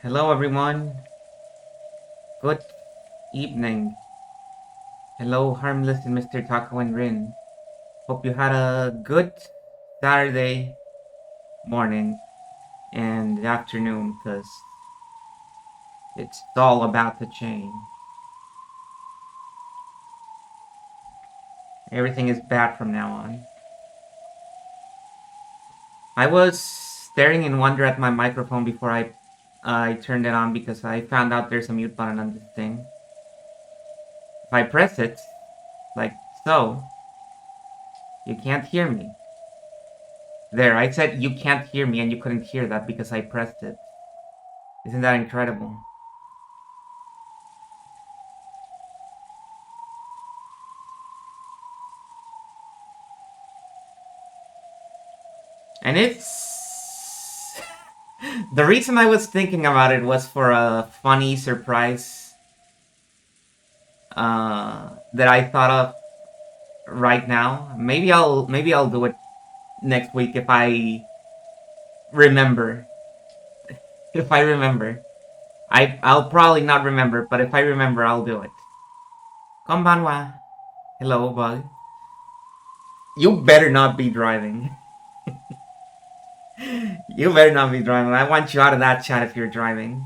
Hello, everyone. Good evening. Hello, Harmless and Mr. Taco and Rin. Hope you had a good Saturday morning and afternoon, because it's all about to change. Everything is bad from now on. I was staring in wonder at my microphone before I turned it on because I found out there's a mute button on this thing. If I press it, like so, you can't hear me. There, I said you can't hear me and you couldn't hear that because I pressed it. Isn't that incredible? And it's... The reason I was thinking about it was for a funny surprise that I thought of right now. Maybe I'll do it next week if I remember. If I remember. I'll probably not remember, but if I remember, I'll do it. Konbanwa. Hello, bug. You better not be driving. You better not be driving. I want you out of that chat if you're driving.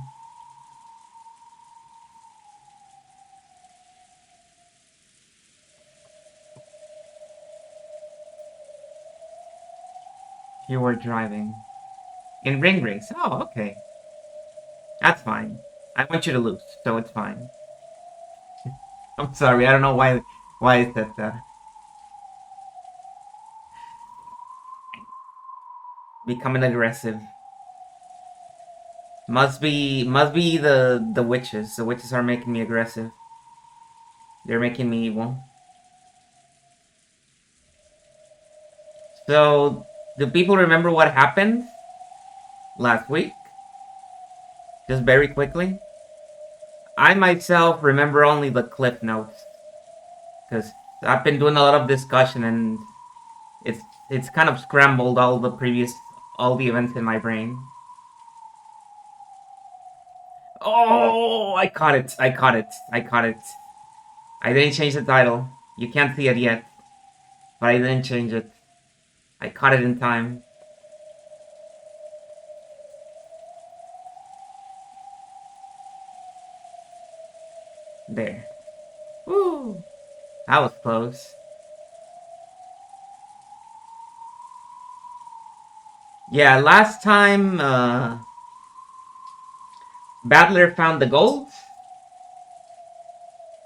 You were driving. In ring race. Oh, okay. That's fine. I want you to lose, so it's fine. I'm sorry, I don't know why I said that. Becoming aggressive. Must be the witches. The witches are making me aggressive. They're making me evil. So, do people remember what happened last week? Just very quickly. I myself remember only the clip notes, because I've been doing a lot of discussion and it's kind of scrambled all the events in my brain. Oh, I caught it. I caught it. I caught it. I didn't change the title. You can't see it yet, but I didn't change it. I caught it in time. There. Woo! That was close. Yeah, last time Battler found the gold.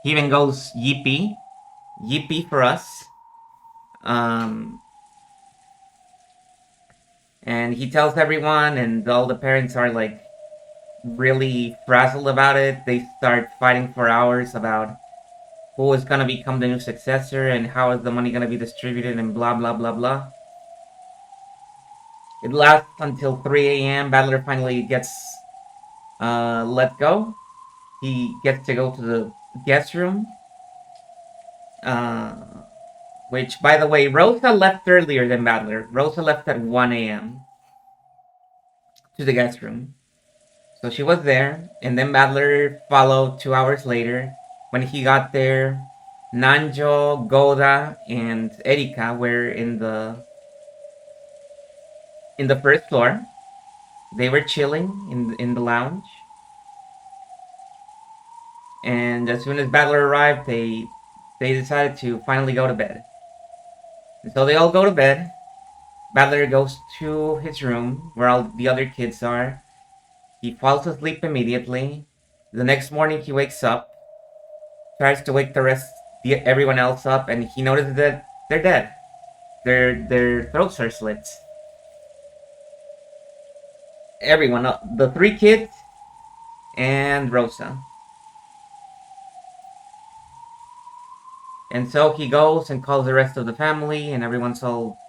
He even goes yippee. Yippee for us. And he tells everyone, and all the parents are like really frazzled about it. They start fighting for hours about who is gonna become the new successor and how is the money gonna be distributed and blah blah blah blah. It lasts until 3 a.m. Battler finally gets let go. He gets to go to the guest room. Which, by the way, Rosa left earlier than Battler. Rosa left at 1 a.m. to the guest room. So she was there, and then Battler followed 2 hours later. When he got there, Nanjo, Goda, and Erika were in the first floor. They were chilling in the lounge. And as soon as Battler arrived, they decided to finally go to bed. And so they all go to bed. Battler goes to his room where all the other kids are. He falls asleep immediately. The next morning he wakes up, tries to wake everyone else up, and he notices that they're dead. Their throats are slit. Everyone, the three kids and Rosa. And so he goes and calls the rest of the family, and everyone's all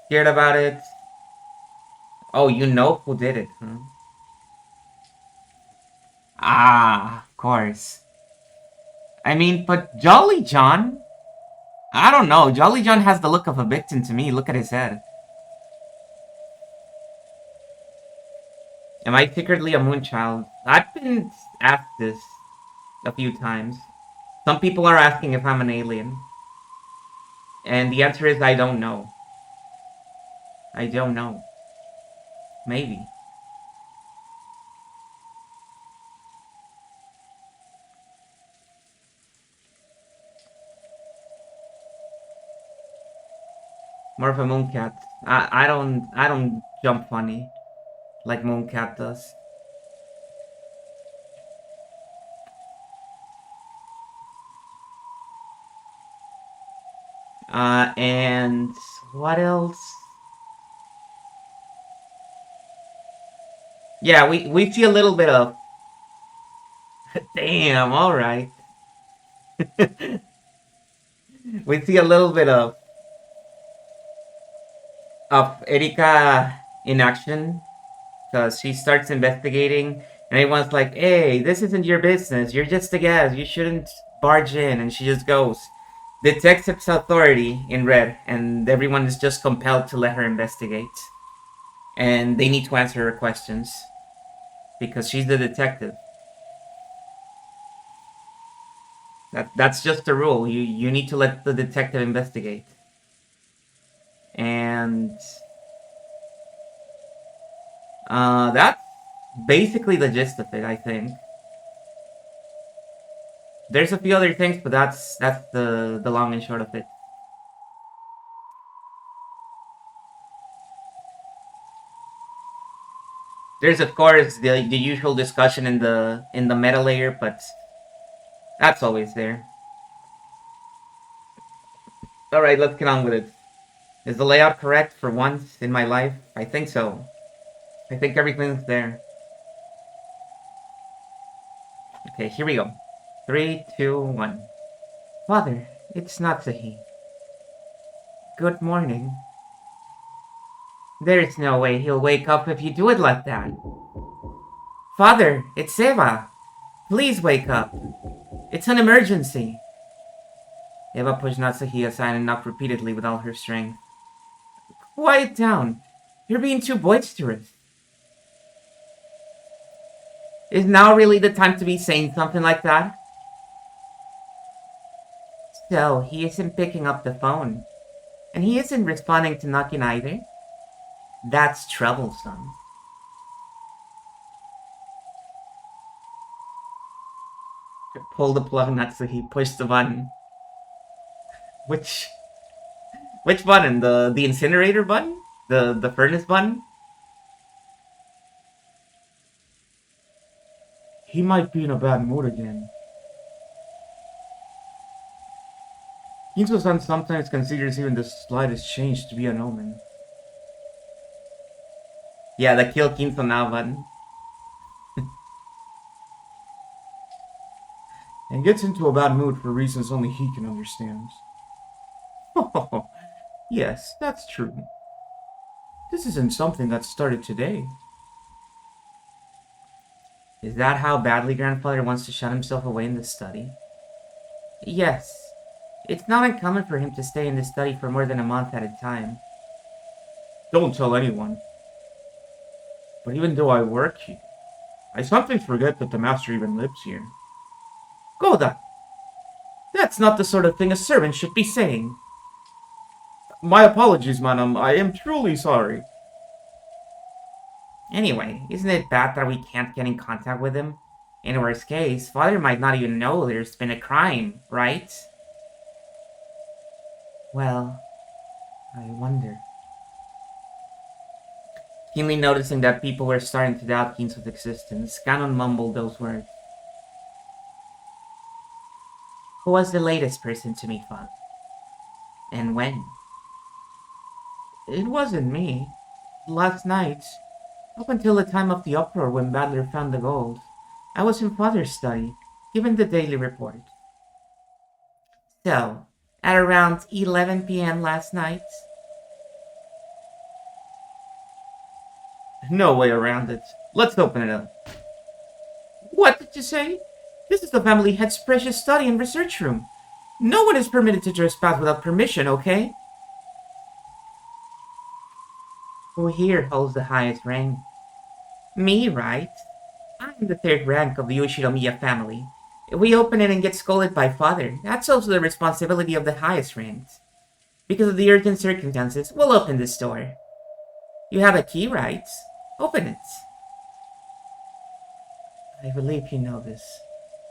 scared about it. Oh, you know who did it, huh? Ah, of course. I mean, but Jolly John? I don't know. Jolly John has the look of a victim to me. Look at his head. Am I secretly a moonchild? I've been asked this a few times. Some people are asking if I'm an alien. And the answer is I don't know. I don't know. Maybe. More of a mooncat. I don't jump funny like mooncat does. And what else? Yeah, we see a little bit of. Damn, all right. We see a little bit of Erika in action because she starts investigating, and everyone's like, "Hey, this isn't your business. You're just a guest. You shouldn't barge in." And she just goes, detectives authority in red, and everyone is just compelled to let her investigate, and they need to answer her questions because she's the detective. That's just the rule. You need to let the detective investigate, and that's basically the gist of it. I think there's a few other things, but that's the long and short of it. There's of course the usual discussion in the meta layer, but that's always there. All right, let's get on with it. Is the layout correct for once in my life? I think so. I think everything's there. Okay, here we go. 3, 2, 1. Father, it's Natsuhi. Good morning. There's no way he'll wake up if you do it like that. Father, it's Eva. Please wake up. It's an emergency. Eva pushed Natsuhi aside and knocked repeatedly with all her strength. Quiet down. You're being too boisterous. Is now really the time to be saying something like that? So, he isn't picking up the phone. And he isn't responding to knocking either? That's troublesome. Pull the plug, Natsuhi. Push the button. Which which button? The incinerator button? The furnace button? He might be in a bad mood again. Kinzo-san sometimes considers even the slightest change to be an omen. Yeah, the kill Kinzo now button. And gets into a bad mood for reasons only he can understand. Oh, yes, that's true. This isn't something that started today. Is that how badly grandfather wants to shut himself away in the study? Yes. It's not uncommon for him to stay in the study for more than a month at a time. Don't tell anyone. But even though I work here, I sometimes forget that the master even lives here. Goda! That's not the sort of thing a servant should be saying. My apologies, madam. I am truly sorry. Anyway, isn't it bad that we can't get in contact with him? In worst case, father might not even know there's been a crime, right? Well, I wonder. Keenly noticing that people were starting to doubt Kinzo's existence, Ganon mumbled those words. Who was the latest person to meet Father? And when? It wasn't me. Last night, up until the time of the uproar when Badler found the gold, I was in Father's study, given the daily report. So, at around 11 p.m. last night? No way around it. Let's open it up. What did you say? This is the family head's precious study and research room. No one is permitted to trespass without permission, okay? Who here holds the highest rank? Me, right? I'm the third rank of the Ushinomiya family. If we open it and get scolded by father, that's also the responsibility of the highest ranks. Because of the urgent circumstances, we'll open this door. You have a key, right? Open it. I believe you know this,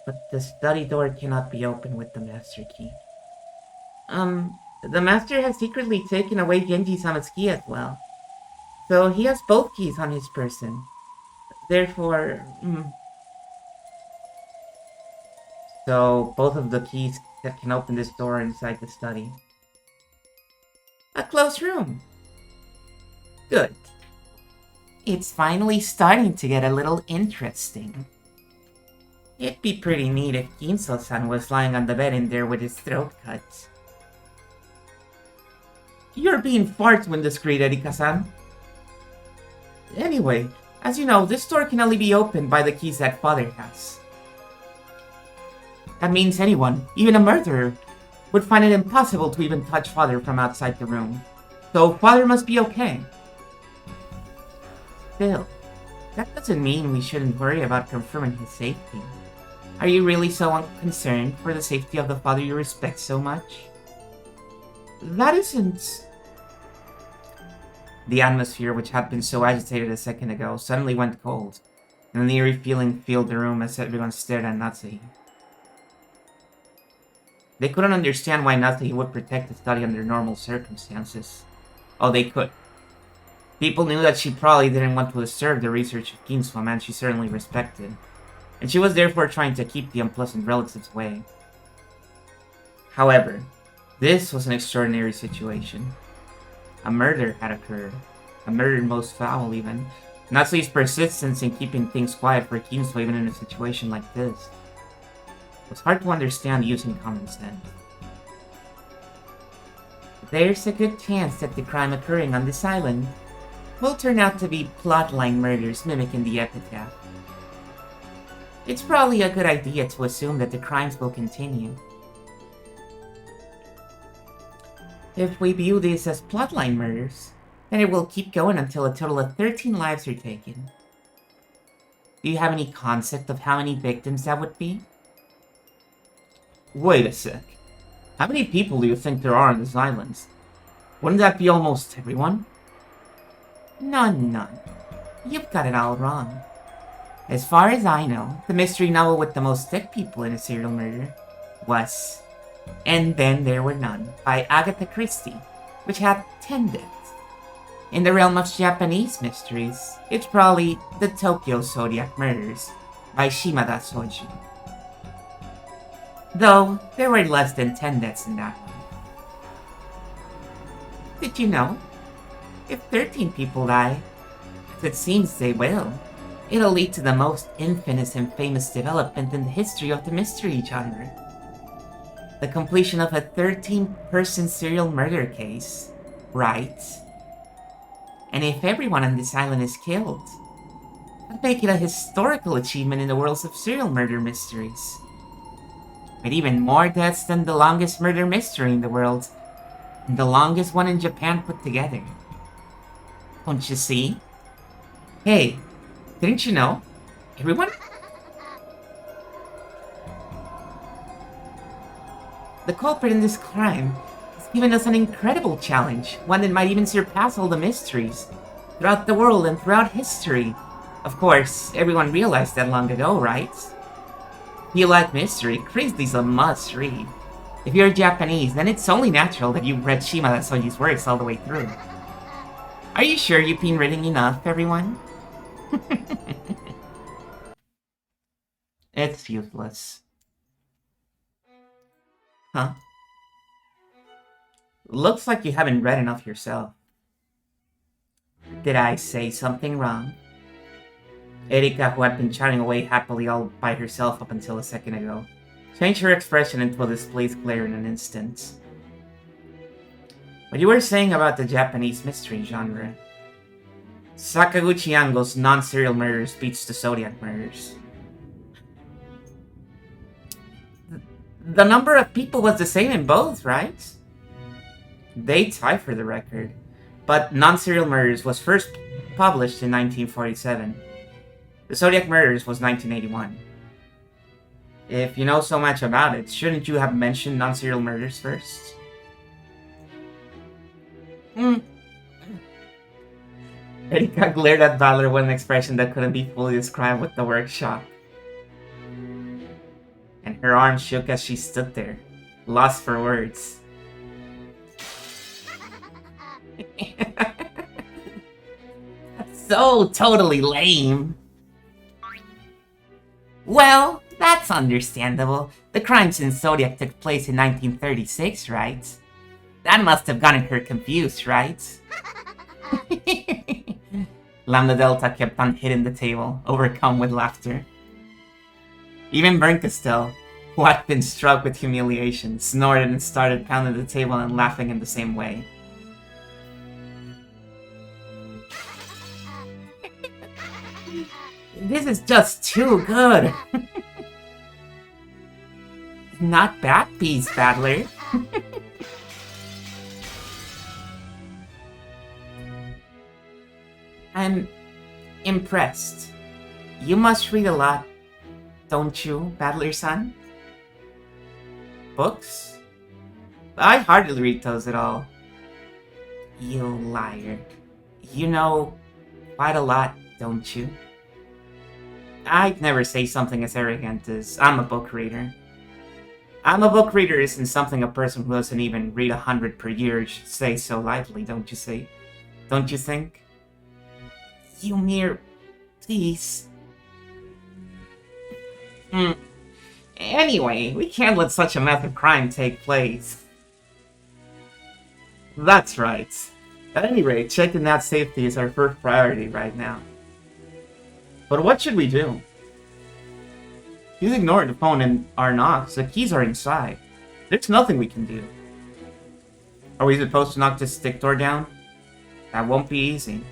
but the study door cannot be opened with the master key. The master has secretly taken away Genji-sama's key as well. So he has both keys on his person. Therefore, so both of the keys that can open this door are inside the study. A closed room. Good. It's finally starting to get a little interesting. It'd be pretty neat if Ginso-san was lying on the bed in there with his throat cut. You're being far too indiscreet, Erika-san. Anyway, as you know, this door can only be opened by the keys that Father has. That means anyone, even a murderer, would find it impossible to even touch Father from outside the room. So Father must be okay. Still, that doesn't mean we shouldn't worry about confirming his safety. Are you really so unconcerned for the safety of the father you respect so much? That isn't... The atmosphere, which had been so agitated a second ago, suddenly went cold, and an eerie feeling filled the room as everyone stared at Natsuhi. They couldn't understand why Natsuhi would protect the study under normal circumstances. Oh, they could. People knew that she probably didn't want to disturb the research of Ginso, a man she certainly respected, and she was therefore trying to keep the unpleasant relatives away. However, this was an extraordinary situation. A murder had occurred. A murder most foul, even. Natsuhi's persistence in keeping things quiet for Ginso even in a situation like this. It was hard to understand using common sense. There's a good chance that the crime occurring on this island will turn out to be plotline murders mimicking the epitaph. It's probably a good idea to assume that the crimes will continue. If we view this as plotline murders, then it will keep going until a total of 13 lives are taken. Do you have any concept of how many victims that would be? Wait a sec. How many people do you think there are on this island? Wouldn't that be almost everyone? None. You've got it all wrong. As far as I know, the mystery novel with the most dead people in a serial murder was And Then There Were None by Agatha Christie, which had 10 deaths. In the realm of Japanese mysteries, it's probably the Tokyo Zodiac Murders by Shimada Soji. Though, there were less than 10 deaths in that one. Did you know? If 13 people die, as it seems they will, it'll lead to the most infamous and famous development in the history of the mystery genre. The completion of a 13-person serial murder case, right? And if everyone on this island is killed, that'd make it a historical achievement in the worlds of serial murder mysteries. With even more deaths than the longest murder mystery in the world, and the longest one in Japan put together. Don't you see? Hey, didn't you know? Everyone? The culprit in this crime has given us an incredible challenge, one that might even surpass all the mysteries throughout the world and throughout history. Of course, everyone realized that long ago, right? If you like mystery, Grizzly's a must-read. If you're Japanese, then it's only natural that you've read Shimada Soji's works all the way through. Are you sure you've been reading enough, everyone? It's useless. Huh? Looks like you haven't read enough yourself. Did I say something wrong? Erika, who had been chatting away happily all by herself up until a second ago, changed her expression into a displeased glare in an instant. What you were saying about the Japanese mystery genre. Sakaguchi Ango's non-serial murders beats the Zodiac murders. The number of people was the same in both, right? They tie for the record, but non-serial murders was first published in 1947. The Zodiac murders was 1981. If you know so much about it, shouldn't you have mentioned non-serial murders first? Erika glared at Valor with an expression that couldn't be fully described with the word shock. And her arms shook as she stood there, lost for words. That's so totally lame. Well, that's understandable. The crimes in Zodiac took place in 1936, right? That must have gotten her confused, right? Lambda Delta kept on hitting the table, overcome with laughter. Even Bernkastel, who had been struck with humiliation, snorted and started pounding the table and laughing in the same way. This is just too good! Not bad, Beast Battler. I'm impressed. You must read a lot, don't you, Battler-san? Books? I hardly read those at all. You liar. You know quite a lot, don't you? I'd never say something as arrogant as I'm a book reader. I'm a book reader isn't something a person who doesn't even read 100 per year should say so lightly, don't you say? Don't you think? You mere... please. Anyway, we can't let such a massive crime take place. That's right. At any rate, checking that safety is our first priority right now. But what should we do? He's ignored the phone and our knocks. The keys are inside. There's nothing we can do. Are we supposed to knock this stick door down? That won't be easy.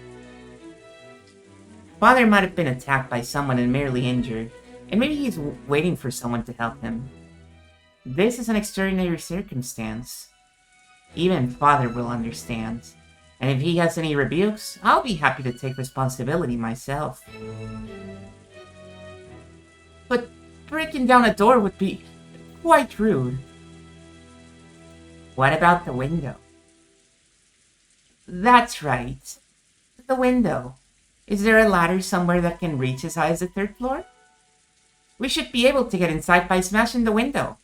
Father might have been attacked by someone and merely injured, and maybe he's waiting for someone to help him. This is an extraordinary circumstance. Even Father will understand. And if he has any rebukes, I'll be happy to take responsibility myself. But breaking down a door would be quite rude. What about the window? That's right. The window. Is there a ladder somewhere that can reach as high as the third floor? We should be able to get inside by smashing the window.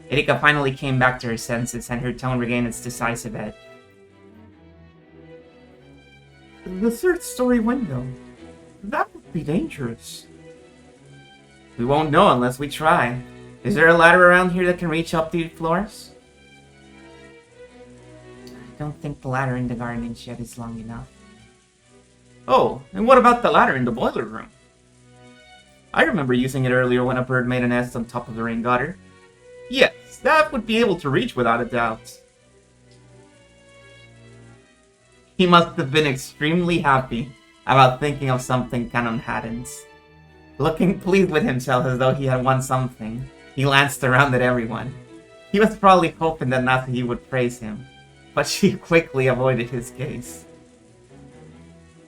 Erika finally came back to her senses and her tone regained its decisive edge. The third-story window. That would be dangerous. We won't know unless we try. Is there a ladder around here that can reach up the floors? I don't think the ladder in the garden shed is long enough. Oh, and what about the ladder in the boiler room? I remember using it earlier when a bird made a nest on top of the rain gutter. Yes, that would be able to reach without a doubt. He must have been extremely happy about thinking of something Canon hadn't. Looking pleased with himself as though he had won something, he glanced around at everyone. He was probably hoping that Natsuki would praise him, but she quickly avoided his gaze.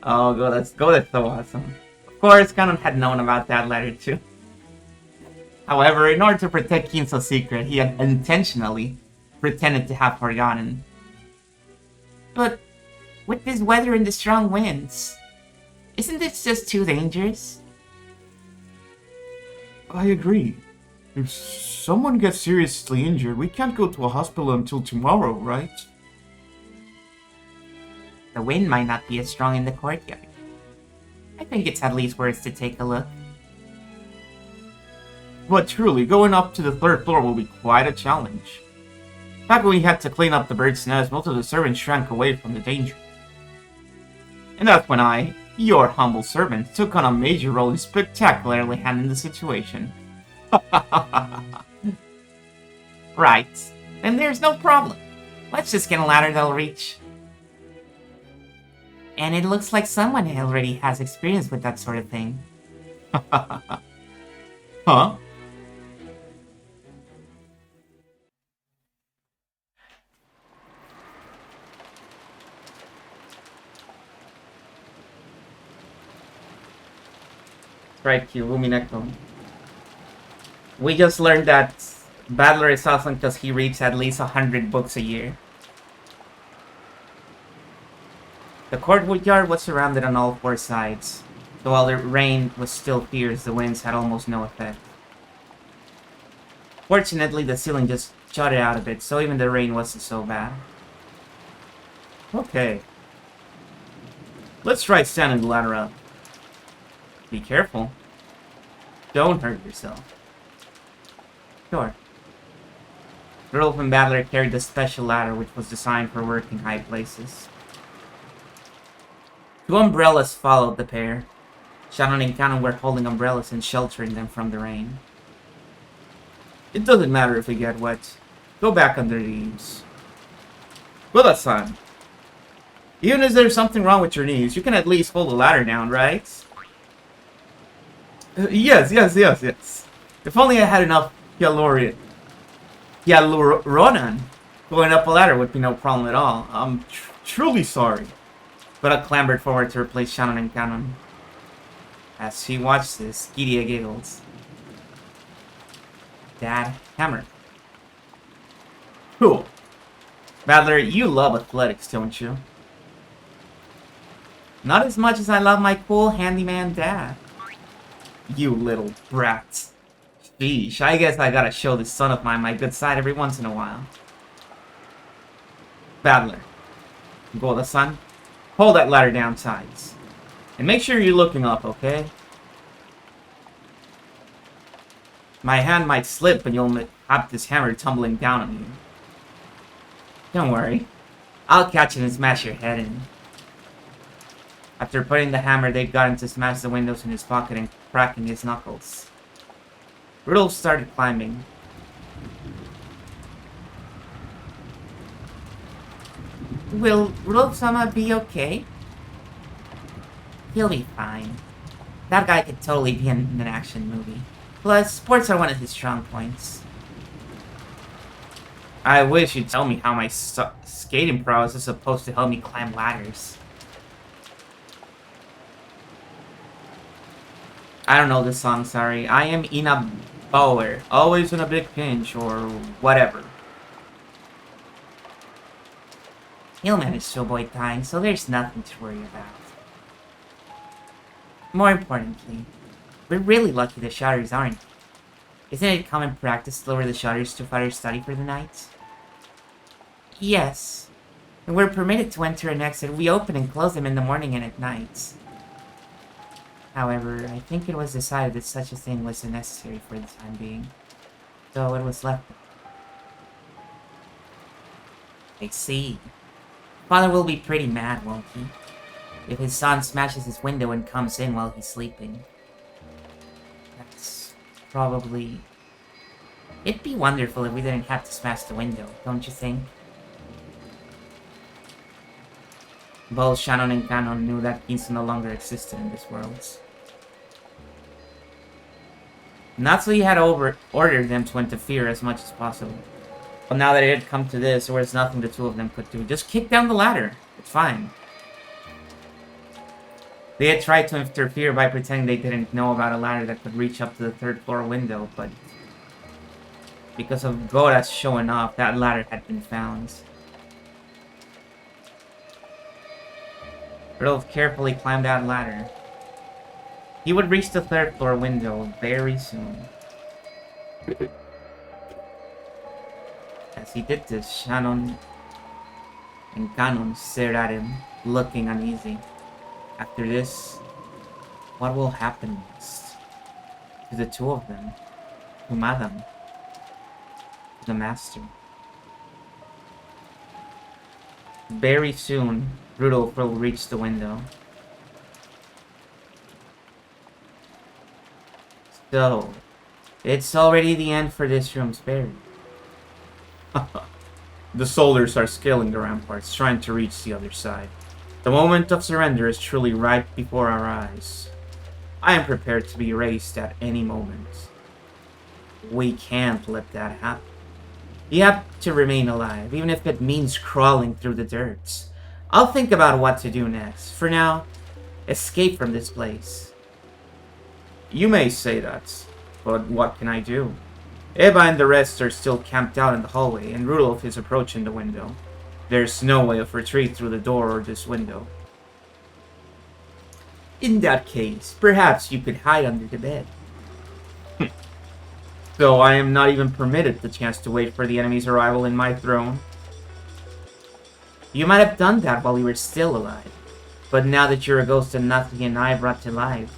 Oh, that's so awesome. Of course, Canon had known about that letter too. However, in order to protect Kinso's secret, he had intentionally pretended to have forgotten. But with this weather and the strong winds, isn't this just too dangerous? I agree. If someone gets seriously injured, we can't go to a hospital until tomorrow, right? The wind might not be as strong in the courtyard. I think it's at least worth to take a look. But truly, going up to the third floor will be quite a challenge. Back when we had to clean up the bird's nest, most of the servants shrank away from the danger. And that's when I, your humble servant, took on a major role in spectacularly handling the situation. Right, then there's no problem. Let's just get a ladder that'll reach. And it looks like someone already has experience with that sort of thing. Huh? Strike you, Umineko. We just learned that Battler is awesome because he reads at least 100 books a year. The courtyard was surrounded on all four sides, so while the rain was still fierce, the winds had almost no effect. Fortunately, the ceiling just jutted out a bit, so even the rain wasn't so bad. Okay. Let's try standing the ladder up. Be careful. Don't hurt yourself. Sure. Rudolph and Battler carried the special ladder which was designed for working high places. Two umbrellas followed the pair. Shannon and Cannon were holding umbrellas and sheltering them from the rain. It doesn't matter if we get wet. Go back under the eaves. Buda-san, even if there's something wrong with your knees, you can at least hold the ladder down, right? Yes. If only I had enough hyaluronan going up a ladder would be no problem at all. I'm truly sorry. Buda clambered forward to replace Shannon and Cannon. As she watched this, Gidia giggles. Dad, hammer. Cool. Battler, you love athletics, don't you? Not as much as I love my cool handyman dad. You little brat. Sheesh, I guess I gotta show this son of mine my good side every once in a while. Battler. Goda-san, hold that ladder down tight. And make sure you're looking up, okay? My hand might slip and you'll have this hammer tumbling down on you. Don't worry. I'll catch it and smash your head in. After putting the hammer, they'd gotten to smash the windows in his pocket and cracking his knuckles. Rudolph started climbing. Will Rudolph-sama be okay? He'll be fine. That guy could totally be in an action movie. Plus, sports are one of his strong points. I wish you'd tell me how my skating prowess is supposed to help me climb ladders. I don't know this song, sorry. I am Ina Bauer, always in a big pinch, or whatever. He'll manage to avoid dying, so there's nothing to worry about. More importantly, we're really lucky the shutters aren't. Isn't it common practice to lower the shutters to further study for the night? Yes. And we're permitted to enter and exit. We open and close them in the morning and at night. However, I think it was decided that such a thing wasn't necessary for the time being. So it was left. I see. Father will be pretty mad, won't he? If his son smashes his window and comes in while he's sleeping. That's probably... It'd be wonderful if we didn't have to smash the window, don't you think? Both Shannon and Cannon knew that peace no longer existed in this world. Natsui had ordered them to interfere as much as possible. But now that it had come to this, there was nothing the two of them could do. Just kick down the ladder. It's fine. They had tried to interfere by pretending they didn't know about a ladder that could reach up to the third floor window, but because of Gora's showing off, that ladder had been found. Rudolph carefully climbed that ladder. He would reach the third floor window very soon. As he did this, Shannon and Cannon stared at him, looking uneasy. After this, what will happen next? To the two of them? To Madame? To the Master? Very soon, Rudolph will reach the window. So, it's already the end for this room's buried. The soldiers are scaling the ramparts, trying to reach the other side. The moment of surrender is truly right before our eyes. I am prepared to be erased at any moment. We can't let that happen. You have to remain alive, even if it means crawling through the dirt. I'll think about what to do next. For now, escape from this place. You may say that, but what can I do? Eva and the rest are still camped out in the hallway, and Rudolph is approaching the window. There's no way of retreat through the door or this window. In that case, perhaps you could hide under the bed. So I am not even permitted the chance to wait for the enemy's arrival in my throne. You might have done that while you were still alive, but now that you're a ghost and nothing and I brought to life,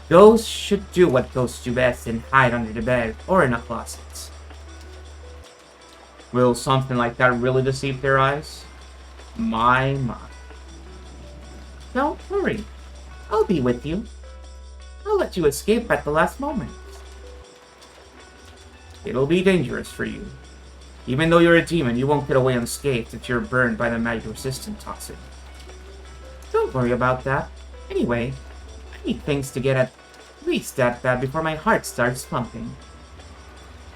ghosts should do what ghosts do best and hide under the bed or in a closet. Will something like that really deceive their eyes? My. Don't worry. I'll be with you. I'll let you escape at the last moment. It'll be dangerous for you. Even though you're a demon, you won't get away unscathed if you're burned by the magic resistant toxin. Don't worry about that. Anyway, I need things to get at least that bad before my heart starts pumping.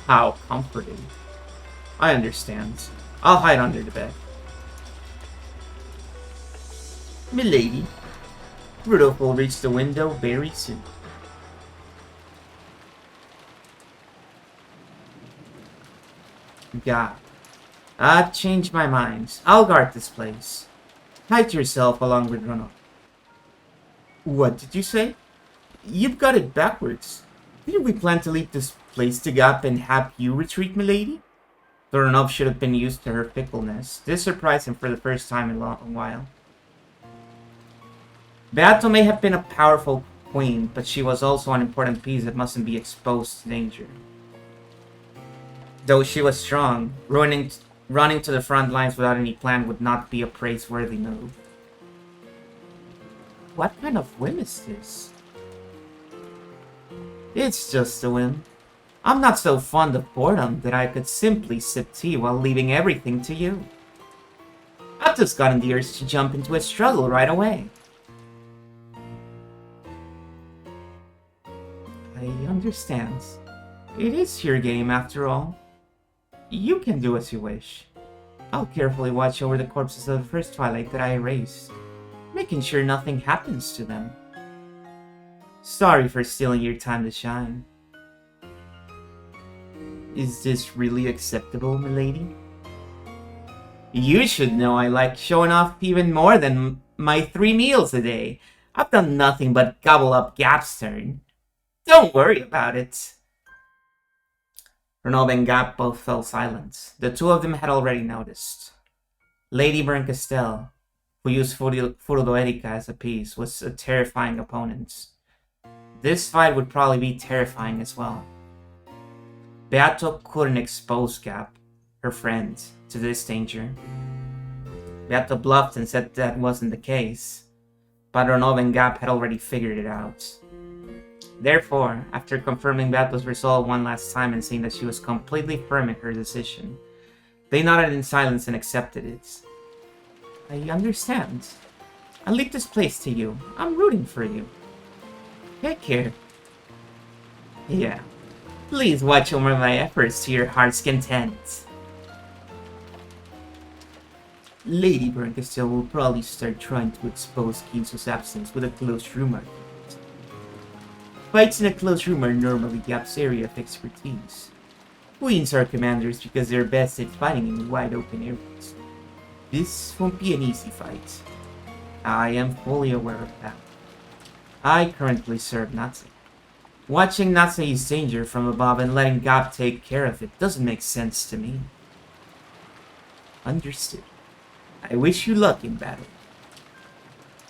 How comforting. I understand. I'll hide under the bed. Milady, Rudolph will reach the window very soon. God, I've changed my mind. I'll guard this place. Hide yourself along with Ronald. What did you say? You've got it backwards. Didn't we plan to leave this place to Gap and have you retreat, milady? Doronov should have been used to her fickleness. This surprised him for the first time in a long while. Beato may have been a powerful queen, but she was also an important piece that mustn't be exposed to danger. Though she was strong, running to the front lines without any plan would not be a praiseworthy move. What kind of whim is this? It's just a whim. I'm not so fond of boredom that I could simply sip tea while leaving everything to you. I've just gotten the urge to jump into a struggle right away. I understand. It is your game after all. You can do as you wish. I'll carefully watch over the corpses of the first Twilight that I erased, making sure nothing happens to them. Sorry for stealing your time to shine. Is this really acceptable, milady? You should know I like showing off even more than my 3 meals a day. I've done nothing but gobble up Gap's turn. Don't worry about it. Renov and Gap both fell silent. The two of them had already noticed. Lady Berncastel, who used Furudoerica as a piece, was a terrifying opponent. This fight would probably be terrifying as well. Beato couldn't expose Gap, her friend, to this danger. Beato bluffed and said that wasn't the case, but Renov and Gap had already figured it out. Therefore, after confirming Beato's resolve one last time and seeing that she was completely firm in her decision, they nodded in silence and accepted it. I understand. I'll leave this place to you. I'm rooting for you. Take care. Yeah. Please watch over my efforts to your heart's content. Lady Berncastel will probably start trying to expose Kinso's absence with a close rumor. Fights in a close room are normally Gap's area of expertise. Queens are commanders because they're best at fighting in wide open areas. This won't be an easy fight. I am fully aware of that. I currently serve Natsu. Watching Natsu's danger from above and letting Gap take care of it doesn't make sense to me. Understood. I wish you luck in battle.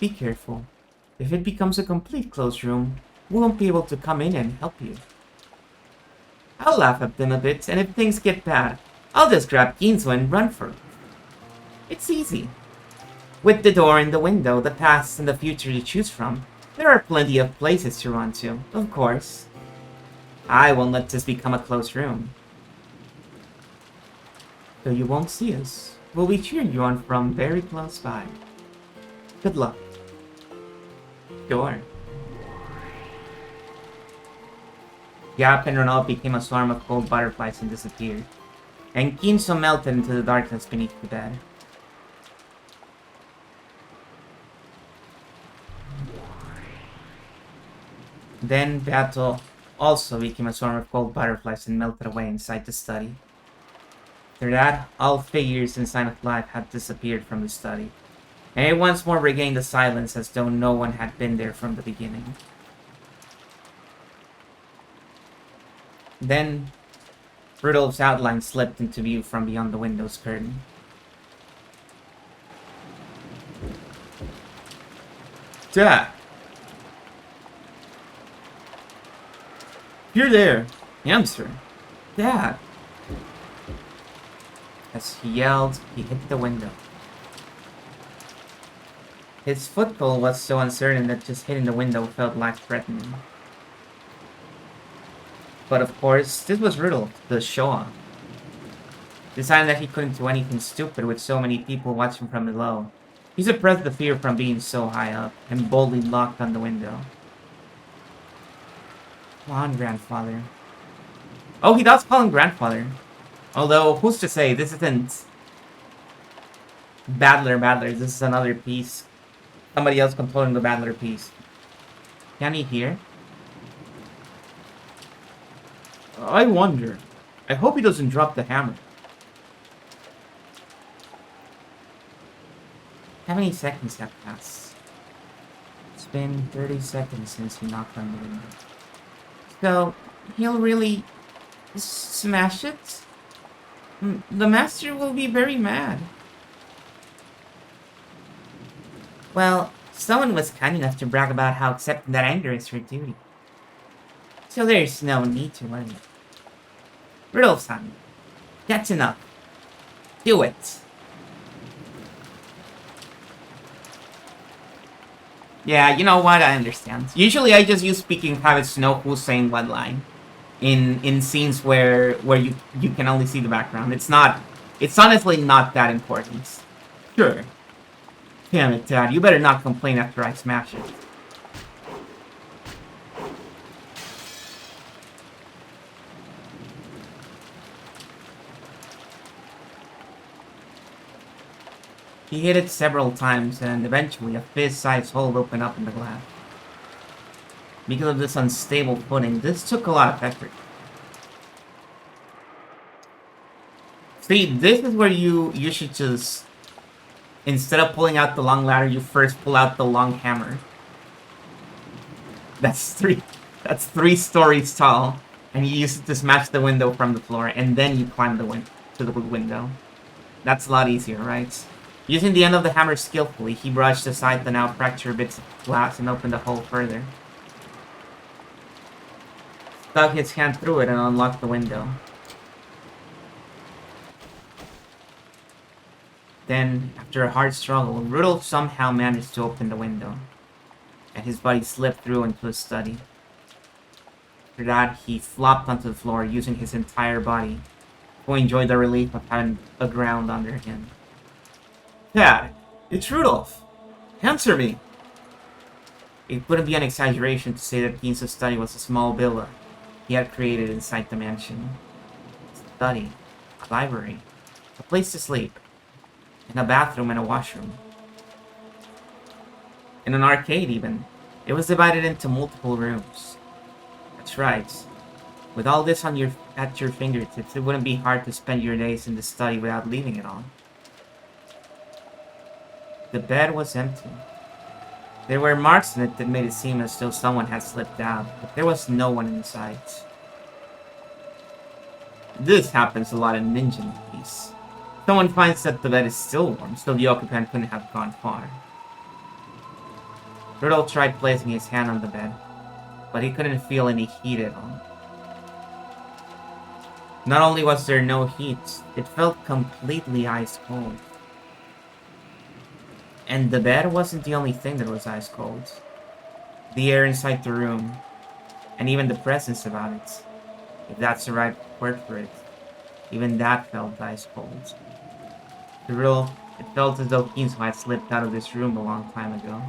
Be careful. If it becomes a complete closed room, we won't be able to come in and help you. I'll laugh at them a bit, and if things get bad, I'll just grab Ginzo and run for it. It's easy. With the door and the window, the past and the future to choose from, there are plenty of places to run to, of course. I won't let this become a closed room. Though you won't see us, we'll be cheering you on from very close by. Good luck. Sure. Gap and Ronald became a swarm of gold butterflies and disappeared, and Kinso melted into the darkness beneath the bed. Then Beato also became a swarm of cold butterflies and melted away inside the study. After that, all figures and sign of life had disappeared from the study, and it once more regained the silence as though no one had been there from the beginning. Then, Rudolph's outline slipped into view from beyond the window's curtain. Dad! You're there! Hamster! Dad! As he yelled, he hit the window. His footfall was so uncertain that just hitting the window felt life-threatening. But of course, this was Rudolph, the show-off. Deciding that he couldn't do anything stupid with so many people watching from below, he suppressed the fear from being so high up and boldly knocked on the window. Come on, grandfather. Oh, he does call him grandfather. Although, who's to say, this isn't Battler, this is another piece. Somebody else controlling the Battler piece. Can he hear? I wonder. I hope he doesn't drop the hammer. How many seconds have passed? It's been 30 seconds since he knocked on the window. So, he'll really smash it? The master will be very mad. Well, someone was kind enough to brag about how accepting that anger is her duty. So there's no need to worry. Rudolph-san, that's enough. Do it. Yeah, you know what? I understand. Usually I just use speaking habits to know who's saying what line. In scenes where you can only see the background. It's honestly not that important. Sure. Damn it, Dad. You better not complain after I smash it. He hit it several times, and eventually a fist-sized hole opened up in the glass. Because of this unstable footing, this took a lot of effort. See, this is where you should just... Instead of pulling out the long ladder, you first pull out the long hammer. That's three stories tall. And you use it to smash the window from the floor, and then you climb to the window. That's a lot easier, right? Using the end of the hammer skillfully, he brushed aside the now fractured bits of glass and opened the hole further. Stuck his hand through it and unlocked the window. Then, after a hard struggle, Rudolph somehow managed to open the window, and his body slipped through into his study. After that, he flopped onto the floor using his entire body to enjoy the relief of having a ground under him. Dad, it's Rudolph! Answer me! It wouldn't be an exaggeration to say that Ginza's study was a small villa he had created inside the mansion. A study, a library, a place to sleep, and a bathroom and a washroom. And an arcade even. It was divided into multiple rooms. That's right. With all this at your fingertips, it wouldn't be hard to spend your days in the study without leaving it on. The bed was empty. There were marks in it that made it seem as though someone had slipped out, but there was no one in sight. This happens a lot in ninja movies. Someone finds that the bed is still warm, so the occupant couldn't have gone far. Rudolph tried placing his hand on the bed, but he couldn't feel any heat at all. Not only was there no heat, it felt completely ice cold. And the bed wasn't the only thing that was ice cold. The air inside the room, and even the presence about it, if that's the right word for it, even that felt ice cold. To Rudolph, it felt as though Kinzo had slipped out of this room a long time ago.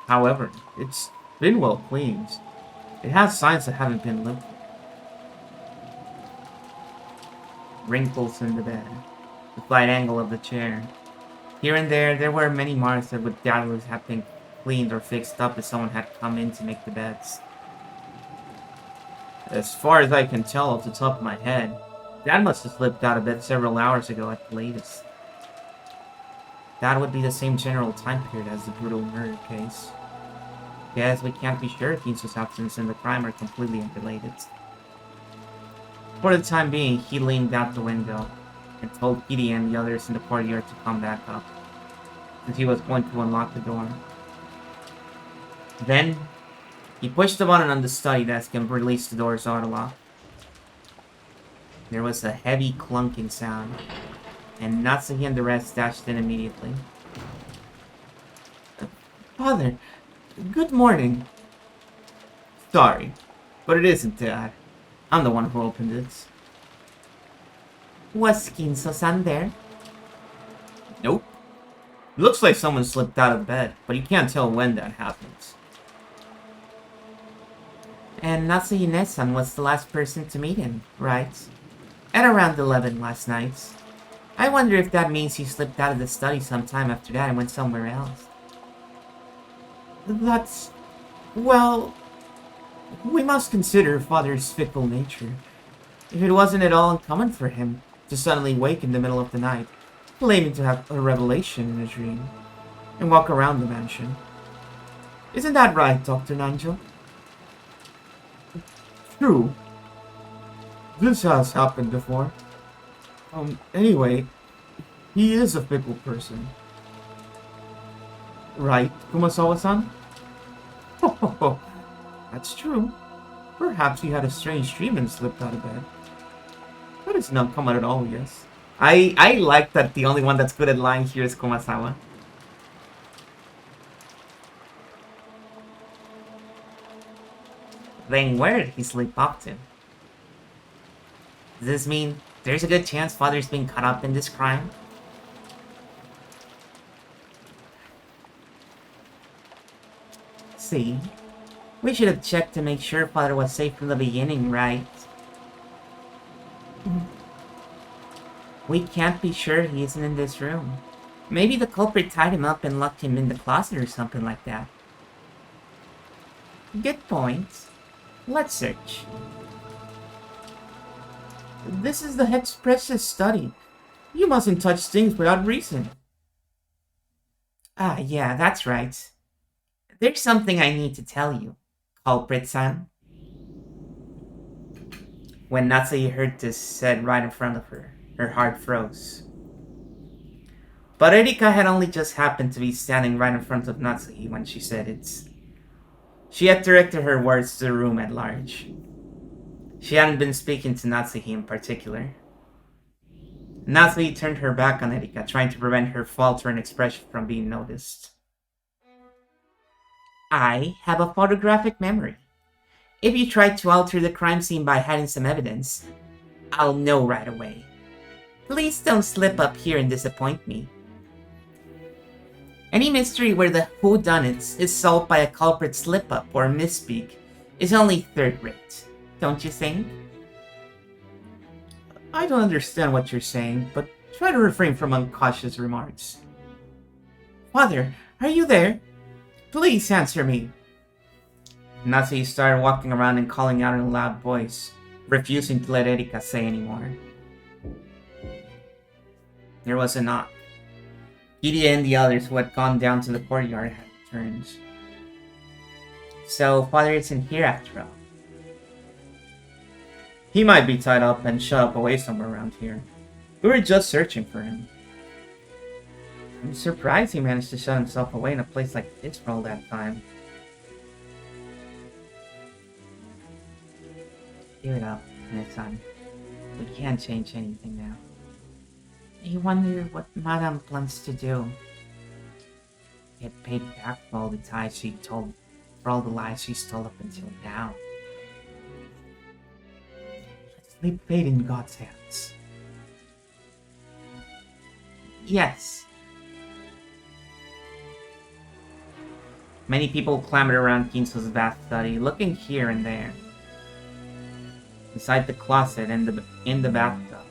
However, it's been well cleaned. It has signs that haven't been looked at. Wrinkles in the bed, the slight angle of the chair. Here and there were many marks that would doubtless have been cleaned or fixed up if someone had come in to make the beds. As far as I can tell off the top of my head, Dad must have slipped out of bed several hours ago at the latest. That would be the same general time period as the brutal murder case. Yes, we can't be sure if Ginso's absence and the crime are completely unrelated. For the time being, he leaned out the window and told Kitty and the others in the courtyard to come back up, since he was going to unlock the door. Then, he pushed the button on the study desk and released the door's auto-lock. There was a heavy clunking sound, and Natsuki and the rest dashed in immediately. Father, good morning. Sorry, but it isn't Dad. I'm the one who opened it. Was Ginso-san there? Nope. Looks like someone slipped out of bed, but you can't tell when that happens. And Natsuki-san was the last person to meet him, right? At around 11 last night. I wonder if that means he slipped out of the study sometime after that and went somewhere else. That's... well... we must consider Father's fickle nature. If it wasn't at all uncommon for him to suddenly wake in the middle of the night, claiming to have a revelation in a dream, and walk around the mansion. Isn't that right, Dr. Nanjo? True. This has happened before. Anyway, he is a fickle person. Right, Kumasawa-san? Oh, that's true. Perhaps he had a strange dream and slipped out of bed. That is not common at all, yes. I like that the only one that's good at lying here is Kumasawa. Then where did he sleep off to? Does this mean there's a good chance Father's been caught up in this crime? See? We should have checked to make sure Father was safe from the beginning, right? We can't be sure he isn't in this room. Maybe the culprit tied him up and locked him in the closet or something like that. Good point. Let's search. This is the head precious study. You mustn't touch things without reason. Ah, yeah, that's right. There's something I need to tell you, culprit-san. When Natsuki heard this said right in front of her, her heart froze. But Erika had only just happened to be standing right in front of Natsuki when she said it. She had directed her words to the room at large. She hadn't been speaking to Natsuki in particular. Natsuki turned her back on Erika, trying to prevent her faltering expression from being noticed. I have a photographic memory. If you try to alter the crime scene by hiding some evidence, I'll know right away. Please don't slip up here and disappoint me. Any mystery where the whodunit is solved by a culprit slip-up or misspeak is only third-rate, don't you think? I don't understand what you're saying, but try to refrain from uncautious remarks. Father, are you there? Please answer me. Natsuki started walking around and calling out in a loud voice, refusing to let Erika say anymore. There was a knock. Kiria and the others who had gone down to the courtyard had returned. So, Father isn't here after all. He might be tied up and shut up away somewhere around here. We were just searching for him. I'm surprised he managed to shut himself away in a place like this for all that time. Give it up, son. We can't change anything now. I wonder what Madame plans to do. Get paid back for all the lies she told, for all the lies she's told up until now. Let's leave fate in God's hands. Yes. Many people clamored around Ginso's bath study, looking here and there. Inside the closet and in the bathtub.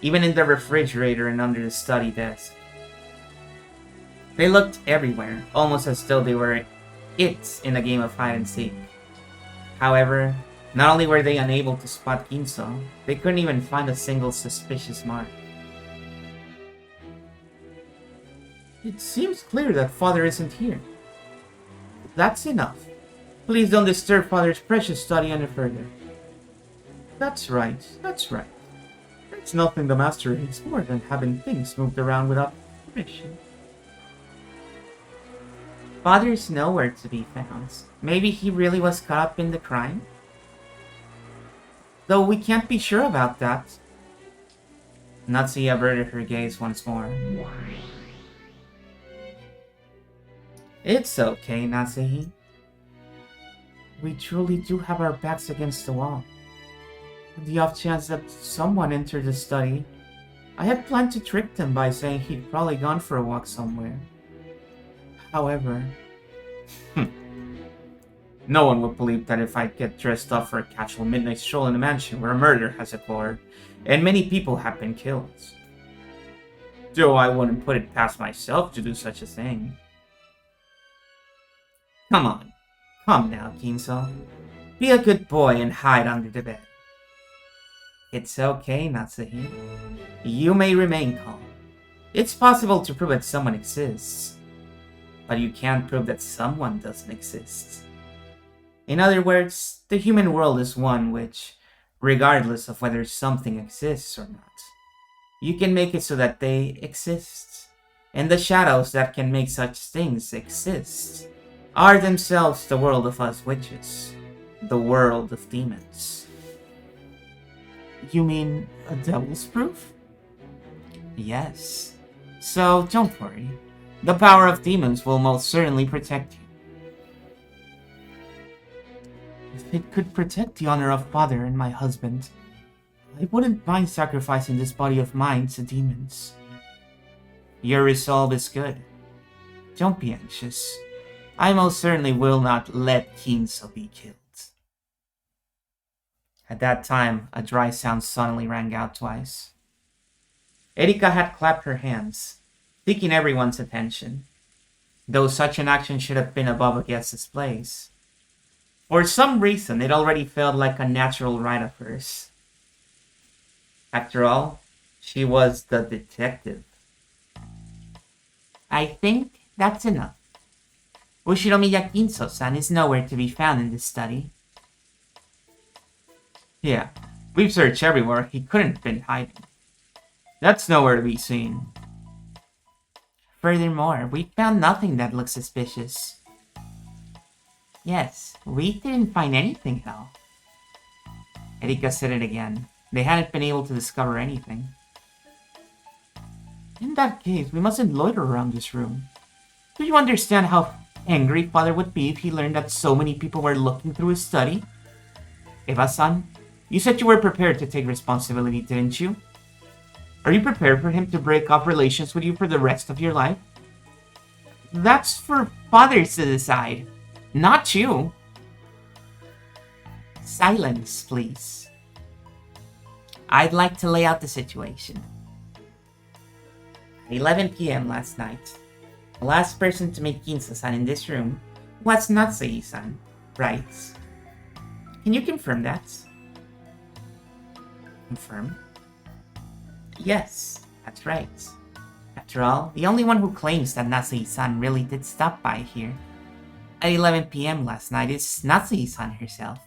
Even in the refrigerator and under the study desk. They looked everywhere, almost as though they were it in a game of hide and seek. However, not only were they unable to spot Ginso, they couldn't even find a single suspicious mark. It seems clear that Father isn't here. That's enough. Please don't disturb Father's precious study any further. That's right, that's right. There's nothing the Master hates more than having things moved around without permission. Father's nowhere to be found. Maybe he really was caught up in the crime? Though we can't be sure about that. Natsuki averted her gaze once more. It's okay, Natsuki. We truly do have our backs against the wall. On the off chance that someone entered the study, I had planned to trick them by saying he'd probably gone for a walk somewhere. However, no one would believe that if I get dressed up for a casual midnight stroll in a mansion where a murder has occurred, and many people have been killed. Though I wouldn't put it past myself to do such a thing. Come on. Come now, Ginso. Be a good boy and hide under the bed. It's okay, Natsuki. You may remain calm. It's possible to prove that someone exists, but you can't prove that someone doesn't exist. In other words, the human world is one which, regardless of whether something exists or not, you can make it so that they exist. And the shadows that can make such things exist are themselves the world of us witches, the world of demons. You mean a devil's proof? Yes. So don't worry. The power of demons will most certainly protect you. If it could protect the honor of Father and my husband, I wouldn't mind sacrificing this body of mine to demons. Your resolve is good. Don't be anxious. I most certainly will not let Ginso be killed. At that time, a dry sound suddenly rang out twice. Erika had clapped her hands, seeking everyone's attention, though such an action should have been above a guest's place. For some reason, it already felt like a natural right of hers. After all, she was the detective. I think that's enough. Ushiromiya Ginso-san is nowhere to be found in this study. Yeah, we've searched everywhere. He couldn't have been hiding. That's nowhere to be seen. Furthermore, we found nothing that looks suspicious. Yes, we didn't find anything at all. Erika said it again. They hadn't been able to discover anything. In that case, we mustn't loiter around this room. Do you understand how angry Father would be if he learned that so many people were looking through his study? Eva-san, you said you were prepared to take responsibility, didn't you? Are you prepared for him to break off relations with you for the rest of your life? That's for Fathers to decide, not you. Silence, please. I'd like to lay out the situation. At 11 p.m. last night, the last person to meet Ginso-san in this room was Natsuki-san, right? Can you confirm that? Confirm? Yes, that's right. After all, the only one who claims that Natsuki-san really did stop by here at 11 p.m. last night is Natsuki-san herself.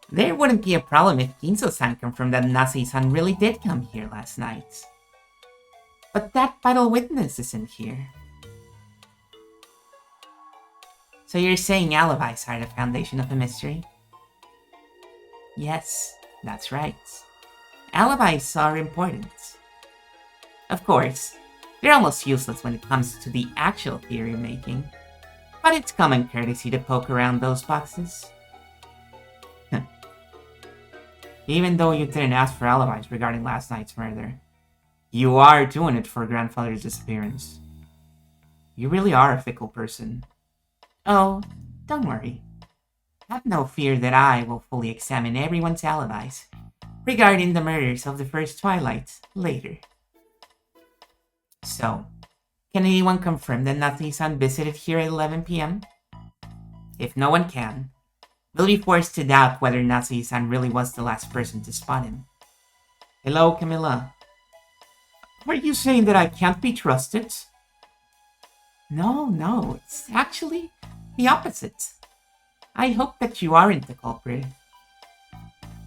There wouldn't be a problem if Ginso-san confirmed that Natsuki-san really did come here last night. But that vital witness isn't here. So you're saying alibis are the foundation of the mystery? Yes, that's right. Alibis are important. Of course, they're almost useless when it comes to the actual theory making, but it's common courtesy to poke around those boxes. Even though you didn't ask for alibis regarding last night's murder, you are doing it for grandfather's disappearance. You really are a fickle person. Oh, don't worry. Have no fear that I will fully examine everyone's alibis. regarding the murders of the first Twilight later. So, can anyone confirm that Natsu-san visited here at 11 p.m.? If no one can, we'll be forced to doubt whether Natsu-san really was the last person to spot him. Hello, Camilla. Are you saying that I can't be trusted? No, it's actually the opposite. I hope that you aren't the culprit.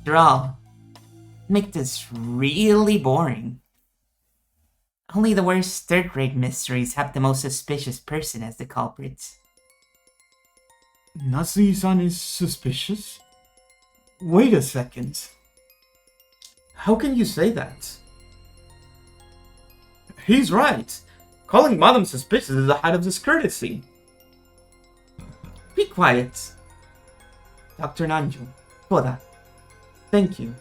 After all, make this really boring. Only the worst third-grade mysteries have the most suspicious person as the culprit. Natsu-san is suspicious? Wait a second. How can you say that? He's right. Calling Madam suspicious is a height of discourtesy. Be quiet. Dr. Nanjo. Koda. Thank you.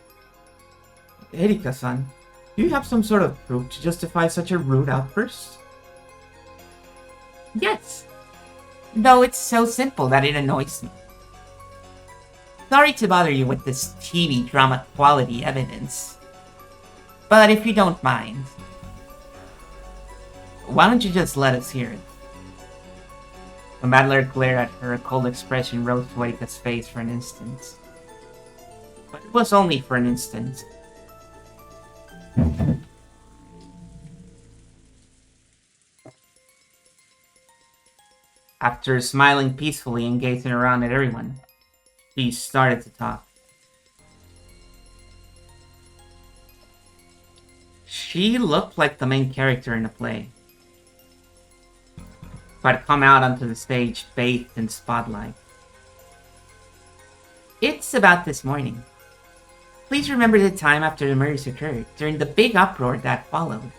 Erika-san, do you have some sort of proof to justify such a rude outburst? Yes. Though it's so simple that it annoys me. Sorry to bother you with this TV drama quality evidence. But if you don't mind, why don't you just let us hear it? The Battler glared at her, a cold expression rose to Erika's face for an instant. But it was only for an instant. After smiling peacefully and gazing around at everyone, she started to talk. She looked like the main character in the play, who had come out onto the stage bathed in spotlight. It's about this morning. Please remember the time after the murders occurred, during the big uproar that followed.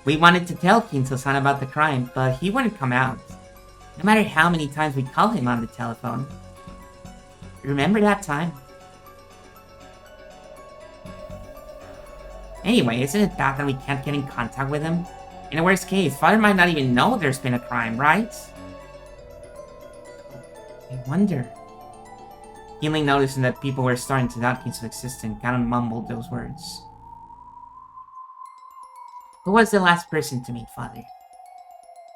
We wanted to tell Kinso-san about the crime, but he wouldn't come out, no matter how many times we called him on the telephone. Remember that time? Anyway, isn't it bad that we can't get in contact with him? In the worst case, Father might not even know there's been a crime, right? I wonder. Keenly noticing that people were starting to doubt Kinso's existence, Ganon mumbled those words. Who was the last person to meet Father?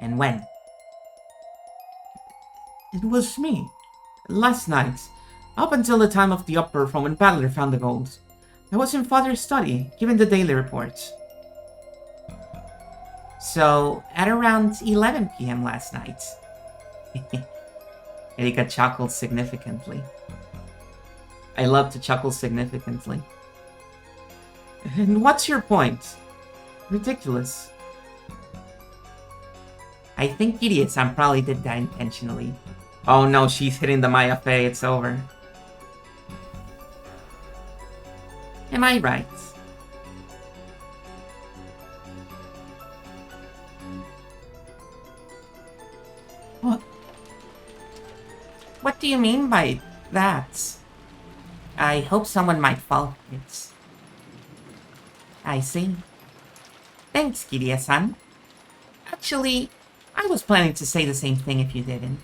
And when? It was me. Last night. Up until the time of the uproar from when Battler found the gold. I was in Father's study, giving the daily report. So, at around 11 p.m. last night. Erika chuckled significantly. I love to chuckle significantly. And what's your point? Ridiculous. I think Kirie-san probably did that intentionally. Oh no, she's hitting the Maya Fey, it's over. Am I right? What? What do you mean by that? I hope someone might fall for it. I see. Thanks, Kirie-san. Actually, I was planning to say the same thing if you didn't.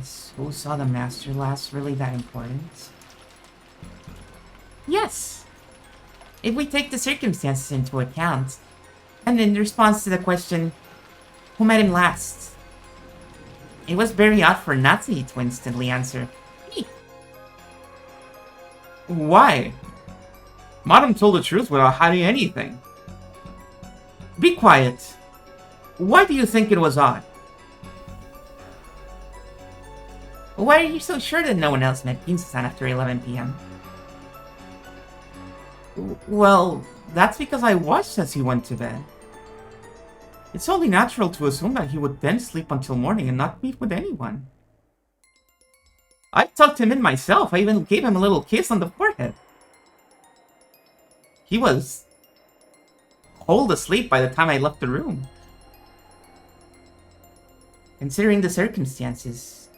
Is who saw the Master last really that important? Yes. If we take the circumstances into account, and in response to the question, who met him last? It was very odd for Natsuki to instantly answer, me. Why? Madam told the truth without hiding anything. Be quiet. Why do you think it was odd? Why are you so sure that no one else met Kinso-san after 11 p.m.? Well, that's because I watched as he went to bed. It's only natural to assume that he would then sleep until morning and not meet with anyone. I tucked him in myself. I even gave him a little kiss on the forehead. He was cold asleep by the time I left the room. Considering the circumstances,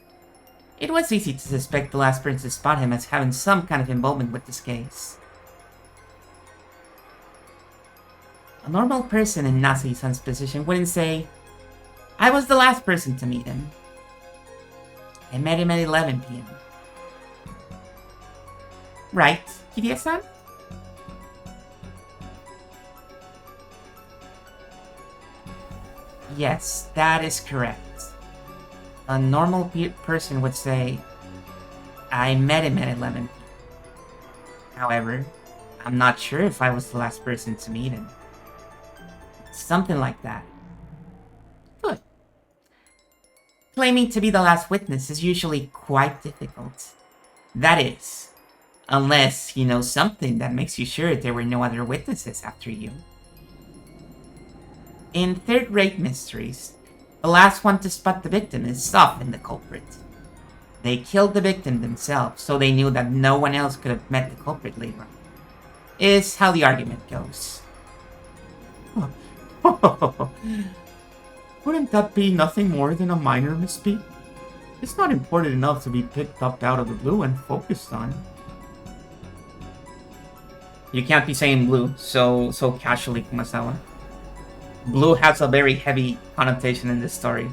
it was easy to suspect the last person to spot him as having some kind of involvement with this case. A normal person in Natsuki-san's position wouldn't say, I was the last person to meet him. I met him at 11 p.m. Right, Kirie-san? Yes, that is correct. A normal person would say, I met him at 11 p.m. However, I'm not sure if I was the last person to meet him. Something like that. Good. Claiming to be the last witness is usually quite difficult. That is, unless you know something that makes you sure there were no other witnesses after you. In third-rate mysteries, the last one to spot the victim is often the culprit. They killed the victim themselves, so they knew that no one else could have met the culprit later on. Is how the argument goes. Wouldn't that be nothing more than a minor misspeak? It's not important enough to be picked up out of the blue and focused on. You can't be saying blue so casually, Kumasawa. Blue has a very heavy connotation in this story.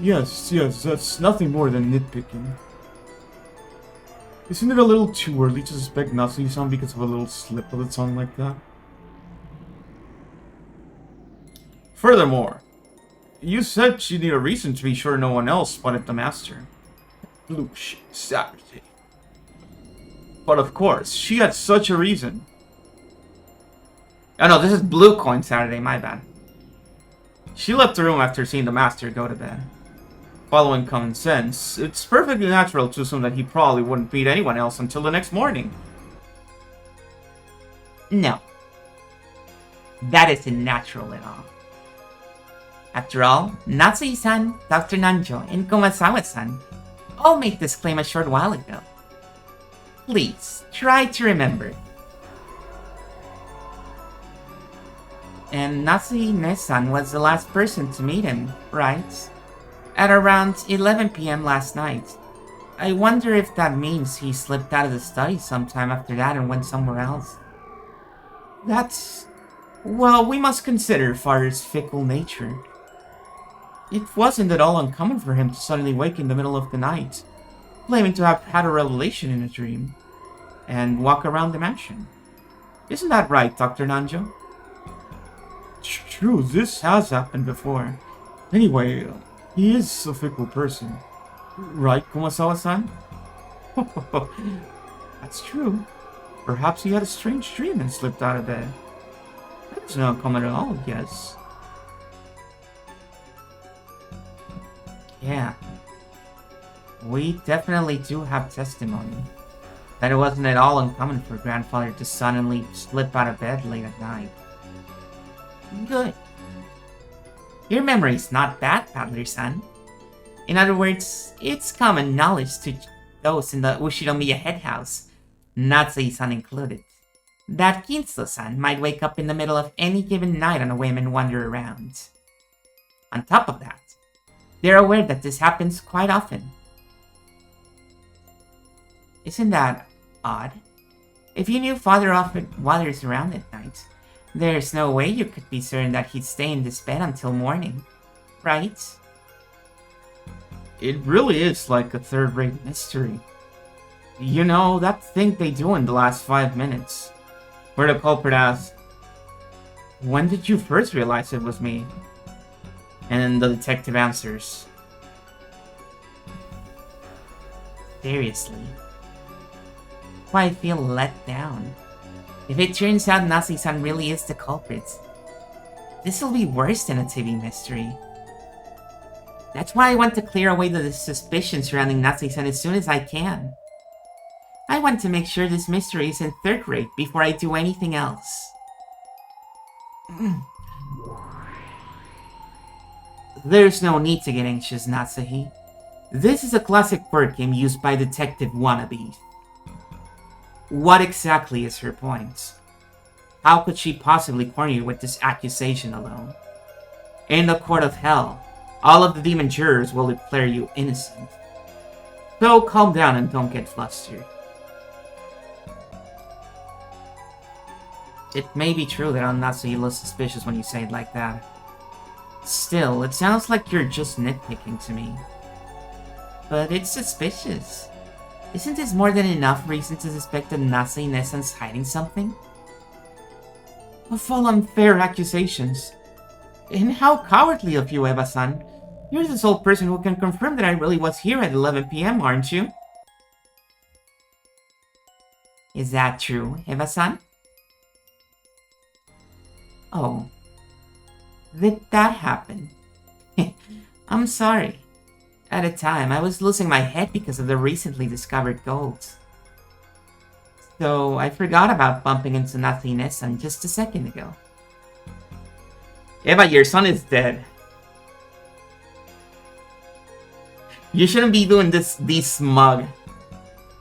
Yes, that's nothing more than nitpicking. Isn't it a little too early to suspect Natsuki-san because of a little slip of the tongue like that? Furthermore, you said she needed a reason to be sure no one else spotted the master. Blue shit, Saturday. But of course, she had such a reason. Oh no, this is Blue Coin Saturday, my bad. She left the room after seeing the master go to bed. Following common sense, it's perfectly natural to assume that he probably wouldn't meet anyone else until the next morning. No. That isn't natural at all. After all, Natsui-san, Dr. Nanjo, and Kumasawa-san all made this claim a short while ago. Please, try to remember. And Natsui-san was the last person to meet him, right? At around 11 p.m. last night. I wonder if that means he slipped out of the study sometime after that and went somewhere else. That's... well, we must consider Father's fickle nature. It wasn't at all uncommon for him to suddenly wake in the middle of the night, claiming to have had a revelation in a dream, and walk around the mansion. Isn't that right, Dr. Nanjo? True, this has happened before. Anyway, he is a fickle person. Right, Kumasawa-san? That's true. Perhaps he had a strange dream and slipped out of bed. That's not common at all, yes. Yeah. We definitely do have testimony that it wasn't at all uncommon for grandfather to suddenly slip out of bed late at night. Good. Your memory's not bad, Paddler-san. In other words, it's common knowledge to those in the Ushinomiya head house, Natsui-san included, that Kinzo-san might wake up in the middle of any given night on a whim and wander around. On top of that, they're aware that this happens quite often. Isn't that odd? If you knew father often wanders around at night, there's no way you could be certain that he'd stay in this bed until morning, right? It really is like a third-rate mystery. You know, that thing they do in the last 5 minutes, where the culprit asks, "When did you first realize it was me?" And the detective answers, Seriously. Why I feel let down. If it turns out Natsui-san really is the culprit, this'll be worse than a TV mystery. That's why I want to clear away the suspicion surrounding Natsui-san as soon as I can. I want to make sure this mystery is in third rate before I do anything else. There's no need to get anxious, Natsuhi. This is a classic word game used by detective wannabes. What exactly is her point? How could she possibly corner you with this accusation alone? In the court of hell, all of the demon jurors will declare you innocent. So calm down and don't get flustered. It may be true that I'm not so suspicious when you say it like that. Still, it sounds like you're just nitpicking to me. But it's suspicious. Isn't this more than enough reason to suspect that Nasa Inesan's hiding something? Of all unfair accusations. And how cowardly of you, Eva-san. You're the sole person who can confirm that I really was here at 11 p.m., aren't you? Is that true, Eva-san? Oh. Did that happen? I'm sorry. At the time, I was losing my head because of the recently discovered gold. So, I forgot about bumping into Nathan-san just a second ago. Eva, your son is dead. You shouldn't be doing these smug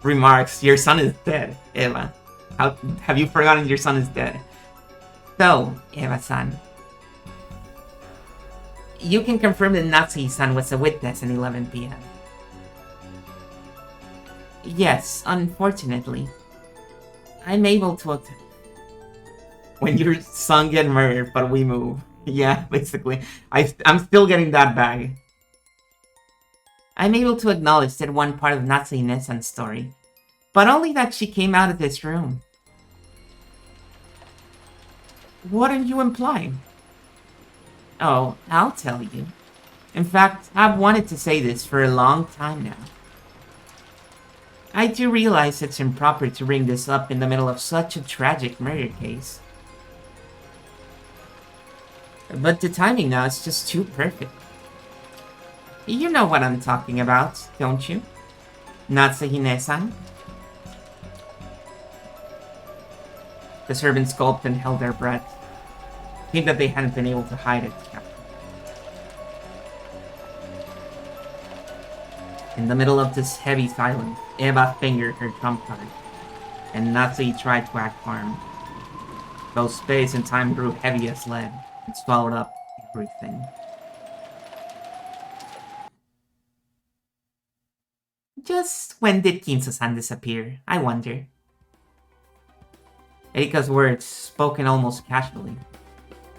remarks. Your son is dead, Eva. Have you forgotten your son is dead? So, Eva-san, you can confirm that Natsuki-san was a witness at 11 p.m. Yes, unfortunately. I'm able to... When your son get murdered, but we move. Yeah, basically. I'm still getting that bag. I'm able to acknowledge that one part of Natsuki-san's story, but only that she came out of this room. What are you implying? Oh, I'll tell you. In fact, I've wanted to say this for a long time now. I do realize it's improper to bring this up in the middle of such a tragic murder case. But the timing now is just too perfect. You know what I'm talking about, don't you? Natsuhine-san? The servants gulped and held their breath. Seemed that they hadn't been able to hide it. In the middle of this heavy silence, Eva fingered her trump card, and Natsui tried to act calm. Though space and time grew heavy as lead, and swallowed up everything. Just when did Kinso-san disappear, I wonder? Erika's words, spoken almost casually,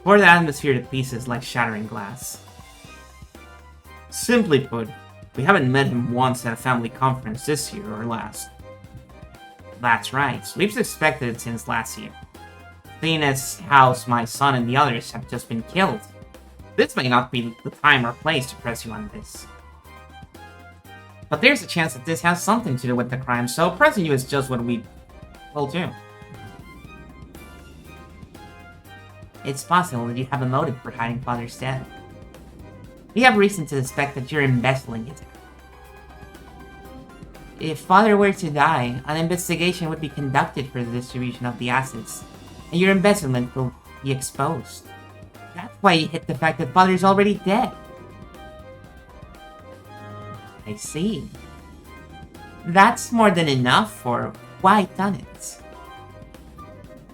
tore the atmosphere to pieces like shattering glass. Simply put, we haven't met him once at a family conference this year or last. That's right, we've suspected it since last year. Seeing as how my son and the others have just been killed, this may not be the time or place to press you on this. But there's a chance that this has something to do with the crime, so pressing you is just what we will do. It's possible that you have a motive for hiding Father's death. We have reason to suspect that you're embezzling it. If Father were to die, an investigation would be conducted for the distribution of the assets, and your embezzlement will be exposed. That's why you hit the fact that Father's already dead. I see. That's more than enough for why done it.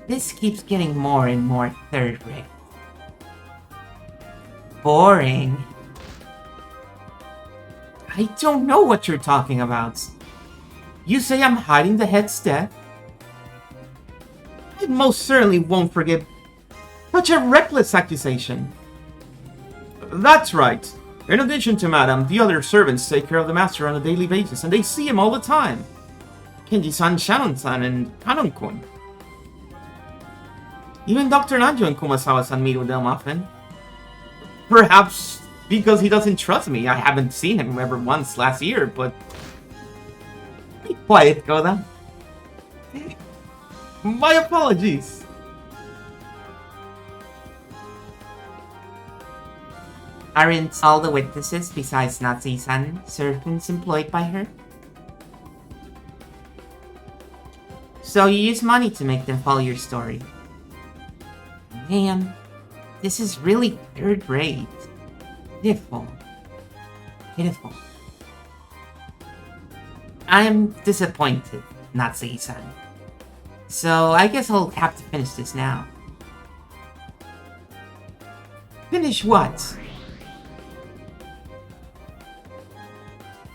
This keeps getting more and more third rate. Boring. I don't know what you're talking about. You say I'm hiding the head's death? I most certainly won't forgive such a reckless accusation. That's right. In addition to Madam, the other servants take care of the master on a daily basis, and they see him all the time. Kenji-san, Shannon-san, and Kanon-kun. Even Dr. Nanjo and Kumasawa-san meet with them often. Perhaps because he doesn't trust me. I haven't seen him ever once last year, but... Be quiet, Koda. My apologies. Aren't all the witnesses besides Natsuki-san servants employed by her? So you use money to make them follow your story. Man, this is really third rate. Pitiful. Pitiful. I'm disappointed, Natsuki-san. So I guess I'll have to finish this now. Finish what?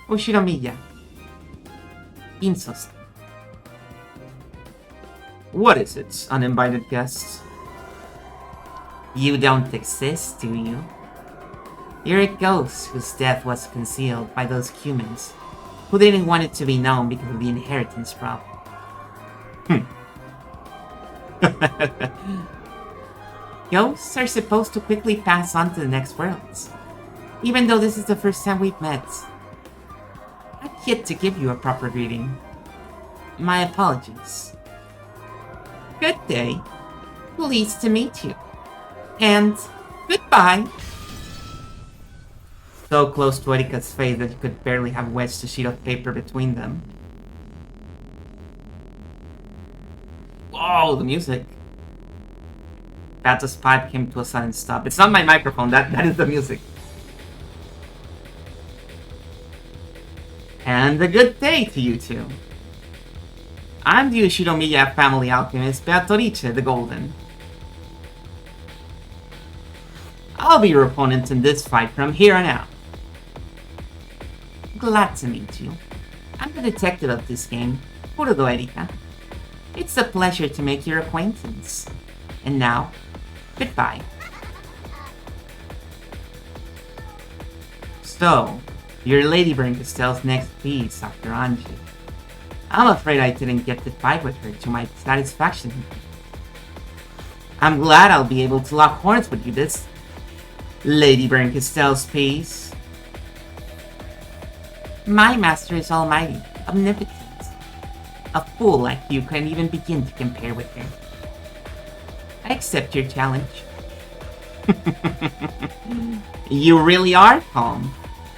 Oshinomiya. Insos. What is it, uninvited guests? You don't exist, do you? You're a ghost whose death was concealed by those humans who didn't want it to be known because of the inheritance problem. Ghosts are supposed to quickly pass on to the next worlds. Even though this is the first time we've met, I've yet to give you a proper greeting. My apologies. Good day. Pleased to meet you. And goodbye. So close to Erika's face that he could barely have wedged a sheet of paper between them. Whoa, the music. Bato's pipe came to a sudden stop. It's not my microphone, that is the music. And a good day to you two. I'm the Ushinomiya family alchemist, Beatrice the Golden. I'll be your opponent in this fight from here on out. Glad to meet you. I'm the detective of this game, Furudo Erika. It's a pleasure to make your acquaintance. And now, goodbye. So, you're Lady Berncastell's next piece after Anji. I'm afraid I didn't get to fight with her to my satisfaction. I'm glad I'll be able to lock horns with you this Lady Berncastell's piece. My master is almighty, omnipotent. A fool like you couldn't even begin to compare with her. I accept your challenge. You really are calm.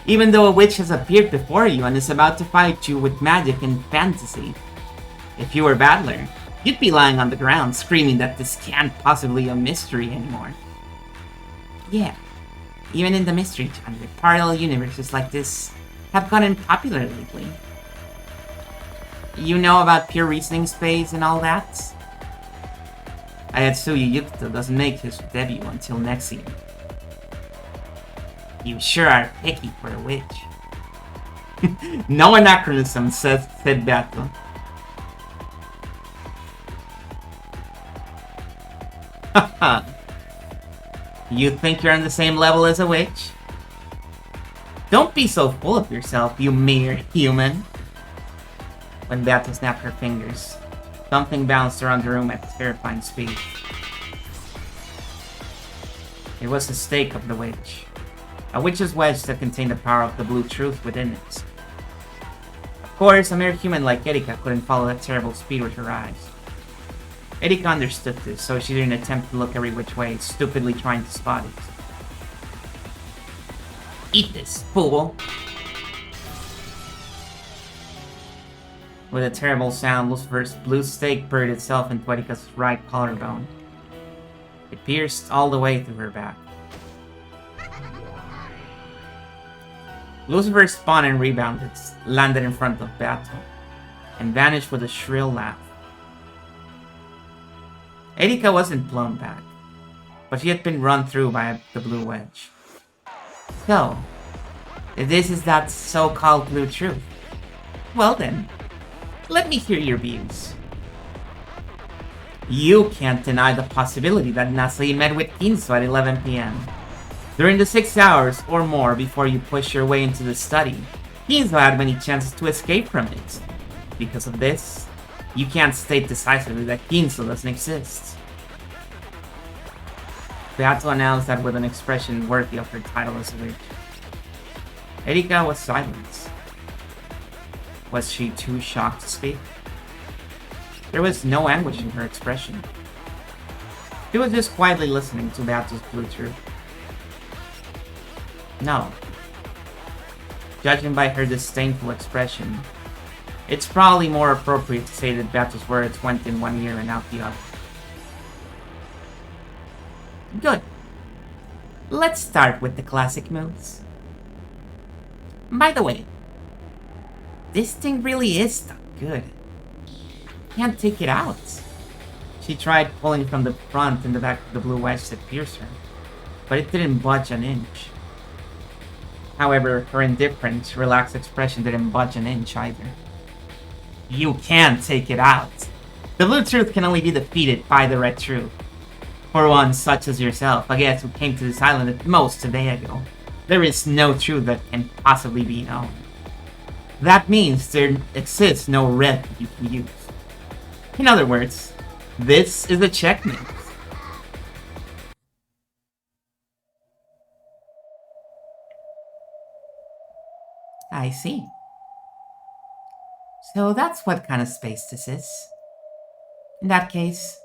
Even though a witch has appeared before you and is about to fight you with magic and fantasy. If you were Battler, you'd be lying on the ground screaming that this can't possibly be a mystery anymore. Yeah, even in the mystery genre, parallel universes like this have gotten popular lately. You know about pure reasoning space and all that? Ayatsuyu Yukito doesn't make his debut until next year. You sure are picky for a witch. No anachronism, said Beato. You think you're on the same level as a witch? Don't be so full of yourself, you mere human. When Beato snapped her fingers, something bounced around the room at terrifying speed. It was the stake of the witch. A witch's wedge that contained the power of the blue truth within it. Of course, a mere human like Erika couldn't follow that terrible speed with her eyes. Erika understood this, so she didn't attempt to look every which way, stupidly trying to spot it. Eat this, fool! With a terrible sound, Lucifer's blue stake buried itself into Erika's right collarbone. It pierced all the way through her back. Lucifer spun and rebounded, landed in front of Beato, and vanished with a shrill laugh. Erika wasn't blown back, but she had been run through by the blue wedge. So, if this is that so-called blue truth, well then, let me hear your views. You can't deny the possibility that Nasai met with Kinso at 11 p.m. During the 6 hours or more before you push your way into the study, Kinso had many chances to escape from it. Because of this, you can't state decisively that Kinso doesn't exist. Beato announced that with an expression worthy of her title as a witch. Erika was silent. Was she too shocked to speak? There was no anguish in her expression. She was just quietly listening to Beato's blue truth. No. Judging by her disdainful expression, it's probably more appropriate to say that Beato's words went in one ear and out the other. Good. Let's start with the classic moves. By the way, this thing really is stuck good. Can't take it out. She tried pulling from the front and the back of the blue wedge that pierced her, but it didn't budge an inch. However, her indifferent, relaxed expression didn't budge an inch either. You can't take it out. The blue truth can only be defeated by the red truth. For one such as yourself, a guest who came to this island at most a day ago, there is no truth that can possibly be known. That means there exists no red you can use. In other words, this is a checkmate. I see. So that's what kind of space this is. In that case,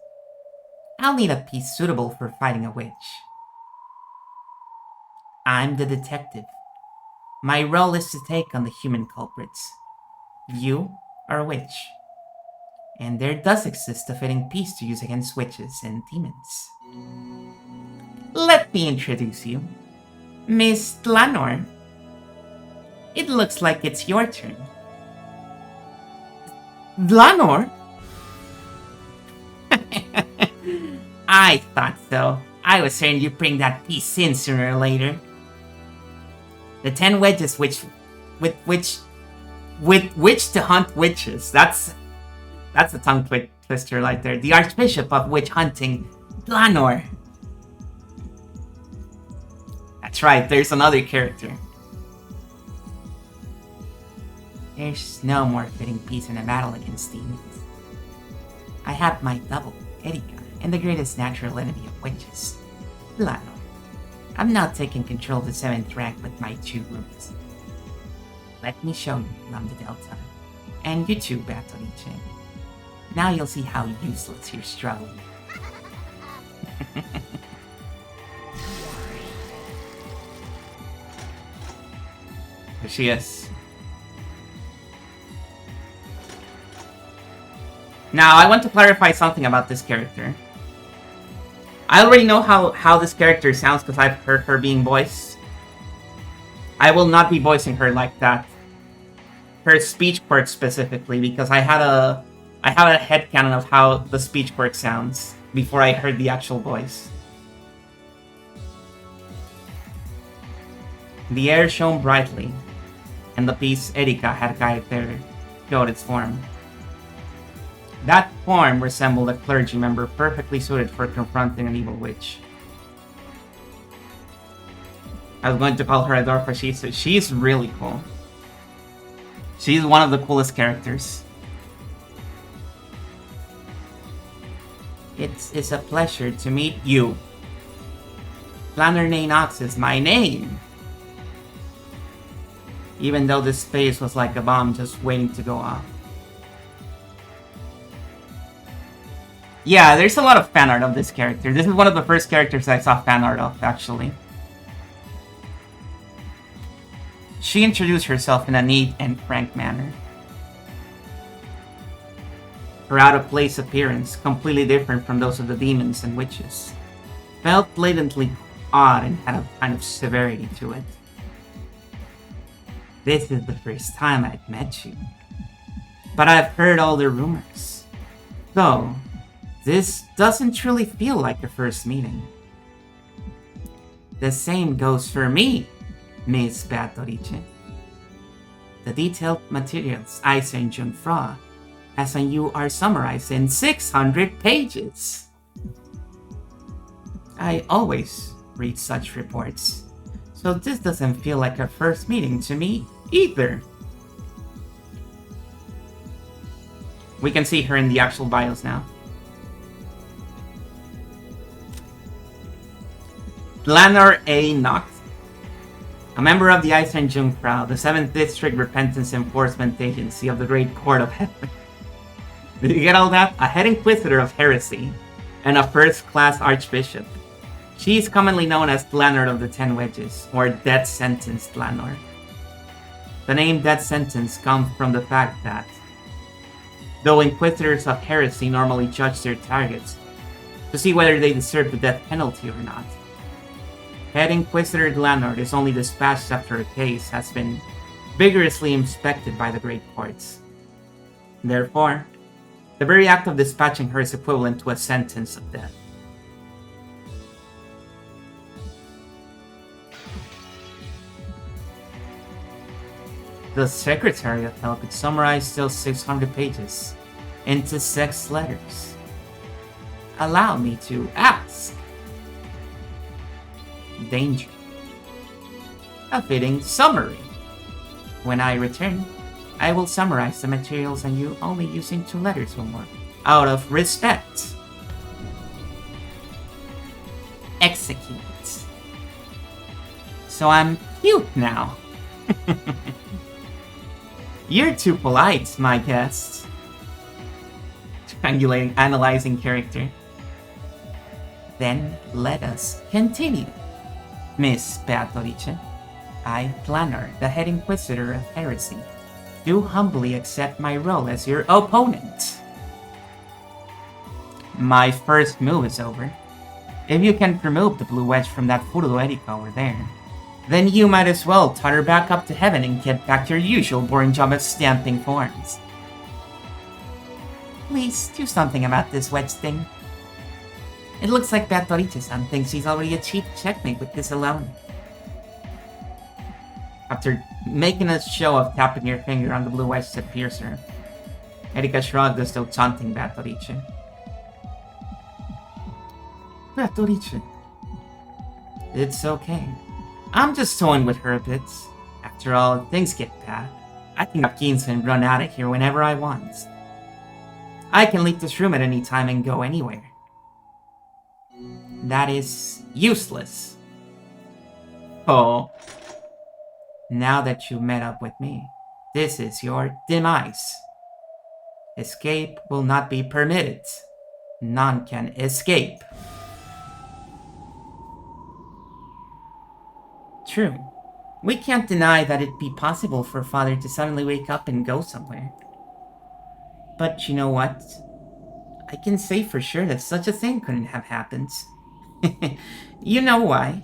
I'll need a piece suitable for fighting a witch. I'm the detective. My role is to take on the human culprits. You are a witch. And there does exist a fitting piece to use against witches and demons. Let me introduce you. Miss Tlanor. It looks like it's your turn. Tlanor? I thought so. I was certain you'd bring that piece in sooner or later. The 10 wedges with which to hunt witches. That's a tongue twister right there. The Archbishop of Witch Hunting, Tlanor. That's right, there's another character. There's no more fitting piece in a battle against demons. I have my double, Erika, and the greatest natural enemy of witches, Tlanor. I'm now taking control of the 7th rank with my 2 roots. Let me show you, Lum the Delta. And you too, Batoriche. Now you'll see how useless you're struggling. There she is. Now, I want to clarify something about this character. I already know how this character sounds because I've heard her being voiced. I will not be voicing her like that. Her speech quirk specifically, because I had a headcanon of how the speech quirk sounds before I heard the actual voice. The air shone brightly, and the piece Erika had guided there showed its form. That form resembled a clergy member perfectly suited for confronting an evil witch. I was going to call her Adorfa. She's really cool. She's one of the coolest characters. It's a pleasure to meet you. Flannery Knox is my name. Even though this space was like a bomb just waiting to go off. Yeah, there's a lot of fan art of this character. This is one of the first characters I saw fan art of, actually. She introduced herself in a neat and frank manner. Her out-of-place appearance, completely different from those of the demons and witches, felt blatantly odd and had a kind of severity to it. This is the first time I've met you, but I've heard all the rumors. Though, this doesn't truly feel like a first meeting. The same goes for me, Miss Batoriche. The detailed materials I sent Junfra as on you are summarized in 600 pages. I always read such reports, so this doesn't feel like a first meeting to me either. We can see her in the actual bios now. Tlanor A. Knox, a member of the Eisen Jungfrau, the 7th District Repentance Enforcement Agency of the Great Court of Heaven. Did you get all that? A head inquisitor of heresy, and a first-class archbishop. She is commonly known as Tlanor of the 10 Wedges, or Death Sentence Tlanor. The name Death Sentence comes from the fact that, though inquisitors of heresy normally judge their targets to see whether they deserve the death penalty or not, Head Inquisitor Tlanor is only dispatched after a case has been vigorously inspected by the Great Courts. Therefore, the very act of dispatching her is equivalent to a sentence of death. The Secretary of Hell could summarize those 600 pages into 6 letters. Allow me to ask. Danger. A fitting summary. When I return, I will summarize the materials and you only using 2 letters or more. Out of respect. Execute. So I'm cute now. You're too polite, my guest. Triangulating, analyzing character. Then let us continue. Miss Beatrice, I, Planner, the head inquisitor of heresy, do humbly accept my role as your opponent. My first move is over. If you can remove the blue wedge from that Furdo Erika over there, then you might as well totter back up to heaven and get back to your usual boring job of stamping forms. Please, do something about this wedge thing. It looks like Beatrice-san thinks he's already achieved checkmate with this alone. After making a show of tapping your finger on the blue wedge that pierced her, Erika shrugged as though taunting Beatrice. Beatrice. It's okay. I'm just toying with her a bit. After all, if things get bad, I can have Keynes and run out of here whenever I want. I can leave this room at any time and go anywhere. That is useless. Oh. Now that you've met up with me, this is your demise. Escape will not be permitted. None can escape. True. We can't deny that it'd be possible for Father to suddenly wake up and go somewhere. But you know what? I can say for sure that such a thing couldn't have happened. You know why?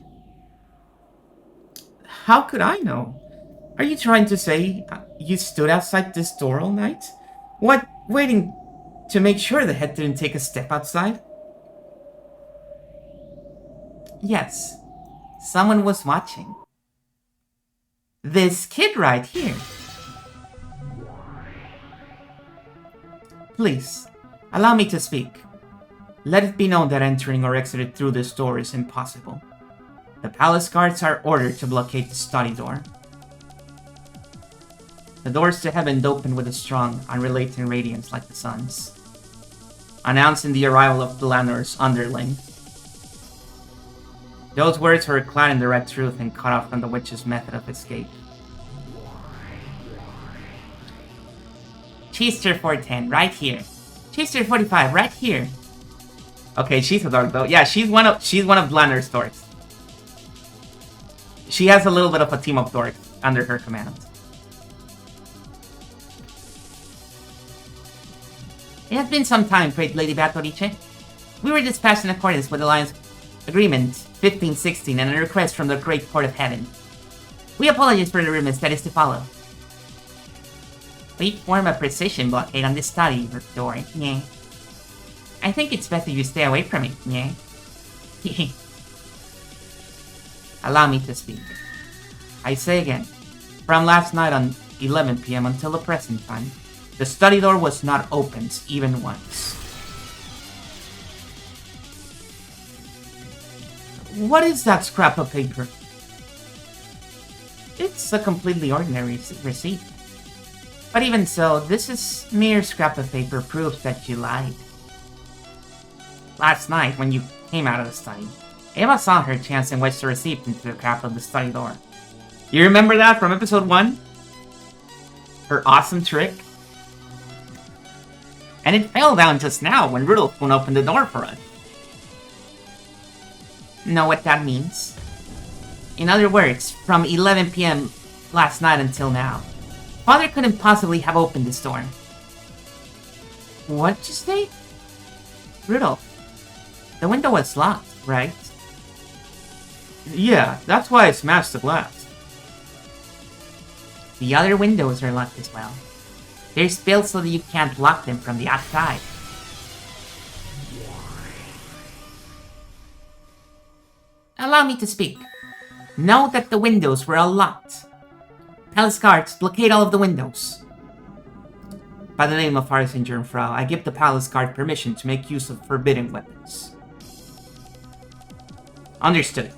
How could I know? Are you trying to say you stood outside this door all night? What, waiting to make sure the head didn't take a step outside? Yes. Someone was watching. This kid right here. Please, allow me to speak. Let it be known that entering or exiting through this door is impossible. The palace guards are ordered to blockade the study door. The doors to heaven open with a strong, unrelated radiance like the sun's, announcing the arrival of Blanor's underling. Those words were clad in direct truth and cut off from the witch's method of escape. Chester 410, right here. Chester 45, right here. Okay, she's a dork though. Yeah, she's one of Blanor's dorks. She has a little bit of a team of dorks under her command. It has been some time, great Lady Beatrice. We were dispatched in accordance with Alliance Agreement 1516 and a request from the Great Court of Heaven. We apologize for the rumors that is to follow. We form a precision blockade on this study door, yeah. I think it's best if you stay away from it, yeah. Allow me to speak. I say again, from last night on 11 PM until the present time, the study door was not opened even once. What is that scrap of paper? It's a completely ordinary receipt. But even so, this is mere scrap of paper proof that you lied. Last night, when you came out of the study, Eva saw her chance and wedged the receipt into the crack of the study door. You remember that from episode 1? Her awesome trick? And it fell down just now when Rudolph won't open the door for us. Know what that means? In other words, from 11 PM last night until now, Father couldn't possibly have opened this door. What'd you say? Rudolph, the window was locked, right? Yeah, that's why I smashed the glass. The other windows are locked as well. They're built so that you can't lock them from the outside. Allow me to speak. Know that the windows were all locked. Palace guards, blockade all of the windows. By the name of Archangel Frau, I give the Palace Guard permission to make use of forbidden weapons. Understood.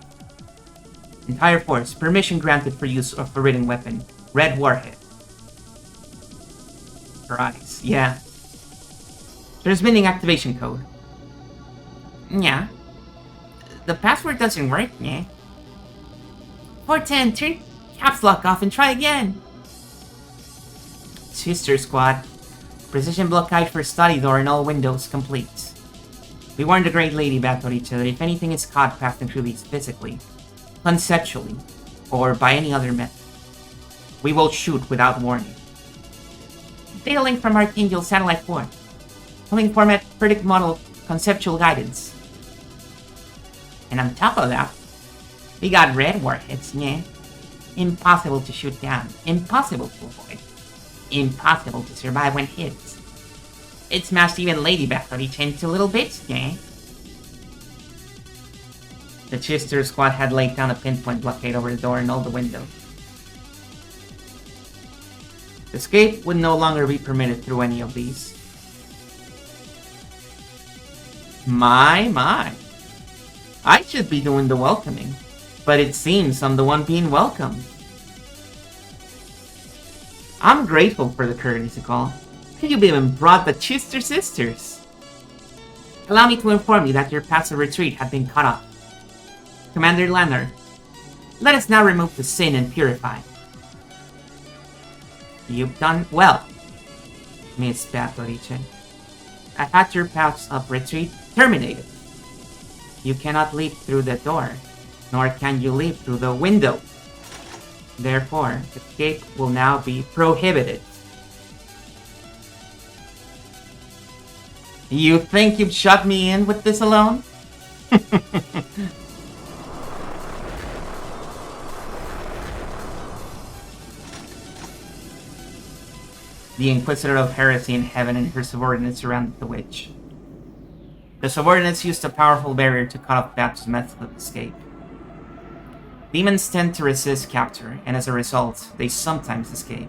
Entire force, permission granted for use of forbidden weapon. Red Warhead. her eyes. Yeah. Transmitting activation code. Yeah. The password doesn't work, yeah. 410, turn caps lock off and try again. Sister Squad. Precision blockade for study door and all windows complete. We warned the Great Lady Batoricha that if anything is caught passing through these physically, conceptually, or by any other method, we will shoot without warning. Data link from Archangel Satellite 4. Pulling format predict model conceptual guidance. And on top of that, we got red warheads, yeah. Impossible to shoot down, impossible to avoid, impossible to survive when hit. It smashed even Lady Batoricha into little bits, yeah. The Chister Squad had laid down a pinpoint blockade over the door and all the windows. Escape would no longer be permitted through any of these. My. I should be doing the welcoming, but it seems I'm the one being welcomed. I'm grateful for the courtesy call. You've even brought the Chister Sisters. Allow me to inform you that your paths of retreat have been cut off. Commander Lanner, let us now remove the sin and purify. You've done well, Miss Batoricha. I had your paths of retreat terminated. You cannot leap through the door, nor can you leap through the window. Therefore, escape will now be prohibited. You think you've shut me in with this alone? The Inquisitor of Heresy in Heaven and her subordinates surrounded the witch. The subordinates used a powerful barrier to cut off Baptist's method of escape. Demons tend to resist capture, and as a result, they sometimes escape.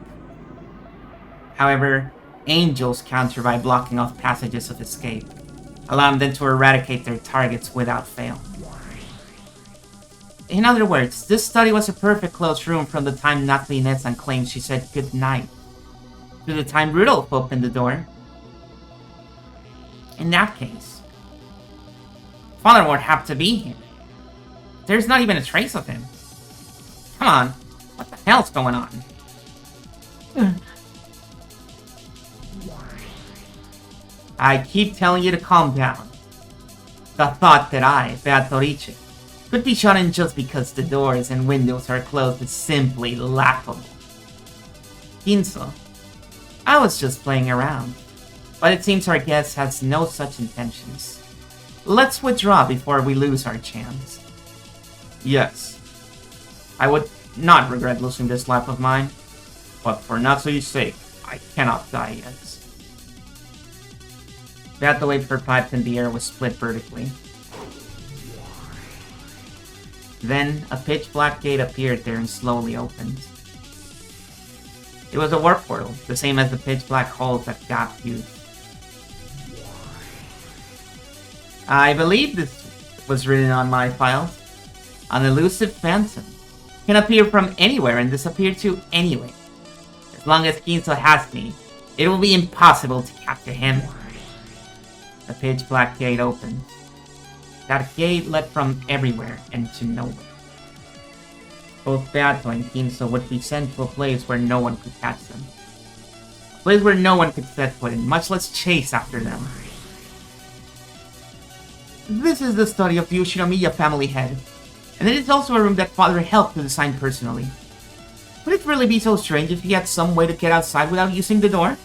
However, angels counter by blocking off passages of escape, allowing them to eradicate their targets without fail. In other words, this study was a perfect closed room from the time Natalie Netsan claimed she said good night to the time Rudolph opened the door. In that case, Father would have to be here. There's not even a trace of him. Come on, what the hell's going on? I keep telling you to calm down. The thought that I, Batoricha, could be shut in just because the doors and windows are closed is simply laughable. Ginso, I was just playing around, but it seems our guest has no such intentions. Let's withdraw before we lose our chance. Yes, I would not regret losing this life of mine, but for Natsui's sake, I cannot die yet. That the wave for pipes in the air was split vertically. Then, a pitch-black gate appeared there and slowly opened. It was a warp portal, the same as the pitch-black holes that Gap used. I believe this was written on my files. An elusive phantom can appear from anywhere and disappear to anywhere. As long as Ginso has me, it will be impossible to capture him. The pitch-black gate opened. That gate led from everywhere and to nowhere. Both Beato and Ginso would be sent to a place where no one could catch them. A place where no one could set foot in, much less chase after them. This is the study of the Ushinomiya family head, and it is also a room that Father helped to design personally. Would it really be so strange if he had some way to get outside without using the door?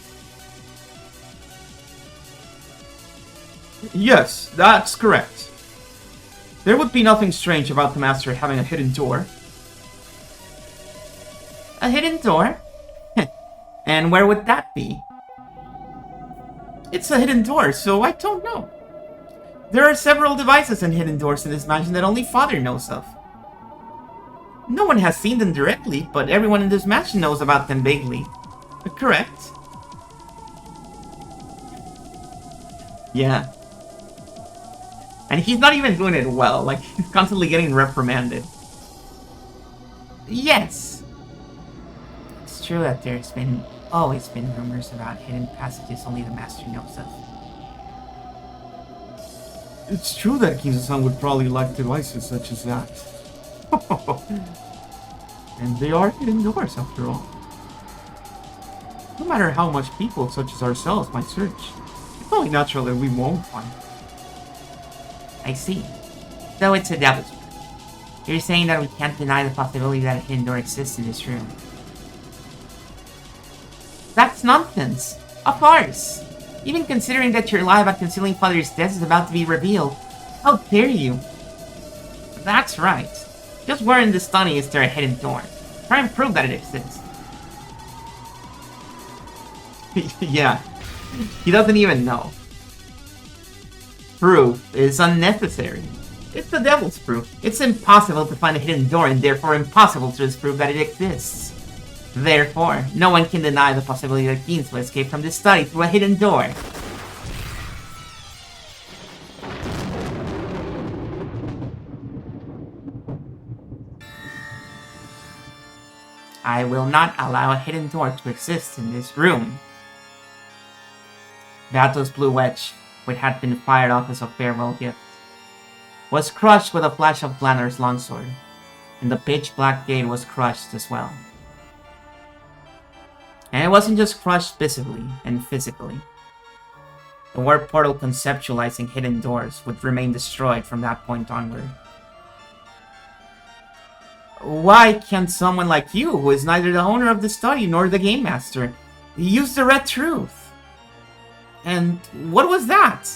Yes, that's correct. There would be nothing strange about the Master having a hidden door. A hidden door? And where would that be? It's a hidden door, so I don't know. There are several devices and hidden doors in this mansion that only Father knows of. No one has seen them directly, but everyone in this mansion knows about them vaguely. Correct? Yeah. And he's not even doing it well, like, he's constantly getting reprimanded. Yes. It's true that there's been always been rumors about hidden passages only the master knows of. It's true that Kinzo-san would probably like devices such as that. And they are hidden doors, after all. No matter how much people such as ourselves might search, it's only natural that we won't find. I see. So it's a devil's trick. You're saying that we can't deny the possibility that a hidden door exists in this room. That's nonsense! A farce! Even considering that your lie about concealing Father's death is about to be revealed. How dare you? That's right. Just where in the study is there a hidden door? Try and prove that it exists. Yeah, he doesn't even know. Proof is unnecessary. It's the devil's proof. It's impossible to find a hidden door and therefore impossible to disprove that it exists. Therefore, no one can deny the possibility that Beans will escape from this study through a hidden door. I will not allow a hidden door to exist in this room. Bato's blue wedge, which had been fired off as a farewell gift, was crushed with a flash of Blanner's longsword, and the pitch-black gate was crushed as well. And it wasn't just crushed visibly and physically. The warp portal conceptualizing hidden doors would remain destroyed from that point onward. Why can't someone like you, who is neither the owner of the study nor the game master, use the red truth? And what was that?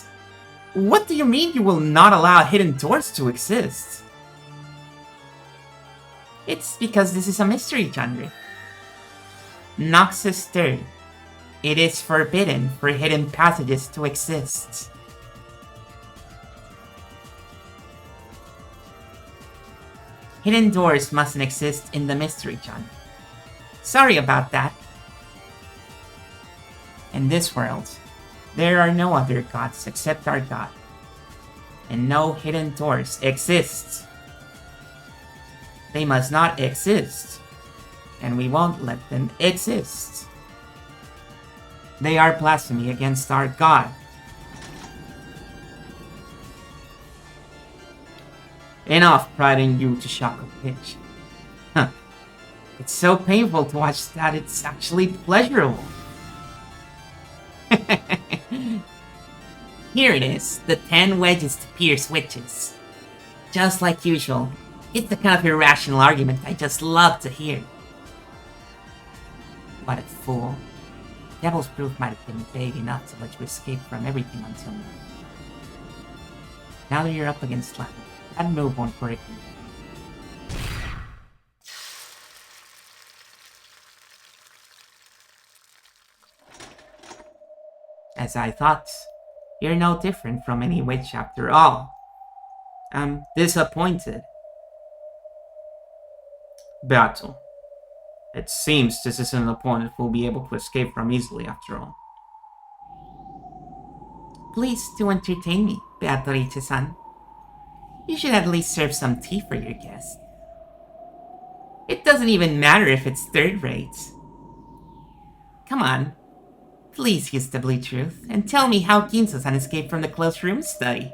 What do you mean you will not allow hidden doors to exist? It's because this is a mystery genre. Noxus Third. It is forbidden for hidden passages to exist. Hidden doors mustn't exist in the mystery genre. Sorry about that. In this world, there are no other gods except our god. And no hidden doors exist. They must not exist. And we won't let them exist. They are blasphemy against our god. Enough priding you to shock a pitch. Huh. It's so painful to watch that it's actually pleasurable. Here it is, the 10 wedges to pierce witches. Just like usual, it's the kind of irrational argument I just love to hear. What a fool. Devil's proof might have been vague enough to let you escape from everything until now. Now that you're up against Latin, that move won't break you. As I thought, you're no different from any witch after all. I'm disappointed. Battle. It seems this isn't an opponent who will be able to escape from easily after all. Please do entertain me, Beatrice-san. You should at least serve some tea for your guest. It doesn't even matter if it's third rate. Come on. Please use the blue truth and tell me how Ginzo-san escaped from the closed room study.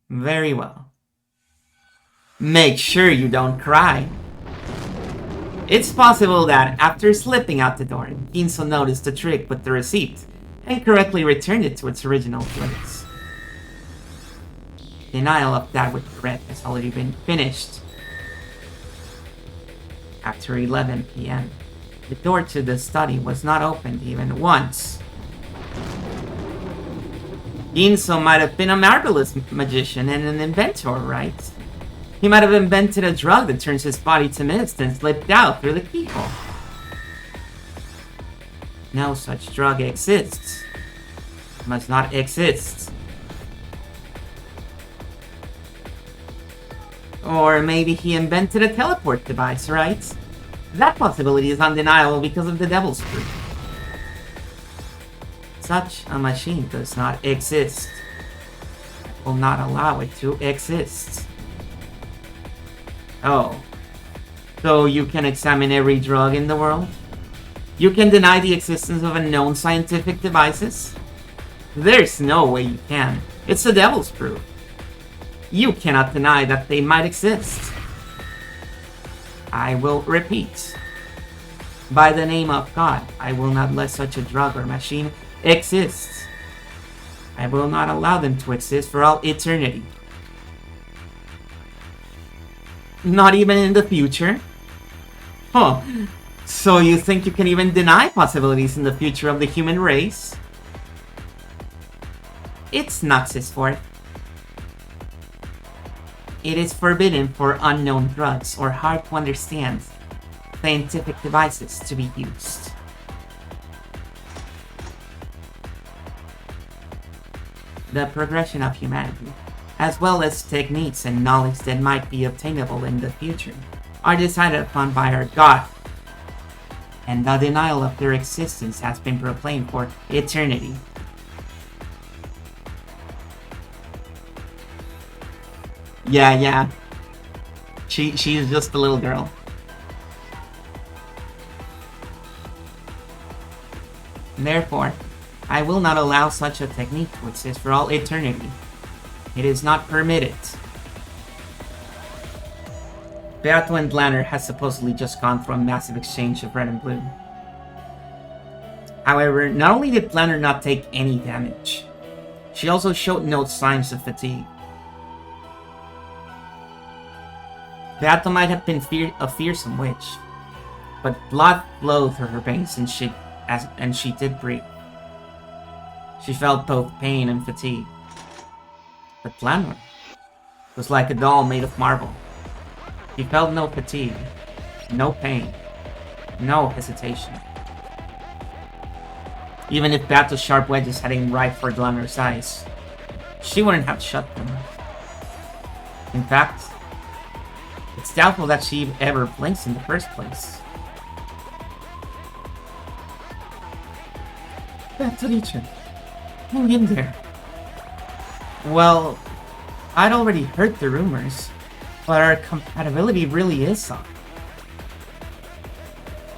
Very well. Make sure you don't cry. It's possible that after slipping out the door, Ginzo noticed the trick with the receipt and correctly returned it to its original place. Denial of that with threat has already been finished. After 11 p.m., the door to the study was not opened even once. Ginzo might have been a marvelous magician and an inventor, right? He might have invented a drug that turns his body to mist and slipped out through the keyhole. No such drug exists. It must not exist. Or maybe he invented a teleport device, right? That possibility is undeniable because of the devil's proof. Such a machine does not exist. I will not allow it to exist. Oh, so you can examine every drug in the world? You can deny the existence of unknown scientific devices? There's no way you can. It's the devil's proof. You cannot deny that they might exist. I will repeat. By the name of God, I will not let such a drug or machine exist. I will not allow them to exist for all eternity. Not even in the future? Huh. So you think you can even deny possibilities in the future of the human race? It's Noxus Fourth. It is forbidden for unknown drugs or hard to understand scientific devices to be used. The progression of humanity, as well as techniques and knowledge that might be obtainable in the future, are decided upon by our God, and the denial of their existence has been proclaimed for eternity. Yeah. She's just a little girl. Therefore, I will not allow such a technique to exist for all eternity. It is not permitted. Beato and Lanner has supposedly just gone through a massive exchange of red and blue. However, not only did Lanner not take any damage, she also showed no signs of fatigue. Beato might have been a fearsome witch, but blood flowed through her veins and she did breathe. She felt both pain and fatigue. But Lanner was like a doll made of marble. He felt no fatigue, no pain, no hesitation. Even if Beato's sharp wedges had aimed right for Lanner's eyes, she wouldn't have shut them. In fact, it's doubtful that she ever blinks in the first place. Beatrice, hang in there. Well, I'd already heard the rumors, but our compatibility really is off.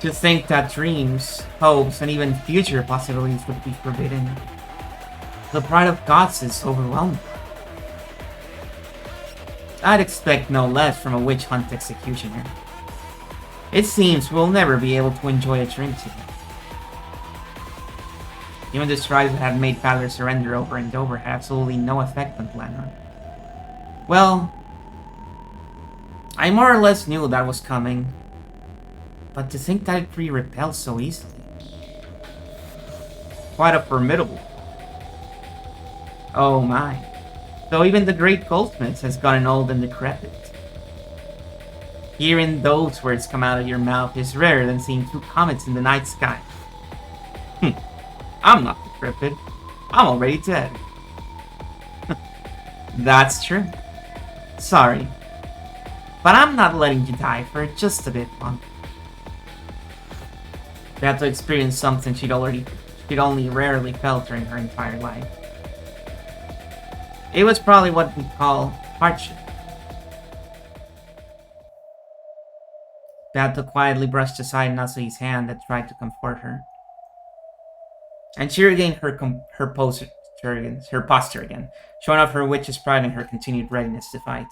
To think that dreams, hopes, and even future possibilities would be forbidden. The pride of gods is overwhelming. I'd expect no less from a witch hunt executioner. It seems we'll never be able to enjoy a drink together. Even the strides that had made Fowler surrender over and over had absolutely no effect on Lanner. Well, I more or less knew that was coming, but to think that it'd be repelled so easily. Quite a formidable. Oh my. So even the great goldsmith has gotten old and decrepit. Hearing those words come out of your mouth is rarer than seeing two comets in the night sky. I'm not decrepit. I'm already dead. That's true. Sorry. But I'm not letting you die for just a bit longer. Beato experienced something she'd only rarely felt during her entire life. It was probably what we call hardship. Beato quietly brushed aside Nasui's hand that tried to comfort her. And she regained her posture again, showing off her witch's pride and her continued readiness to fight.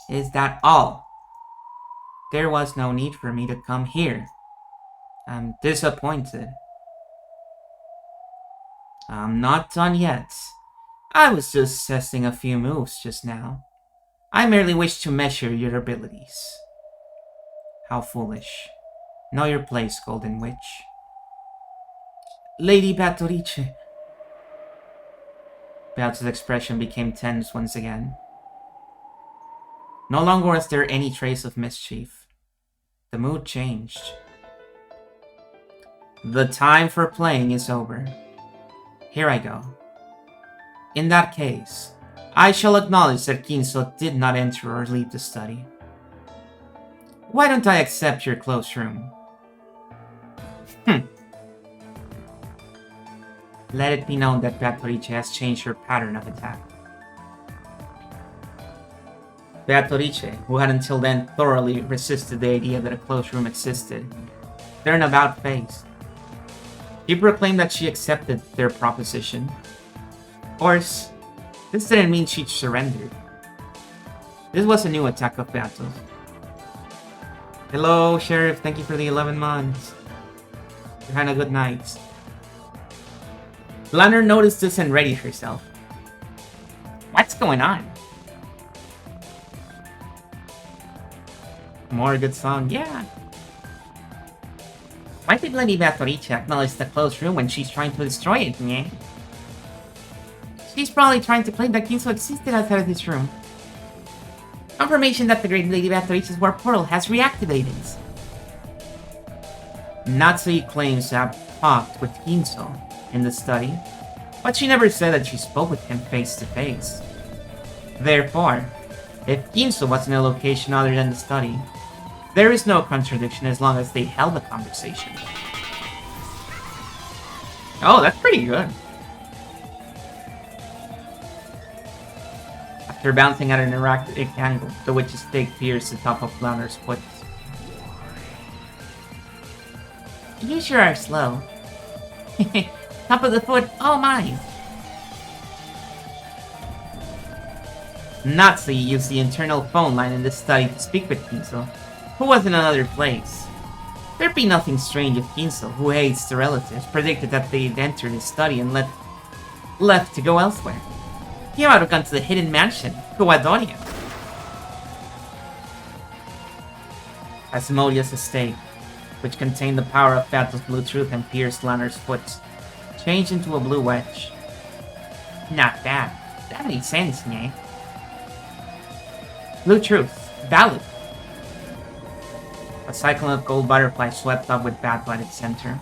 Is that all? There was no need for me to come here. I'm disappointed. I'm not done yet. I was just testing a few moves just now. I merely wish to measure your abilities. How foolish. Know your place, Golden Witch. Lady Beatrice. Beato's expression became tense once again. No longer was there any trace of mischief. The mood changed. The time for playing is over. Here I go. In that case, I shall acknowledge that Kinso did not enter or leave the study. Why don't I accept your closed room? Let it be known that Beatrice has changed her pattern of attack. Beatrice, who had until then thoroughly resisted the idea that a closed room existed, They're an about face. She proclaimed that she accepted their proposition. Of course, this didn't mean she'd surrendered. This was a new attack of battles. Hello, Sheriff. Thank you for the 11 months. You had a good night. Lanner noticed this and readied herself. What's going on? More good song, yeah. Why did Lady Vatoricha acknowledge the closed room when she's trying to destroy it, yeah? She's probably trying to claim that Ginso existed outside of this room. Confirmation that the great Lady Vatoricha's warp portal has reactivated. Natsui claims to have talked with Ginso in the study, but she never said that she spoke with him face to face. Therefore, if Ginso was in a location other than the study, there is no contradiction as long as they held a conversation. Oh, that's pretty good. After bouncing at an erratic angle, the witch's stake pierced the top of Lanner's foot. You sure are slow. Top of the foot, oh my! Nazi used the internal phone line in the study to speak with Ginso, who was in another place. There'd be nothing strange if Ginso, who hates the relatives, predicted that they'd entered his study and left to go elsewhere. He might have gone to the hidden mansion, Kuwadoria. Asimodeus' estate, which contained the power of Battle's blue truth and pierced Lanner's foot, changed into a blue wedge. Not bad. That makes sense, eh? Blue truth. Valid. A cyclone of gold butterflies swept up with Battle at its center.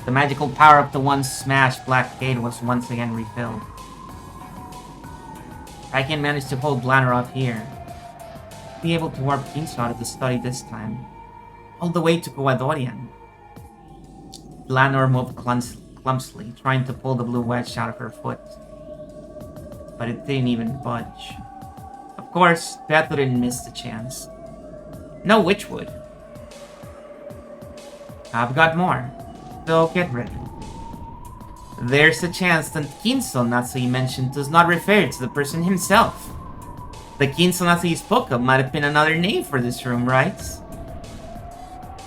The magical power of the once smashed black gate was once again refilled. I can manage to hold Lanner off here. Be able to warp Ginso out of the study this time. All the way to Kuwadorian. Lanner moved clumsily, trying to pull the blue wedge out of her foot. But it didn't even budge. Of course, Beth didn't miss the chance. No witch would. I've got more, so get ready. There's a chance that Ginso Natsui mentioned does not refer to the person himself. The Ginso Natsui spoke of might have been another name for this room, right?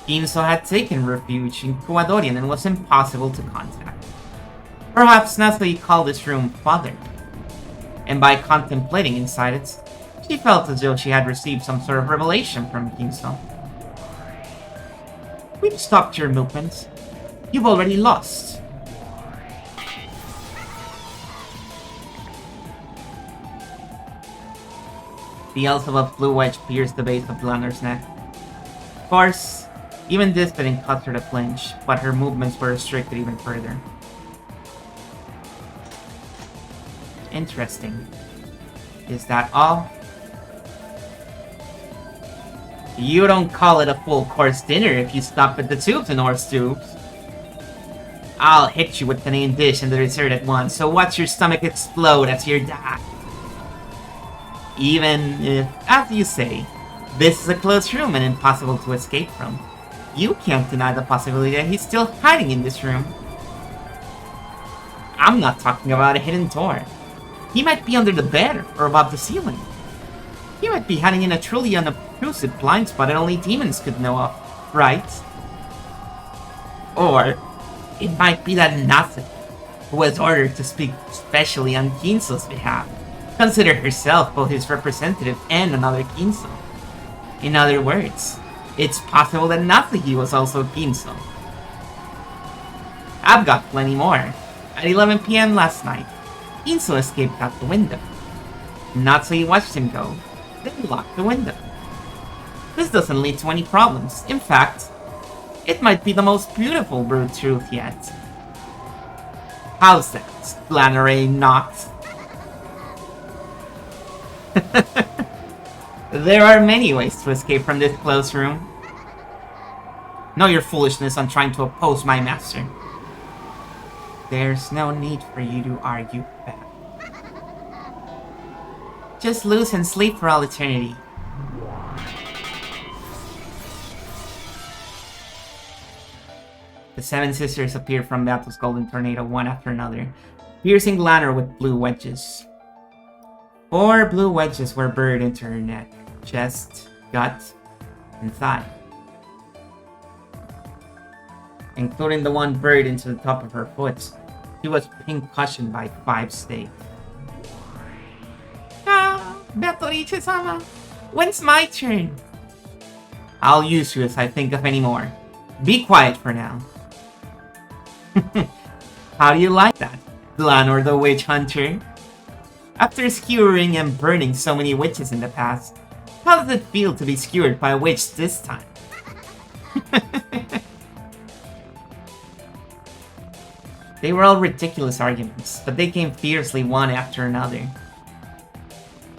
Ginso had taken refuge in Kuwadorian and was impossible to contact. Perhaps Natsui called this room Father, and by contemplating inside it, she felt as though she had received some sort of revelation from Ginso. We've stopped your movements. You've already lost. The Elzebub blue wedge pierced the base of Lanner's neck. Of course, even this didn't cause her to flinch, but her movements were restricted even further. Interesting. Is that all? You don't call it a full-course dinner if you stop at the tubes and horse tubes. I'll hit you with the main dish and the dessert at once, so watch your stomach explode as you die. Even if, as you say, this is a closed room and impossible to escape from, you can't deny the possibility that he's still hiding in this room. I'm not talking about a hidden door. He might be under the bed or above the ceiling. He might be hiding in a truly unobtrusive blind spot that only demons could know of, right? Or it might be that Natsu, who was ordered to speak specially on Ginso's behalf, considered herself both his representative and another Ginso. In other words, it's possible that Natsuki was also Ginso. I've got plenty more. At 11 PM last night, Ginso escaped out the window. Natsui watched him go, then locked the window. This doesn't lead to any problems. In fact, it might be the most beautiful brute truth yet. How's that, Flannery not? There are many ways to escape from this closed room. Know your foolishness on trying to oppose my master. There's no need for you to argue back. Just lose and sleep for all eternity. The seven sisters appeared from Battle's golden tornado one after another, piercing Lanor with blue wedges. 4 blue wedges were buried into her neck, chest, gut, and thigh, including the one buried into the top of her foot. She was pincussioned by 5 stakes. Ah, Beatrice-sama, when's my turn? I'll use you as I think of any more. Be quiet for now. How do you like that, Lanor the Witch Hunter? After skewering and burning so many witches in the past, how does it feel to be skewered by a witch this time? They were all ridiculous arguments, but they came fiercely one after another.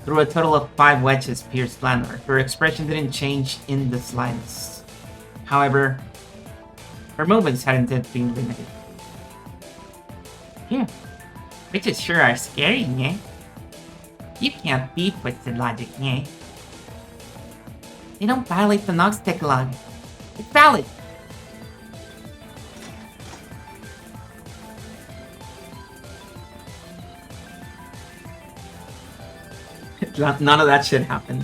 Through a total of 5 wedges pierced Lanor, her expression didn't change in the slightest. However, her movements hadn't been limited. Phew, witches sure are scary, eh? You can't beat twisted logic, eh? They don't violate the Nox Decalogue. It's valid. None of that shit happened.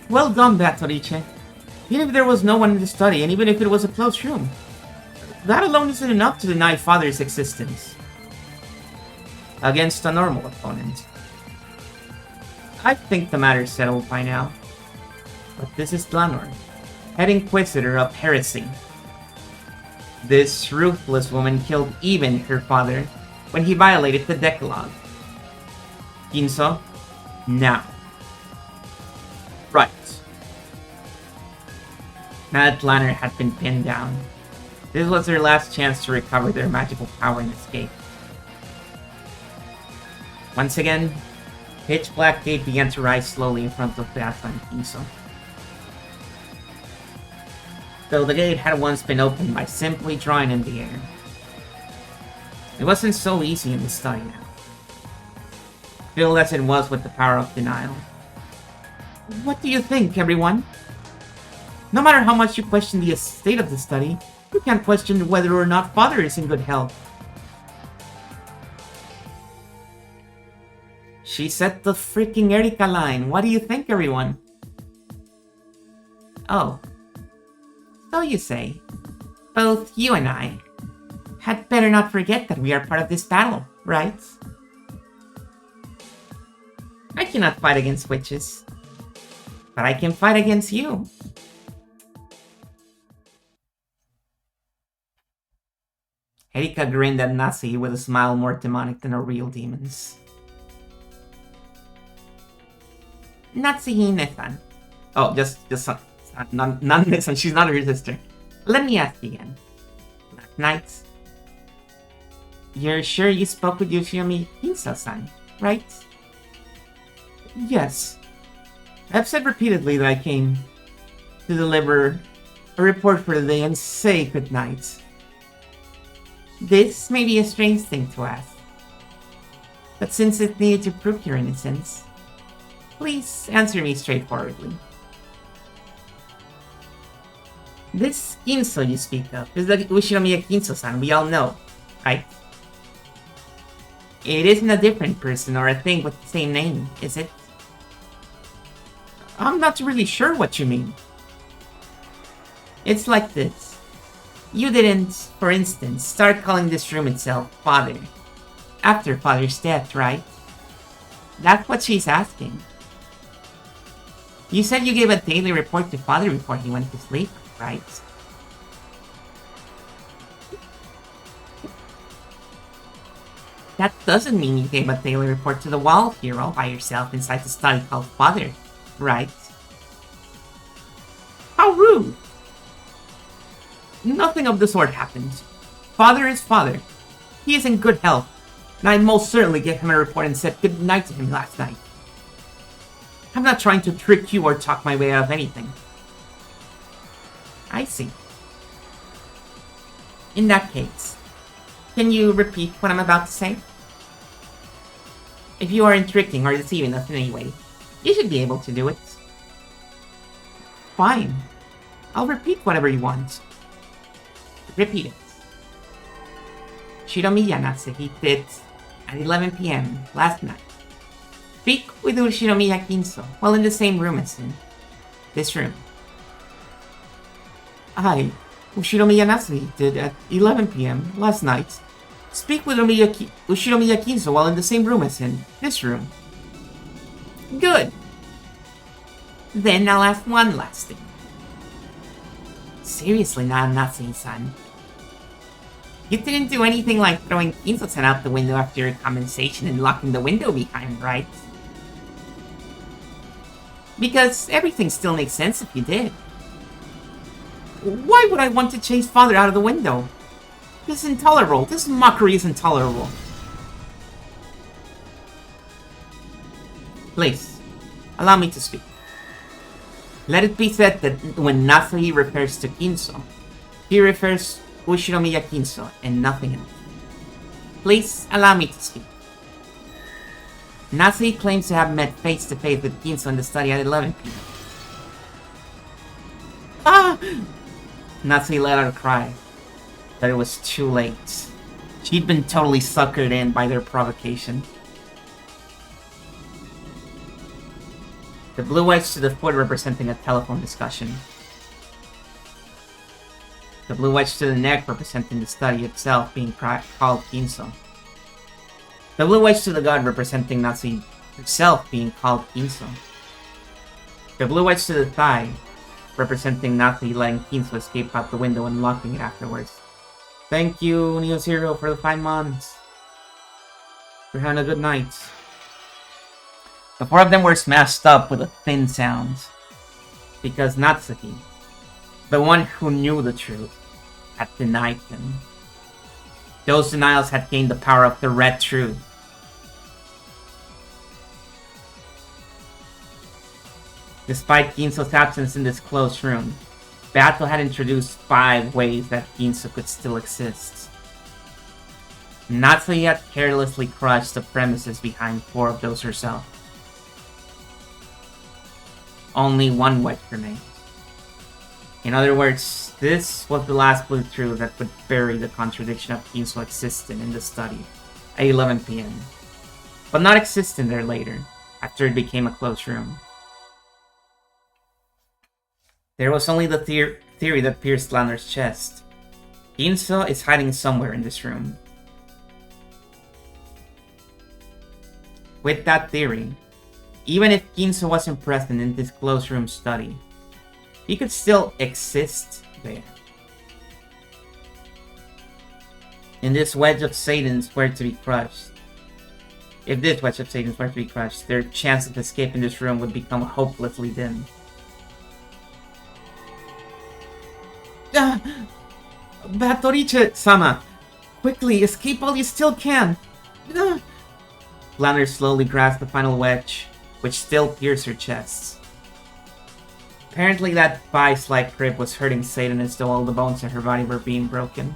Well done, Beatrice. Even if there was no one in the study, and even if it was a closed room, that alone isn't enough to deny Father's existence. Against a normal opponent. I think the matter's settled by now. But this is Lanor, head Inquisitor of Heresy. This ruthless woman killed even her father when he violated the Decalogue. Ginso, now. Right. Now that Lanor had been pinned down, this was their last chance to recover their magical power and escape. Once again, pitch black gate began to rise slowly in front of Beata and Ginso. Though the gate had once been opened by simply drawing in the air. It wasn't so easy in the study now. Filled as it was with the power of denial. What do you think, everyone? No matter how much you question the state of the study, you can't question whether or not Father is in good health. She said the freaking Erika line. What do you think, everyone? Oh. So you say. Both you and I had better not forget that we are part of this battle, right? I cannot fight against witches. But I can fight against you. Erika grinned at Natsuki with a smile more demonic than her real demons. Natsuki-san. Oh, just not Natsuki, she's not her sister. Let me ask again. Last night, you're sure you spoke with Yoshiomi Ginso-san, right? Yes. I've said repeatedly that I came to deliver a report for the day and say good night. This may be a strange thing to ask, but since it needed to prove your innocence, please answer me straightforwardly. This Ginso you speak of is the Ushinomiya Ginso-san we all know, right? It isn't a different person or a thing with the same name, is it? I'm not really sure what you mean. It's like this. You didn't, for instance, start calling this room itself Father after Father's death, right? That's what she's asking. You said you gave a daily report to Father before he went to sleep, right? That doesn't mean you gave a daily report to the wall here all by yourself inside the study called Father, right? How rude! Nothing of the sort happened. Father is Father. He is in good health, and I most certainly gave him a report and said good night to him last night. I'm not trying to trick you or talk my way out of anything. I see. In that case, can you repeat what I'm about to say? If you aren't tricking or deceiving us in any way, you should be able to do it. Fine. I'll repeat whatever you want. Repeat it. Shinomiya Natsuki did at 11 p.m. last night. Speak with Ushinomiya Kinso while in the same room as him. This room. I, Ushinomiya Natsuki, did at 11 p.m. last night. Speak with Ushinomiya Kinso while in the same room as him. This room. Good. Then I'll ask one last thing. Seriously, Natsuki-san. You didn't do anything like throwing Kinso-san out the window after your compensation and locking the window behind, right? Because everything still makes sense if you did. Why would I want to chase father out of the window? This is intolerable. This mockery is intolerable. Please, allow me to speak. Let it be said that when Natsuki refers to Kinso, he refers Ushinomiya Kinso and nothing else. Please, allow me to speak. Natsuki claims to have met face-to-face with Kinso in the study at 11 p.m. Ah! Natsuki let out a cry, but it was too late. She'd been totally suckered in by their provocation. The blue wedge to the foot representing a telephone discussion. The blue wedge to the neck representing the study itself being called Kinso. The blue wedge to the gut representing Natsuki herself being called Kinso. The blue wedge to the thigh representing Natsuki letting Kinso escape out the window and locking it afterwards. Thank you, Neo Zero, for the 5 months. You're having a good night. The 4 of them were smashed up with a thin sound. Because Natsuki, the one who knew the truth, had denied them. Those denials had gained the power of the red truth. Despite Kinso's absence in this closed room, Battle had introduced 5 ways that Kinso could still exist. Natsuki had carelessly crushed the premises behind 4 of those herself. Only 1 wedge remained. In other words, this was the last blue truth that would bury the contradiction of Kinso existing in the study at 11 p.m. But not existing there later, after it became a closed room. There was only the theory that pierced Lanner's chest. Kinso is hiding somewhere in this room. With that theory, even if Kinso wasn't present in this closed room study, he could still exist there. And this wedge of Satan's were to be crushed. If this wedge of Satan's were to be crushed, their chance of escaping this room would become hopelessly dim. Batoriche-sama! Quickly, escape while you still can! Lanner slowly grasped the final wedge, which still pierced her chest. Apparently that vice-like grip was hurting Satan as though all the bones in her body were being broken.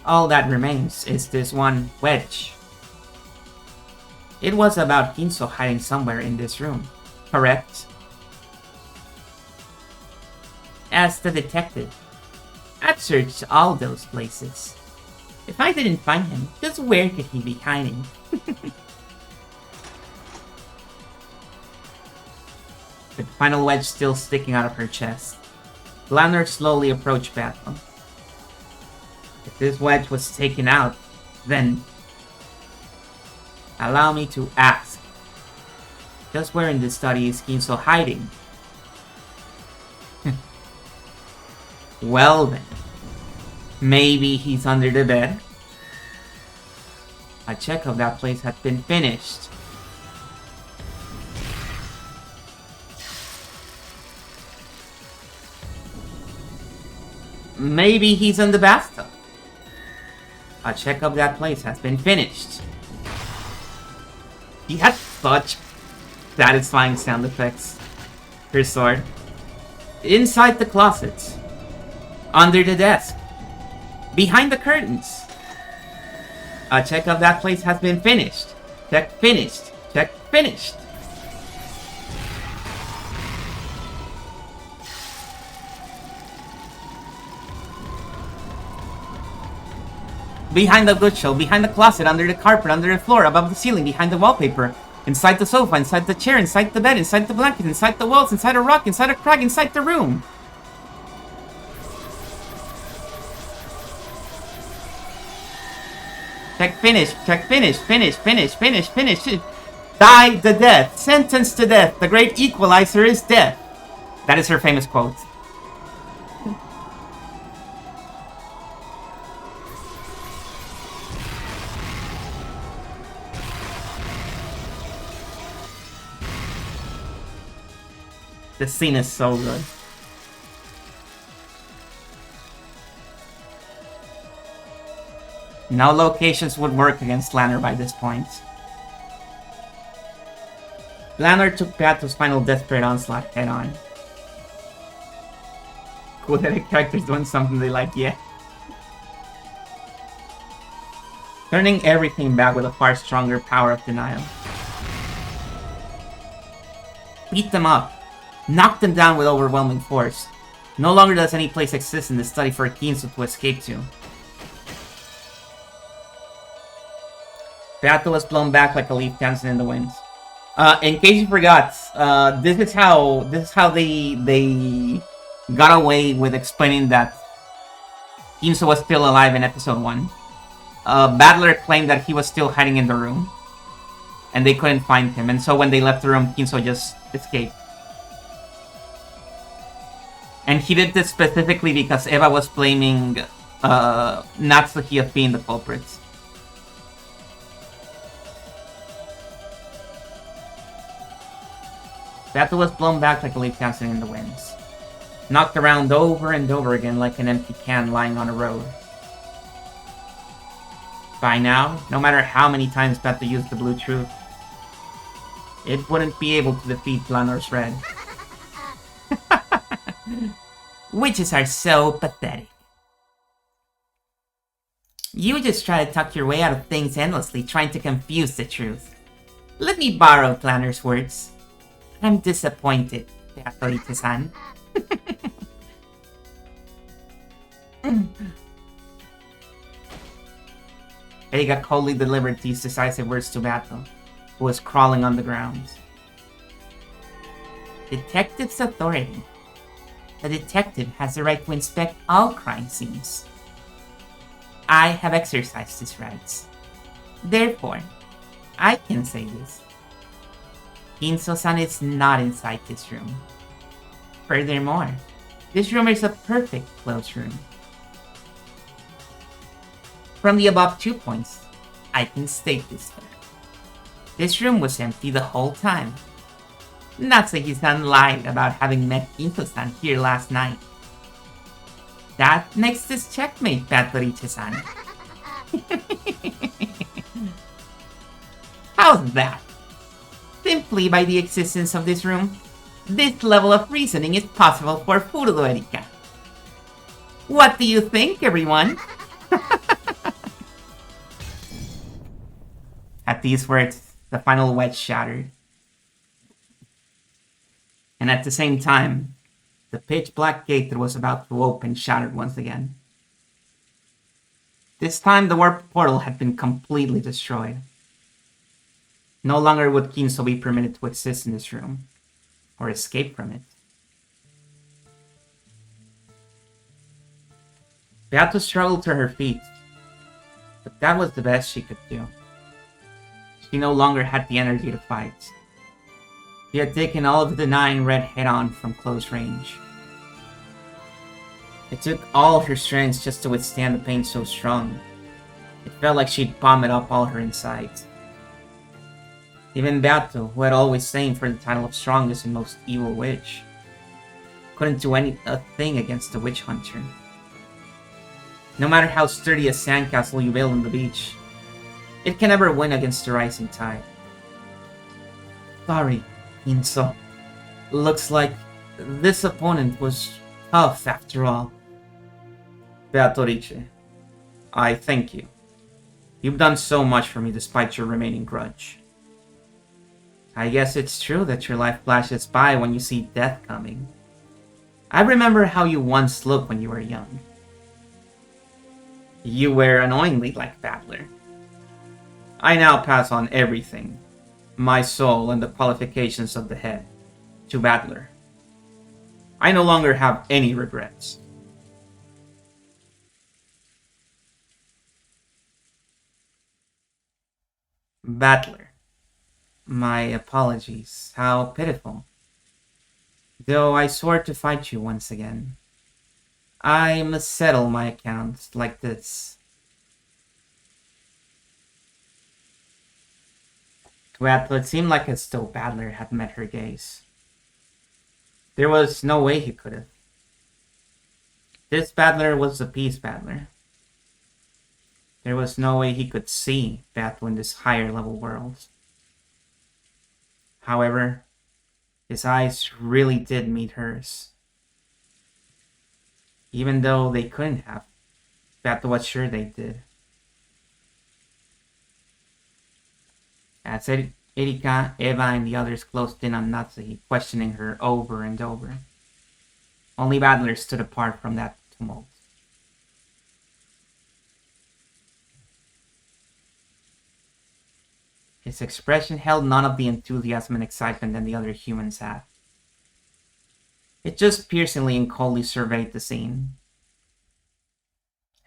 All that remains is this one wedge. It was about Kinso hiding somewhere in this room, correct? Asked the detective. I've searched all those places. If I didn't find him, just where could he be hiding? With the final wedge still sticking out of her chest, Lanner slowly approached Battle. If this wedge was taken out, then... Allow me to ask. Just where in this study is Kinso hiding? Well then, maybe he's under the bed? A check of that place had been finished. Maybe he's in the bathtub. A check of that place has been finished. He had such satisfying sound effects. Her sword. Inside the closet. Under the desk. Behind the curtains. A check of that place has been finished. Check finished. Check finished. Behind the bookshelf, behind the closet, under the carpet, under the floor, above the ceiling, behind the wallpaper, inside the sofa, inside the chair, inside the bed, inside the blanket, inside the walls, inside a rock, inside a crack, inside the room. Check finish, check finish, finish, finish, finish, finish. Die the death, sentenced to death. The great equalizer is death. That is her famous quote. This scene is so good. No locations would work against Lanner by this point. Lanner took Beato's final desperate onslaught head on. Cool that a character's doing something they like, yeah. Turning everything back with a far stronger power of denial. Beat them up. Knock them down with overwhelming force. No longer does any place exist in the study for Ginso to escape to. Beato was blown back like a leaf dancing in the wind. In case you forgot, this is how they got away with explaining that Ginso was still alive in episode 1. Battler claimed that he was still hiding in the room, and they couldn't find him. And so when they left the room, Ginso just escaped. And he did this specifically because Eva was blaming Natsuki of being the culprit. Beato was blown back like a leaf dancing in the winds. Knocked around over and over again like an empty can lying on a road. By now, no matter how many times Beato used the blue truth, it wouldn't be able to defeat Lanor's red. Witches are so pathetic. You just try to talk your way out of things endlessly, trying to confuse the truth. Let me borrow Planner's words. I'm disappointed, Beatorita-san. Vega coldly delivered these decisive words to Beato, who was crawling on the ground. Detective's authority. The detective has the right to inspect all crime scenes. I have exercised these rights. Therefore, I can say this. Ginso-san is not inside this room. Furthermore, this room is a perfect closed room. From the above 2 points, I can state this fact. This room was empty the whole time. Natsuki-san lied about having met Ginso-san here last night. That makes this checkmate, Beatorita-san. How's that? Simply by the existence of this room, this level of reasoning is possible for Furudo Erika. What do you think, everyone? At these words, the final wedge shattered. And at the same time, the pitch-black gate that was about to open shattered once again. This time, the warp portal had been completely destroyed. No longer would Ginso be permitted to exist in this room, or escape from it. Beato struggled to her feet, but that was the best she could do. She no longer had the energy to fight. She had taken all of the 9 red head-on from close range. It took all her strength just to withstand the pain so strong. It felt like she'd vomit up all her insides. Even Beato, who had always aimed for the title of strongest and most evil witch, couldn't do a thing against the witch hunter. No matter how sturdy a sandcastle you build on the beach, it can never win against the rising tide. Sorry, Ginso. Looks like this opponent was tough after all. Beatrice, I thank you. You've done so much for me despite your remaining grudge. I guess it's true that your life flashes by when you see death coming. I remember how you once looked when you were young. You were annoyingly like Battler. I now pass on everything, my soul and the qualifications of the head, to Battler. I no longer have any regrets. Battler. My apologies. How pitiful. Though I swore to fight you once again. I must settle my accounts like this. To Atla, it seemed like as though Battler had met her gaze. There was no way he could have. This Battler was a peace Battler. There was no way he could see Battle in this higher level world. However, his eyes really did meet hers. Even though they couldn't have, Battle was sure they did. As Erika, Eva, and the others closed in on Natsuhi, questioning her over and over. Only Battler stood apart from that tumult. His expression held none of the enthusiasm and excitement that the other humans had. It just piercingly and coldly surveyed the scene.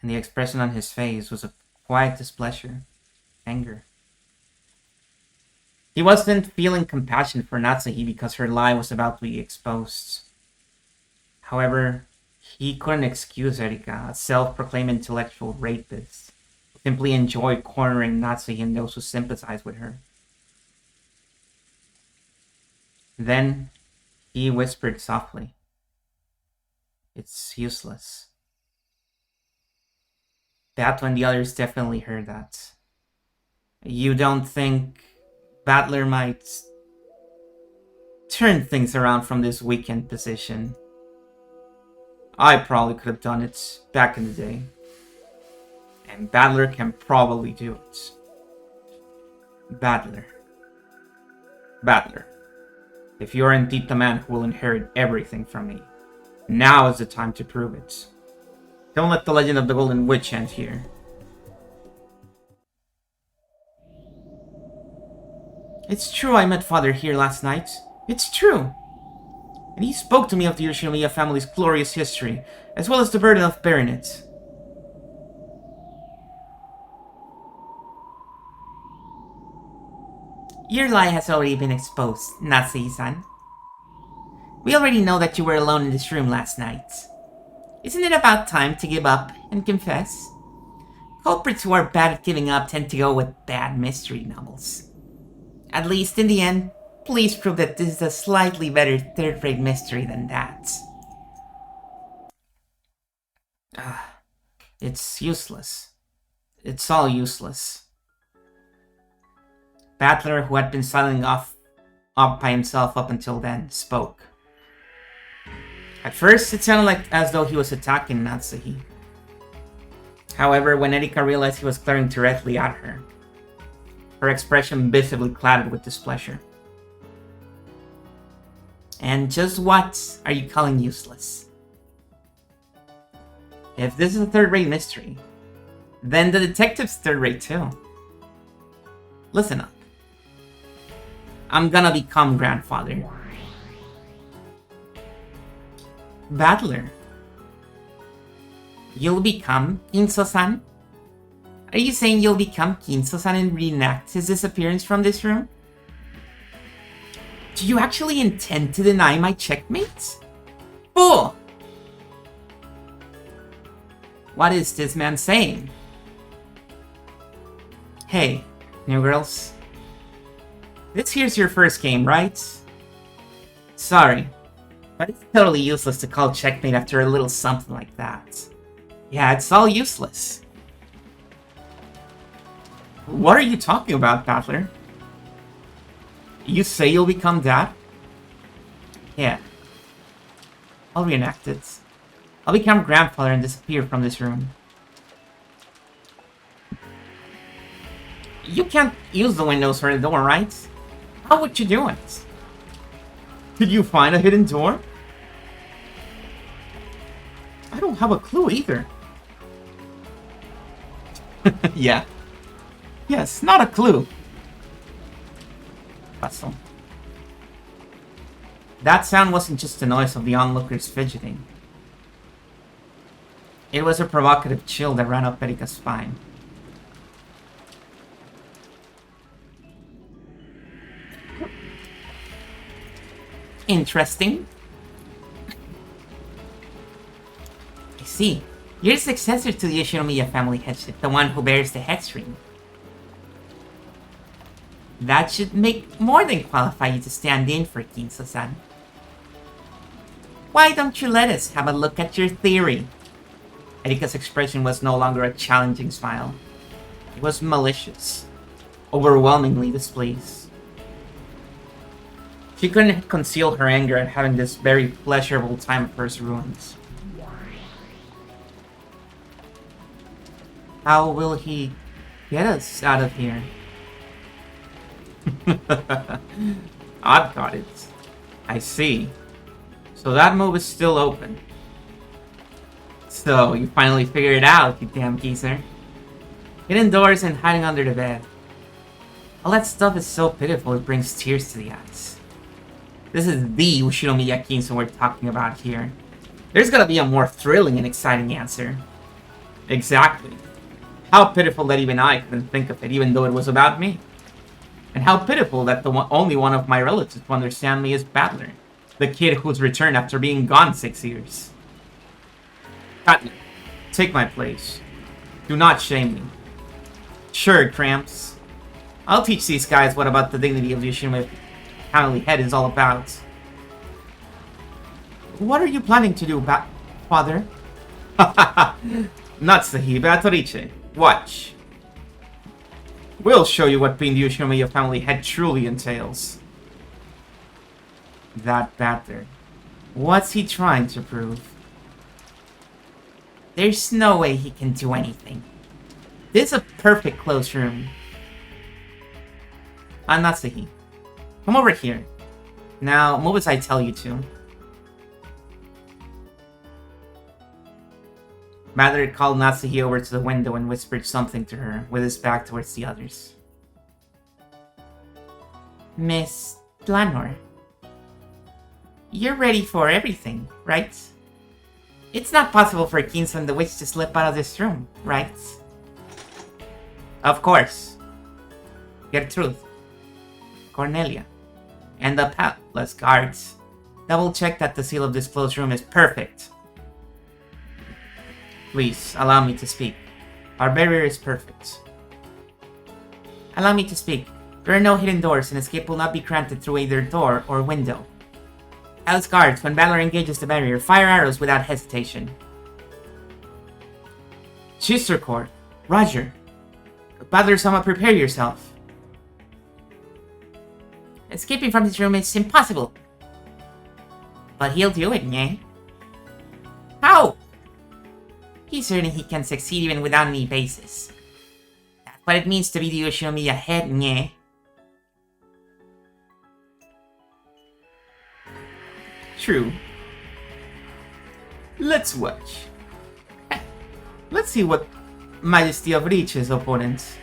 And the expression on his face was of quiet displeasure, anger. He wasn't feeling compassion for Natsuhi because her lie was about to be exposed. However, he couldn't excuse Erika, a self-proclaimed intellectual rapist, who simply enjoyed cornering Natsuhi and those who sympathized with her. Then, he whispered softly, "It's useless." Battler and the others definitely heard that. You don't think Battler might turn things around from this weakened position? I probably could have done it back in the day. And Battler can probably do it. Battler. Battler. If you're indeed the man who will inherit everything from me, now is the time to prove it. Don't let the legend of the Golden Witch end here. It's true I met Father here last night. It's true. And he spoke to me of the Yoshimiya family's glorious history, as well as the burden of bearing it. Your lie has already been exposed, Natsuhi-san. We already know that you were alone in this room last night. Isn't it about time to give up and confess? Culprits who are bad at giving up tend to go with bad mystery novels. At least in the end, please prove that this is a slightly better third-rate mystery than that. It's useless. It's all useless. Battler, who had been silently off by himself up until then, spoke. At first, it sounded like as though he was attacking Natsuhi. However, when Erika realized he was glaring directly at her, her expression visibly clouded with displeasure. And just what are you calling useless? If this is a third-rate mystery, then the detective's third-rate too. Listen up. I'm gonna become grandfather. Battler. You'll become Kinso-san? Are you saying you'll become Kinso-san and reenact his disappearance from this room? Do you actually intend to deny my checkmate? Fool! What is this man saying? Hey, new girls. This here's your first game, right? Sorry, but it's totally useless to call checkmate after a little something like that. Yeah, it's all useless. What are you talking about, Battler? You say you'll become dad? Yeah. I'll reenact it. I'll become grandfather and disappear from this room. You can't use the windows or the door, right? How would you do it? Did you find a hidden door? I don't have a clue either. Yeah. Yes, not a clue. Bustle. That sound wasn't just the noise of the onlookers fidgeting. It was a provocative chill that ran up Erika's spine. Interesting. I see. You're the successor to the Yoshinomiya family headship, the one who bears the head string. That should make more than qualify you to stand in for Kinso-san. Why don't you let us have a look at your theory? Erika's expression was no longer a challenging smile. It was malicious, overwhelmingly displeased. She couldn't conceal her anger at having this very pleasurable time of hers ruined. How will he get us out of here? I've got it. I see. So that move is still open. So, you finally figured it out, you damn geezer. Hidden doors and hiding under the bed. All that stuff is so pitiful it brings tears to the eyes. This is the Ushinomiya Kinso we're talking about here. There's gotta be a more thrilling and exciting answer. Exactly. How pitiful that even I couldn't think of it, even though it was about me. And how pitiful that only one of my relatives to understand me is Battler, the kid who's returned after being gone 6 years. Katna, take my place. Do not shame me. Sure, Cramps. I'll teach these guys what about the dignity of Yoshinomiya family head is all about. What are you planning to do, Father? Natsuhi, Beatrice. Watch. We'll show you what being the Yoshinomiya family head truly entails. That Battler. What's he trying to prove? There's no way he can do anything. This is a perfect closed room. Natsuhi, come over here. Now, move as I tell you to. Battler called Natsuhi over to the window and whispered something to her, with his back towards the others. Miss Planor, you're ready for everything, right? It's not possible for Kinso and the witch to slip out of this room, right? Of course. Gertrude, Cornelia, and the palace guards. Double check that the seal of this closed room is perfect. Please, allow me to speak. Our barrier is perfect. Allow me to speak. There are no hidden doors, and escape will not be granted through either door or window. Palace guards, when Battler engages the barrier, fire arrows without hesitation. Sister Court, Roger. Battler-sama, prepare yourself. Escaping from this room is impossible. But he'll do it, yeah? How? He's certain he can succeed even without any basis. That's what it means to be the Yoshinomiya head, yeah? True. Let's watch. Let's see what Majesty of Reach's opponents.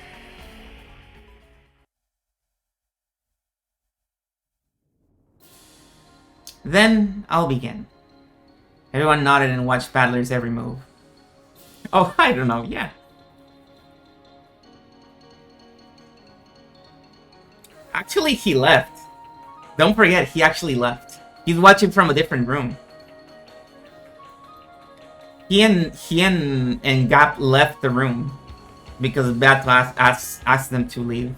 Then I'll begin. Everyone nodded and watched Battler's every move. Oh, I don't know, yeah. Actually, he left. Don't forget, he actually left. He's watching from a different room. He and Gap left the room because Battle asked them to leave.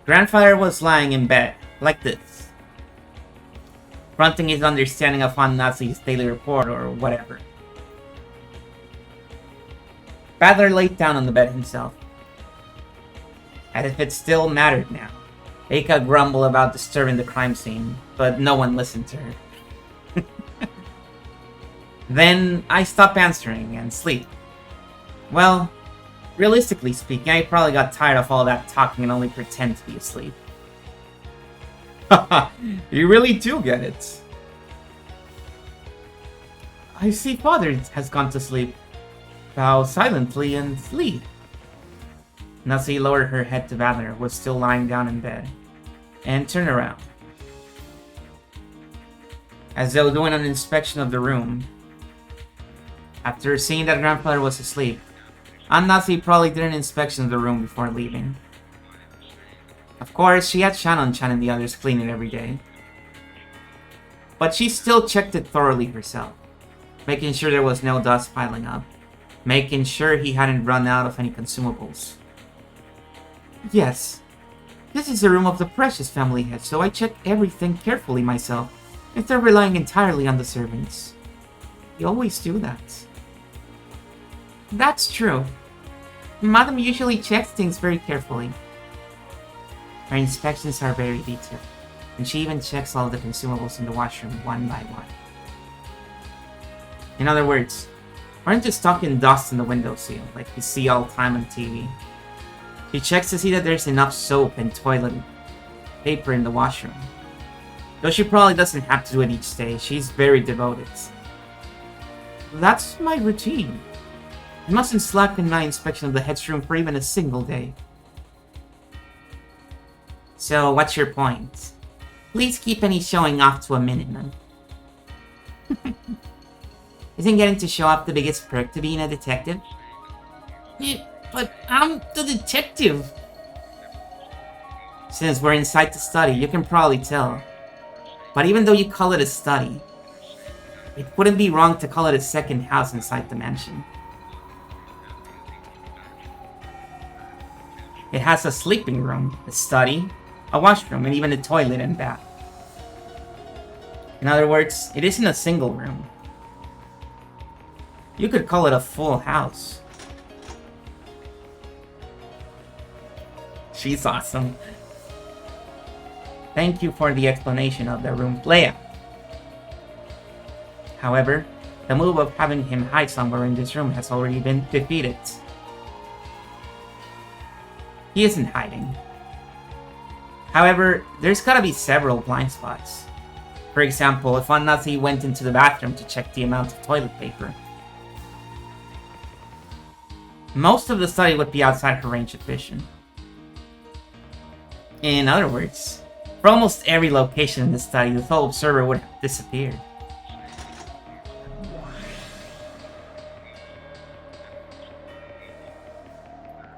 Grandfather was lying in bed, like this, fronting his understanding of Natsuhi's daily report or whatever. Battler laid down on the bed himself. As if it still mattered now. Eika grumbled about disturbing the crime scene, but no one listened to her. Then I stopped answering and sleep. Well, realistically speaking, I probably got tired of all that talking and only pretend to be asleep. You really do get it. I see father has gone to sleep. Bow silently and leave. Nasi lowered her head to Badler, who was still lying down in bed, and turned around. As though doing an inspection of the room. After seeing that grandfather was asleep, Aunt Nasi probably did an inspection of the room before leaving. Of course, she had Shannon-chan and the others clean it every day. But she still checked it thoroughly herself, making sure there was no dust piling up, making sure he hadn't run out of any consumables. Yes, this is the room of the Precious family head, so I check everything carefully myself, instead of relying entirely on the servants. You always do that. That's true. Madam usually checks things very carefully. Her inspections are very detailed, and she even checks all the consumables in the washroom one by one. In other words, aren't just talking dust in the windowsill like you see all the time on TV. She checks to see that there's enough soap and toilet paper in the washroom. Though she probably doesn't have to do it each day, she's very devoted. That's my routine. I mustn't slacken my inspection of the head's room for even a single day. So, what's your point? Please keep any showing off to a minimum. Isn't getting to show off the biggest perk to being a detective? Yeah, but I'm the detective. Since we're inside the study, you can probably tell. But even though you call it a study, it wouldn't be wrong to call it a second house inside the mansion. It has a sleeping room, a study, a washroom, and even a toilet and bath. In other words, it isn't a single room. You could call it a full house. She's awesome. Thank you for the explanation of the room layout. However, the move of having him hide somewhere in this room has already been defeated. He isn't hiding. However, there's gotta be several blind spots. For example, if Aunt Nazi went into the bathroom to check the amount of toilet paper, most of the study would be outside her range of vision. In other words, for almost every location in the study, the sole observer would have disappeared.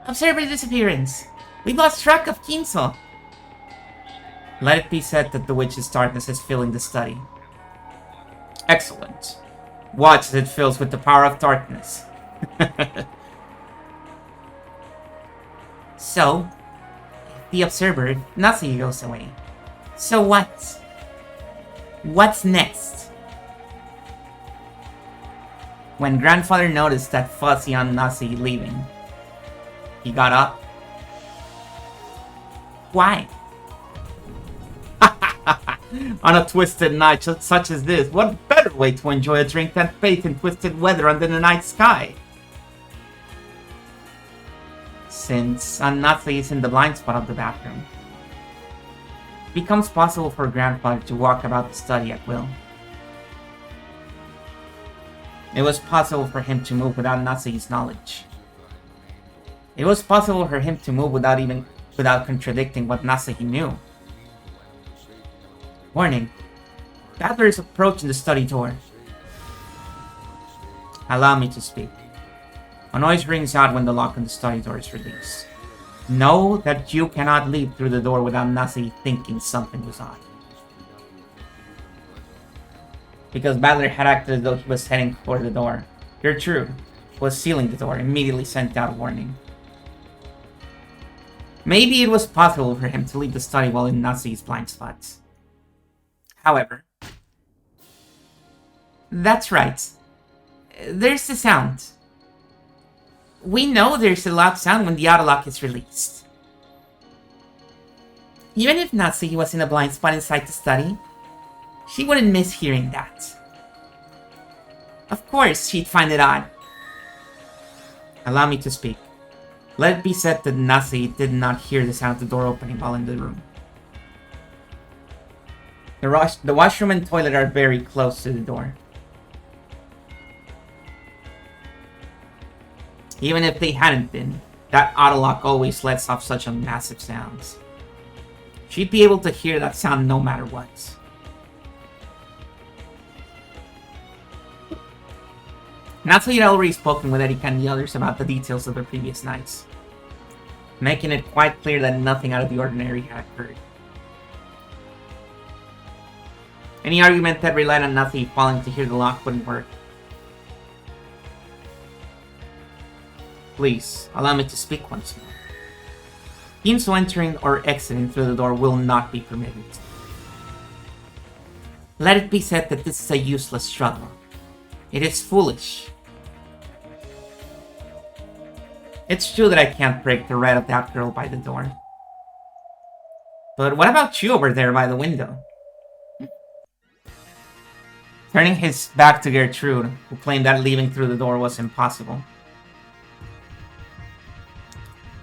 Observer disappearance! We've lost track of Kinso! Let it be said that the witch's darkness is filling the study. Excellent. Watch as it fills with the power of darkness. So, the observer, Nasi goes away. So what? What's next? When grandfather noticed that fuzzy on Nasi leaving, he got up. Why? On a twisted night such as this, what better way to enjoy a drink than faith in twisted weather under the night sky? Since Nasi is in the blind spot of the bathroom, it becomes possible for grandfather to walk about the study at will. It was possible for him to move without Nasi's knowledge. It was possible for him to move without contradicting what Nasi knew. Warning. Battler is approaching the study door. Allow me to speak. A noise rings out when the lock on the study door is released. Know that you cannot leave through the door without Nasi thinking something was odd. Because Battler had acted as though he was heading toward the door, Gertrude was sealing the door, immediately sent out a warning. Maybe it was possible for him to leave the study while in Nasi's blind spots. However, that's right. There's the sound. We know there's a loud sound when the autolock is released. Even if Nasi was in a blind spot inside the study, she wouldn't miss hearing that. Of course, she'd find it odd. Allow me to speak. Let it be said that Nasi did not hear the sound of the door opening while in the room. The washroom and toilet are very close to the door. Even if they hadn't been, that autolock always lets off such a massive sounds. She'd be able to hear that sound no matter what. Natalie had already spoken with Erika and the others about the details of the previous nights, making it quite clear that nothing out of the ordinary had occurred. Any argument that relied on Natalie falling to hear the lock wouldn't work. Please, allow me to speak once more. Ginso entering or exiting through the door will not be permitted. Let it be said that this is a useless struggle. It is foolish. It's true that I can't break the red of that girl by the door. But what about you over there by the window? Turning his back to Gertrude, who claimed that leaving through the door was impossible.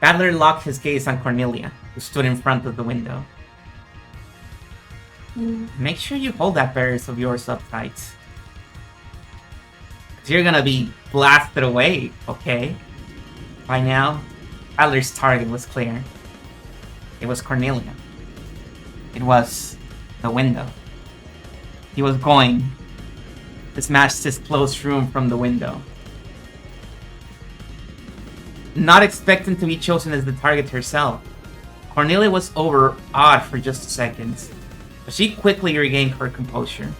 Badler locked his gaze on Cornelia, who stood in front of the window. Make sure you hold that barriers of yours up tight. 'Cause you're gonna be blasted away, okay? By now, Badler's target was clear. It was Cornelia. It was the window. He was going to smash this closed room from the window. Not expecting to be chosen as the target herself, Cornelia was overawed for just a second, but she quickly regained her composure.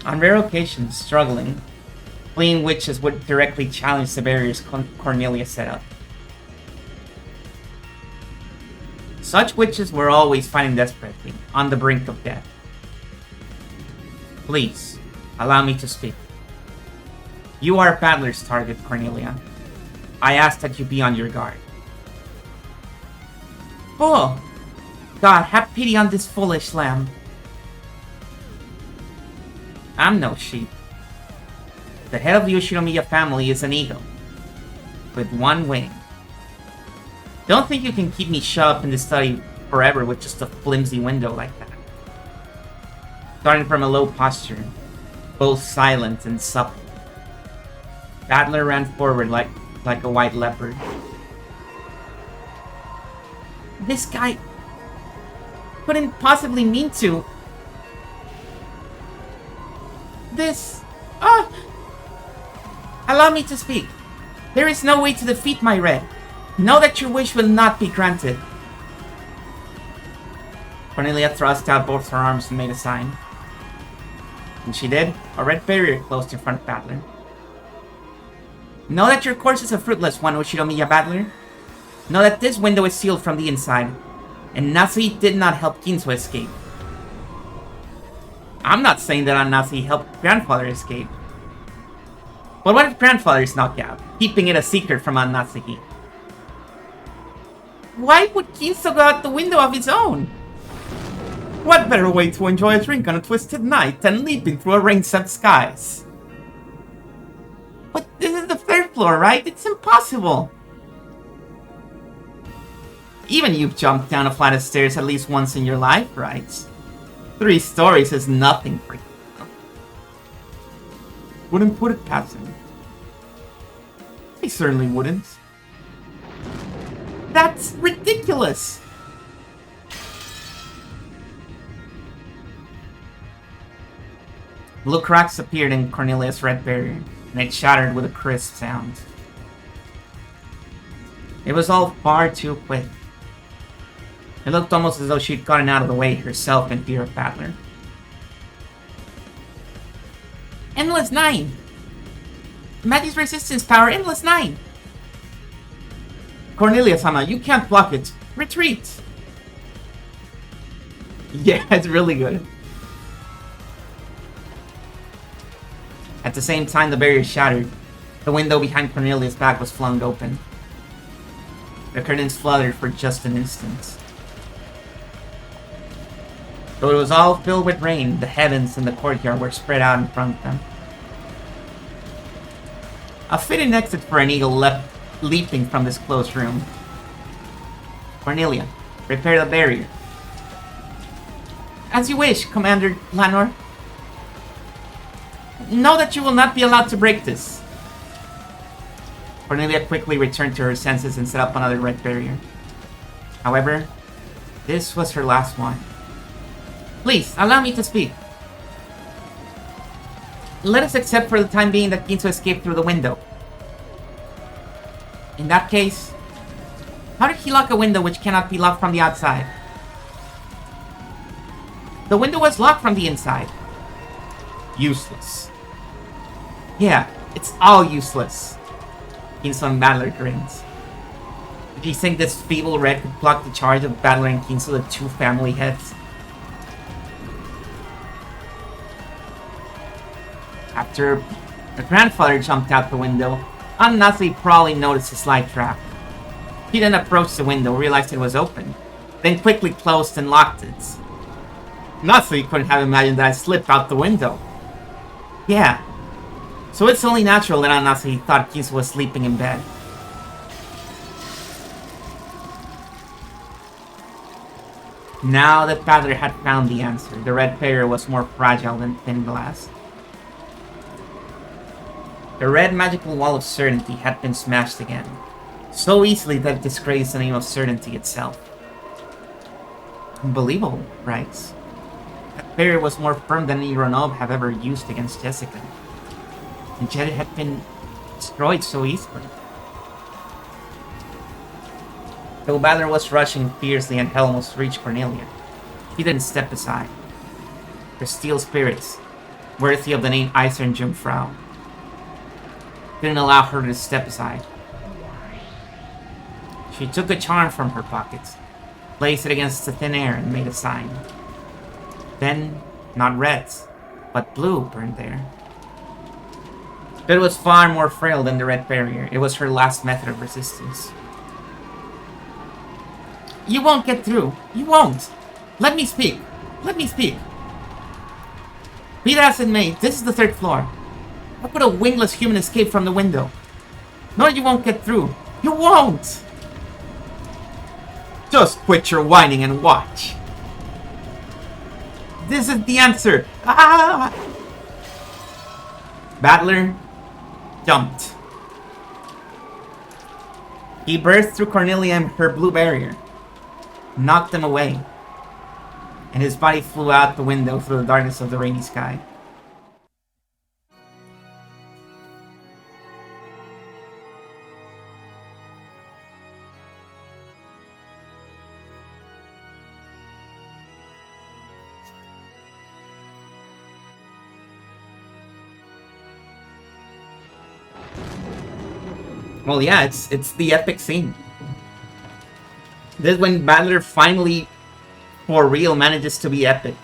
On rare occasions, struggling, fleeing witches would directly challenge the barriers Cornelia set up. Such witches were always fighting desperately, on the brink of death. Please, allow me to speak. You are Badler's target, Cornelia. I ask that you be on your guard. Oh! God, have pity on this foolish lamb. I'm no sheep. The head of the Ushinomiya family is an eagle, with one wing. Don't think you can keep me shut up in the study forever with just a flimsy window like that. Starting from a low posture, both silent and supple, Badler ran forward like a white leopard. This guy couldn't possibly mean to. Allow me to speak. There is no way to defeat my red. Know that your wish will not be granted. Cornelia thrust out both her arms and made a sign. When she did, a red barrier closed in front of Badler. Know that your course is a fruitless one, Ushinomiya Badler. Know that this window is sealed from the inside, and Nasui did not help Ginso escape. I'm not saying that Nasui helped Grandfather escape. But what if Grandfather is knocked out, keeping it a secret from Natsuki? Why would Ginso go out the window of his own? What better way to enjoy a drink on a twisted night than leaping through a rain-soaked skies? But this is the third floor, right? It's impossible! Even you've jumped down a flight of stairs at least once in your life, right? 3 stories is nothing for you. Wouldn't put it past him. He certainly wouldn't. That's ridiculous! Blue cracks appeared in Cornelia's red barrier, and it shattered with a crisp sound. It was all far too quick. It looked almost as though she'd gotten out of the way herself in fear of Badler. Endless 9! Maggie's resistance power, Endless 9! Cornelia-sama, you can't block it. Retreat! Yeah, it's really good. At the same time the barrier shattered, the window behind Cornelia's back was flung open. The curtains fluttered for just an instant. Though it was all filled with rain, the heavens and the courtyard were spread out in front of them. A fitting exit for an eagle leapt leaping from this closed room. Cornelia, repair the barrier. As you wish, Commander Lanor. Know that you will not be allowed to break this. Cornelia quickly returned to her senses and set up another red barrier. However, this was her last one. Please, allow me to speak. Let us accept for the time being that Ginso escaped through the window. In that case, how did he lock a window which cannot be locked from the outside? The window was locked from the inside. Useless. Yeah, it's all useless. Ginso and Battler grins. Did you think this feeble red could block the charge of Battler and Ginso, the two family heads? After her grandfather jumped out the window, Ananasi probably noticed a slight trap. He then approached the window, realized it was open, then quickly closed and locked it. Natsu couldn't have imagined that I slipped out the window. Yeah, so it's only natural that Ananasi thought Ginso was sleeping in bed. Now that Battler had found the answer, the red barrier was more fragile than thin glass. The red magical wall of certainty had been smashed again, so easily that it disgraced the name of certainty itself. Unbelievable, right? That barrier was more firm than any Ronov have ever used against Jessica, and yet it had been destroyed so easily. Though Battler was rushing fiercely and had almost reached Cornelia, he didn't step aside. Her steel spirits, worthy of the name Eisernjungfrau, didn't allow her to step aside. She took a charm from her pocket, placed it against the thin air, and made a sign. Then, not red, but blue burned there. But it was far more frail than the red barrier. It was her last method of resistance. You won't get through. You won't. Let me speak. Let me speak. Be that as it may, this is the 3rd floor. How could a wingless human escape from the window? No, you won't get through. You won't! Just quit your whining and watch. This is the answer. Ah! Battler jumped. He burst through Cornelia and her blue barrier, knocked them away, and his body flew out the window through the darkness of the rainy sky. Well, yeah, it's the epic scene. This is when Battler finally, for real, manages to be epic.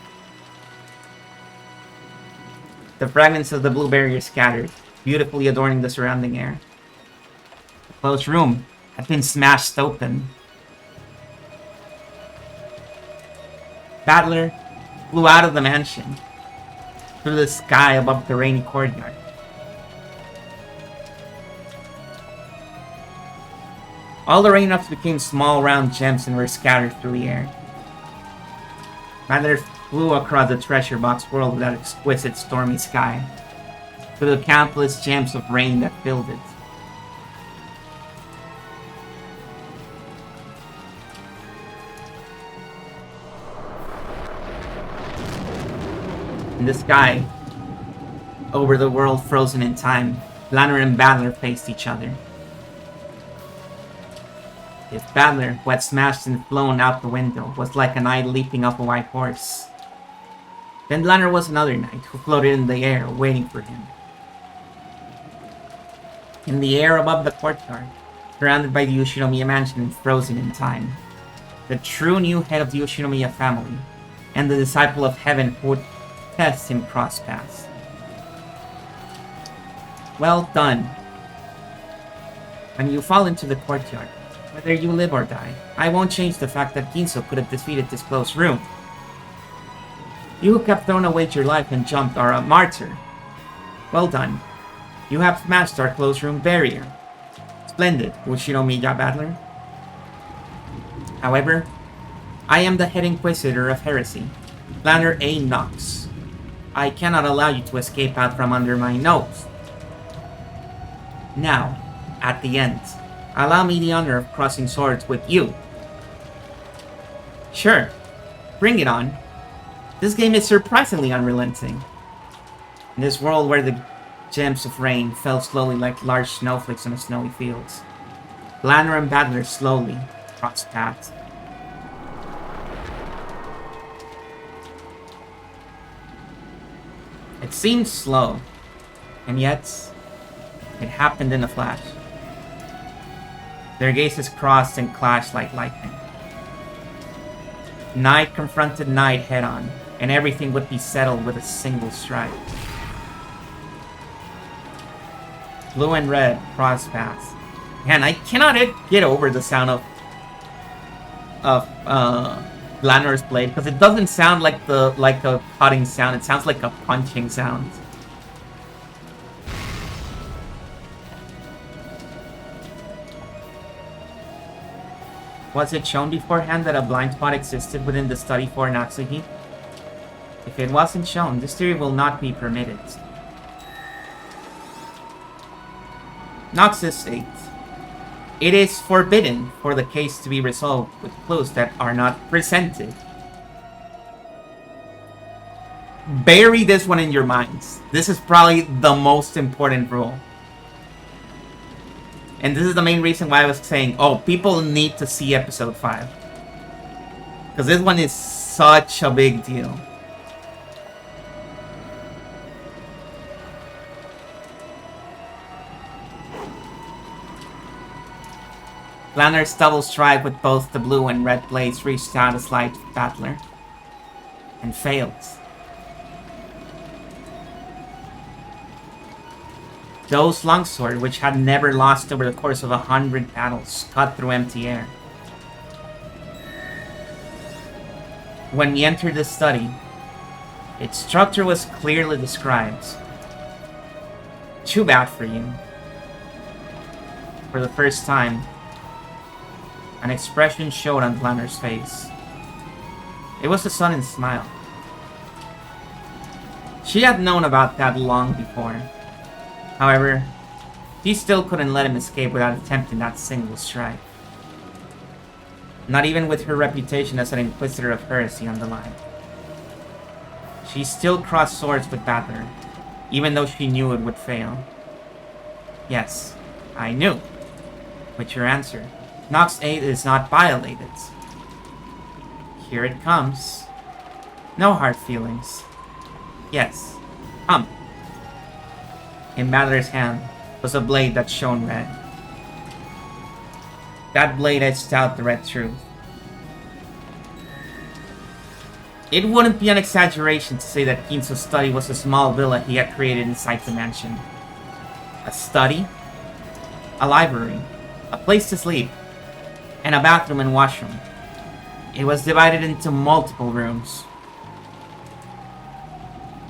The fragments of the blue barrier scattered, beautifully adorning the surrounding air. The closed room had been smashed open. Battler flew out of the mansion, through the sky above the rainy courtyard. All the raindrops became small round gems and were scattered through the air. Battler flew across the treasure box world with that exquisite stormy sky, through the countless gems of rain that filled it. In the sky, over the world frozen in time, Lanner and Battler faced each other. If Battler, who had smashed and flown out the window, was like a knight leaping off a white horse, then Lanner was another knight who floated in the air, waiting for him. In the air above the courtyard, surrounded by the Ushinomiya mansion and frozen in time, the true new head of the Ushinomiya family, and the disciple of heaven who would test him cross paths. Well done. When you fall into the courtyard, whether you live or die, I won't change the fact that Ginso could have defeated this closed room. You who kept throwing away your life and jumped are a martyr. Well done. You have smashed our closed room barrier. Splendid, Ushinomiya Battler. However, I am the head inquisitor of heresy, Lanner A. Knox. I cannot allow you to escape out from under my nose. Now, At the end, allow me the honor of crossing swords with you. Sure, bring it on. This game is surprisingly unrelenting. In this world where the gems of rain fell slowly like large snowflakes on a snowy field, Blanner and Battler slowly crossed paths. It seemed slow, and yet it happened in a flash. Their gazes crossed and clashed like lightning. Night confronted night head-on, and everything would be settled with a single strike. Blue and red crossed paths. Man, I cannot get over the sound of Blanner's blade, because it doesn't sound like a cutting sound. It sounds like a punching sound. Was it shown beforehand that a blind spot existed within the study for Natsuhi? If it wasn't shown, this theory will not be permitted. Noxus 8. It is forbidden for the case to be resolved with clues that are not presented. Bury this one in your minds. This is probably the most important rule. And this is the main reason why I was saying, oh, people need to see episode 5. Because this one is such a big deal. Blanner's double strike with both the blue and red blades reached out a slight battler. And failed. Joe's longsword, which had never lost over the course of 100 battles, cut through empty air. When we entered the study, its structure was clearly described. Too bad for you. For the first time, an expression showed on Blanner's face. It was a sudden smile. She had known about that long before. However, she still couldn't let him escape without attempting that single strike. Not even with her reputation as an inquisitor of heresy on the line. She still crossed swords with Battler, even though she knew it would fail. Yes, I knew. With your answer, Nox 8 is not violated. Here it comes. No hard feelings. Yes, come. In Battler's hand was a blade that shone red. That blade etched out the red truth. It wouldn't be an exaggeration to say that Kinso's study was a small villa he had created inside the mansion. A study, a library, a place to sleep, and a bathroom and washroom. It was divided into multiple rooms.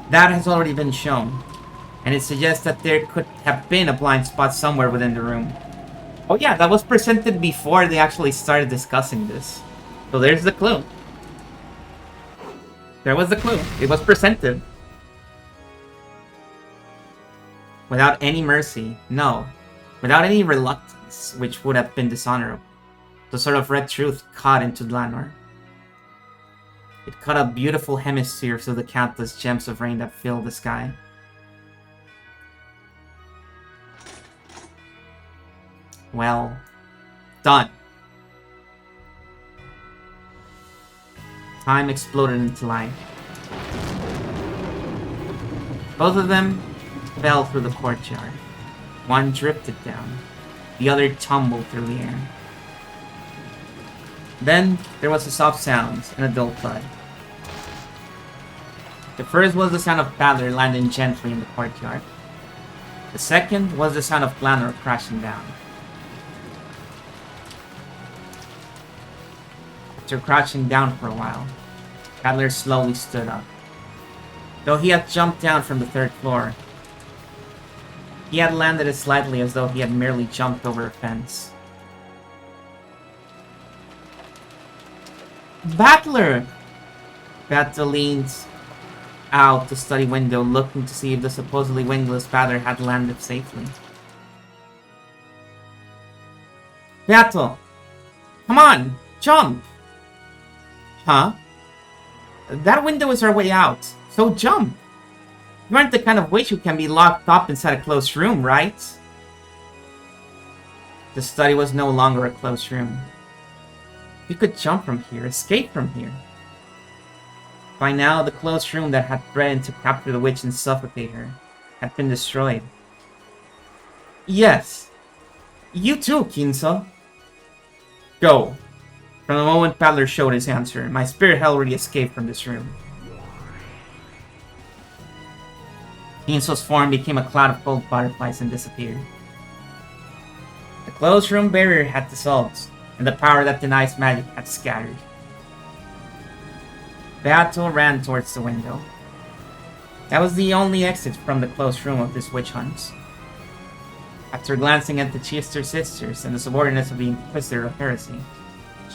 That has already been shown, and it suggests that there could have been a blind spot somewhere within the room. Oh yeah, that was presented before they actually started discussing this. So there's the clue. There was the clue. It was presented. Without any mercy, no. Without any reluctance, which would have been dishonorable. The sort of red truth cut into Blanner. It cut up beautiful hemispheres of the countless gems of rain that filled the sky. Well done. Time exploded into life. Both of them fell through the courtyard. One drifted down. The other tumbled through the air. Then there was a soft sound and a dull thud. The first was the sound of Battler landing gently in the courtyard. The second was the sound of Blanner crashing down. After crouching down for a while, Battler slowly stood up. Though he had jumped down from the third floor, he had landed as slightly as though he had merely jumped over a fence. Battler! Battler leaned out the study window, looking to see if the supposedly wingless Battler had landed safely. Battle! Come on! Jump! Huh? That window is our way out, so jump! You aren't the kind of witch who can be locked up inside a closed room, right? The study was no longer a closed room. You could jump from here, escape from here. By now, the closed room that had threatened to capture the witch and suffocate her had been destroyed. Yes. You too, Kinso. Go. From the moment Battler showed his answer, my spirit had already escaped from this room. Kinso's form became a cloud of gold butterflies and disappeared. The closed room barrier had dissolved, and the power that denies magic had scattered. Beato ran towards the window. That was the only exit from the closed room of this witch hunt. After glancing at the Chester sisters and the subordinates of the Inquisitor of Heresy,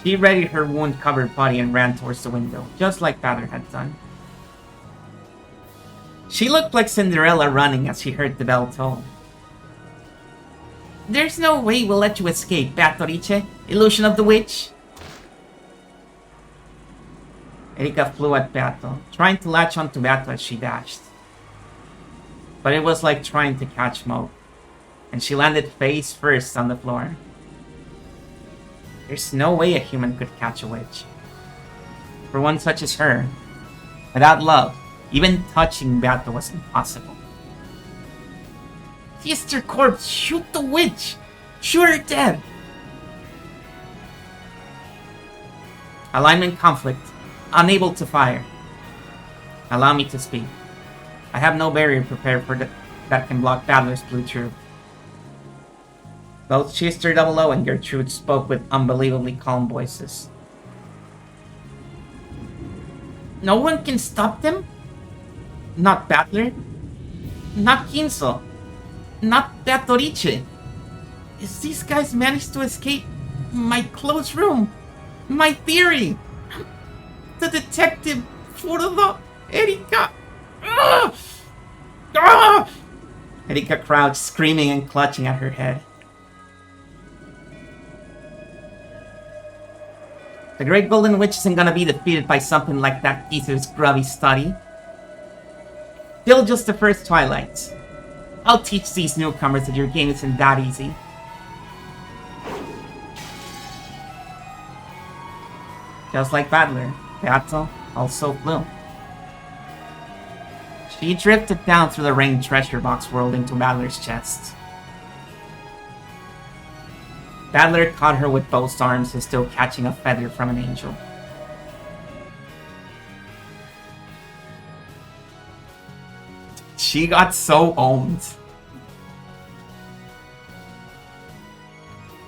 she readied her wound-covered body and ran towards the window, just like Battler had done. She looked like Cinderella running as she heard the bell toll. There's no way we'll let you escape, Batorice, illusion of the witch. Erika flew at Beato, trying to latch onto Beato as she dashed. But it was like trying to catch smoke, and she landed face first on the floor. There's no way a human could catch a witch. For one such as her, without love, even touching Beato was impossible. Sister Corpse, shoot the witch! Shoot her dead! Alignment conflict. Unable to fire. Allow me to speak. I have no barrier prepared for that can block Battler's blue truth. Both Chester 00 and Gertrude spoke with unbelievably calm voices. No one can stop them? Not Battler? Not Kinso? Not Batorice? If these guys managed to escape my closed room, my theory, the detective for the Erika. Erika crouched, screaming and clutching at her head. The Great Golden Witch isn't gonna be defeated by something like that geezer's grubby study. Still just the first twilight. I'll teach these newcomers that your game isn't that easy. Just like Battler, Beato also flew. She drifted down through the rain treasure box world into Battler's chest. Battler caught her with both arms as though catching a feather from an angel. She got so owned.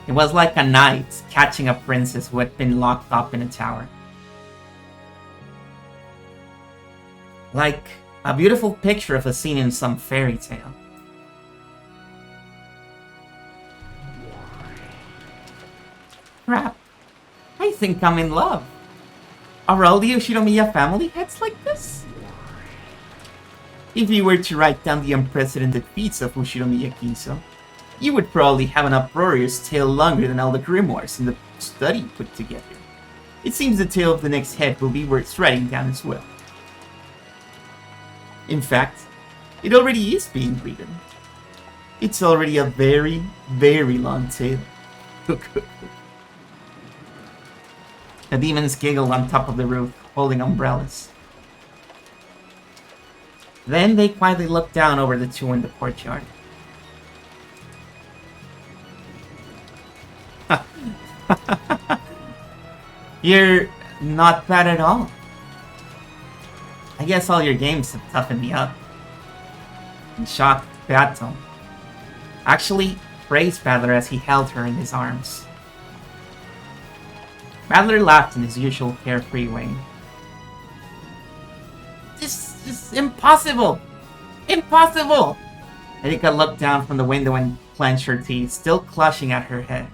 It was like a knight catching a princess who had been locked up in a tower. Like a beautiful picture of a scene in some fairy tale. Crap. I think I'm in love. Are all the Yoshinomiya family heads like this? If you were to write down the unprecedented feats of Ushinomiya Kinso, you would probably have an uproarious tale longer than all the grimoires in the study put together. It seems the tale of the next head will be worth writing down as well. In fact, it already is being written. It's already a very, very long tale. The demons giggled on top of the roof, holding umbrellas. Then they quietly looked down over the two in the courtyard. You're not bad at all. I guess all your games have toughened me up. In shock, Beato actually praised Battler as he held her in his arms. Battler laughed in his usual carefree way. This is impossible! Impossible! Erika looked down from the window and clenched her teeth, still clutching at her head.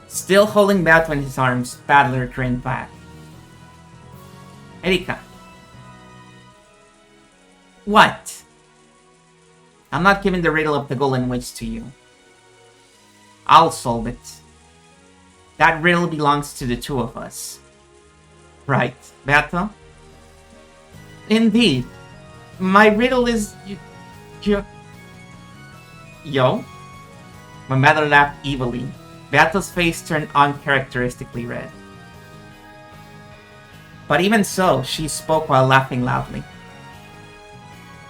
Still holding Beato in his arms, Battler grinned back. Erika. What? I'm not giving the riddle of the Golden Witch to you. I'll solve it. That riddle belongs to the two of us. Right, Beto? Indeed. My riddle is... Yo? My mother laughed evilly. Beato's face turned uncharacteristically red. But even so, she spoke while laughing loudly.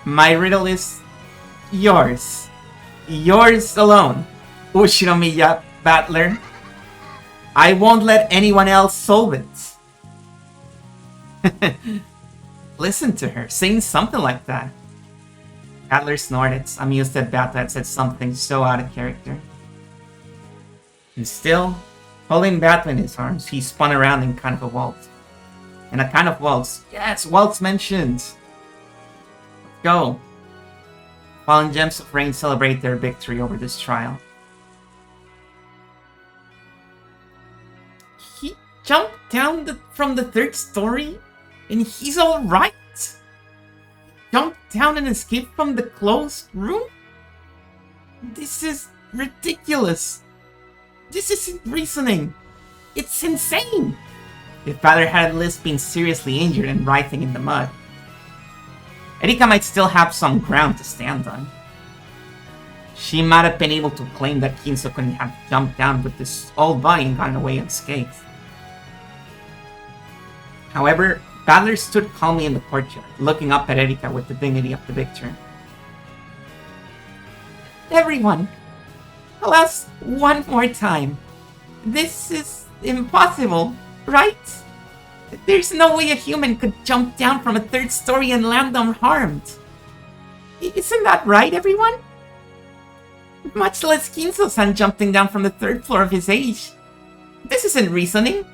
My riddle is... yours. Yours alone, Ushinomiya Battler. I won't let anyone else solve it. Listen to her, saying something like that. Battler snorted, amused that Bato had said something so out of character. And still, holding Bato in his arms, he spun around in kind of a waltz. And a kind of waltz. Yes, waltz mentioned. Let's go. Fallen Gems of Rain celebrate their victory over this trial. He jumped down from the third story? And he's alright? Jumped down and escaped from the closed room? This is ridiculous. This isn't reasoning. It's insane. If Father had at least been seriously injured and writhing in the mud, Erika might still have some ground to stand on. She might have been able to claim that Kinso couldn't have jumped down with his old body and gotten away unscathed. However, Badler stood calmly in the courtyard, looking up at Erika with the dignity of the victor. Everyone, I'll ask one more time. This is impossible, right? There's no way a human could jump down from a third story and land unharmed. Isn't that right, everyone? Much less Kinso-san jumping down from the third floor of his age. This isn't reasoning.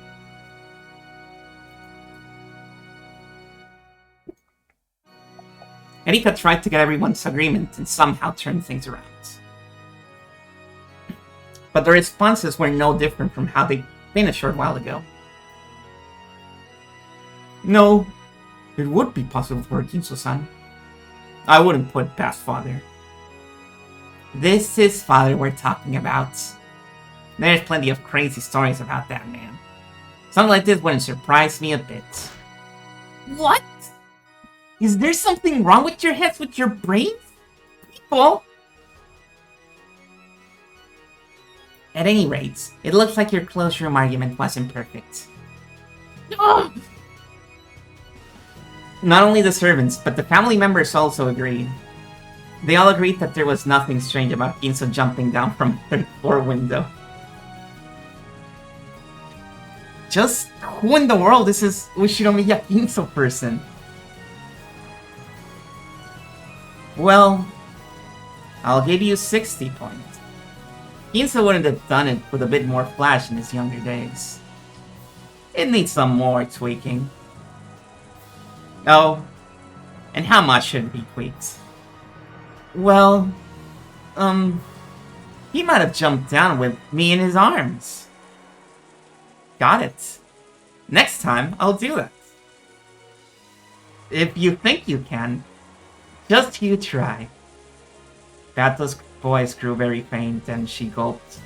Erika tried to get everyone's agreement and somehow turn things around. But the responses were no different from how they'd been a short while ago. No, it would be possible for Kinso-san. I wouldn't put it past Father. This is Father we're talking about. There's plenty of crazy stories about that man. Something like this wouldn't surprise me a bit. What? Is there something wrong with your heads, with your brains? People? At any rate, it looks like your closed room argument wasn't perfect. Ugh! Not only the servants, but the family members also agreed. They all agreed that there was nothing strange about Kinso jumping down from a third floor window. Just who in the world is this Ushinomiya Kinso person? Well, I'll give you 60 points. Kinso wouldn't have done it with a bit more flash in his younger days. It needs some more tweaking. Oh, and how much should it be tweaked? Well, he might have jumped down with me in his arms. Got it. Next time, I'll do that. If you think you can, just you try. Bato's voice grew very faint and she gulped.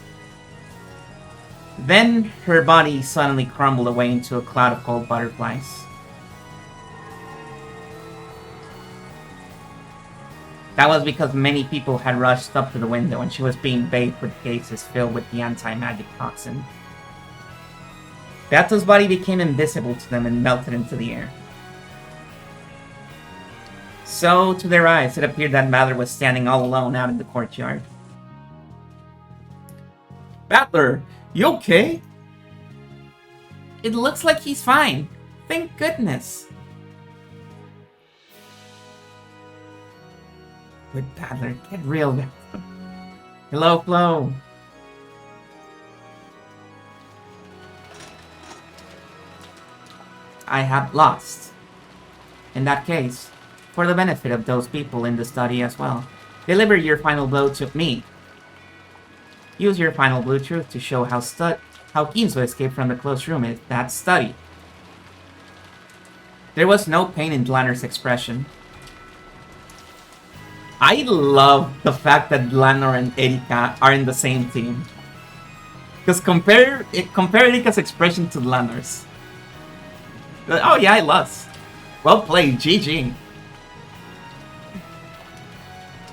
Then her body suddenly crumbled away into a cloud of cold butterflies. That was because many people had rushed up to the window and she was being bathed with cases filled with the anti-magic toxin. Bato's body became invisible to them and melted into the air. So, to their eyes, it appeared that Battler was standing all alone out in the courtyard. Battler, you okay? It looks like he's fine. Thank goodness. Good Battler, get real now. Hello, Flo. I have lost. In that case, for the benefit of those people in the study as well, deliver your final blow to me. Use your final blue truth to show how Kinso escaped from the closed room in that study. There was no pain in Dlanner's expression. I love the fact that Dlanner and Erika are in the same team. Because compare Erika's expression to Lanner's. Oh yeah, I lost. Well played, GG.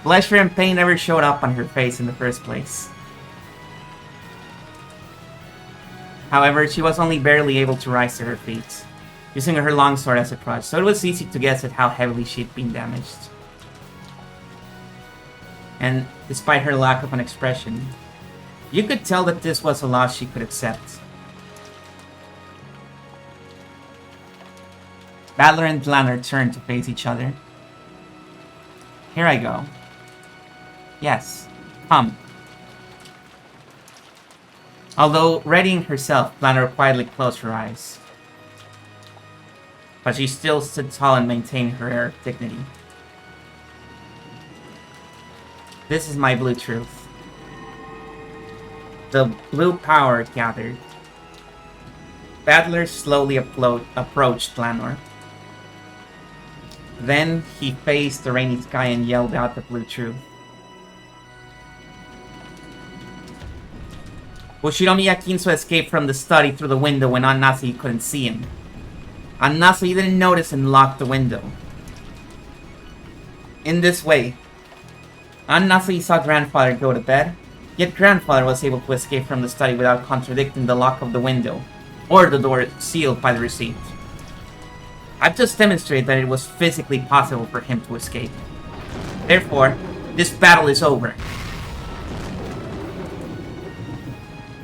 Pleasure and pain never showed up on her face in the first place. However, she was only barely able to rise to her feet, using her longsword as a crutch, so it was easy to guess at how heavily she'd been damaged. And despite her lack of an expression, you could tell that this was a loss she could accept. Battler and Lanner turned to face each other. Here I go. Yes, come. Although readying herself, Lanner quietly closed her eyes. But she still stood tall and maintained her air of dignity. This is my blue truth. The blue power gathered. Battler slowly approached Lanor. Then he faced the rainy sky and yelled out the blue truth. Bushiromiya Kinso escaped from the study through the window when Annase couldn't see him. Annase didn't notice and locked the window. In this way, Annase saw grandfather go to bed, yet grandfather was able to escape from the study without contradicting the lock of the window, or the door sealed by the receipt. I've just demonstrated that it was physically possible for him to escape. Therefore, this battle is over.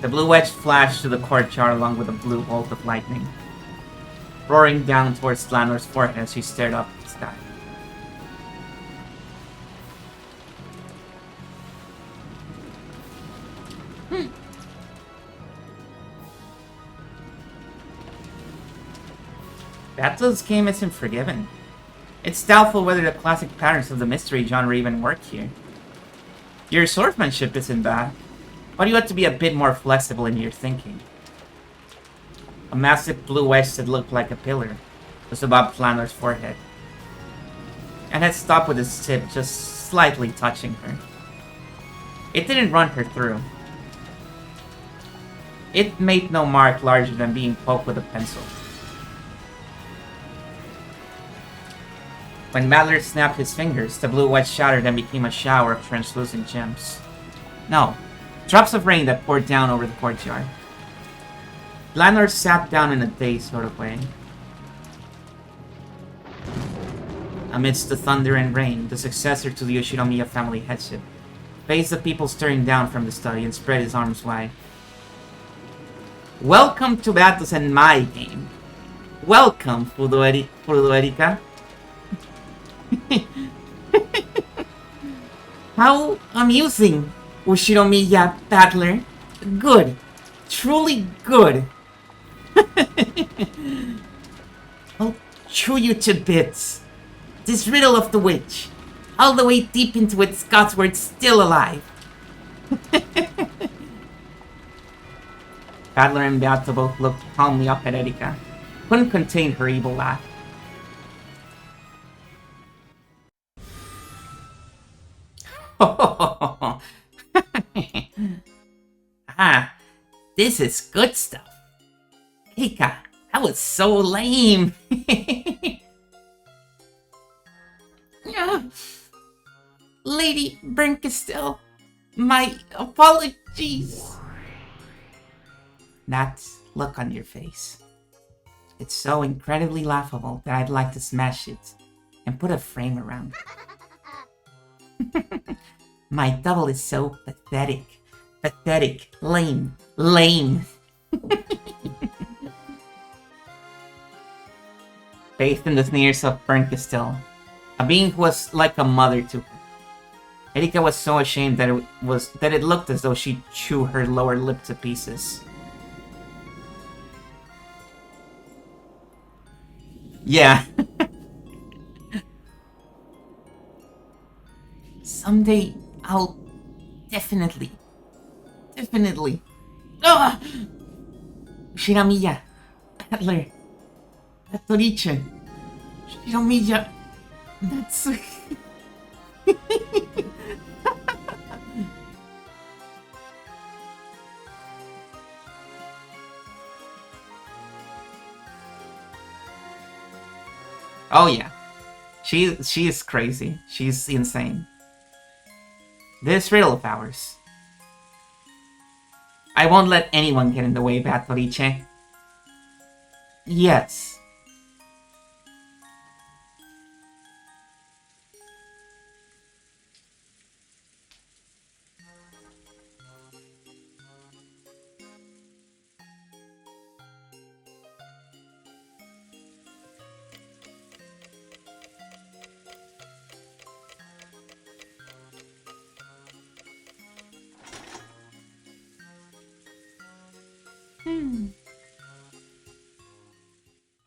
The blue edge flashed to the courtyard along with a blue bolt of lightning, roaring down towards Lanor's forehead as she stared up at the sky. Battle's game isn't forgiven. It's doubtful whether the classic patterns of the mystery genre even work here. Your swordsmanship isn't bad, but you ought to be a bit more flexible in your thinking. A massive blue wedge that looked like a pillar was above Flanner's forehead, and had stopped with its tip just slightly touching her. It didn't run her through. It made no mark larger than being poked with a pencil. When Battler snapped his fingers, the blue wedge shattered and became a shower of translucent gems. No, drops of rain that poured down over the courtyard. Lanor sat down in a dazed sort of way. Amidst the thunder and rain, the successor to the Yoshinomiya family headship faced the people staring down from the study and spread his arms wide. Welcome to battles in my game. Welcome, Erika. How amusing, Ushiromiya Battler. Good. Truly good. I'll chew you to bits. This riddle of the witch, all the way deep into its guts where it's still alive. Battler and Beato both looked calmly up at Erika. Couldn't contain her evil laugh. Ah, this is good stuff. Erika, that was so lame. Lady Brinkestil, my apologies. That look on your face. It's so incredibly laughable that I'd like to smash it and put a frame around it. My double is so pathetic. Pathetic. Lame. Lame. Bathed in the sneers of Brinkestil, a being who was like a mother to her, Erika was so ashamed that it looked as though she'd chew her lower lip to pieces. Yeah. Someday I'll definitely. Ah! Shiramiya, Battler, Toricha, Shiramiya, Natsu. Oh yeah. She is crazy. She's insane. This riddle of ours. I won't let anyone get in the way, Batorice. Yes.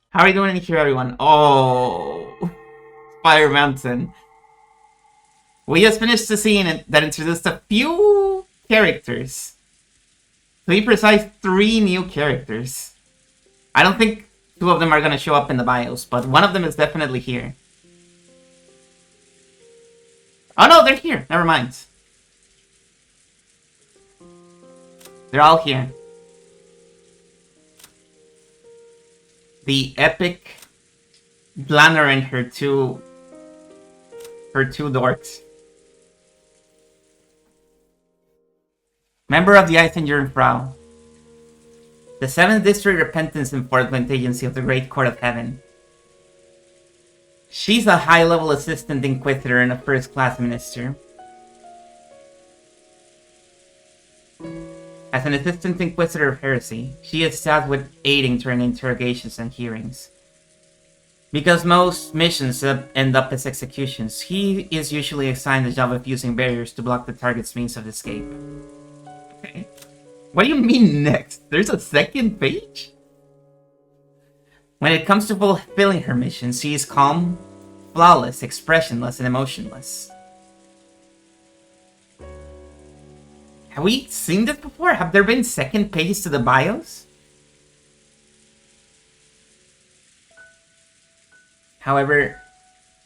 How are you doing here, everyone? Oh, Fire Mountain. We just finished the scene that introduced a few characters. To be precise, 3 new characters. I don't think 2 of them are gonna show up in the bios, but one of them is definitely here. Oh no, they're here. Never mind. They're all here. The epic Blanner and her two dorks. Member of the Frau. The 7th District Repentance Enforcement Agency of the Great Court of Heaven. She's a high-level assistant inquisitor and a first-class minister. As an assistant inquisitor of heresy, she is tasked with aiding during interrogations and hearings. Because most missions end up as executions, he is usually assigned the job of using barriers to block the target's means of escape. Okay. What do you mean next? There's a second page? When it comes to fulfilling her missions, she is calm, flawless, expressionless, and emotionless. Have we seen this before? Have there been second pages to the bios? However,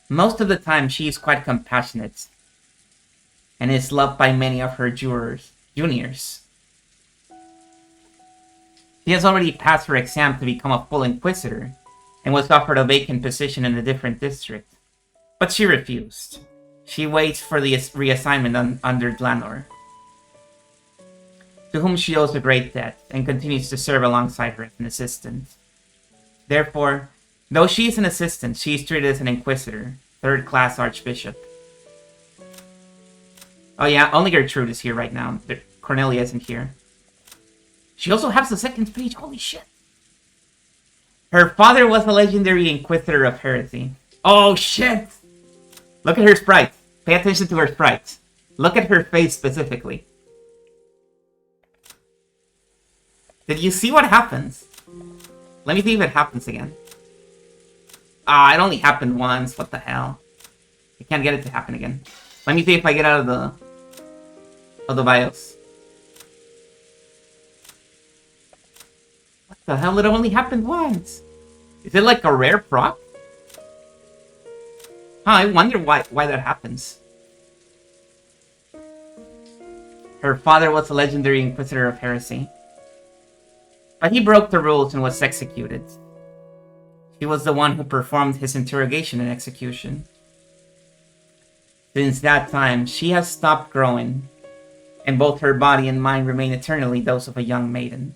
most of the time she is quite compassionate and is loved by many of her juniors. She has already passed her exam to become a full inquisitor and was offered a vacant position in a different district. But she refused. She waits for the reassignment under Dlanor, to whom she owes a great debt and continues to serve alongside her as an assistant. Therefore, though she is an assistant, she is treated as an inquisitor, 3rd-class archbishop. Oh yeah, only Gertrude is here right now. Cornelia isn't here. She also has the 2nd page, holy shit. Her father was a legendary inquisitor of heresy. Oh shit! Look at her sprite. Pay attention to her sprite. Look at her face specifically. Did you see what happens? Let me see if it happens again. Ah, it only happened once. What the hell? I can't get it to happen again. Let me see if I get out of the BIOS. What the hell? It only happened once. Is it like a rare proc? Huh, I wonder why that happens. Her father was a legendary inquisitor of heresy, but he broke the rules and was executed. He was the one who performed his interrogation and execution. Since that time, she has stopped growing, and both her body and mind remain eternally those of a young maiden.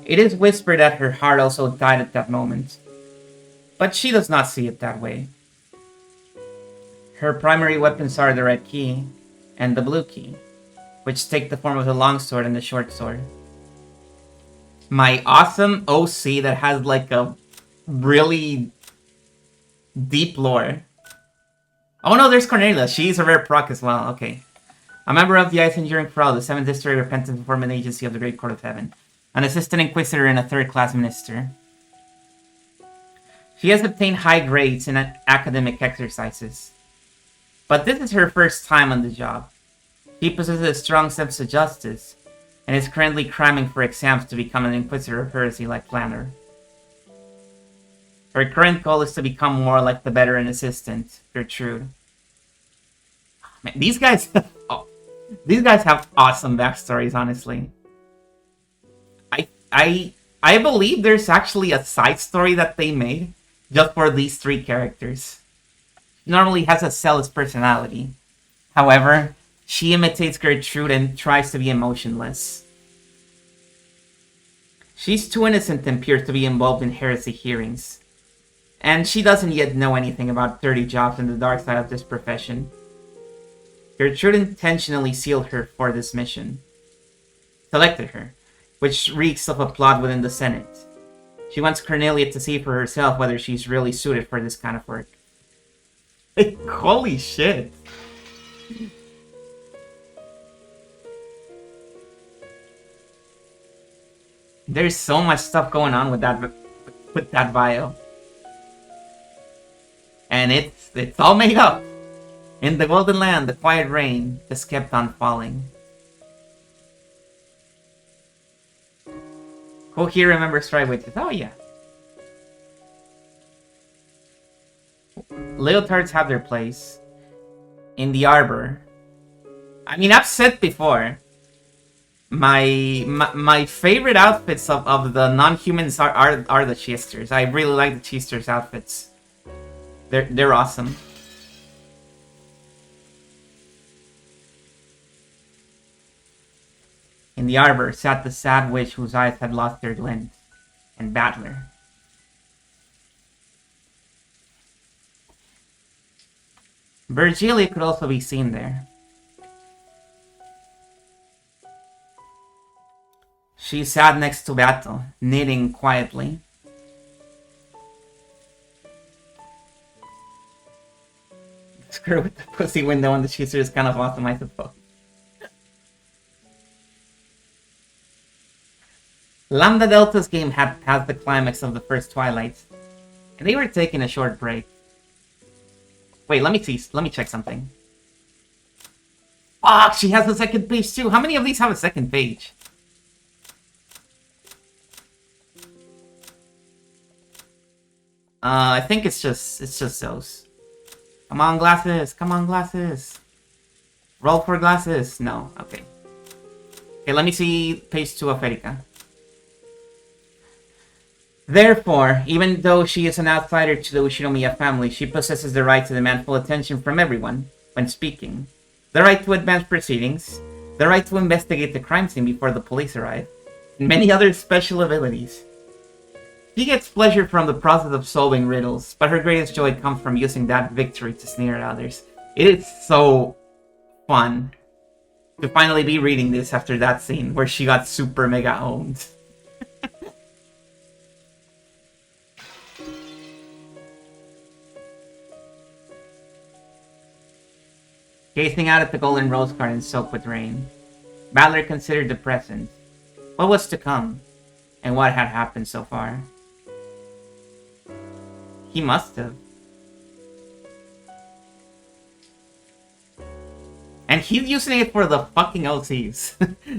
It is whispered that her heart also died at that moment, but she does not see it that way. Her primary weapons are the red key and the blue key, which take the form of the longsword and the short sword. My awesome OC that has like a really deep lore. Oh no, there's Cornelia. She's a rare proc as well. Okay. A member of the Ice Enduring Frau, the 7th District Repentance Enforcement Agency of the Great Court of Heaven. An assistant inquisitor and a 3rd-class minister. She has obtained high grades in academic exercises. But this is her first time on the job. She possesses a strong sense of justice, and is currently cramming for exams to become an inquisitor of heresy like Planner. Her current goal is to become more like the veteran assistant, Gertrude. Man, these guys have awesome backstories, honestly. I believe there's actually a side story that they made just for these three characters. She normally has a zealous personality. However, she imitates Gertrude and tries to be emotionless. She's too innocent and pure to be involved in heresy hearings. And she doesn't yet know anything about dirty jobs and the dark side of this profession. Gertrude intentionally sealed her for this mission. Selected her, which reeks of a plot within the Senate. She wants Cornelia to see for herself whether she's really suited for this kind of work. Holy shit! There's so much stuff going on with that bio. And it's all made up. In the golden land, the quiet rain just kept on falling. Who here remembers Stride Witches? Oh yeah. Leotards have their place in the arbor. I mean, I've said before, my favorite outfits of the non-humans are the Chisters. I really like the Chisters outfits. They're awesome. In the arbor sat the sad witch whose eyes had lost their glint, and Battler. Virgilia could also be seen there. She sat next to Battle, knitting quietly. Screw with the pussy window on the Chaser is kind of awesome, I suppose. Lambda Delta's game had passed the climax of the first Twilight, and they were taking a short break. Wait, let me check something. Fuck, she has a second page too. How many of these have a second page? I think it's just those. Come on, glasses! Come on, glasses! Roll for glasses! No, okay. Okay, let me see page 2 of Erika. Therefore, even though she is an outsider to the Ushinomiya family, she possesses the right to demand full attention from everyone when speaking, the right to advance proceedings, the right to investigate the crime scene before the police arrive, and many other special abilities. She gets pleasure from the process of solving riddles, but her greatest joy comes from using that victory to sneer at others. It is so fun to finally be reading this after that scene where she got super mega owned. Gazing out at the golden rose garden soaked with rain, Battler considered the present, what was to come, and what had happened so far. He must have. And he's using it for the fucking OCs.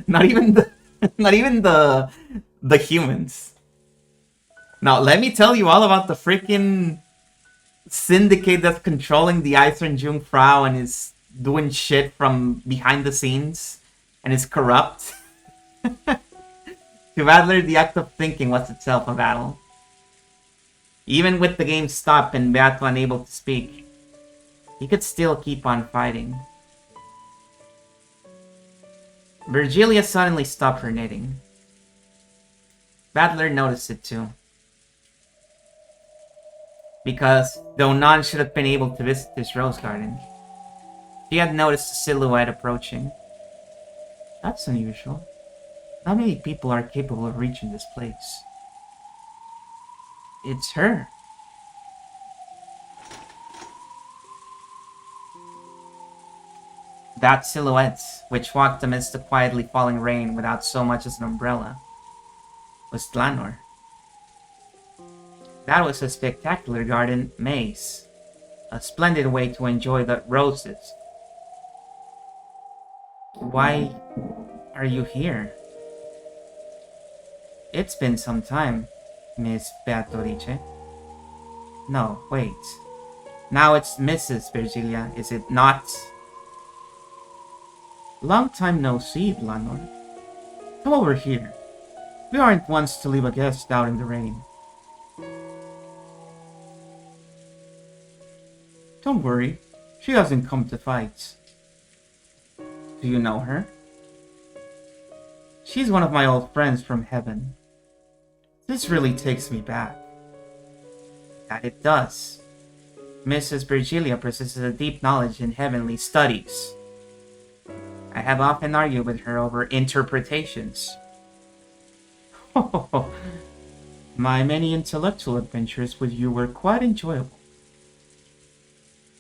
not even the humans. Now let me tell you all about the freaking syndicate that's controlling the Eisern Jungfrau and is doing shit from behind the scenes and is corrupt. To Adler, the act of thinking was itself a battle. Even with the game stopped and Beato unable to speak, he could still keep on fighting. Virgilia suddenly stopped her knitting. Battler noticed it too. Because, though none should have been able to visit this rose garden, she had noticed a silhouette approaching. That's unusual. Not many people are capable of reaching this place. It's her. That silhouette, which walked amidst the quietly falling rain without so much as an umbrella, was Dlanor. That was a spectacular garden maze. A splendid way to enjoy the roses. Why are you here? It's been some time, Miss Beatrice. No, wait. Now it's Mrs. Virgilia, is it not? Long time no see, Dlanor. Come over here. We aren't ones to leave a guest out in the rain. Don't worry, she doesn't come to fight. Do you know her? She's one of my old friends from heaven. This really takes me back. That it does. Mrs. Virgilia possesses a deep knowledge in heavenly studies. I have often argued with her over interpretations. My many intellectual adventures with you were quite enjoyable.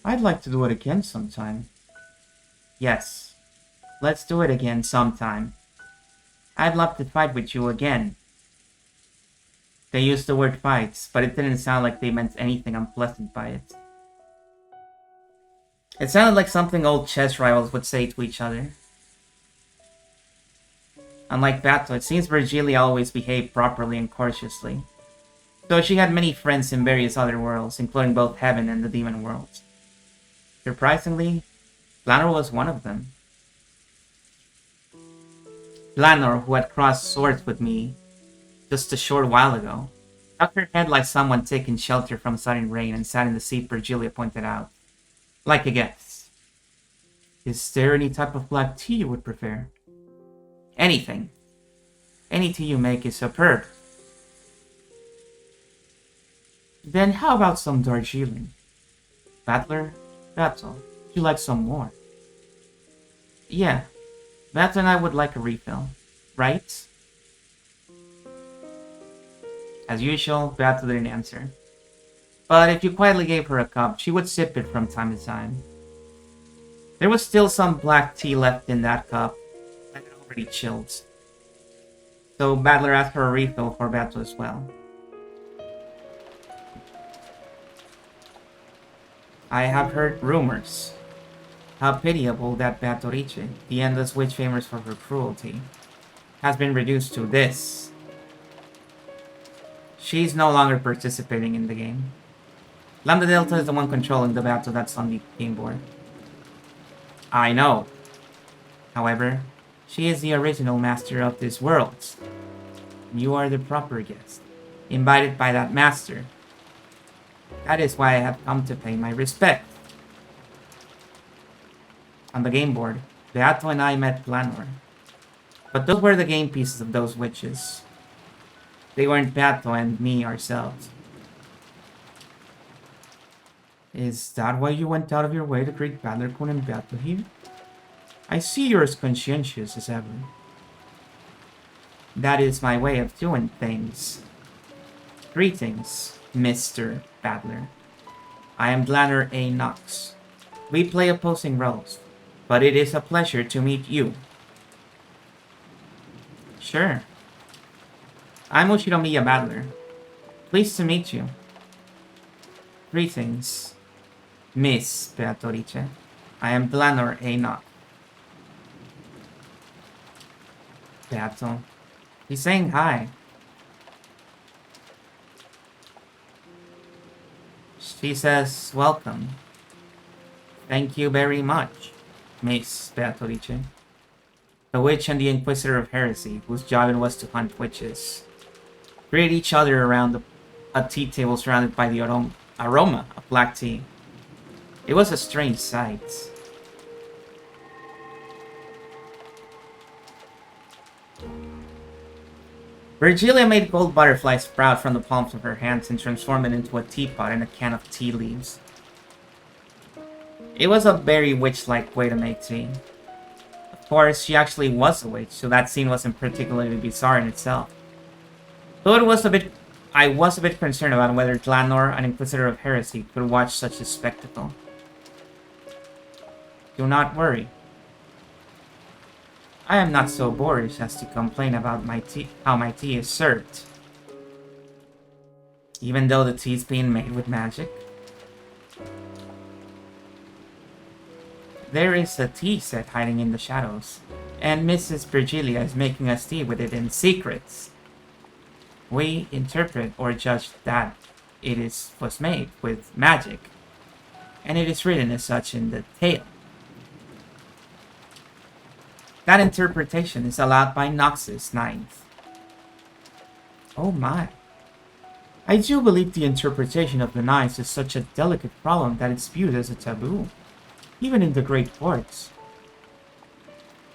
I'd like to do it again sometime. Yes, let's do it again sometime. I'd love to fight with you again. They used the word fights, but it didn't sound like they meant anything unpleasant by it. It sounded like something old chess rivals would say to each other. Unlike Bato, it seems Virgilia always behaved properly and courteously, though she had many friends in various other worlds, including both heaven and the demon world. Surprisingly, Blanor was one of them. Blanor, who had crossed swords with me just a short while ago, shook her head like someone taking shelter from sudden rain and sat in the seat Virgilia pointed out, like a guest. Is there any type of black tea you would prefer? Anything. Any tea you make is superb. Then how about some Darjeeling? Battler, Bato, would you like some more? Yeah, Bato and I would like a refill, right? As usual, Bato didn't answer. But if you quietly gave her a cup, she would sip it from time to time. There was still some black tea left in that cup, and it already chilled. So Battler asked for a refill for Bato as well. I have heard rumors. How pitiable that Batorice, the endless witch famous for her cruelty, has been reduced to this. She's no longer participating in the game. Lambda Delta is the one controlling the battle that's on the game board. I know. However, she is the original master of this world. You are the proper guest, invited by that master. That is why I have come to pay my respect. On the game board, Beato and I met Blanor. But those were the game pieces of those witches. They weren't Beato and me ourselves. Is that why you went out of your way to greet Battler-kun and Beato here? I see you're as conscientious as ever. That is my way of doing things. Greetings, Mr. Battler. I am Blanor A. Knox. We play opposing roles, but it is a pleasure to meet you. Sure. I'm Ushiromiya Battler. Pleased to meet you. Greetings, Miss Beatorice. I am Blanor A. Knox. Beato. He's saying hi. She says, welcome. Thank you very much, Miss Beatorice. The witch and the Inquisitor of Heresy, whose job it was to hunt witches, greet each other around a tea table surrounded by the aroma of black tea. It was a strange sight. Virgilia made gold butterflies sprout from the palms of her hands and transformed it into a teapot and a can of tea leaves. It was a very witch-like way to make tea. Of course, she actually was a witch, so that scene wasn't particularly bizarre in itself. Though I was a bit concerned about whether Blanor, an Inquisitor of Heresy, could watch such a spectacle. Do not worry. I am not so boorish as to complain about how my tea is served. Even though the tea is being made with magic. There is a tea set hiding in the shadows, and Mrs. Virgilia is making us tea with it in secret. We interpret or judge that was made with magic, and it is written as such in the tale. That interpretation is allowed by Noxus 9th. Oh my. I do believe the interpretation of the nights is such a delicate problem that it's viewed as a taboo, even in the great courts.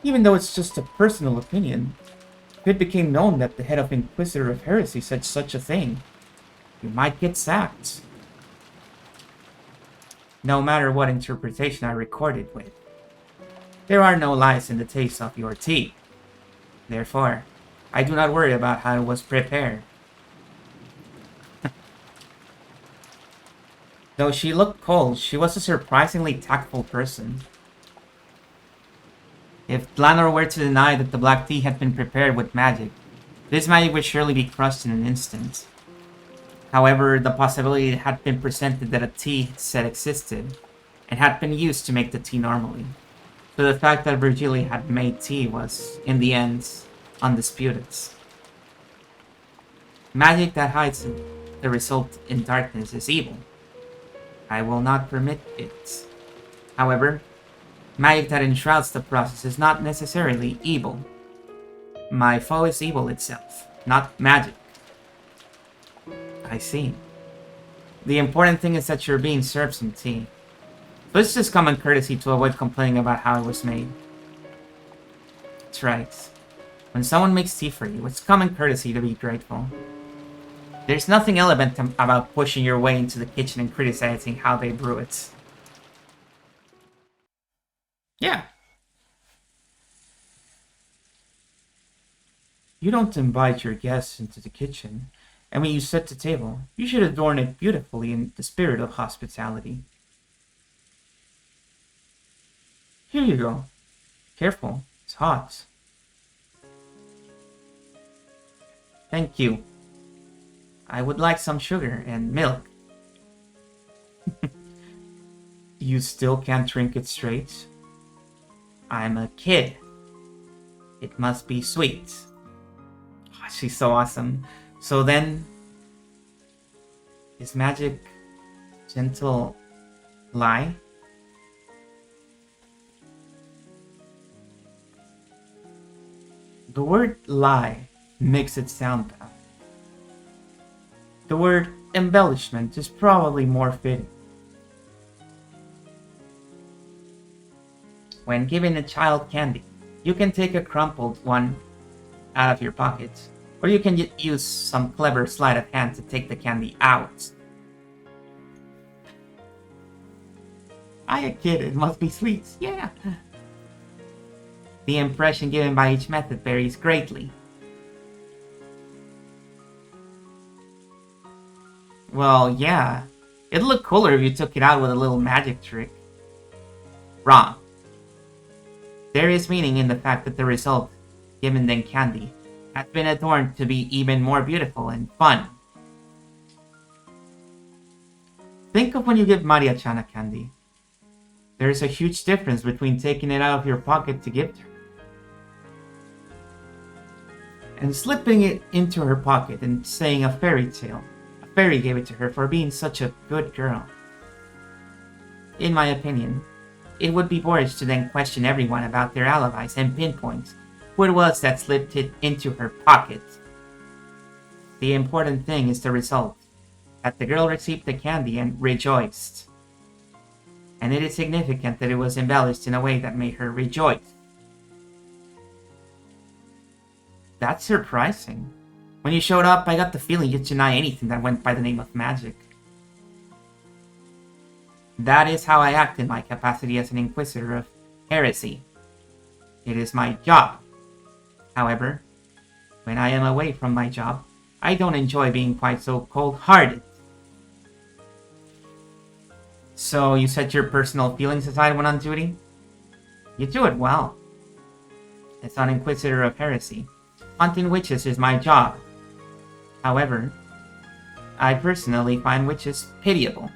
Even though it's just a personal opinion, if it became known that the head of Inquisitor of Heresy said such a thing, you might get sacked. No matter what interpretation I record it with. There are no lies in the taste of your tea. Therefore, I do not worry about how it was prepared. Though she looked cold, she was a surprisingly tactful person. If Glanor were to deny that the black tea had been prepared with magic, this magic would surely be crushed in an instant. However, the possibility had been presented that a tea set existed, and had been used to make the tea normally. So the fact that Virgili had made tea was, in the end, undisputed. Magic that hides the result in darkness is evil. I will not permit it. However, magic that enshrouds the process is not necessarily evil. My foe is evil itself, not magic. I see. The important thing is that you're being served some tea. So it's just common courtesy to avoid complaining about how it was made. That's right. When someone makes tea for you, it's common courtesy to be grateful. There's nothing elegant about pushing your way into the kitchen and criticizing how they brew it. Yeah. You don't invite your guests into the kitchen, and when you set the table, you should adorn it beautifully in the spirit of hospitality. Here you go. Careful, it's hot. Thank you. I would like some sugar and milk. You still can't drink it straight? I'm a kid. It must be sweet. Oh, she's so awesome. So then, is magic gentle lie? The word lie makes it sound bad. The word embellishment is probably more fitting. When giving a child candy, you can take a crumpled one out of your pocket, or you can use some clever sleight of hand to take the candy out. I a kid, it must be sweet, yeah. The impression given by each method varies greatly. Well, yeah. It'd look cooler if you took it out with a little magic trick. Wrong. There is meaning in the fact that the result, given in candy, has been adorned to be even more beautiful and fun. Think of when you give Maria Chan a candy. There is a huge difference between taking it out of your pocket to give to her and slipping it into her pocket and saying a fairy tale. A fairy gave it to her for being such a good girl. In my opinion, it would be boorish to then question everyone about their alibis and pinpoint who it was that slipped it into her pocket. The important thing is the result, that the girl received the candy and rejoiced. And it is significant that it was embellished in a way that made her rejoice. That's surprising. When you showed up, I got the feeling you'd deny anything that went by the name of magic. That is how I act in my capacity as an Inquisitor of Heresy. It is my job. However, when I am away from my job, I don't enjoy being quite so cold-hearted. So you set your personal feelings aside when on duty? You do it well. As an Inquisitor of Heresy, hunting witches is my job. However, I personally find witches pitiable.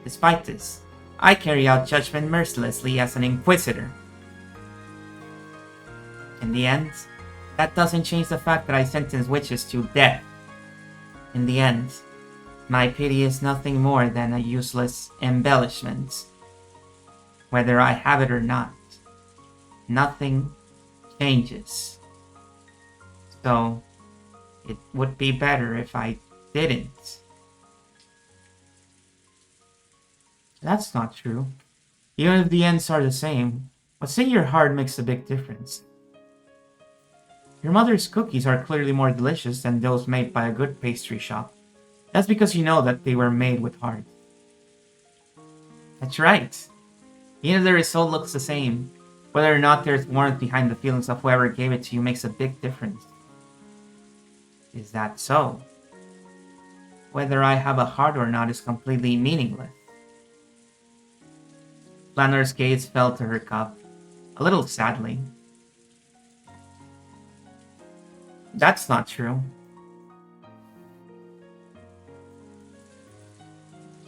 Despite this, I carry out judgment mercilessly as an Inquisitor. In the end, that doesn't change the fact that I sentence witches to death. In the end, my pity is nothing more than a useless embellishment. Whether I have it or not, nothing changes. So, it would be better if I didn't. That's not true. Even if the ends are the same, what's in your heart makes a big difference. Your mother's cookies are clearly more delicious than those made by a good pastry shop. That's because you know that they were made with heart. That's right. Even if the result looks the same, whether or not there's warmth behind the feelings of whoever gave it to you makes a big difference. Is that so? Whether I have a heart or not is completely meaningless. Planner's gaze fell to her cup, a little sadly. That's not true.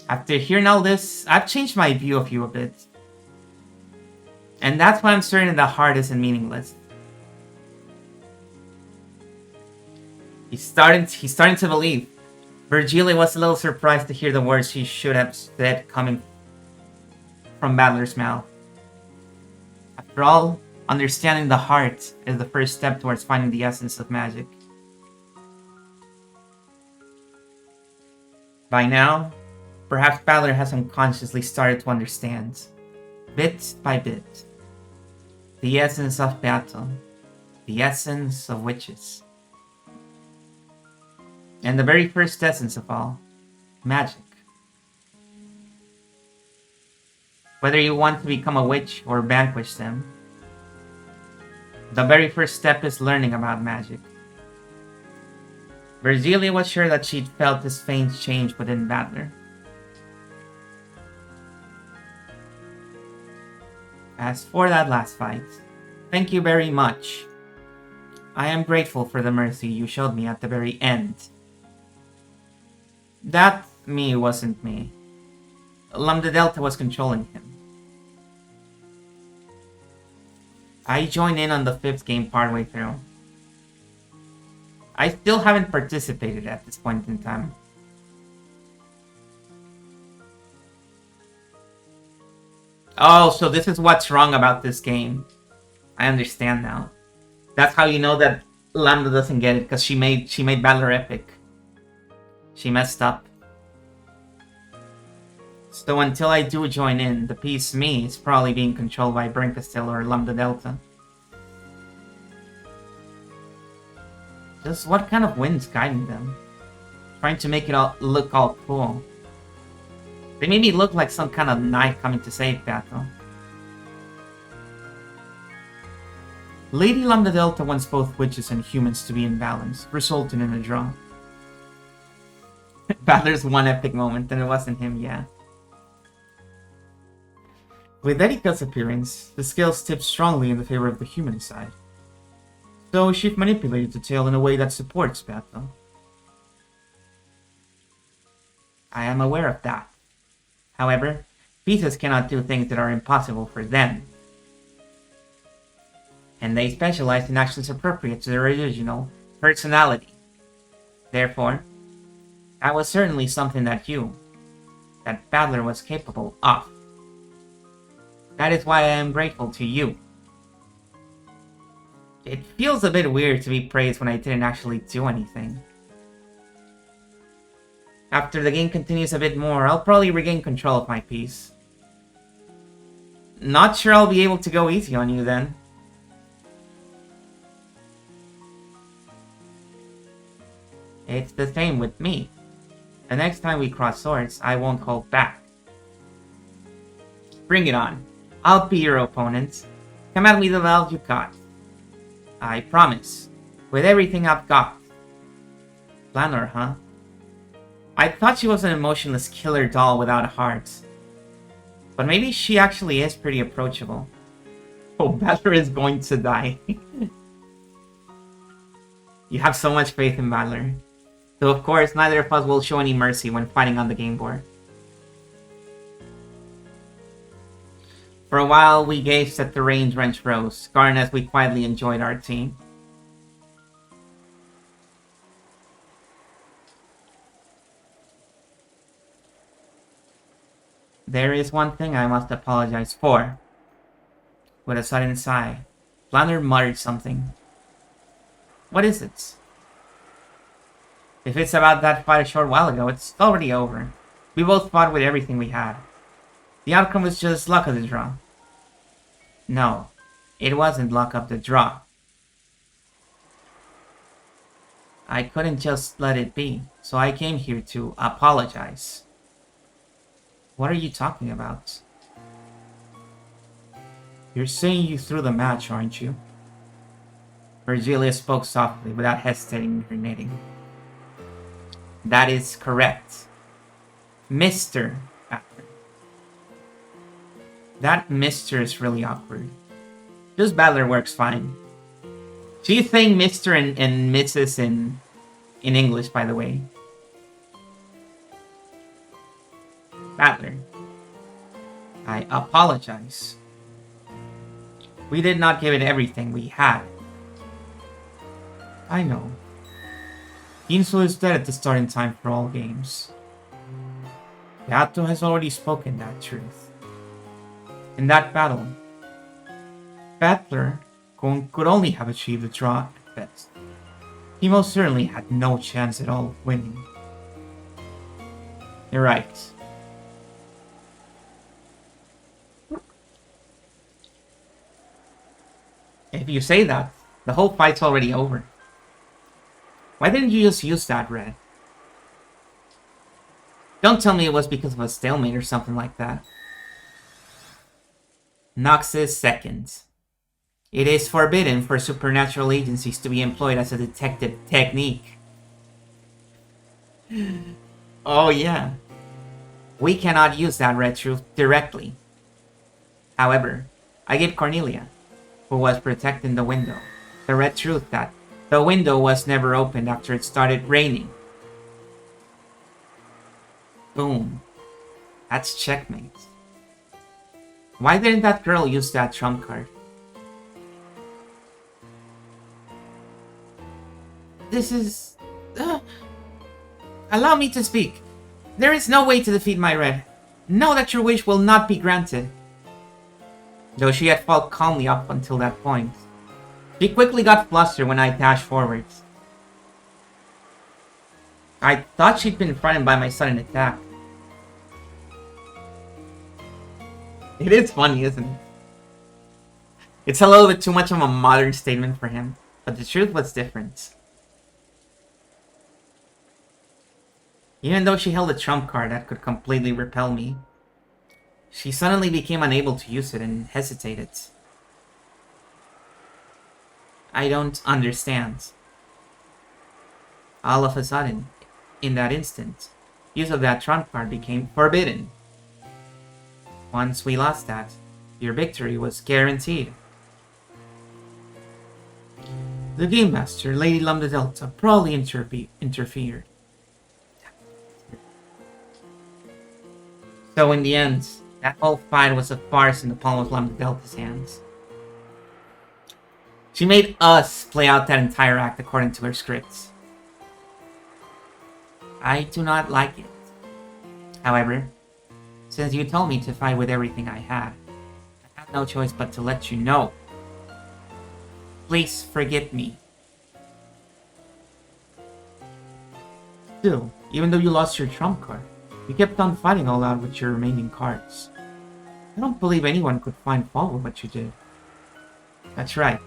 After hearing all this, I've changed my view of you a bit. And that's why I'm certain the heart isn't meaningless. He's starting to believe. Virgilia was a little surprised to hear the words she should have said coming from Battler's mouth. After all, understanding the heart is the first step towards finding the essence of magic. By now, perhaps Battler has unconsciously started to understand, bit by bit, the essence of battle, the essence of witches. And the very first essence of all, magic. Whether you want to become a witch or vanquish them, the very first step is learning about magic. Virgilia was sure that she'd felt this faint change within Battler. As for that last fight, thank you very much. I am grateful for the mercy you showed me at the very end. That me wasn't me. Lambda Delta was controlling him. I joined in on the 5th game partway through. I still haven't participated at this point in time. Oh, so this is what's wrong about this game. I understand now. That's how you know that Lambda doesn't get it, because she made Battler epic. She messed up. So until I do join in, the piece me is probably being controlled by Brinkastil or Lambda Delta. Just what kind of wind's guiding them? Trying to make it all look all cool. They made me look like some kind of knight coming to save battle. Lady Lambda Delta wants both witches and humans to be in balance, resulting in a draw. Battler's one epic moment, and it wasn't him, yeah. With Erika's appearance, the scales tipped strongly in the favor of the human side. So she'd manipulated the tale in a way that supports battle. I am aware of that. However, pieces cannot do things that are impossible for them. And they specialize in actions appropriate to their original personality. Therefore, that was certainly something that Battler was capable of. That is why I am grateful to you. It feels a bit weird to be praised when I didn't actually do anything. After the game continues a bit more, I'll probably regain control of my piece. Not sure I'll be able to go easy on you then. It's the same with me. The next time we cross swords, I won't hold back. Bring it on. I'll be your opponent. Come at me with all you got. I promise. With everything I've got. Planner, huh? I thought she was an emotionless killer doll without a heart. But maybe she actually is pretty approachable. Oh, Battler is going to die. You have so much faith in Battler. So of course, neither of us will show any mercy when fighting on the game board. For a while, we gazed at the range-wrench rows, scarring as we quietly enjoyed our team. There is one thing I must apologize for. With a sudden sigh, Planner muttered something. What is it? If it's about that fight a short while ago, it's already over. We both fought with everything we had. The outcome was just luck of the draw. No, it wasn't luck of the draw. I couldn't just let it be, so I came here to apologize. What are you talking about? You're saying you threw the match, aren't you? Virgilia spoke softly, without hesitating in her knitting. That is correct. Mr. Battler. That Mr. is really awkward. Just Battler works fine. She's saying Mr. and Mrs. in English, by the way. Battler. I apologize. We did not give it everything we had. I know. Ginso is dead at the starting time for all games. Yato has already spoken that truth. In that battle, Battler could only have achieved a draw at best. He most certainly had no chance at all of winning. You're right. If you say that, the whole fight's already over. Why didn't you just use that, Red? Don't tell me it was because of a stalemate or something like that. Nox's second. It is forbidden for supernatural agencies to be employed as a detective technique. Oh yeah. We cannot use that Red Truth directly. However, I gave Cornelia, who was protecting the window, the Red Truth that the window was never opened after it started raining. Boom. That's checkmate. Why didn't that girl use that trump card? This is... Allow me to speak. There is no way to defeat my Red. Know that your wish will not be granted. Though she had fought calmly up until that point, she quickly got flustered when I dashed forwards. I thought she'd been frightened by my sudden attack. It is funny, isn't it? It's a little bit too much of a modern statement for him, but the truth was different. Even though she held a trump card that could completely repel me, she suddenly became unable to use it and hesitated. I don't understand. All of a sudden, in that instant, use of that trump card became forbidden. Once we lost that, your victory was guaranteed. The Game Master, Lady Lambda Delta, probably interfered. So in the end, that whole fight was a farce in the palm of Lambda Delta's hands. She made us play out that entire act according to her scripts. I do not like it. However, since you told me to fight with everything I had no choice but to let you know. Please forgive me. Still, even though you lost your trump card, you kept on fighting all out with your remaining cards. I don't believe anyone could find fault with what you did. That's right.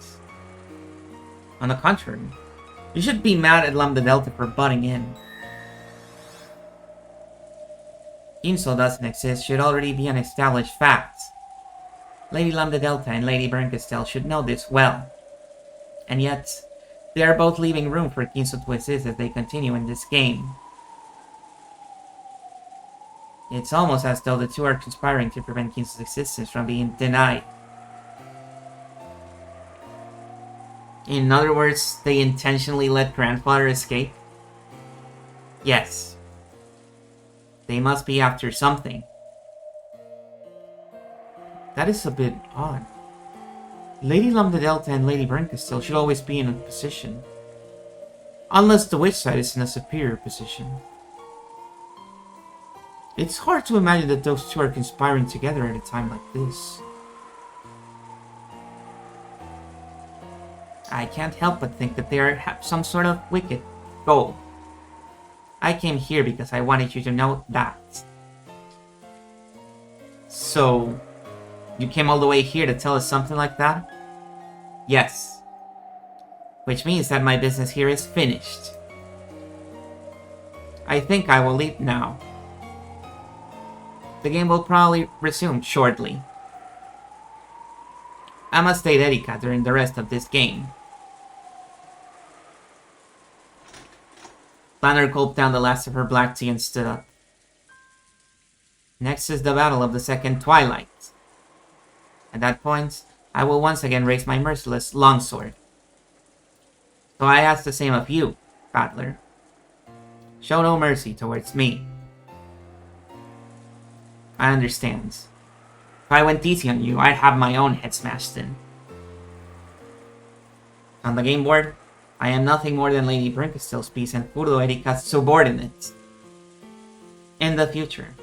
On the contrary, you should be mad at Lambda Delta for butting in. Ginso doesn't exist should already be an established fact. Lady Lambda Delta and Lady Bernkastel should know this well. And yet, they are both leaving room for Ginso to assist as they continue in this game. It's almost as though the two are conspiring to prevent Ginso's existence from being denied. In other words, they intentionally let Grandfather escape? Yes. They must be after something. That is a bit odd. Lady Lambda Delta and Lady Bernkastel should always be in a position. Unless the witch side is in a superior position. It's hard to imagine that those two are conspiring together at a time like this. I can't help but think that they have some sort of wicked goal. I came here because I wanted you to know that. So, you came all the way here to tell us something like that? Yes. Which means that my business here is finished. I think I will leave now. The game will probably resume shortly. I must stay with Erika during the rest of this game. Planner gulped down the last of her black tea and stood up. Next is the battle of the second twilight. At that point, I will once again raise my merciless longsword. So I ask the same of you, Battler. Show no mercy towards me. I understand. If I went easy on you, I'd have my own head smashed in. On the game board, I am nothing more than Lady Brinkstill's piece and Furo Erika's subordinate. In the future,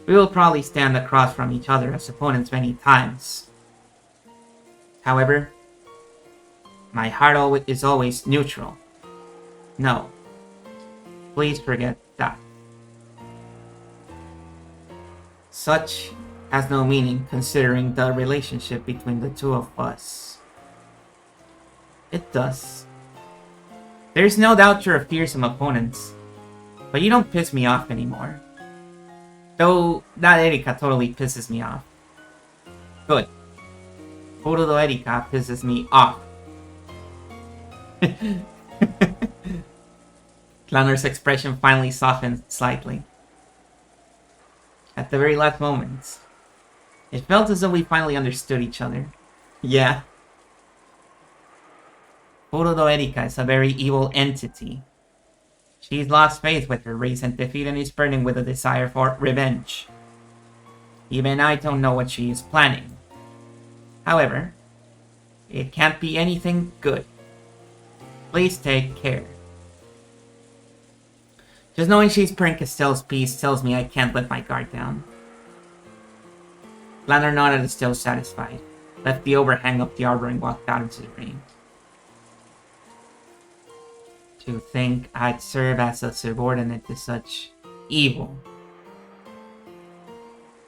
we will probably stand across from each other as opponents many times. However, my heart is always neutral. No, please forget that. Such has no meaning considering the relationship between the two of us. It does. There's no doubt you're a fearsome opponent, but you don't piss me off anymore. Though that Erika totally pisses me off. Good. Puro Erika pisses me off. Clanner's expression finally softened slightly. At the very last moment, it felt as though we finally understood each other. Yeah. Puro Erika is a very evil entity. She's lost faith with her recent defeat and is burning with a desire for revenge. Even I don't know what she is planning. However, it can't be anything good. Please take care. Just knowing she's Brinkstill's piece tells me I can't let my guard down. Lanner nodded as still satisfied, left the overhang of the arbor and walked out into the rain. To think I'd serve as a subordinate to such evil.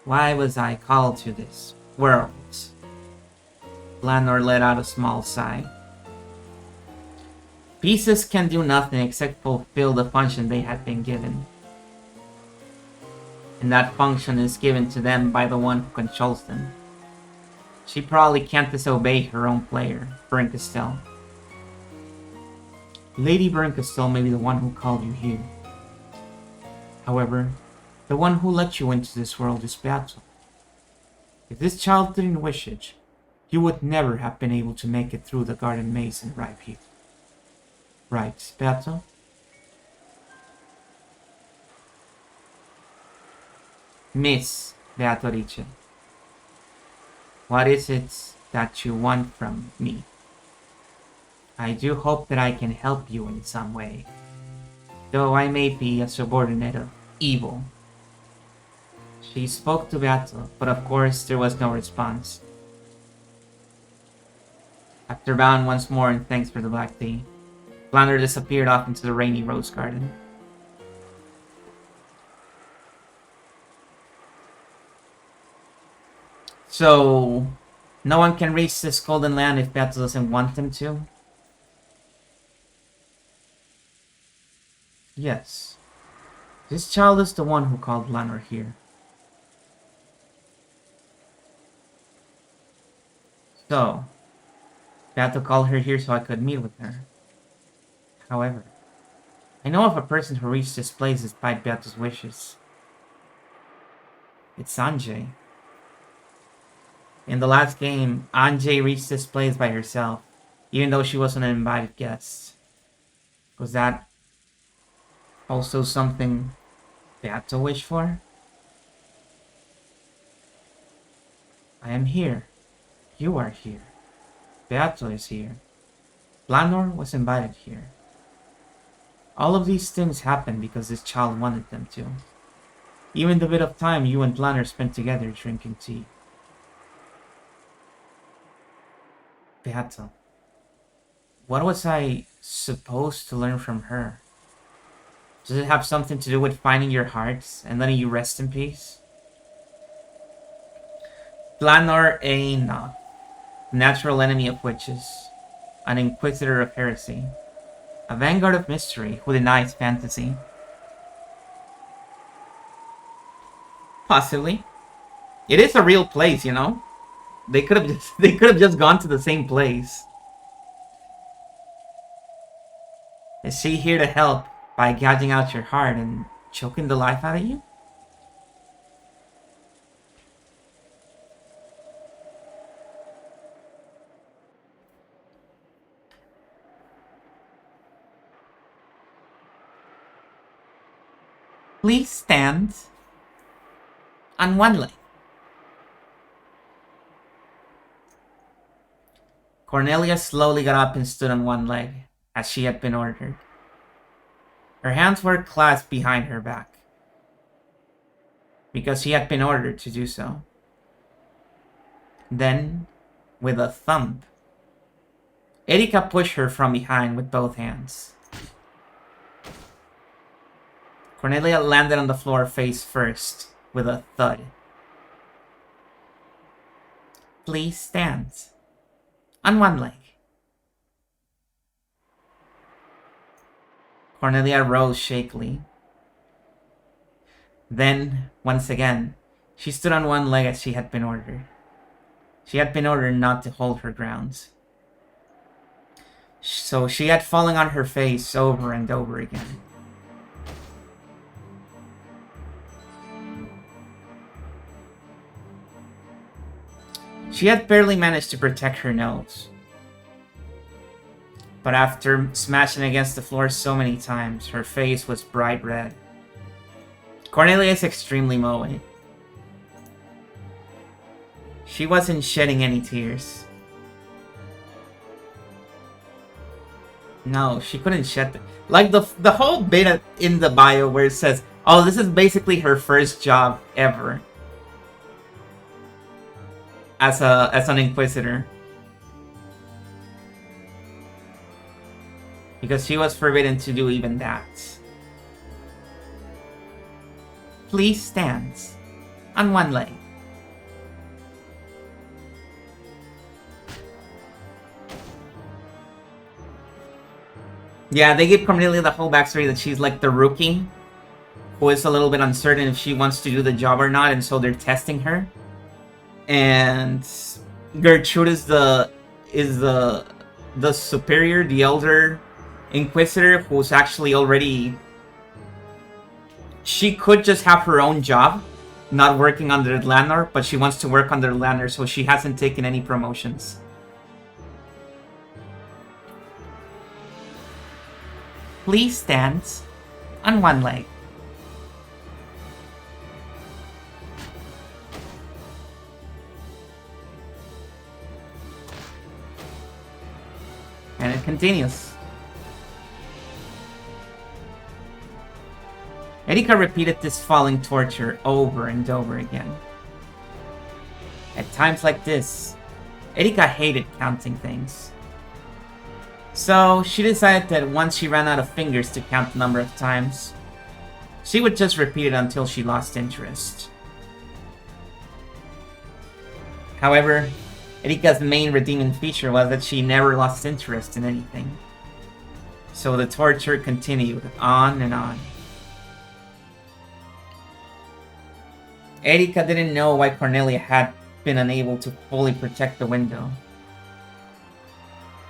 Why was I called to this world? Lanor let out a small sigh. Pieces can do nothing except fulfill the function they had been given. And that function is given to them by the one who controls them. She probably can't disobey her own player, Brinkstill. Lady Brinkstill may be the one who called you here. However, the one who let you into this world is Beato. If this child didn't wish it, you would never have been able to make it through the garden maze and arrive here. Right, Beato? Miss Beatrice, what is it that you want from me? I do hope that I can help you in some way, though I may be a subordinate of evil. She spoke to Beato, but of course there was no response. After bowing once more and thanks for the black tea, Flounder disappeared off into the rainy rose garden. So, no one can reach this golden land if Beato doesn't want them to? Yes. This child is the one who called Lanor here. So, Beato called her here so I could meet with her. However, I know of a person who reached this place despite Beato's wishes. It's Anjay. In the last game, Anjay reached this place by herself, even though she wasn't an invited guest. Was that also something Beato wished for? I am here. You are here. Beato is here. Lanor was invited here. All of these things happened because this child wanted them to. Even the bit of time you and Lanor spent together drinking tea. Beato, what was I supposed to learn from her? Does it have something to do with finding your hearts and letting you rest in peace? Flanor A. Noth, natural enemy of witches, an inquisitor of heresy, a vanguard of mystery who denies fantasy. Possibly. It is a real place, you know? They could have just gone to the same place. Is she here to help by gouging out your heart and choking the life out of you? Please stand on one leg. Cornelia slowly got up and stood on one leg, as she had been ordered. Her hands were clasped behind her back, because she had been ordered to do so. Then, with a thump, Erika pushed her from behind with both hands. Cornelia landed on the floor face first, with a thud. Please stand on one leg. Cornelia rose shakily. Then, once again, she stood on one leg as she had been ordered. She had been ordered not to hold her ground. So she had fallen on her face over and over again. She had barely managed to protect her nose. But after smashing against the floor so many times, her face was bright red. Cornelia is extremely moe. She wasn't shedding any tears. No, she couldn't shed them. Like the whole bit in the bio where it says, oh, this is basically her first job ever. As an Inquisitor. Because she was forbidden to do even that. Please stand on one leg. Yeah, they give Cornelia the whole backstory that she's like the rookie who is a little bit uncertain if she wants to do the job or not, and so they're testing her. And Gertrude is the superior, the elder Inquisitor, who's actually already... She could just have her own job, not working under Lanor, but she wants to work under Lanor, so she hasn't taken any promotions. Please stand on one leg. And it continues. Erika repeated this falling torture over and over again. At times like this, Erika hated counting things. So she decided that once she ran out of fingers to count the number of times, she would just repeat it until she lost interest. However, Erika's main redeeming feature was that she never lost interest in anything. So the torture continued on and on. Erika didn't know why Cornelia had been unable to fully protect the window.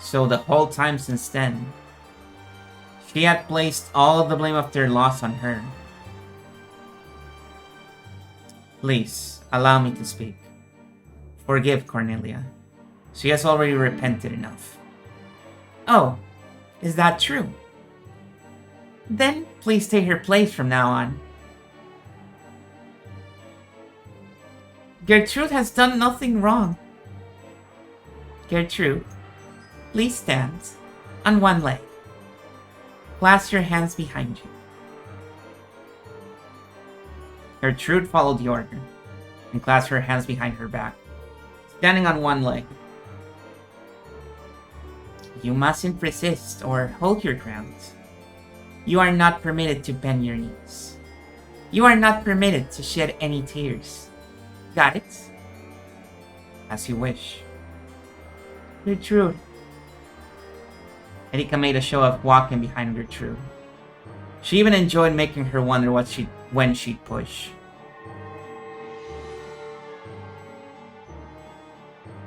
So the whole time since then, she had placed all of the blame of their loss on her. Please, allow me to speak. Forgive Cornelia. She has already repented enough. Oh, is that true? Then please take her place from now on. Gertrude has done nothing wrong. Gertrude, please stand on one leg. Clasp your hands behind you. Gertrude followed the order and clasped her hands behind her back, standing on one leg. You mustn't resist or hold your ground. You are not permitted to bend your knees. You are not permitted to shed any tears. Got it? As you wish. Gertrude. Erika made a show of walking behind Gertrude. She even enjoyed making her wonder when she'd push.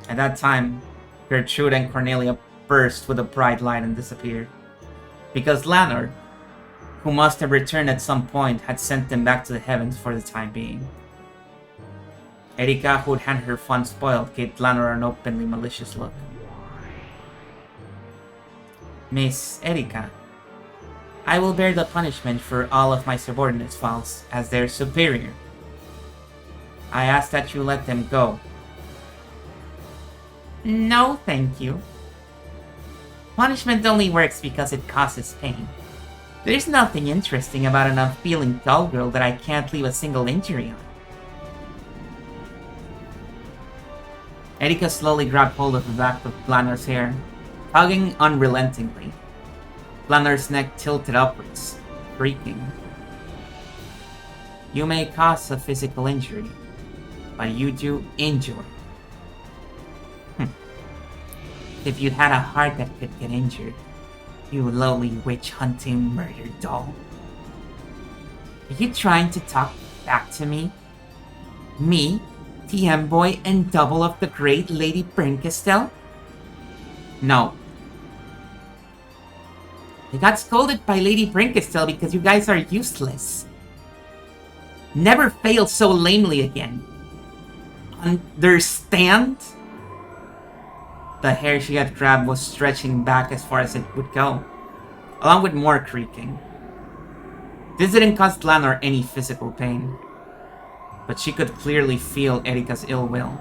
At that time, Gertrude and Cornelia burst with a bright light and disappeared. Because Lanor, who must have returned at some point, had sent them back to the heavens for the time being. Erika, who'd had her fun spoiled, gave Lanor an openly malicious look. Miss Erika, I will bear the punishment for all of my subordinates' faults as their superior. I ask that you let them go. No, thank you. Punishment only works because it causes pain. There's nothing interesting about an unfeeling doll girl that I can't leave a single injury on. Erika slowly grabbed hold of the back of Blanor's hair, tugging unrelentingly. Blanor's neck tilted upwards, creaking. You may cause a physical injury, but you do injure. If you had a heart that could get injured, you lowly witch-hunting murder doll. Are you trying to talk back to me? Me, the envoy and double of the great Lady Brinkestelle? No. I got scolded by Lady Brinkestelle because you guys are useless. Never fail so lamely again. Understand? The hair she had grabbed was stretching back as far as it would go, along with more creaking. This didn't cause Lanor any physical pain, but she could clearly feel Erika's ill will.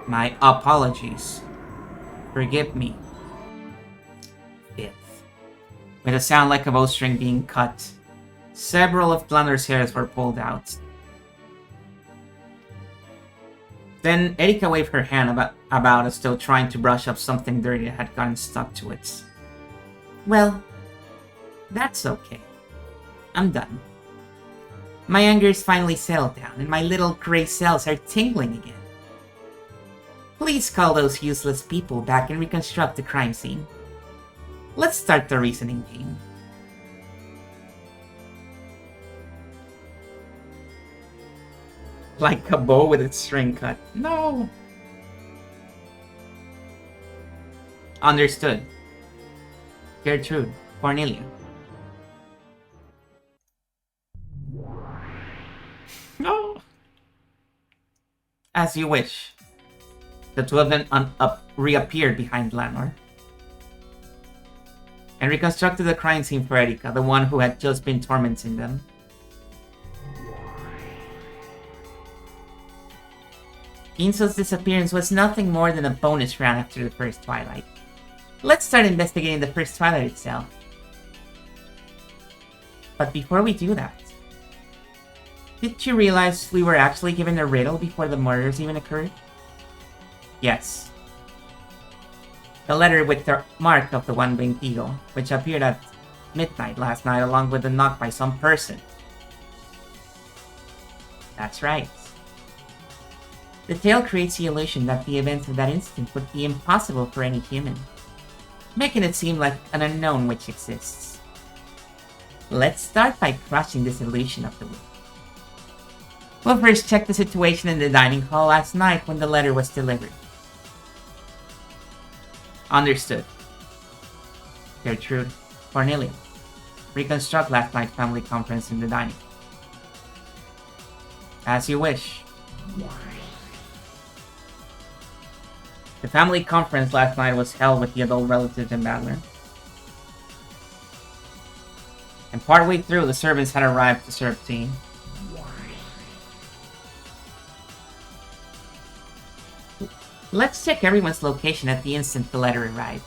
My apologies. Forgive me. Fifth. With a sound like a bowstring being cut, several of Blanor's hairs were pulled out. Then Erika waved her hand about as though trying to brush up something dirty that had gotten stuck to it. Well, that's okay. I'm done. My anger's finally settled down, and my little gray cells are tingling again. Please call those useless people back and reconstruct the crime scene. Let's start the reasoning game. Like a bow with its string cut. No! Understood. Gertrude, Cornelia. No! As you wish. The two of them reappeared behind Lanor and reconstructed the crime scene for Erika, the one who had just been tormenting them. Ginso's disappearance was nothing more than a bonus round after the first Twilight. Let's start investigating the first Twilight itself. But before we do that, did you realize we were actually given a riddle before the murders even occurred? Yes. The letter with the mark of the one-winged eagle, which appeared at midnight last night along with a knock by some person. That's right. The tale creates the illusion that the events of that instant would be impossible for any human, making it seem like an unknown which exists. Let's start by crushing this illusion of the will. We'll first check the situation in the dining hall last night when the letter was delivered. Understood. Gertrude, Cornelia, reconstruct last night's family conference in the dining. As you wish. The family conference last night was held with the adult relatives and Battler. And partway through, the servants had arrived to serve tea. Let's check everyone's location at the instant the letter arrived.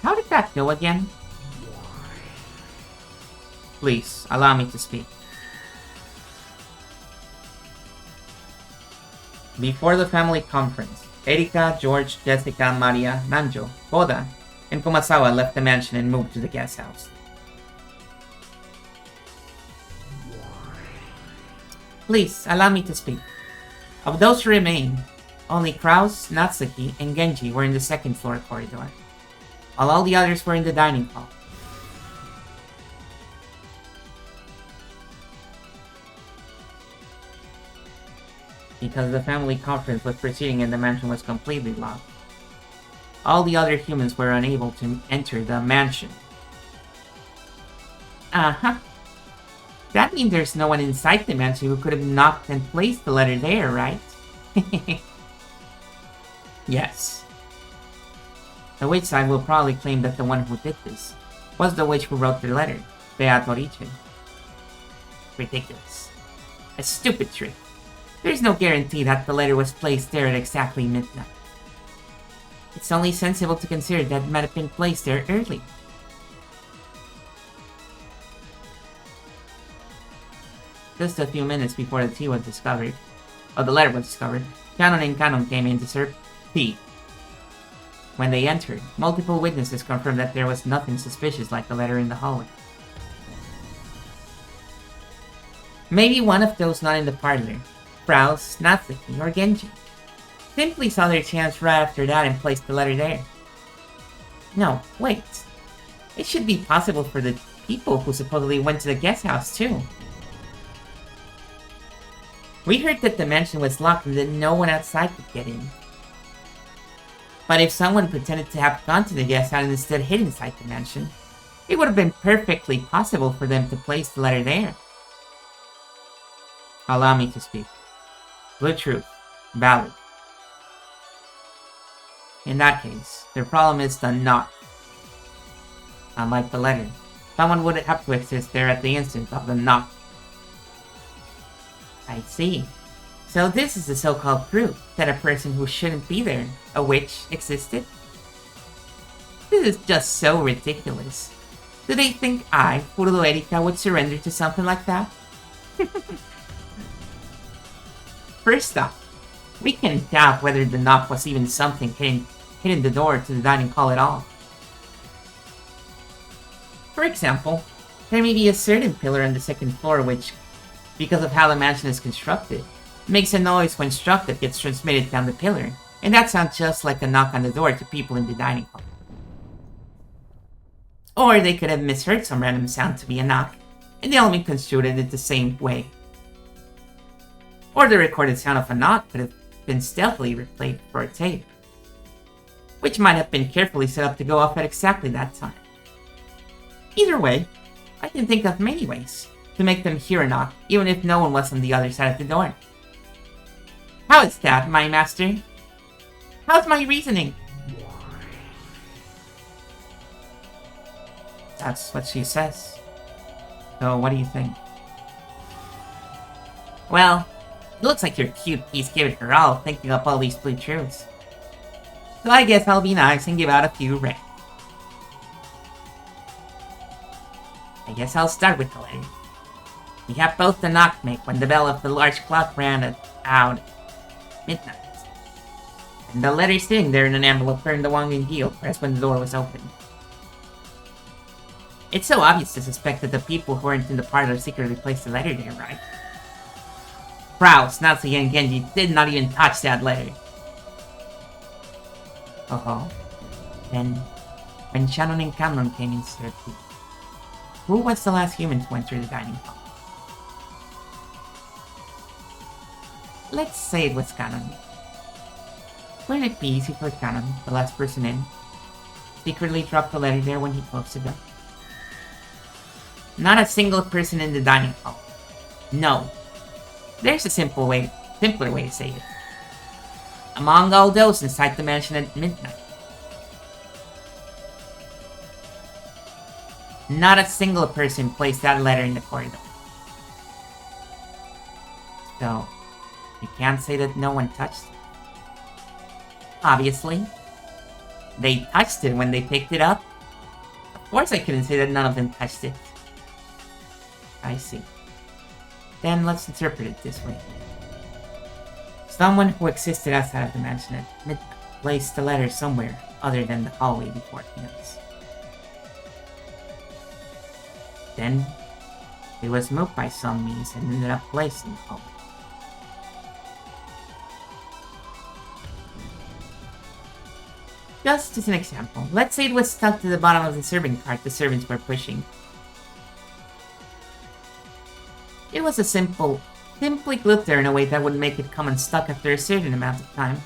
How did that go again? Please, allow me to speak. Before the family conference, Erika, George, Jessica, Maria, Nanjo, Boda, and Kumasawa left the mansion and moved to the guest house. Please, allow me to speak. Of those who remain, only Kraus, Natsuki, and Genji were in the second floor corridor, while all the others were in the dining hall. Because the family conference was proceeding and the mansion was completely locked, all the other humans were unable to enter the mansion. Uh-huh. That means there's no one inside the mansion who could have knocked and placed the letter there, right? Yes. The witch side will probably claim that the one who did this was the witch who wrote the letter, Beatrice. Ridiculous. A stupid trick. There's no guarantee that the letter was placed there at exactly midnight. It's only sensible to consider that it might have been placed there early. Just a few minutes before the tea was discovered, or the letter was discovered, Canon and Canon came in to serve tea. When they entered, multiple witnesses confirmed that there was nothing suspicious like the letter in the hallway. Maybe one of those not in the parlor, Kraus, Natsuki, or Genji, simply saw their chance right after that and placed the letter there. No, wait. It should be possible for the people who supposedly went to the guest house too. We heard that the mansion was locked and that no one outside could get in. But if someone pretended to have gone to the guest house and instead hid inside the mansion, it would have been perfectly possible for them to place the letter there. Allow me to speak. The truth. Valid. In that case, the problem is the knock. Unlike the letter, someone would have to exist there at the instant of the knock. I see. So this is the so-called proof that a person who shouldn't be there, a witch, existed? This is just so ridiculous. Do they think I, Fururo Erika, would surrender to something like that? First off, we can doubt whether the knock was even something hitting the door to the dining hall at all. For example, there may be a certain pillar on the second floor which, because of how the mansion is constructed, makes a noise when struck that gets transmitted down the pillar, and that sounds just like a knock on the door to people in the dining hall. Or they could have misheard some random sound to be a knock, and they only construed it the same way. Or the recorded sound of a knock could have been stealthily replayed for a tape, which might have been carefully set up to go off at exactly that time. Either way, I can think of many ways to make them hear a knock, even if no one was on the other side of the door. How is that, my master? How's my reasoning? That's what she says. So what do you think? Well, it looks like your cute piece gave it her all, thinking up all these blue truths. So I guess I'll be nice and give out a few red. I guess I'll start with the letter. We have both the knock make when the bell of the large clock rang out midnight. And the letter sitting there in an envelope turned the wang in heel pressed when the door was opened. It's so obvious to suspect that the people who weren't in the parlor secretly placed the letter there, right? Kraus, Natsuki, and Genji did not even touch that letter. Oh. Then, when Shannon and Cameron came in to tea, who was the last human to enter the dining hall? Let's say it was Canon. Wouldn't it be easy for Canon, the last person in, secretly drop the letter there when he closed the door? Not a single person in the dining hall. No. There's a simpler way to say it. Among all those inside the mansion at midnight. Not a single person placed that letter in the corridor. So, you can't say that no one touched it. Obviously. They touched it when they picked it up. Of course I couldn't say that none of them touched it. I see. Then let's interpret it this way. Someone who existed outside of the mansion at midnight placed the letter somewhere other than the hallway before it ends. Then, it was moved by some means and ended up placed in the hallway. Just as an example, let's say it was stuck to the bottom of the serving cart the servants were pushing. It was simply glued there in a way that would make it come unstuck after a certain amount of time.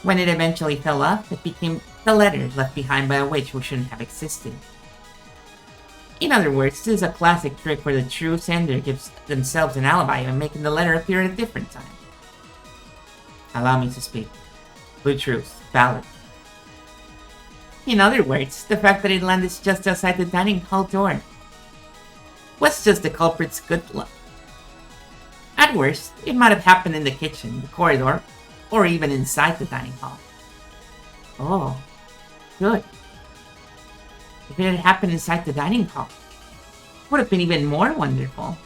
When it eventually fell off, it became the letter left behind by a witch who shouldn't have existed. In other words, this is a classic trick where the true sender gives themselves an alibi by making the letter appear at a different time. Allow me to speak. Blue truth. Valid. In other words, the fact that it landed just outside the dining hall door was just the culprit's good luck. At worst, it might have happened in the kitchen, the corridor, or even inside the dining hall. Oh, good. If it had happened inside the dining hall, it would have been even more wonderful.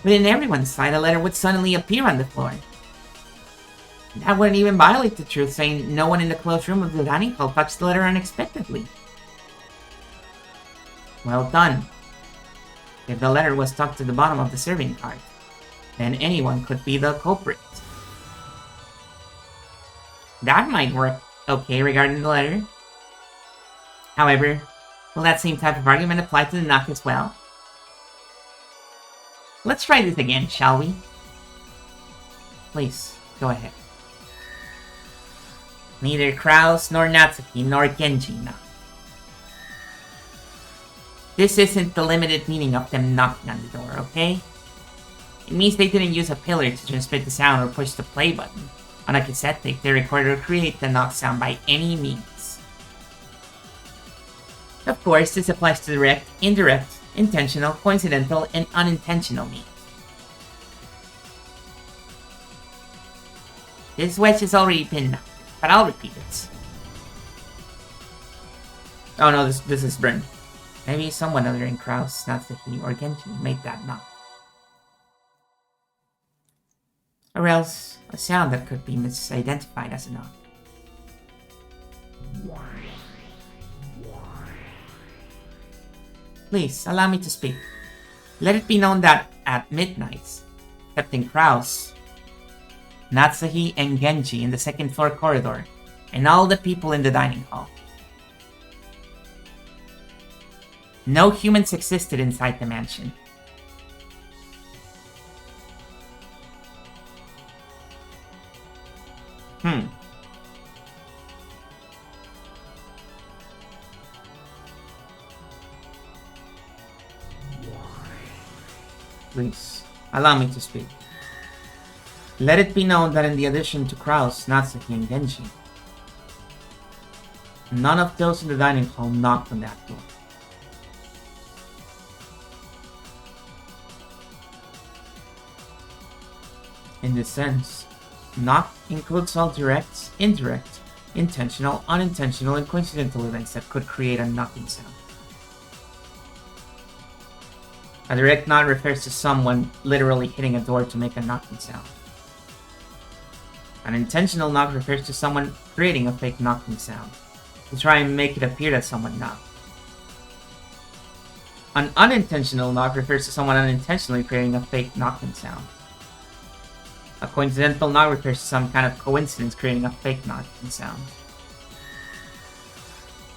Within everyone's sight, a letter would suddenly appear on the floor. That wouldn't even violate the truth, saying no one in the closed room of the dining hall touched the letter unexpectedly. Well done. If the letter was stuck to the bottom of the serving cart, then anyone could be the culprit. That might work okay regarding the letter. However, will that same type of argument apply to the knock as well? Let's try this again, shall we? Please, go ahead. Neither Kraus, nor Natsuki, nor Genji knocked. This isn't the limited meaning of them knocking on the door, okay? It means they didn't use a pillar to transmit the sound or push the play button on a cassette tape they recorded or create the knock sound by any means. Of course, this applies to direct, indirect, intentional, coincidental, and unintentional means. This wedge has already been knocked, but I'll repeat it. Oh no, this is burned. Maybe someone other than Kraus, Natsuki, or Genji made that knock. Or else, a sound that could be misidentified as a knock. Please, allow me to speak. Let it be known that, at midnight, Captain Kraus, Natsuki, and Genji in the second floor corridor, and all the people in the dining hall. No humans existed inside the mansion. Please, allow me to speak. Let it be known that in the addition to Kraus, Natsuki, and Genji, none of those in the dining hall knocked on that door. In this sense, knock includes all direct, indirect, intentional, unintentional, and coincidental events that could create a knocking sound. A direct knock refers to someone literally hitting a door to make a knocking sound. An intentional knock refers to someone creating a fake knocking sound to try and make it appear that someone knocked. An unintentional knock refers to someone unintentionally creating a fake knocking sound. A coincidental knock refers to some kind of coincidence creating a fake knocking sound.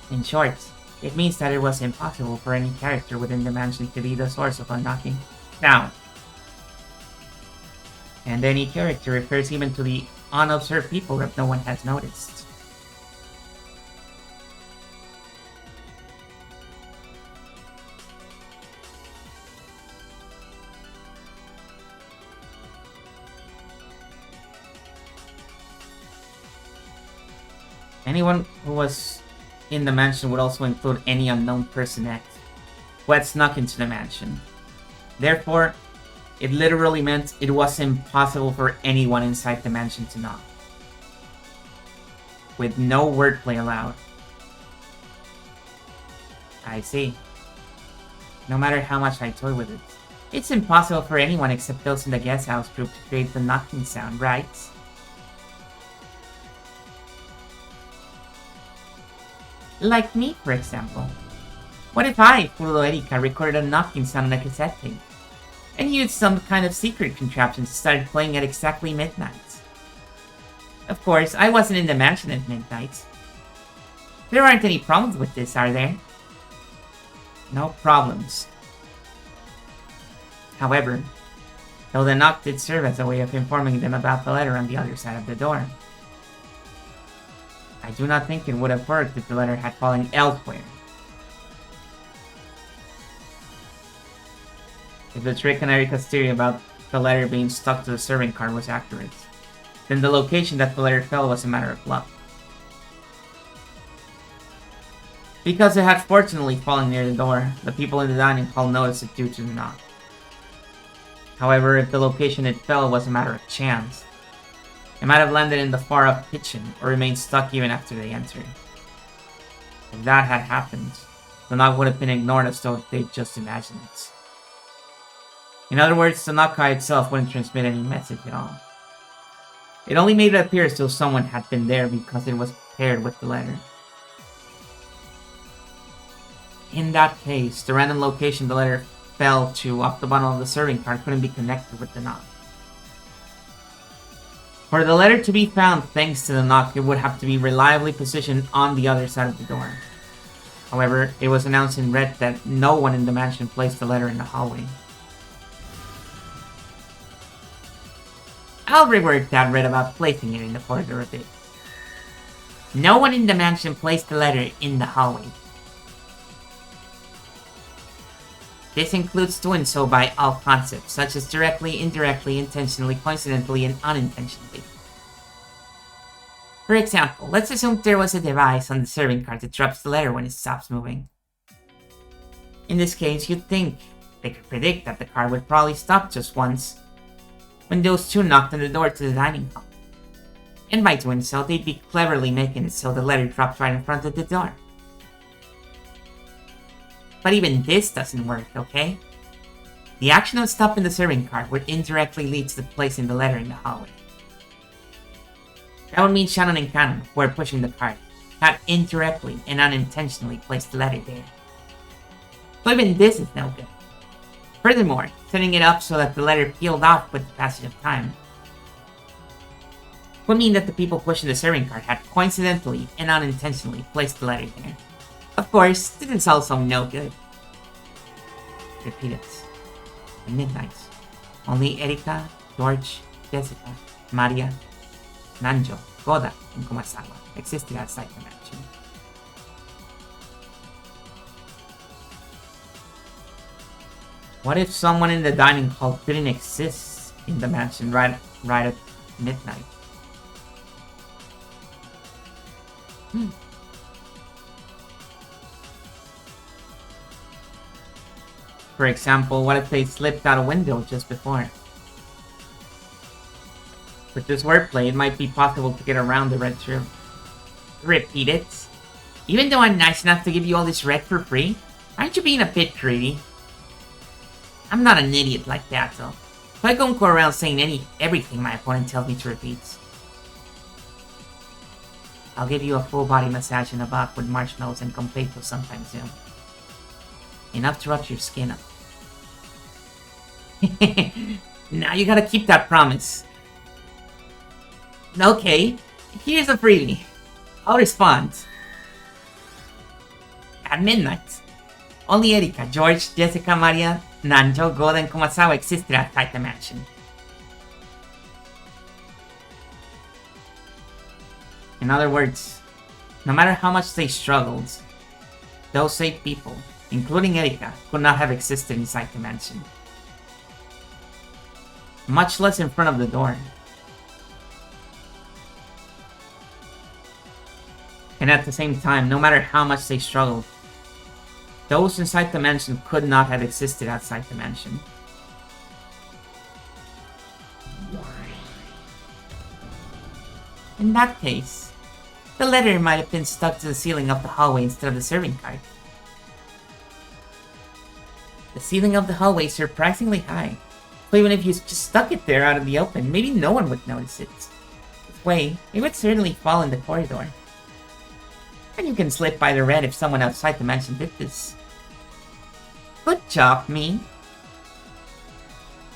In short, it means that it was impossible for any character within the mansion to be the source of a knocking sound. And any character refers even to the unobserved people that no one has noticed. Anyone who was in the mansion would also include any unknown person who had snuck into the mansion. Therefore, it literally meant it was impossible for anyone inside the mansion to knock. With no wordplay allowed. I see. No matter how much I toy with it, it's impossible for anyone except those in the guest house group to create the knocking sound, right? Like me, for example. What if I, Fulo Erika, recorded a knocking sound on a cassette tape, and used some kind of secret contraption to start playing at exactly midnight? Of course, I wasn't in the mansion at midnight. There aren't any problems with this, are there? No problems. However, though the knock did serve as a way of informing them about the letter on the other side of the door, I do not think it would have worked if the letter had fallen elsewhere. If the trick on Erika's theory about the letter being stuck to the serving card was accurate, then the location that the letter fell was a matter of luck. Because it had fortunately fallen near the door, the people in the dining hall noticed it due to the knock. However, if the location it fell was a matter of chance, it might have landed in the far-off kitchen or remained stuck even after they entered. If that had happened, the knock would have been ignored as though they'd just imagined it. In other words, the knock itself wouldn't transmit any message at all. It only made it appear as though someone had been there because it was paired with the letter. In that case, the random location the letter fell to off the bottom of the serving card couldn't be connected with the knock. For the letter to be found thanks to the knock, it would have to be reliably positioned on the other side of the door. However, it was announced in red that no one in the mansion placed the letter in the hallway. I'll reword that red about placing it in the corridor a bit. No one in the mansion placed the letter in the hallway. This includes doing so by all concepts, such as directly, indirectly, intentionally, coincidentally, and unintentionally. For example, let's assume there was a device on the serving card that drops the letter when it stops moving. In this case, you'd think they could predict that the card would probably stop just once, when those two knocked on the door to the dining hall. And by doing so, they'd be cleverly making it so the letter dropped right in front of the door. But even this doesn't work, okay? The action of stopping the serving card would indirectly lead to placing the letter in the hallway. That would mean Shannon and Cannon, who are pushing the cart, had indirectly and unintentionally placed the letter there. So even this is no good. Furthermore, setting it up so that the letter peeled off with the passage of time would mean that the people pushing the serving cart had coincidentally and unintentionally placed the letter there. Of course, this is also no good. Repeat it. At midnight, only Erika, George, Jessica, Maria, Nanjo, Goda, and Kumasawa existed outside the mansion. What if someone in the dining hall didn't exist in the mansion right at midnight? For example, what if they slipped out a window just before? With this wordplay, it might be possible to get around the red room. Repeat it. Even though I'm nice enough to give you all this red for free, aren't you being a bit greedy? I'm not an idiot like that, though. So I don't go around saying everything my opponent tells me to repeat. I'll give you a full body massage in a box with marshmallows and completo sometime soon. Enough to rub your skin up. Now you gotta keep that promise. Okay, here's a freebie. I'll respond. At midnight, only Erika, George, Jessica, Maria, Nanjo, Goda, and Kumasawa existed outside the mansion. In other words, no matter how much they struggled, those 8 people, including Erika, could not have existed inside the mansion. Much less in front of the door. And at the same time, no matter how much they struggled, those inside the mansion could not have existed outside the mansion. In that case, the letter might have been stuck to the ceiling of the hallway instead of the serving cart. The ceiling of the hallway is surprisingly high, so even if you just stuck it there out in the open, maybe no one would notice it. This way, it would certainly fall in the corridor. And you can slip by the red if someone outside the mansion did this. Good job, me.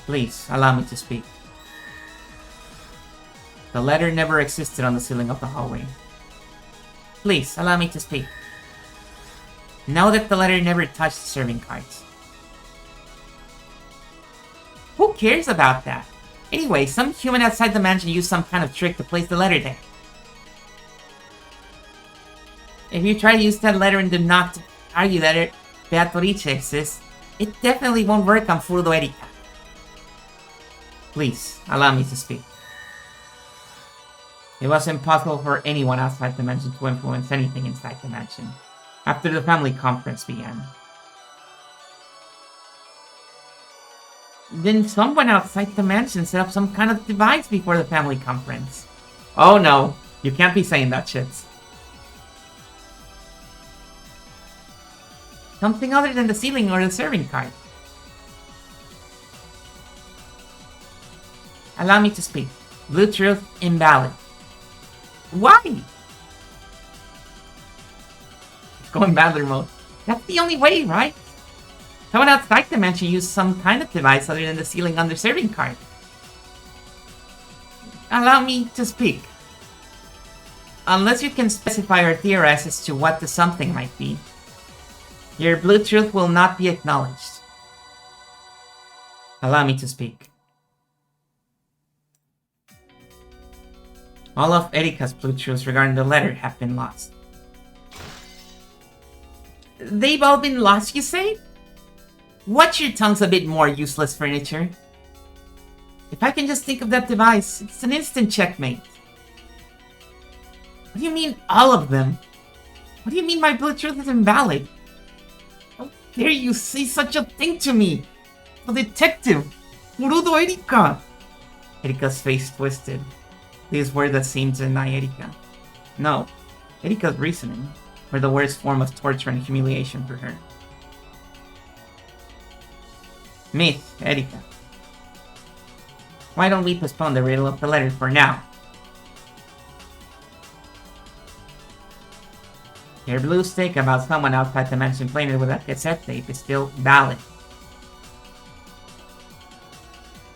Please, allow me to speak. The letter never existed on the ceiling of the hallway. Please, allow me to speak. Know that the letter never touched the serving cards. Who cares about that? Anyway, some human outside the mansion used some kind of trick to place the letter there. If you try to use that letter and do not argue that Beatrice exists, it definitely won't work on Furudo Erika. Please, allow me to speak. It was impossible for anyone outside the mansion to influence anything inside the mansion after the family conference began. Then someone outside the mansion set up some kind of device before the family conference. Oh no, you can't be saying that shit. Something other than the ceiling or the serving card. Allow me to speak. Blue truth, invalid. Why? It's going battler mode. That's the only way, right? Someone outside the mansion used some kind of device other than the ceiling on the serving card. Allow me to speak. Unless you can specify or theorize as to what the something might be, your blue truth will not be acknowledged. Allow me to speak. All of Erika's blue truths regarding the letter have been lost. They've all been lost, you say? Watch your tongues a bit more, useless furniture. If I can just think of that device, it's an instant checkmate. What do you mean, all of them? What do you mean my blue truth is invalid? How dare you say such a thing to me? The detective, Furudo Erika! Erika's face twisted. These words that seemed to deny Erika. No, Erika's reasoning were the worst form of torture and humiliation for her. Miss Erika, why don't we postpone the riddle of the letter for now? Your blue stick about someone outside the mansion playing it with a cassette tape is still valid.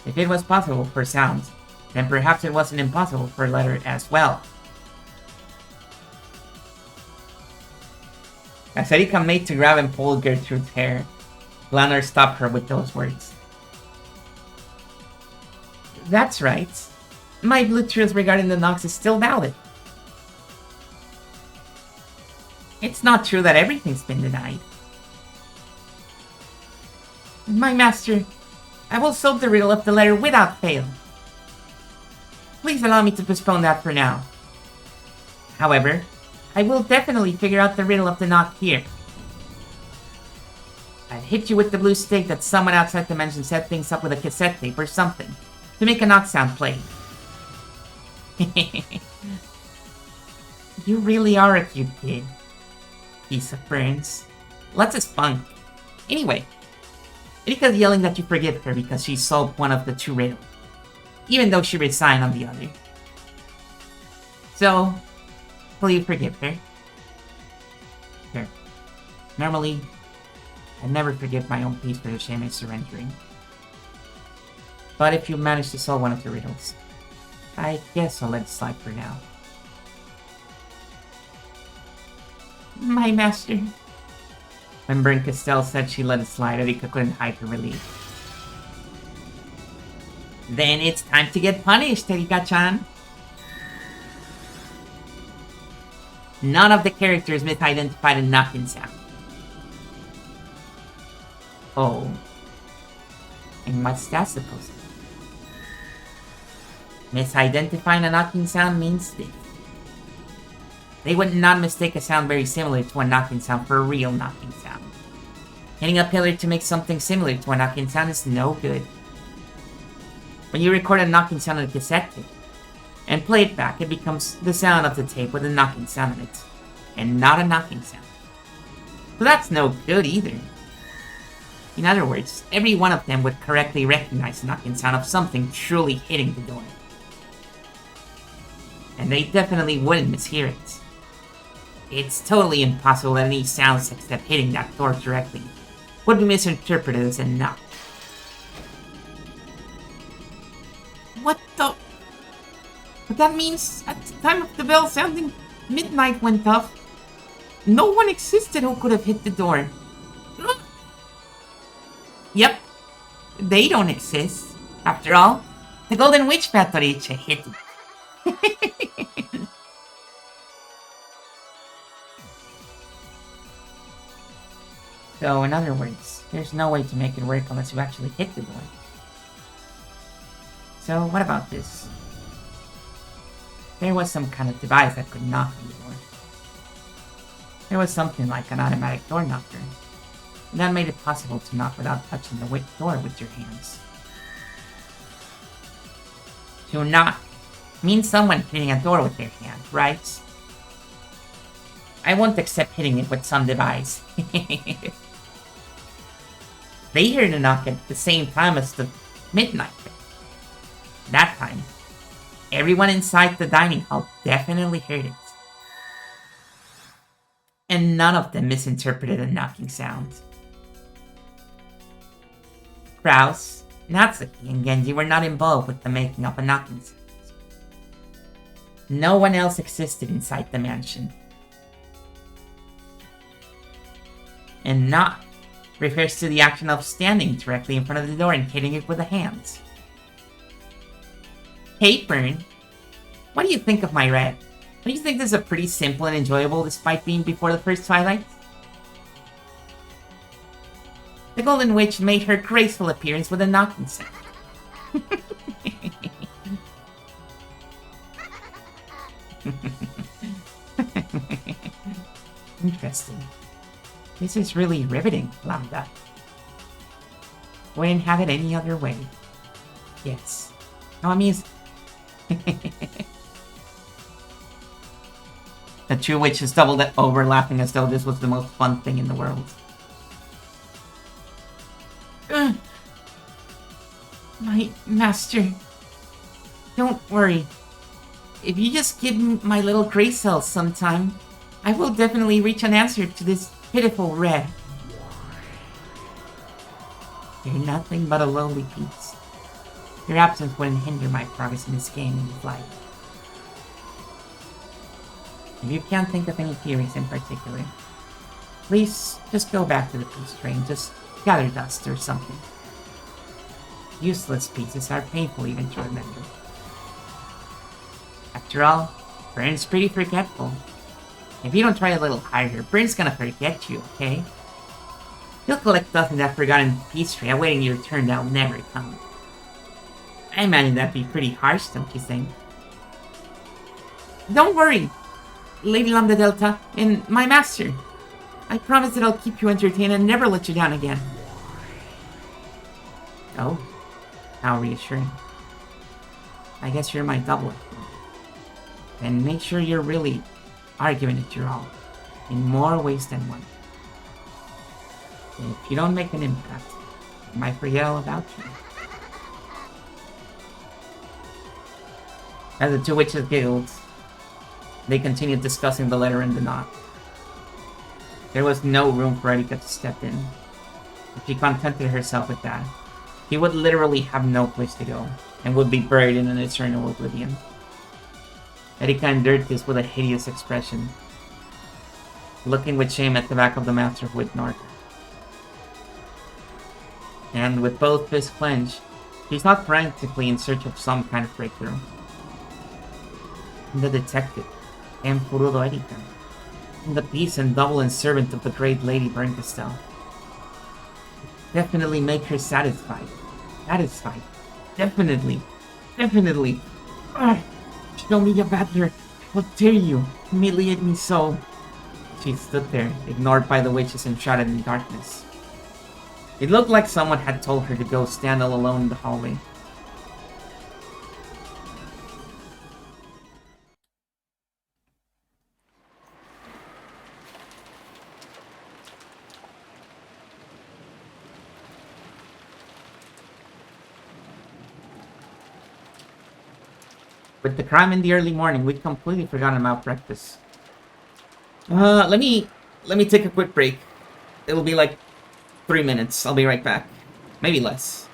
If it was possible for sounds, then perhaps it wasn't impossible for a letter as well. As Erika made to grab and pull Gertrude's hair, Lanner stopped her with those words. That's right. My blue truth regarding the Nox is still valid. It's not true that everything's been denied. My master, I will solve the riddle of the letter without fail. Please allow me to postpone that for now. However, I will definitely figure out the riddle of the knock here. I'd hit you with the blue stick that someone outside the mansion set things up with a cassette tape or something to make a knock sound play. You really are a cute kid. Piece of brains. Lots of spunk. Anyway, Erika's yelling that you forgive her because she solved one of the two riddles, even though she resigned on the other. So, will you forgive her? Sure. Normally, I'd never forgive my own piece for the shame of surrendering. But if you manage to solve one of the riddles, I guess I'll let it slide for now. My master. When Bern Castell said she let it slide, Erika couldn't hide her relief. Then it's time to get punished, Erika-chan. None of the characters misidentified a knocking sound. Oh. And what's that supposed to be? Misidentifying a knocking sound means this. They would not mistake a sound very similar to a knocking sound for a real knocking sound. Hitting a pillar to make something similar to a knocking sound is no good. When you record a knocking sound on a cassette tape and play it back, it becomes the sound of the tape with a knocking sound in it, and not a knocking sound. So that's no good either. In other words, every one of them would correctly recognize the knocking sound of something truly hitting the door. And they definitely wouldn't mishear it. It's totally impossible that any sounds except hitting that door directly would be misinterpreted as a knock. What the? But that means at the time of the bell sounding, midnight went off. No one existed who could have hit the door. Yep, they don't exist. After all, the Golden Witch Patricia hit it. So, in other words, there's no way to make it work unless you actually hit the door. So, what about this? There was some kind of device that could knock on the door. There was something like an automatic door knocker. And that made it possible to knock without touching the door with your hands. To knock means someone hitting a door with their hand, right? I won't accept hitting it with some device. They heard the knock at the same time as the midnight. That time, everyone inside the dining hall definitely heard it. And none of them misinterpreted the knocking sound. Kraus, Natsuki, and Genji were not involved with the making of a knocking sound. No one else existed inside the mansion. And knock refers to the action of standing directly in front of the door and hitting it with the hands. Hey, Bern, what do you think of my red? Don't you think this is pretty simple and enjoyable despite being before the first twilight? The Golden Witch made her graceful appearance with a knocking sound. Interesting. This is really riveting, Lambda. Wouldn't have it any other way. Yes. Nami is... The two witches doubled over, laughing as though this was the most fun thing in the world. My master. Don't worry. If you just give me my little gray cells sometime, I will definitely reach an answer to this pitiful red. You're nothing but a lonely piece. Your absence wouldn't hinder my progress in this game and this life. If you can't think of any theories in particular, please just go back to the peace train, just gather dust or something. Useless pieces are painful even to remember. After all, Bern's pretty forgetful. If you don't try a little harder, Bern's gonna forget you, okay? He'll collect dust in that forgotten peace tray, awaiting your return that'll never come. I imagine that'd be pretty harsh, don't you think? Don't worry, Lady Lambda Delta, and my master. I promise that I'll keep you entertained and never let you down again. Oh, how reassuring. I guess you're my double. And make sure you're really arguing it your all, in more ways than one. If you don't make an impact, I might forget all about you. As the two witches giggled, they continued discussing the letter and the knot. There was no room for Erika to step in. If she contented herself with that, he would literally have no place to go, and would be buried in an eternal oblivion. Erika endured this with a hideous expression, looking with shame at the back of the Master of Whitnord. And with both fists clenched, she sought frantically in search of some kind of breakthrough. The detective, Empurudo Erika, the peace and double and servant of the great Lady Berncastel. Definitely make her satisfied. Satisfied. Definitely. Definitely. Show me your battler. How dare you humiliate me so? She stood there, ignored by the witches and shrouded in darkness. It looked like someone had told her to go stand all alone in the hallway. With the crime in the early morning, we'd completely forgotten about breakfast. Let me take a quick break. It'll be like 3 minutes. I'll be right back. Maybe less.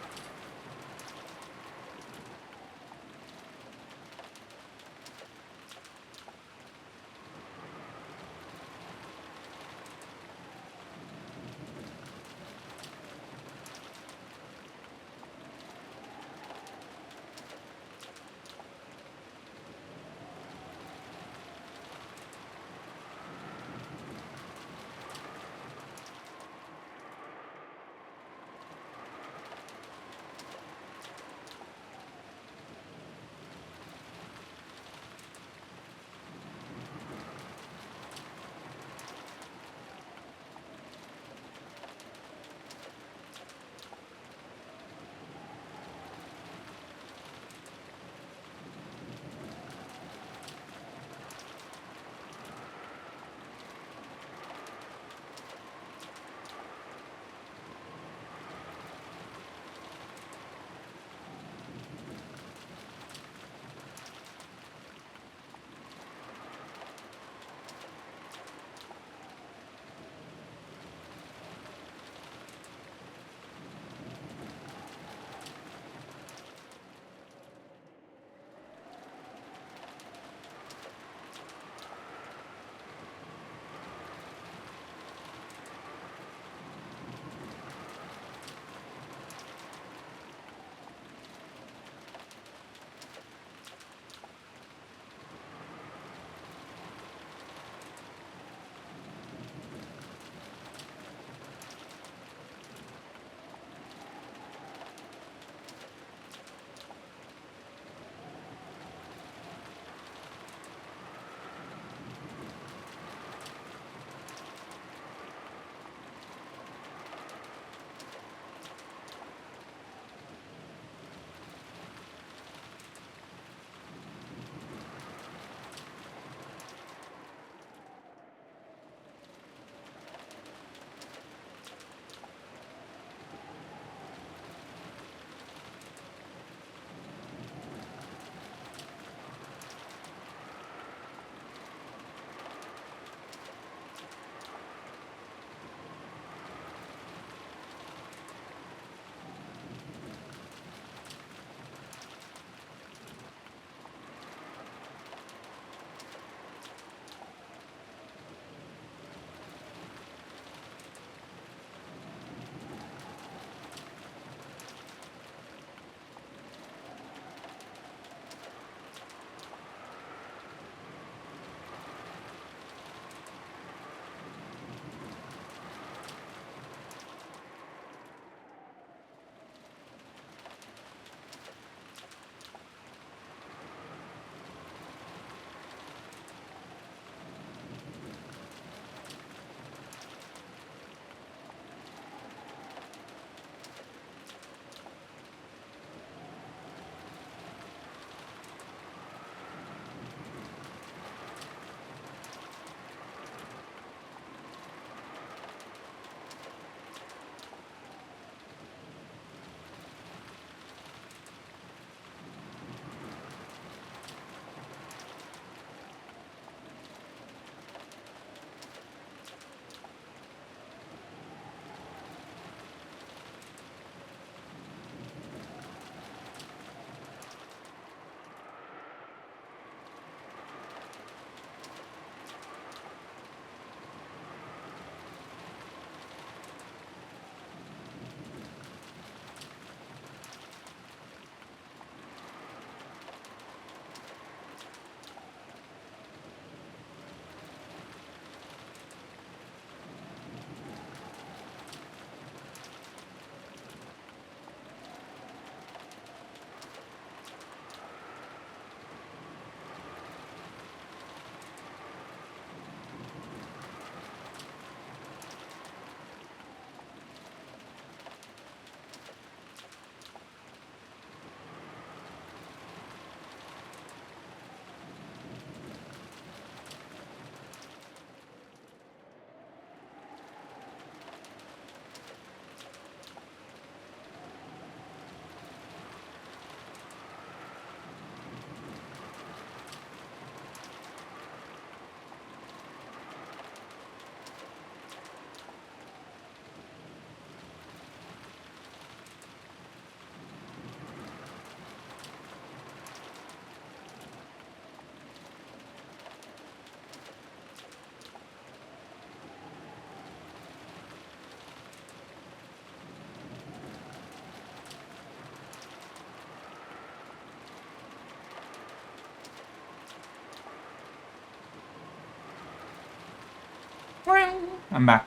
I'm back.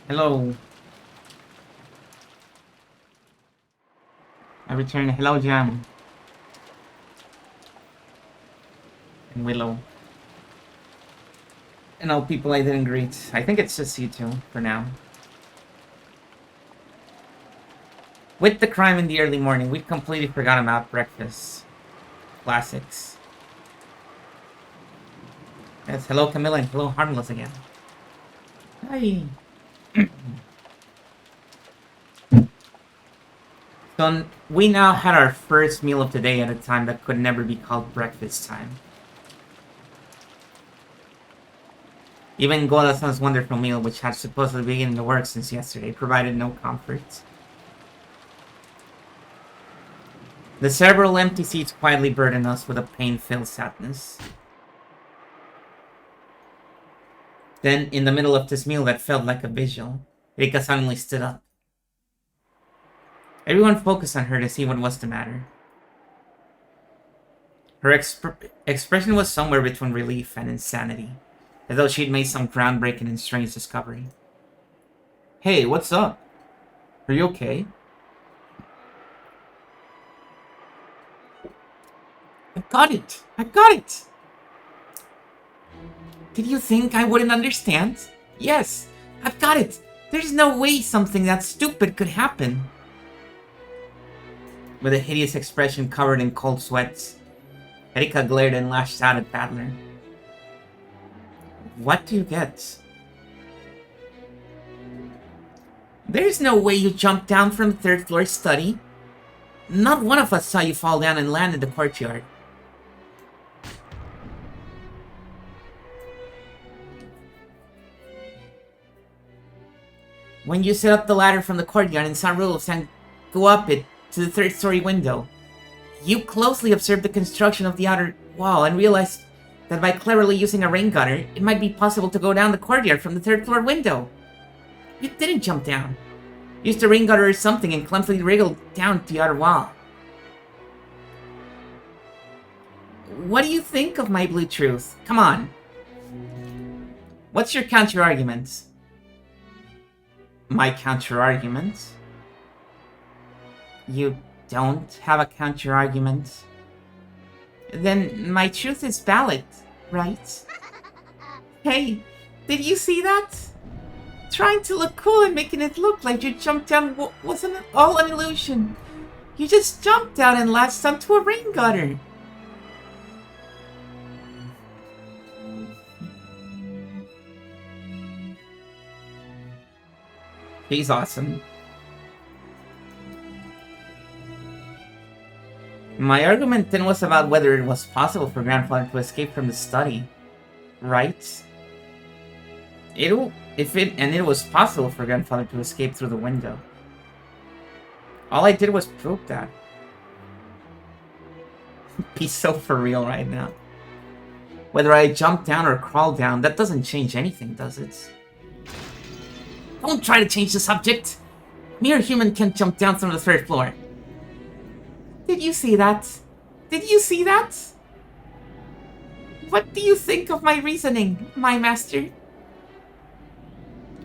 Hello. I returned. Hello, Jam. And Willow. And all people I didn't greet. I think it's just you two for now. With the crime in the early morning, we completely forgot about breakfast. Classics. Yes, hello Camilla and hello Harmless again. Hi. So we now had our first meal of the day at a time that could never be called breakfast time. Even Goda-san's wonderful meal, which had supposedly been in the works since yesterday, provided no comfort. The several empty seats quietly burdened us with a pain-filled sadness. Then, in the middle of this meal that felt like a vigil, Rika suddenly stood up. Everyone focused on her to see what was the matter. Her expression was somewhere between relief and insanity, as though she'd made some groundbreaking and strange discovery. Hey, what's up? Are you okay? I got it! I got it! Did you think I wouldn't understand? Yes, I've got it! There's no way something that stupid could happen. With a hideous expression covered in cold sweats, Erika glared and lashed out at Badler. What do you get? There's no way you jumped down from the third floor study. Not one of us saw you fall down and land in the courtyard. When you set up the ladder from the courtyard and saw Rudolph-san go up it to the third-story window, you closely observed the construction of the outer wall and realized that by cleverly using a rain gutter, it might be possible to go down the courtyard from the third-floor window. You didn't jump down. Used a rain gutter or something and clumsily wriggled down the outer wall. What do you think of my blue truth? Come on. What's your counter-argument? My counter-argument? You don't have a counter-argument? Then my truth is valid, right? Hey, did you see that? Trying to look cool and making it look like you jumped down wasn't all an illusion. You just jumped down and latched onto a rain gutter. He's awesome. My argument then was about whether it was possible for Grandfather to escape from the study, right? It was possible for Grandfather to escape through the window. All I did was prove that. Be so for real right now. Whether I jump down or crawl down, that doesn't change anything, does it? Don't try to change the subject! Mere human can't jump down from the third floor. Did you see that? Did you see that? What do you think of my reasoning, my master?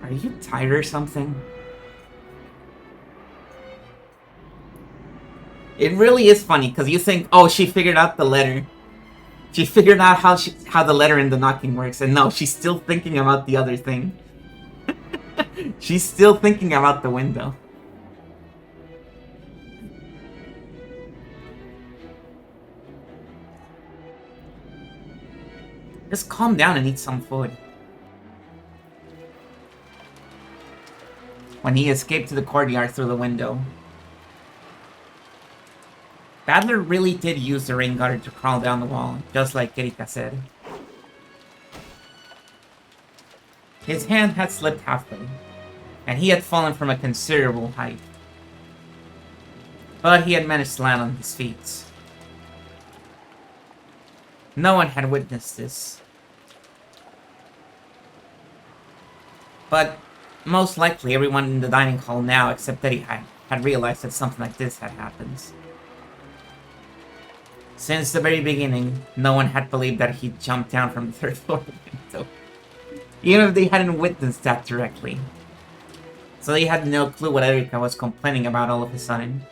Are you tired or something? It really is funny, because you think, oh, she figured out the letter. She figured out how the letter and the knocking works, and no, she's still thinking about the other thing. She's still thinking about the window. Just calm down and eat some food. When he escaped to the courtyard through the window, Badler really did use the rain gutter to crawl down the wall, just like Erika said. His hand had slipped halfway, and he had fallen from a considerable height. But he had managed to land on his feet. No one had witnessed this. But most likely everyone in the dining hall now, except Eddie, had realized that something like this had happened. Since the very beginning, no one had believed that he jumped down from the third floor window. Even if they hadn't witnessed that directly. So they had no clue what Erika was complaining about all of a sudden.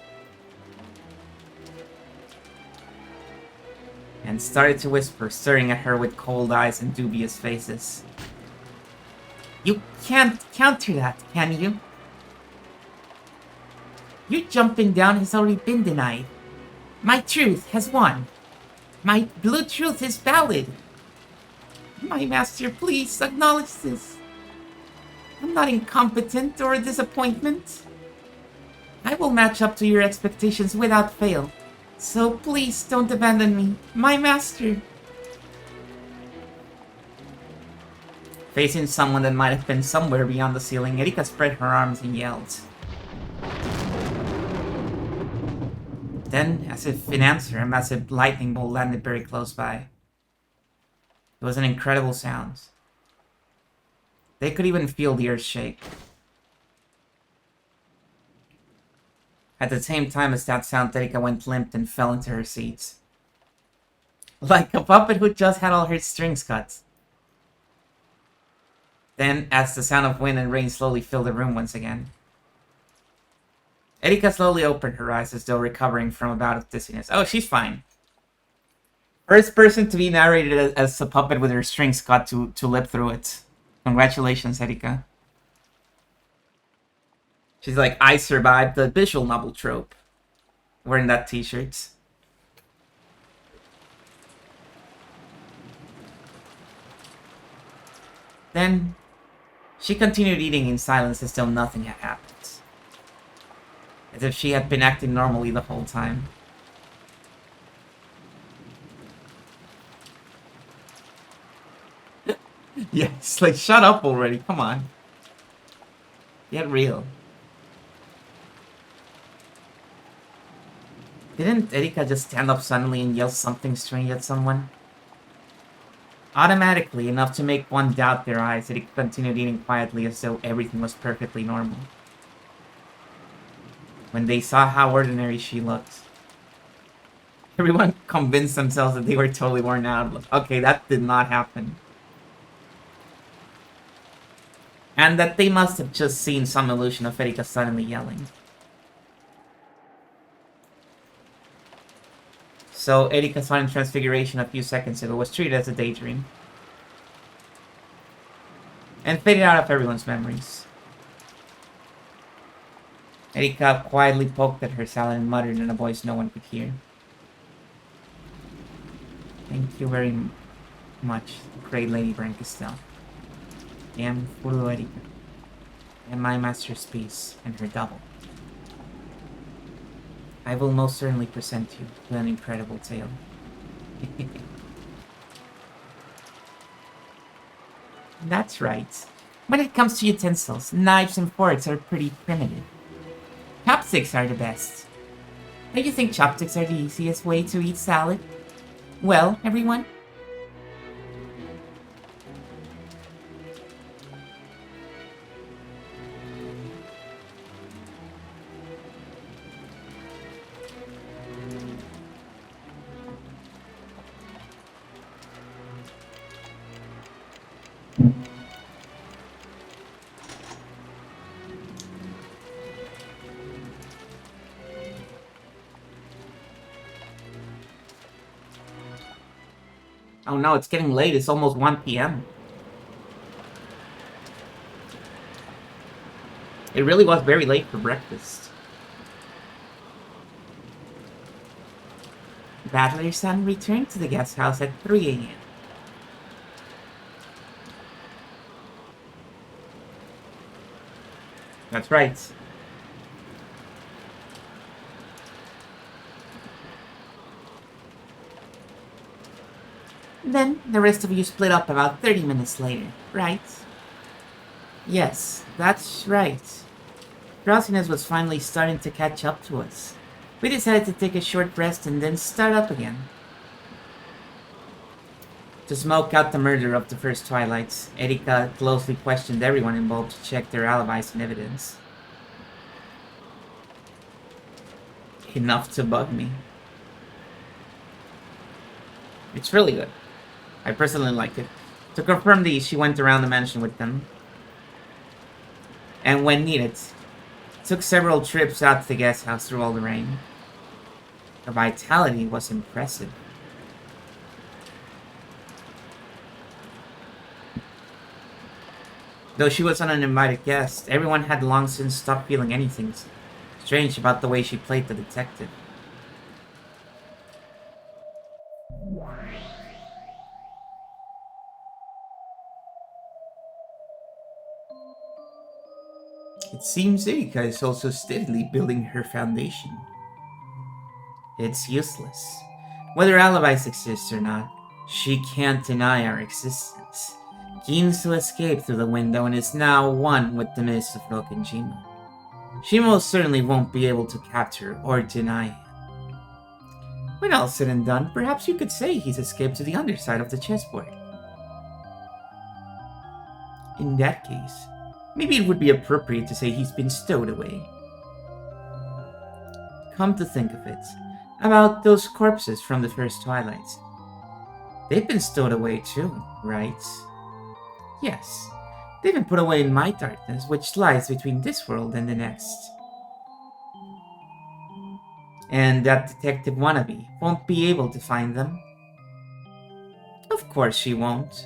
And started to whisper, staring at her with cold eyes and dubious faces. You can't counter that, can you? Your jumping down has already been denied. My truth has won. My blue truth is valid. My master, please acknowledge this. I'm not incompetent or a disappointment. I will match up to your expectations without fail. So please don't abandon me, my master. Facing someone that might have been somewhere beyond the ceiling, Erika spread her arms and yelled. Then, as if in answer, a massive lightning bolt landed very close by. It was an incredible sound. They could even feel the earth shake. At the same time as that sound, Erika went limp and fell into her seat. Like a puppet who just had all her strings cut. Then, as the sound of wind and rain slowly filled the room once again, Erika slowly opened her eyes as though recovering from a bout of dizziness. Oh, she's fine. First person to be narrated as a puppet with her strings cut to lip through it. Congratulations, Erika. She's like, I survived the visual novel trope. Wearing that t-shirt. Then, she continued eating in silence as though nothing had happened. As if she had been acting normally the whole time. Yes, like, shut up already, come on. Get real. Didn't Erika just stand up suddenly and yell something strange at someone? Automatically, enough to make one doubt their eyes, Erika continued eating quietly as though everything was perfectly normal. When they saw how ordinary she looked, everyone convinced themselves that they were totally worn out. Okay, that did not happen. And that they must have just seen some illusion of Erika suddenly yelling. So Erika's sudden transfiguration a few seconds ago was treated as a daydream. And faded out of everyone's memories. Erika quietly poked at her salad and muttered in a voice no one could hear. Thank you very much, great Lady Brancastel. I am Furu Erika. And my master's piece, and her double. I will most certainly present you with an incredible tale. That's right. When it comes to utensils, knives and forks are pretty primitive. Chopsticks are the best. Don't you think chopsticks are the easiest way to eat salad? Well, everyone? Oh no, it's getting late. It's almost 1 p.m. It really was very late for breakfast. Battler's son returned to the guest house at 3 a.m. That's right. Then, the rest of you split up about 30 minutes later, right? Yes, that's right. Drowsiness was finally starting to catch up to us. We decided to take a short rest and then start up again. To smoke out the murder of the first Twilights, Erika closely questioned everyone involved to check their alibis and evidence. Enough to bug me. It's really good. I personally like it. To confirm these, she went around the mansion with them. And when needed, took several trips out to the guest house through all the rain. Her vitality was impressive. Though she was an uninvited guest, everyone had long since stopped feeling anything strange about the way she played the detective. It seems Erika is also steadily building her foundation. It's useless. Whether alibis exist or not, she can't deny our existence. Keen's to escape through the window and is now one with the mist of Rokenjima. She most certainly won't be able to capture or deny him. When all's said and done, perhaps you could say he's escaped to the underside of the chessboard. In that case, maybe it would be appropriate to say he's been stowed away. Come to think of it, about those corpses from the first Twilight. They've been stowed away too, right? Yes, they've been put away in my darkness, which lies between this world and the next. And that detective wannabe won't be able to find them? Of course she won't.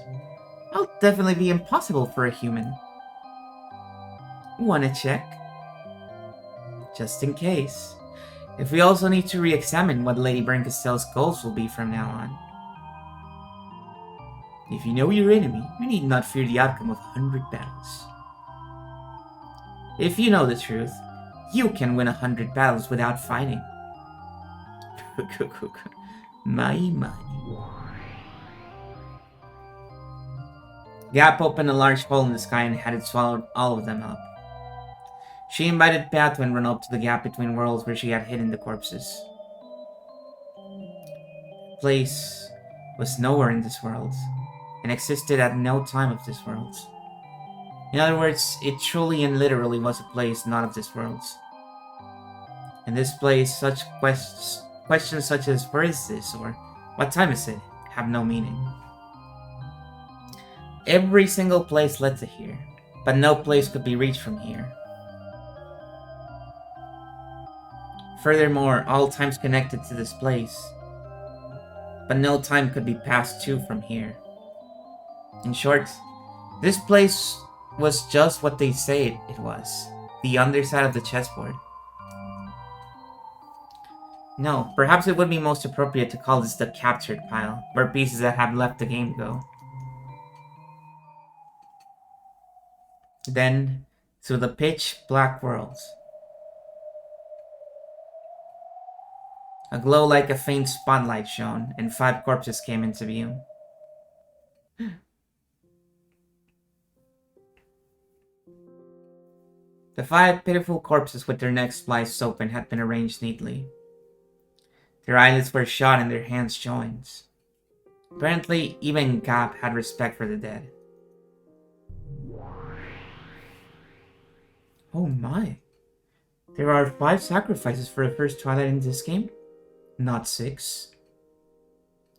It'll definitely be impossible for a human. Wanna check? Just in case. If we also need to re-examine what Lady Brincastell's goals will be from now on. If you know your enemy, you need not fear the outcome of 100 battles. If you know the truth, you can win 100 battles without fighting. My. Gap opened a large hole in the sky and had it swallowed all of them up. She invited Pat to run up to the gap between worlds where she had hidden the corpses. The place was nowhere in this world, and existed at no time of this world. In other words, it truly and literally was a place not of this world. In this place, such questions such as where is this or what time is it have no meaning. Every single place led to here, but no place could be reached from here. Furthermore, all times connected to this place, but no time could be passed to from here. In short, this place was just what they say it was, the underside of the chessboard. No, perhaps it would be most appropriate to call this the captured pile, where pieces that have left the game go. Then, through the pitch black worlds, a glow like a faint spotlight shone, and 5 corpses came into view. The 5 pitiful corpses with their necks spliced open had been arranged neatly. Their eyelids were shut and their hands joined. Apparently, even Gap had respect for the dead. Oh my. There are 5 sacrifices for the first Twilight in this game? Not 6.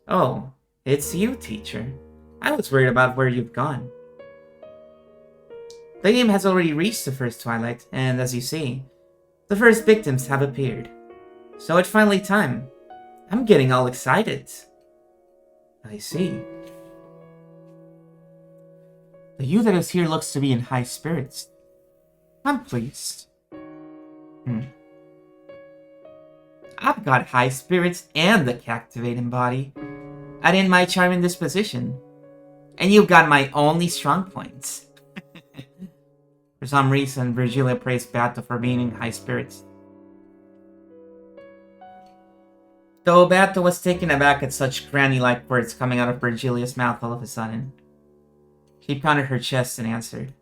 Oh, it's you, teacher. I was worried about where you've gone. The game has already reached the first Twilight, and as you see, the first victims have appeared. So it's finally time. I'm getting all excited. I see. The you that is here looks to be in high spirits. I'm pleased. I've got high spirits and a captivating body. Add in my charming disposition, and you've got my only strong points. For some reason, Virgilia praised Beato for being in high spirits. Though Beato was taken aback at such granny-like words coming out of Virgilia's mouth all of a sudden. She pounded her chest and answered.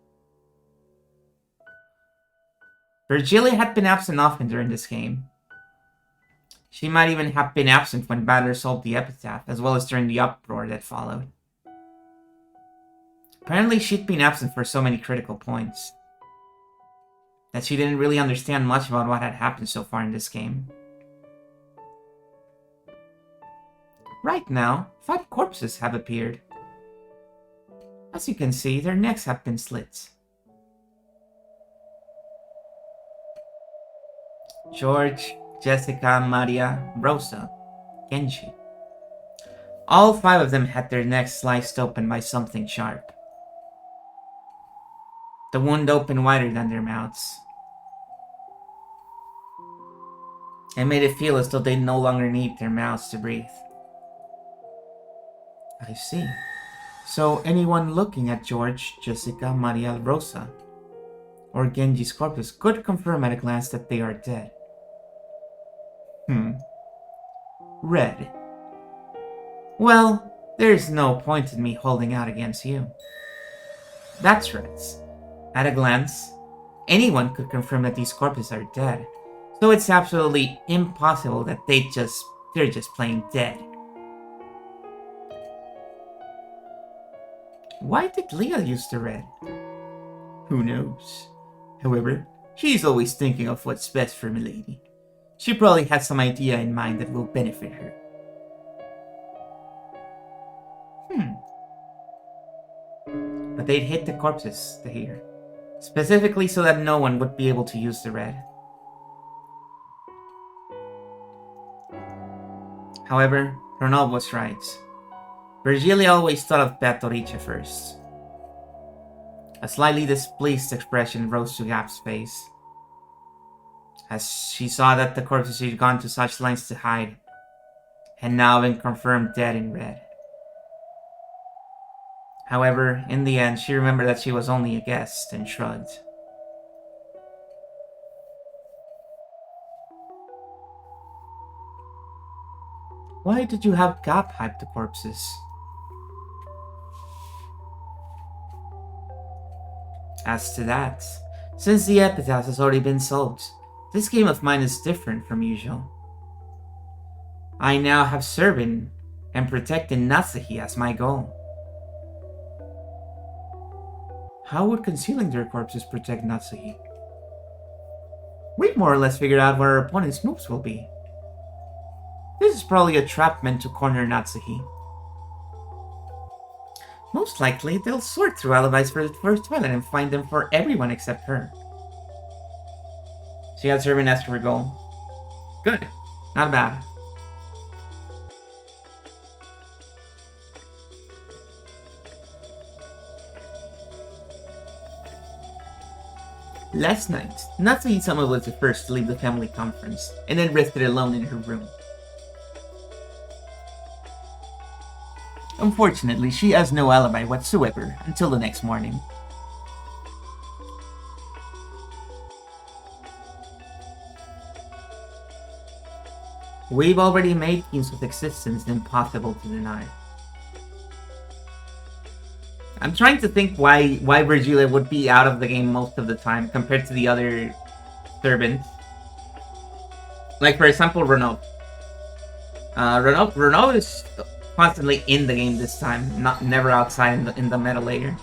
Virgilia had been absent often during this game. She might even have been absent when Battler solved the epitaph, as well as during the uproar that followed. Apparently she'd been absent for so many critical points that she didn't really understand much about what had happened so far in this game. Right now, 5 corpses have appeared. As you can see, their necks have been slit. George, Jessica, Maria, Rosa, Genji. All 5 of them had their necks sliced open by something sharp. The wound opened wider than their mouths. It made it feel as though they no longer need their mouths to breathe. I see. So anyone looking at George, Jessica, Maria, Rosa, or Genji's corpus could confirm at a glance that they are dead. Red. Well, there's no point in me holding out against you. That's right. At a glance, anyone could confirm that these corpses are dead. So it's absolutely impossible that they're just plain dead. Why did Leah use the red? Who knows? However, she's always thinking of what's best for Milady. She probably has some idea in mind that will benefit her. But they'd hit the corpses here, specifically so that no one would be able to use the red. However, Ronald was right. Virgilia always thought of Beatrice first. A slightly displeased expression rose to Gap's face as she saw that the corpses she'd gone to such lengths to hide had now been confirmed dead in red. However, in the end, she remembered that she was only a guest and shrugged. Why did you have Gap hype the corpses? As to that, since the epitaph has already been solved, this game of mine is different from usual. I now have serving and protecting Natsuhi as my goal. How would concealing their corpses protect Natsuhi? We've more or less figured out where our opponent's moves will be. This is probably a trap meant to corner Natsuhi. Most likely, they'll sort through alibis for Twilight and find them for everyone except her. She had serving as her goal. Good. Not bad. Last night, Natsuhi-sama was the first to leave the family conference, and then rested alone in her room. Unfortunately, she has no alibi whatsoever until the next morning. We've already made Kinso's existence impossible to deny. I'm trying to think why Virgilia would be out of the game most of the time compared to the other servants. Like, for example, Renault. Renault is constantly in the game this time, never outside in the meta layer.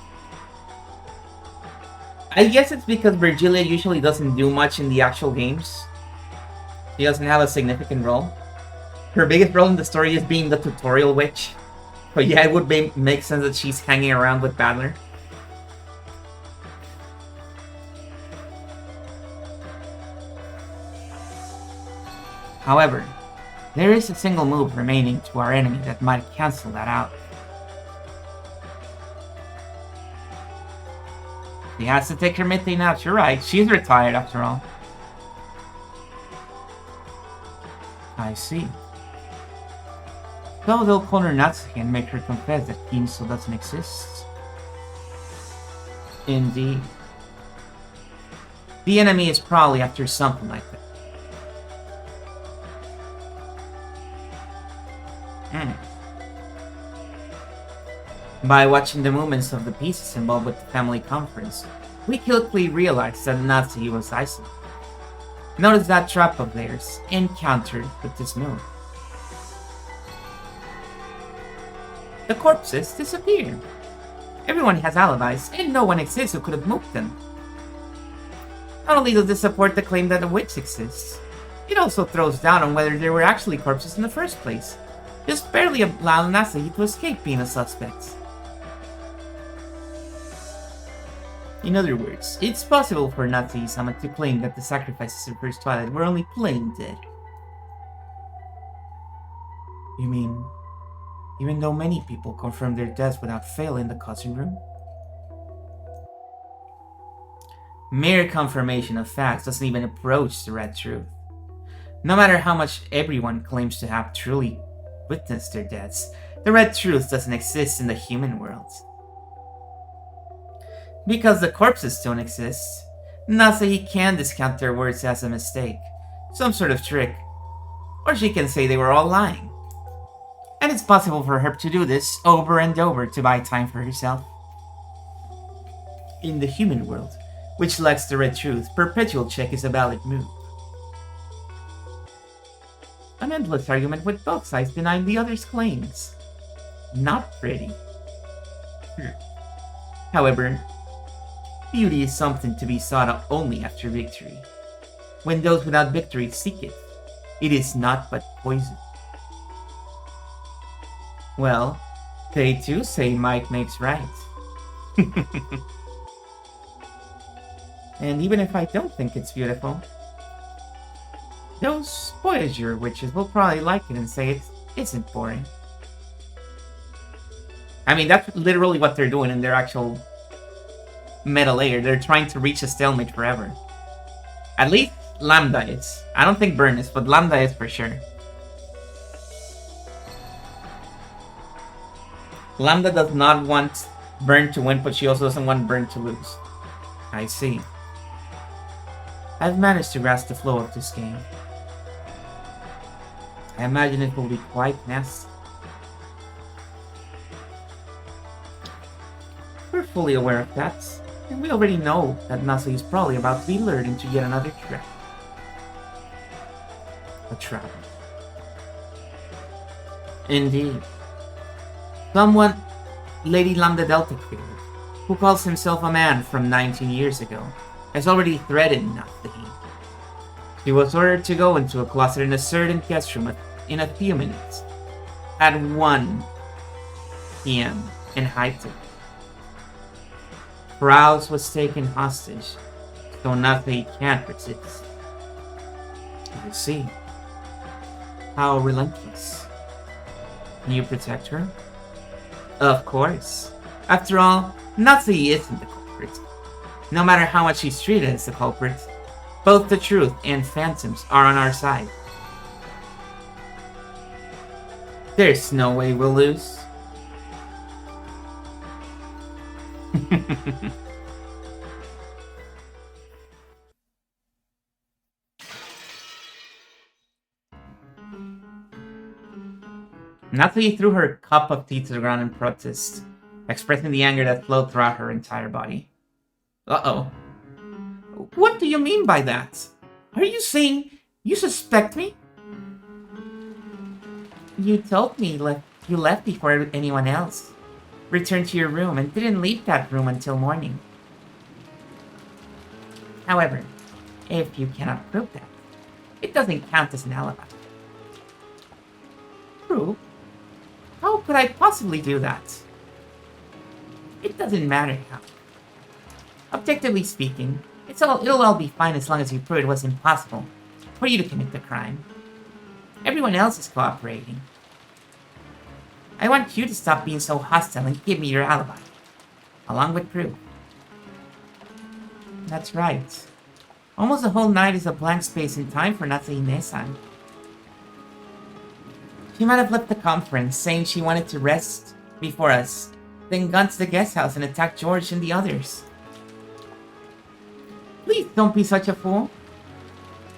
I guess it's because Virgilia usually doesn't do much in the actual games. She doesn't have a significant role. Her biggest role in the story is being the tutorial witch. But yeah, it would make sense that she's hanging around with Battler. However, there is a single move remaining to our enemy that might cancel that out. She has to take her midday nap, you're right, she's retired after all. I see. So they'll corner Natsuki and make her confess that Kinso doesn't exist. Indeed. The enemy is probably after something like that. By watching the movements of the pieces involved with the family conference, we quickly realized that Natsuki was isolated. Notice that trap of theirs, encountered with this move. The corpses disappeared. Everyone has alibis, and no one exists who could have moved them. Not only does this support the claim that a witch exists, it also throws doubt on whether there were actually corpses in the first place, just barely allowing Natsuki to escape being a suspect. In other words, it's possible for Natsuki-sama to claim that the sacrifices of First Twilight were only playing dead. You mean, even though many people confirm their deaths without fail in the cousin room? Mere confirmation of facts doesn't even approach the red truth. No matter how much everyone claims to have truly witnessed their deaths, the red truth doesn't exist in the human world. Because the corpses don't exist, Natsuki can discount their words as a mistake, some sort of trick, or she can say they were all lying. And it's possible for her to do this over and over to buy time for herself. In the human world, which lacks the red truth, perpetual check is a valid move. An endless argument with both sides denying the other's claims. Not pretty. However, beauty is something to be sought only after victory. When those without victory seek it, it is not but poison. Well, they too say might makes right. And even if I don't think it's beautiful, those Voyager witches will probably like it and say it isn't boring. I mean, that's literally what they're doing in their actual meta layer. They're trying to reach a stalemate forever. At least Lambda is. I don't think Burn is, but Lambda is for sure. Lambda does not want Burn to win, but she also doesn't want Burn to lose. I see. I've managed to grasp the flow of this game. I imagine it will be quite nasty. We're fully aware of that, and we already know that Natsuki is probably about to be lured into yet another trap. A trap. Indeed. Someone Lady Lambda Delta created, who calls himself a man from 19 years ago, has already threatened Natsuki. She was ordered to go into a closet in a certain guest room in a few minutes, at 1 p.m. in Haito. Krause was taken hostage, so Natsuki can't resist. You see, how relentless. Can you protect her? Of course. After all, Natsuki isn't the culprit. No matter how much she's treated as the culprit, both the truth and phantoms are on our side. There's no way we'll lose. Natsuki threw her cup of tea to the ground in protest, expressing the anger that flowed throughout her entire body. Uh-oh. What do you mean by that? Are you saying you suspect me? You told me you left before anyone else. Returned to your room and didn't leave that room until morning. However, if you cannot prove that, it doesn't count as an alibi. Prove? How could I possibly do that? It doesn't matter how. Objectively speaking, it'll all be fine as long as you prove it was impossible for you to commit the crime. Everyone else is cooperating. I want you to stop being so hostile and give me your alibi, along with proof. That's right. Almost a whole night is a blank space in time for Natsuki-ne-san. She might have left the conference saying she wanted to rest before us, then gone to the guest house and attacked George and the others. Please don't be such a fool.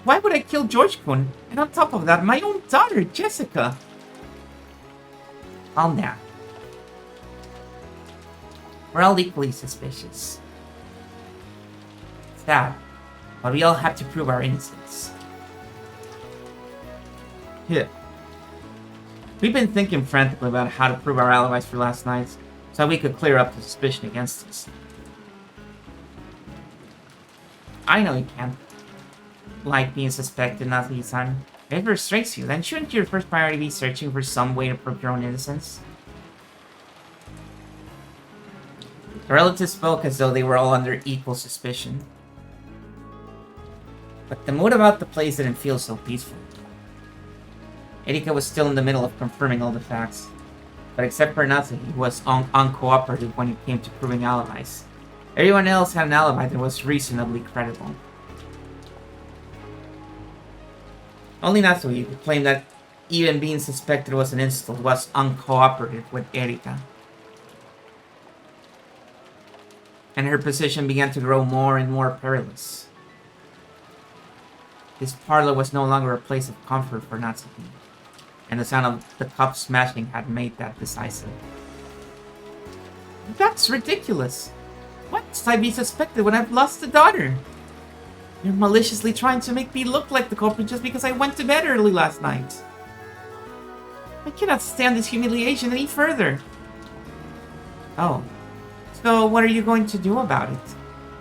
Why would I kill George-kun? And on top of that, my own daughter, Jessica. Calm down. We're all equally suspicious. Sad, but we all have to prove our innocence. Yeah. We've been thinking frantically about how to prove our alibis for last night, so we could clear up the suspicion against us. I know you can't like being suspected, Natsuki-san. If it frustrates you, then shouldn't your first priority be searching for some way to prove your own innocence? The relatives spoke as though they were all under equal suspicion. But the mood about the place didn't feel so peaceful. Erika was still in the middle of confirming all the facts. But except for Natsuki, who was uncooperative when it came to proving alibis, everyone else had an alibi that was reasonably credible. Only Natsuki, who claimed that even being suspected was an insult, was uncooperative with Erika. And her position began to grow more and more perilous. This parlor was no longer a place of comfort for Natsuki, and the sound of the cup smashing had made that decisive. That's ridiculous. Why must I be suspected when I've lost a daughter? You're maliciously trying to make me look like the culprit just because I went to bed early last night. I cannot stand this humiliation any further. Oh. So what are you going to do about it?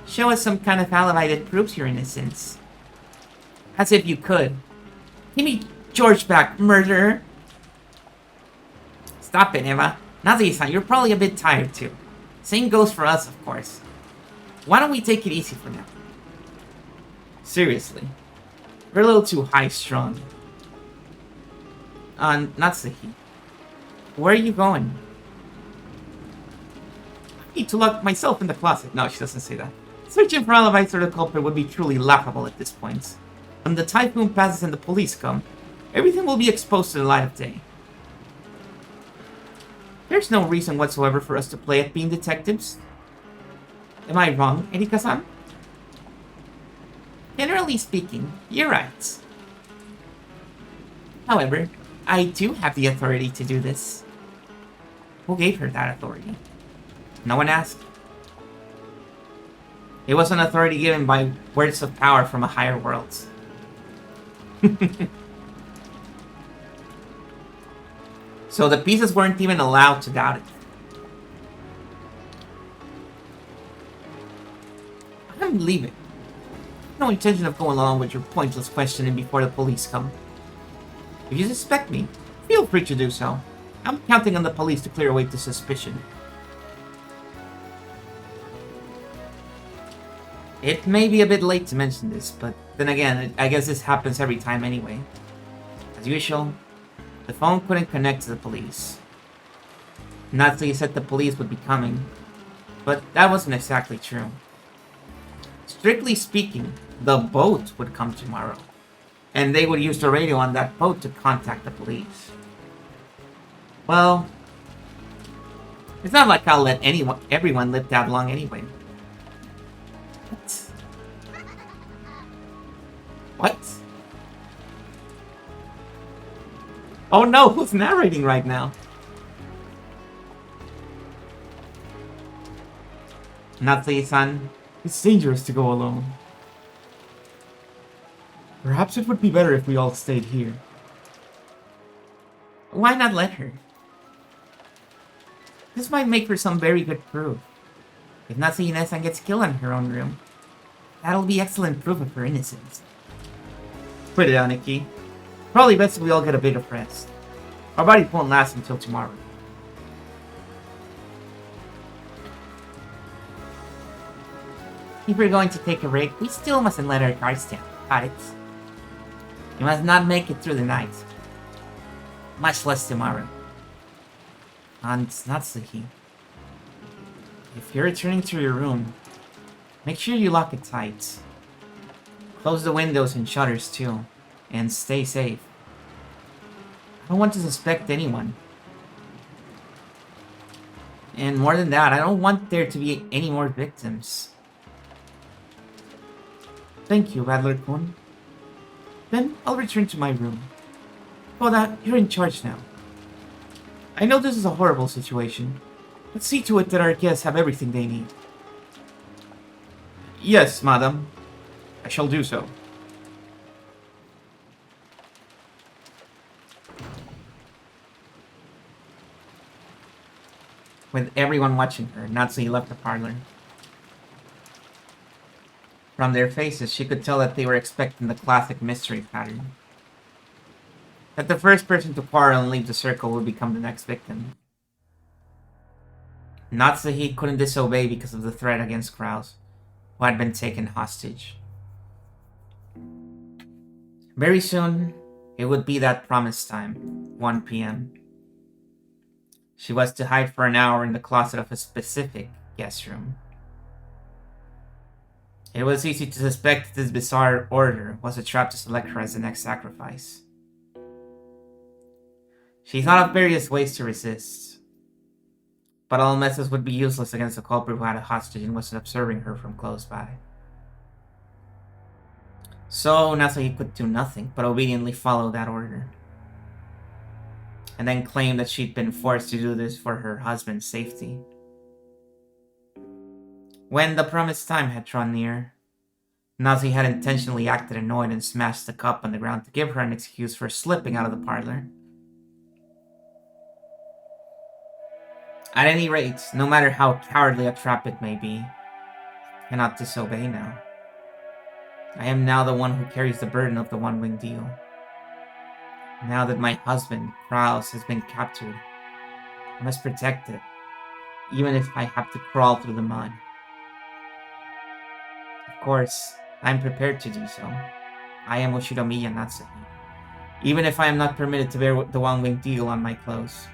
Show us some kind of alibi that proves your innocence. As if you could. Give me George back, murderer. Stop it, Eva. Nazi-san, you're probably a bit tired too. Same goes for us, of course. Why don't we take it easy for now? Seriously. We're a little too high-strung. Natsuki. Where are you going? I need to lock myself in the closet. No, she doesn't say that. Searching for alibis for the culprit would be truly laughable at this point. When the typhoon passes and the police come, everything will be exposed to the light of day. There's no reason whatsoever for us to play at being detectives. Am I wrong, Erika-san? Generally speaking, you're right. However, I do have the authority to do this. Who gave her that authority? No one asked. It was an authority given by words of power from a higher world. So the pieces weren't even allowed to doubt it. I'm leaving. No intention of going along with your pointless questioning before the police come. If you suspect me, feel free to do so. I'm counting on the police to clear away the suspicion. It may be a bit late to mention this, but then again, I guess this happens every time anyway. As usual, the phone couldn't connect to the police. Natsuki said the police would be coming, but that wasn't exactly true. Strictly speaking, the boat would come tomorrow, and they would use the radio on that boat to contact the police. Well, it's not like I'll let everyone live that long anyway. What? Oh no, who's narrating right now? Natsuki-san, it's dangerous to go alone. Perhaps it would be better if we all stayed here. Why not let her? This might make for some very good proof. If Natsuki-san gets killed in her own room, that'll be excellent proof of her innocence. Put it on, Nikki. Probably best if we all get a bit of rest. Our bodies won't last until tomorrow. If we're going to take a break, we still mustn't let our guards down. Got it? You must not make it through the night. Much less tomorrow. And Natsuki, if you're returning to your room, make sure you lock it tight. Close the windows and shutters too, and stay safe. I don't want to suspect anyone. And more than that, I don't want there to be any more victims. Thank you, Radler-kun. Then I'll return to my room. Koda, you're in charge now. I know this is a horrible situation, but see to it that our guests have everything they need. Yes, madam. I shall do so. With everyone watching her, Natsuki left the parlor. From their faces, she could tell that they were expecting the classic mystery pattern. That the first person to quarrel and leave the circle would become the next victim. Natsuhi couldn't disobey because of the threat against Kraus, who had been taken hostage. Very soon, it would be that promised time, 1 p.m. She was to hide for an hour in the closet of a specific guest room. It was easy to suspect this bizarre order was a trap to select her as the next sacrifice. She thought of various ways to resist, but all methods would be useless against the culprit who had a hostage and was observing her from close by. So Natsuhi could do nothing but obediently follow that order, and then claim that she'd been forced to do this for her husband's safety. When the promised time had drawn near, Nazi had intentionally acted annoyed and smashed the cup on the ground to give her an excuse for slipping out of the parlor. At any rate, no matter how cowardly a trap it may be, I cannot disobey now. I am now the one who carries the burden of the one-wing deal. Now that my husband, Kraus, has been captured, I must protect it, even if I have to crawl through the mud. Of course, I am prepared to do so. I am Oshiromiya Natsuhi, even if I am not permitted to wear the one-wing deal on my clothes.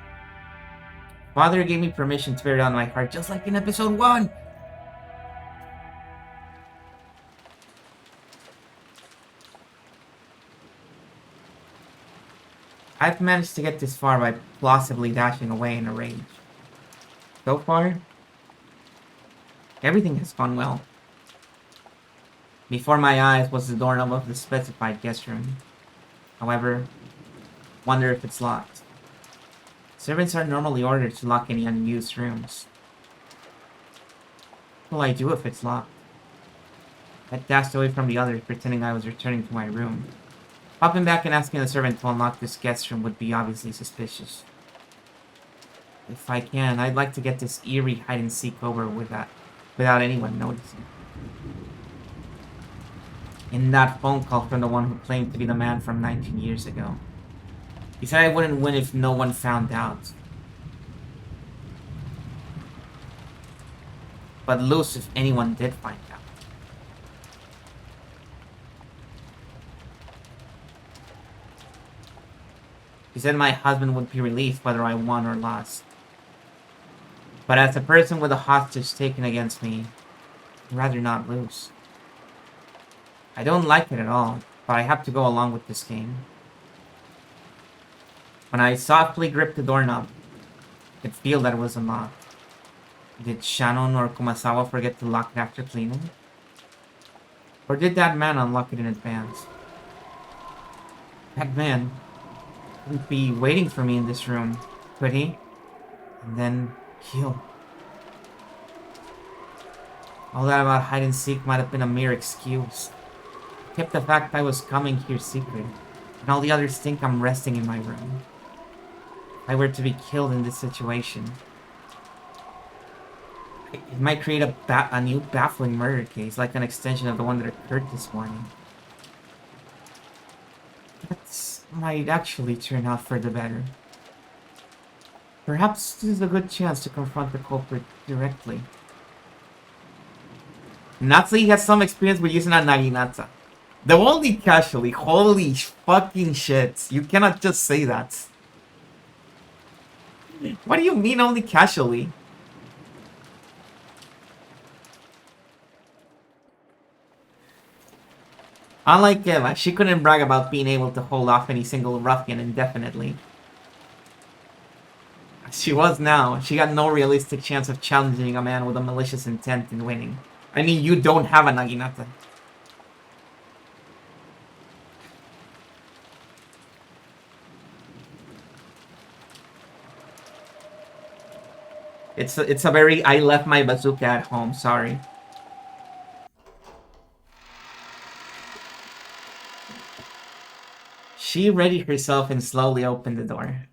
Father gave me permission to wear it on my heart, just like in episode 1! I've managed to get this far by plausibly dashing away in a rage. So far, everything has gone well. Before my eyes was the doorknob of the specified guest room. However, wonder if it's locked. Servants are normally ordered to lock any unused rooms. What will I do if it's locked? I dashed away from the others, pretending I was returning to my room. Popping back and asking the servant to unlock this guest room would be obviously suspicious. If I can, I'd like to get this eerie hide-and-seek over without anyone noticing. In that phone call from the one who claimed to be the man from 19 years ago. He said I wouldn't win if no one found out. But lose if anyone did find out. He said my husband would be released whether I won or lost. But as a person with a hostage taken against me, I'd rather not lose. I don't like it at all, but I have to go along with this game. When I softly gripped the doorknob, I could feel that it was unlocked. Did Shannon or Kumasawa forget to lock it after cleaning? Or did that man unlock it in advance? That man wouldn't be waiting for me in this room, could he? And then he'll... All that about hide and seek might have been a mere excuse. I kept the fact I was coming here secret, and all the others think I'm resting in my room. If I were to be killed in this situation, it might create a new baffling murder case, like an extension of the one that occurred this morning. That might actually turn out for the better. Perhaps this is a good chance to confront the culprit directly. Natsui has some experience with using a naginata. The only casually, holy fucking shit. You cannot just say that. What do you mean only casually? Unlike Eva, she couldn't brag about being able to hold off any single ruffian indefinitely. As she was now, she had no realistic chance of challenging a man with a malicious intent and winning. I mean, you don't have a naginata. It's a very I left my bazooka at home, sorry. She readied herself and slowly opened the door.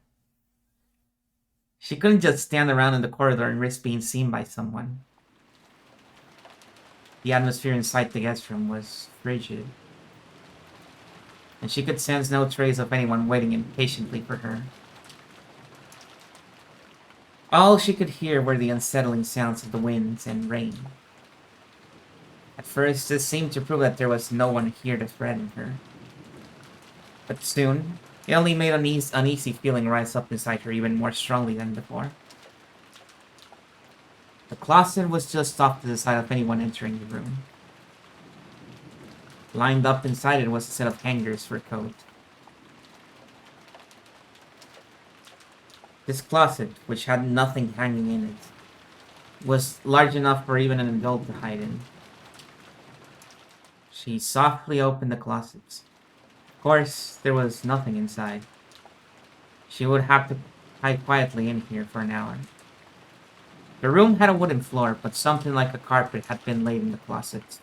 She couldn't just stand around in the corridor and risk being seen by someone. The atmosphere inside the guest room was frigid, and she could sense no trace of anyone waiting impatiently for her. All she could hear were the unsettling sounds of the winds and rain. At first, this seemed to prove that there was no one here to threaten her. But soon, it only made an uneasy feeling rise up inside her even more strongly than before. The closet was just off to the side of anyone entering the room. Lined up inside it was a set of hangers for coat. This closet, which had nothing hanging in it, was large enough for even an adult to hide in. She softly opened the closets. Of course, there was nothing inside. She would have to hide quietly in here for an hour. The room had a wooden floor, but something like a carpet had been laid in the closet.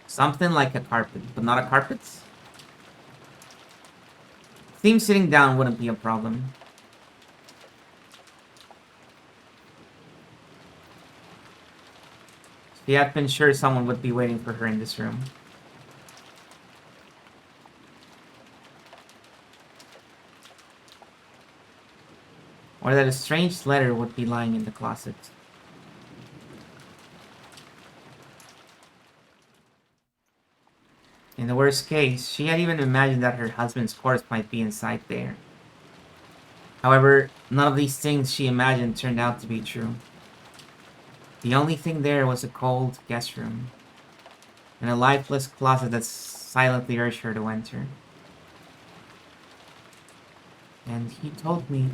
Something like a carpet, but not a carpet? Seems sitting down wouldn't be a problem. She had been sure someone would be waiting for her in this room. Or that a strange letter would be lying in the closet. In the worst case, she had even imagined that her husband's corpse might be inside there. However, none of these things she imagined turned out to be true. The only thing there was a cold guest room, and a lifeless closet that silently urged her to enter. And he told me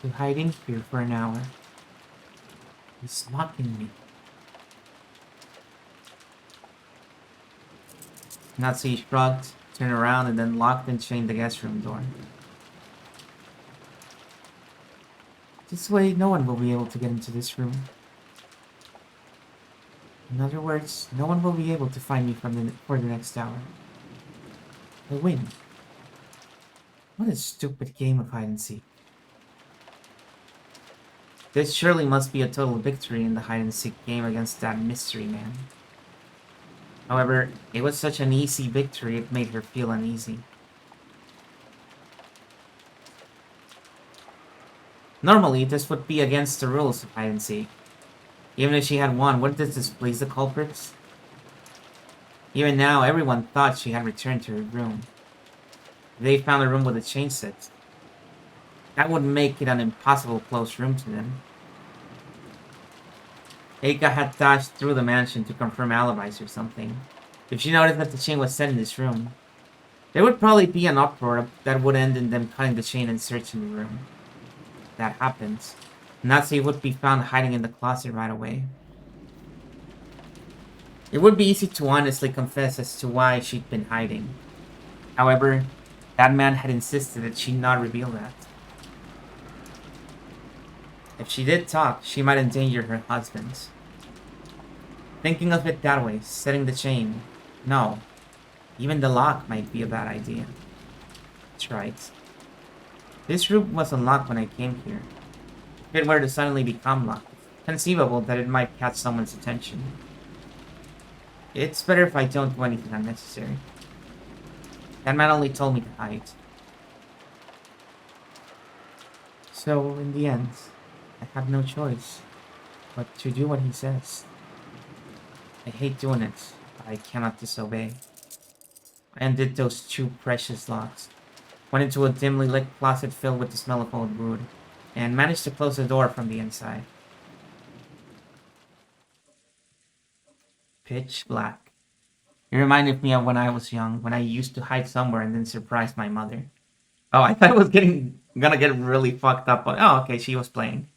to hide in here for an hour. He's mocking me. Nazi shrugged, turned around, and then locked and chained the guest room door. This way, no one will be able to get into this room. In other words, no one will be able to find me for the next hour. I win. What a stupid game of hide and seek. This surely must be a total victory in the hide and seek game against that mystery man. However, it was such an easy victory it made her feel uneasy. Normally, this would be against the rules of hide and seek. Even if she had won, wouldn't this displease the culprits? Even now, everyone thought she had returned to her room. They found a room with a chain set. That would make it an impossible closed room to them. Eika had dashed through the mansion to confirm alibis or something. If she noticed that the chain was set in this room, there would probably be an uproar that would end in them cutting the chain and searching the room. If that happens, Nazi would be found hiding in the closet right away. It would be easy to honestly confess as to why she'd been hiding. However, that man had insisted that she not reveal that. If she did talk, she might endanger her husband. Thinking of it that way, setting the chain, no. Even the lock might be a bad idea. That's right. This room was unlocked when I came here. If it were to suddenly become locked, it's conceivable that it might catch someone's attention. It's better if I don't do anything unnecessary. That man only told me to hide. So, in the end, I have no choice but to do what he says. I hate doing it, but I cannot disobey. I undid those two precious locks, went into a dimly lit closet filled with the smell of old wood, and managed to close the door from the inside. Pitch black. It reminded me of when I was young, when I used to hide somewhere and then surprise my mother. Oh, I thought it was gonna get really fucked up. But, oh, okay, she was playing.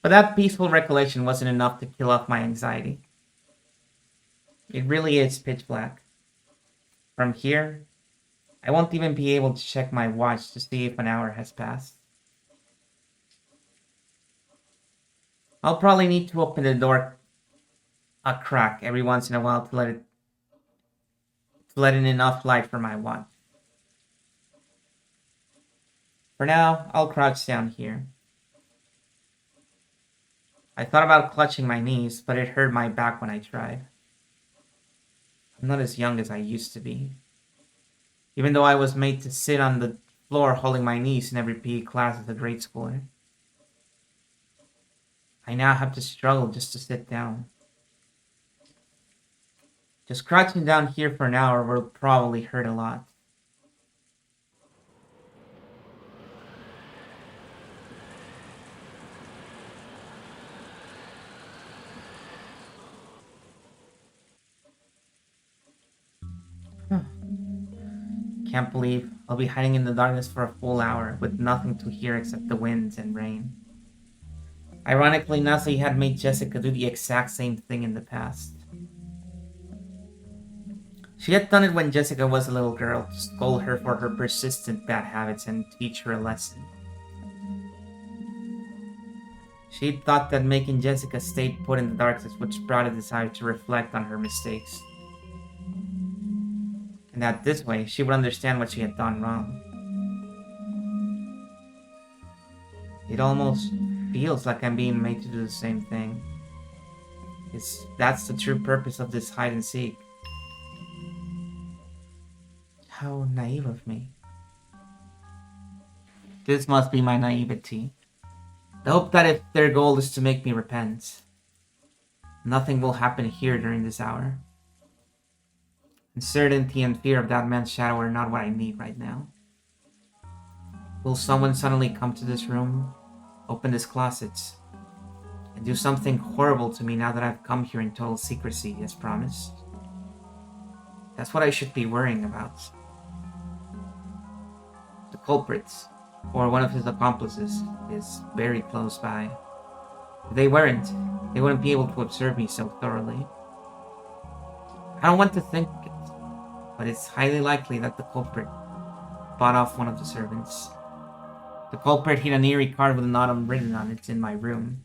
But that peaceful recollection wasn't enough to kill off my anxiety. It really is pitch black. From here, I won't even be able to check my watch to see if an hour has passed. I'll probably need to open the door a crack every once in a while to let in enough light for my watch. For now, I'll crouch down here. I thought about clutching my knees, but it hurt my back when I tried. I'm not as young as I used to be. Even though I was made to sit on the floor holding my knees in every PE class as a grade schooler. I now have to struggle just to sit down. Just crouching down here for an hour will probably hurt a lot. Can't believe I'll be hiding in the darkness for a full hour with nothing to hear except the winds and rain. Ironically, Nasi had made Jessica do the exact same thing in the past. She had done it when Jessica was a little girl to scold her for her persistent bad habits and teach her a lesson. She thought that making Jessica stay put in the darkness would sprout a desire to reflect on her mistakes. And that this way, she would understand what she had done wrong. It almost feels like I'm being made to do the same thing. That's the true purpose of this hide and seek. How naive of me. This must be my naivety. The hope that if their goal is to make me repent, nothing will happen here during this hour. Uncertainty and fear of that man's shadow are not what I need right now. Will someone suddenly come to this room, open this closet, and do something horrible to me now that I've come here in total secrecy as promised? That's what I should be worrying about. The culprit, or one of his accomplices, is very close by. If they weren't, they wouldn't be able to observe me so thoroughly. I don't want to think it, but it's highly likely that the culprit bought off one of the servants. The culprit hid an eerie card with an autumn written on it in my room.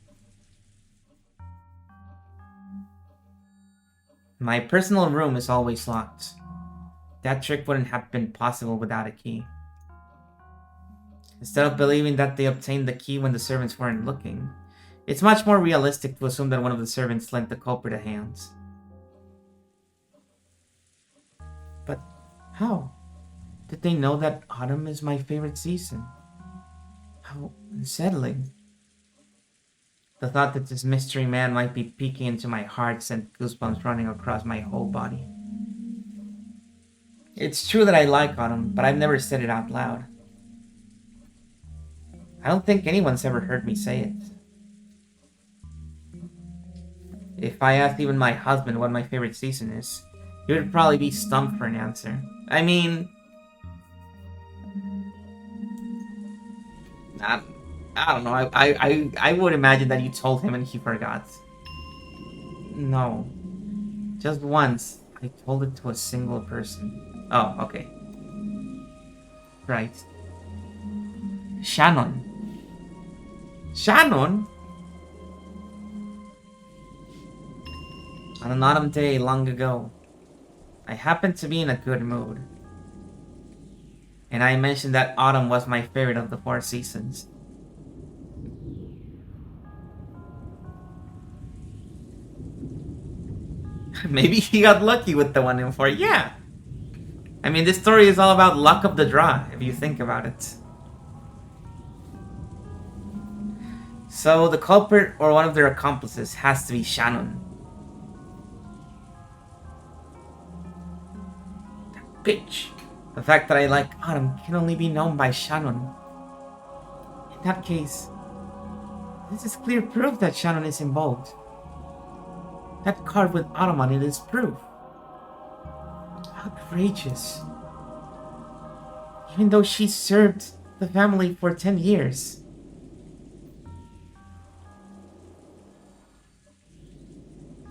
My personal room is always locked. That trick wouldn't have been possible without a key. Instead of believing that they obtained the key when the servants weren't looking, it's much more realistic to assume that one of the servants lent the culprit a hand. But how? Did they know that autumn is my favorite season? How unsettling. The thought that this mystery man might be peeking into my heart sent goosebumps running across my whole body. It's true that I like autumn, but I've never said it out loud. I don't think anyone's ever heard me say it. If I asked even my husband what my favorite season is, he would probably be stumped for an answer. I mean, I don't know. I would imagine that you told him and he forgot. No. Just once, I told it to a single person. Oh, okay. Right. Shannon. Shannon? On an autumn day long ago, I happened to be in a good mood. And I mentioned that autumn was my favorite of the 4 seasons. Maybe he got lucky with the one in 4. Yeah. I mean, this story is all about luck of the draw, if you think about it. So the culprit or one of their accomplices has to be Shannon. That bitch. The fact that I like autumn can only be known by Shannon. In that case, this is clear proof that Shannon is involved. That card with autumn on it is proof. Outrageous. Even though she served the family for 10 years.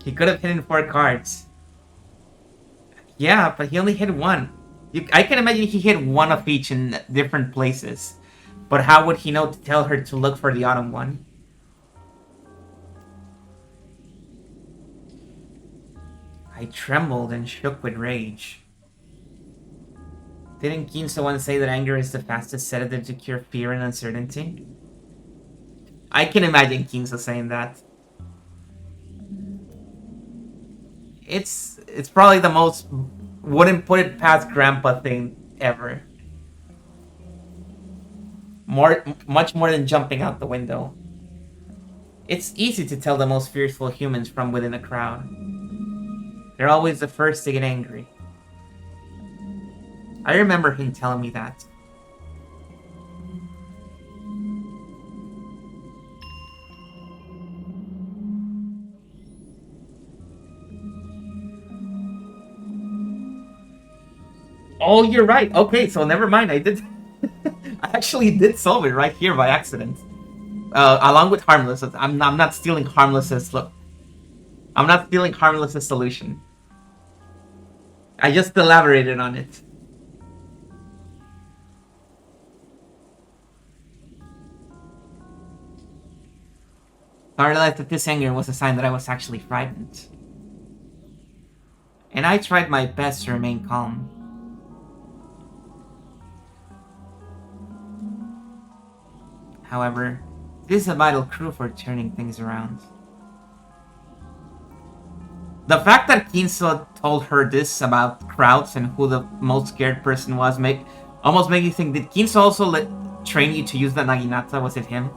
He could have hidden 4 cards. Yeah, but he only hid 1. I can imagine he hid 1 of each in different places. But how would he know to tell her to look for the autumn one? I trembled and shook with rage. Didn't Ginso once say that anger is the fastest sedative to cure fear and uncertainty? I can imagine Ginso saying that. It's probably the most wouldn't put it past grandpa thing ever. Much more than jumping out the window. It's easy to tell the most fearful humans from within a crowd. They're always the first to get angry. I remember him telling me that. Oh, you're right. Okay, so never mind. I did. I actually did solve it right here by accident. Along with Harmless. I'm not stealing Harmless's look. I'm not stealing Harmless's solution. I just elaborated on it. I realized that this anger was a sign that I was actually frightened. And I tried my best to remain calm. However, this is a vital clue for turning things around. The fact that Kinso told her this about crowds and who the most scared person was almost make you think, did Kinso also train you to use the Naginata? Was it him?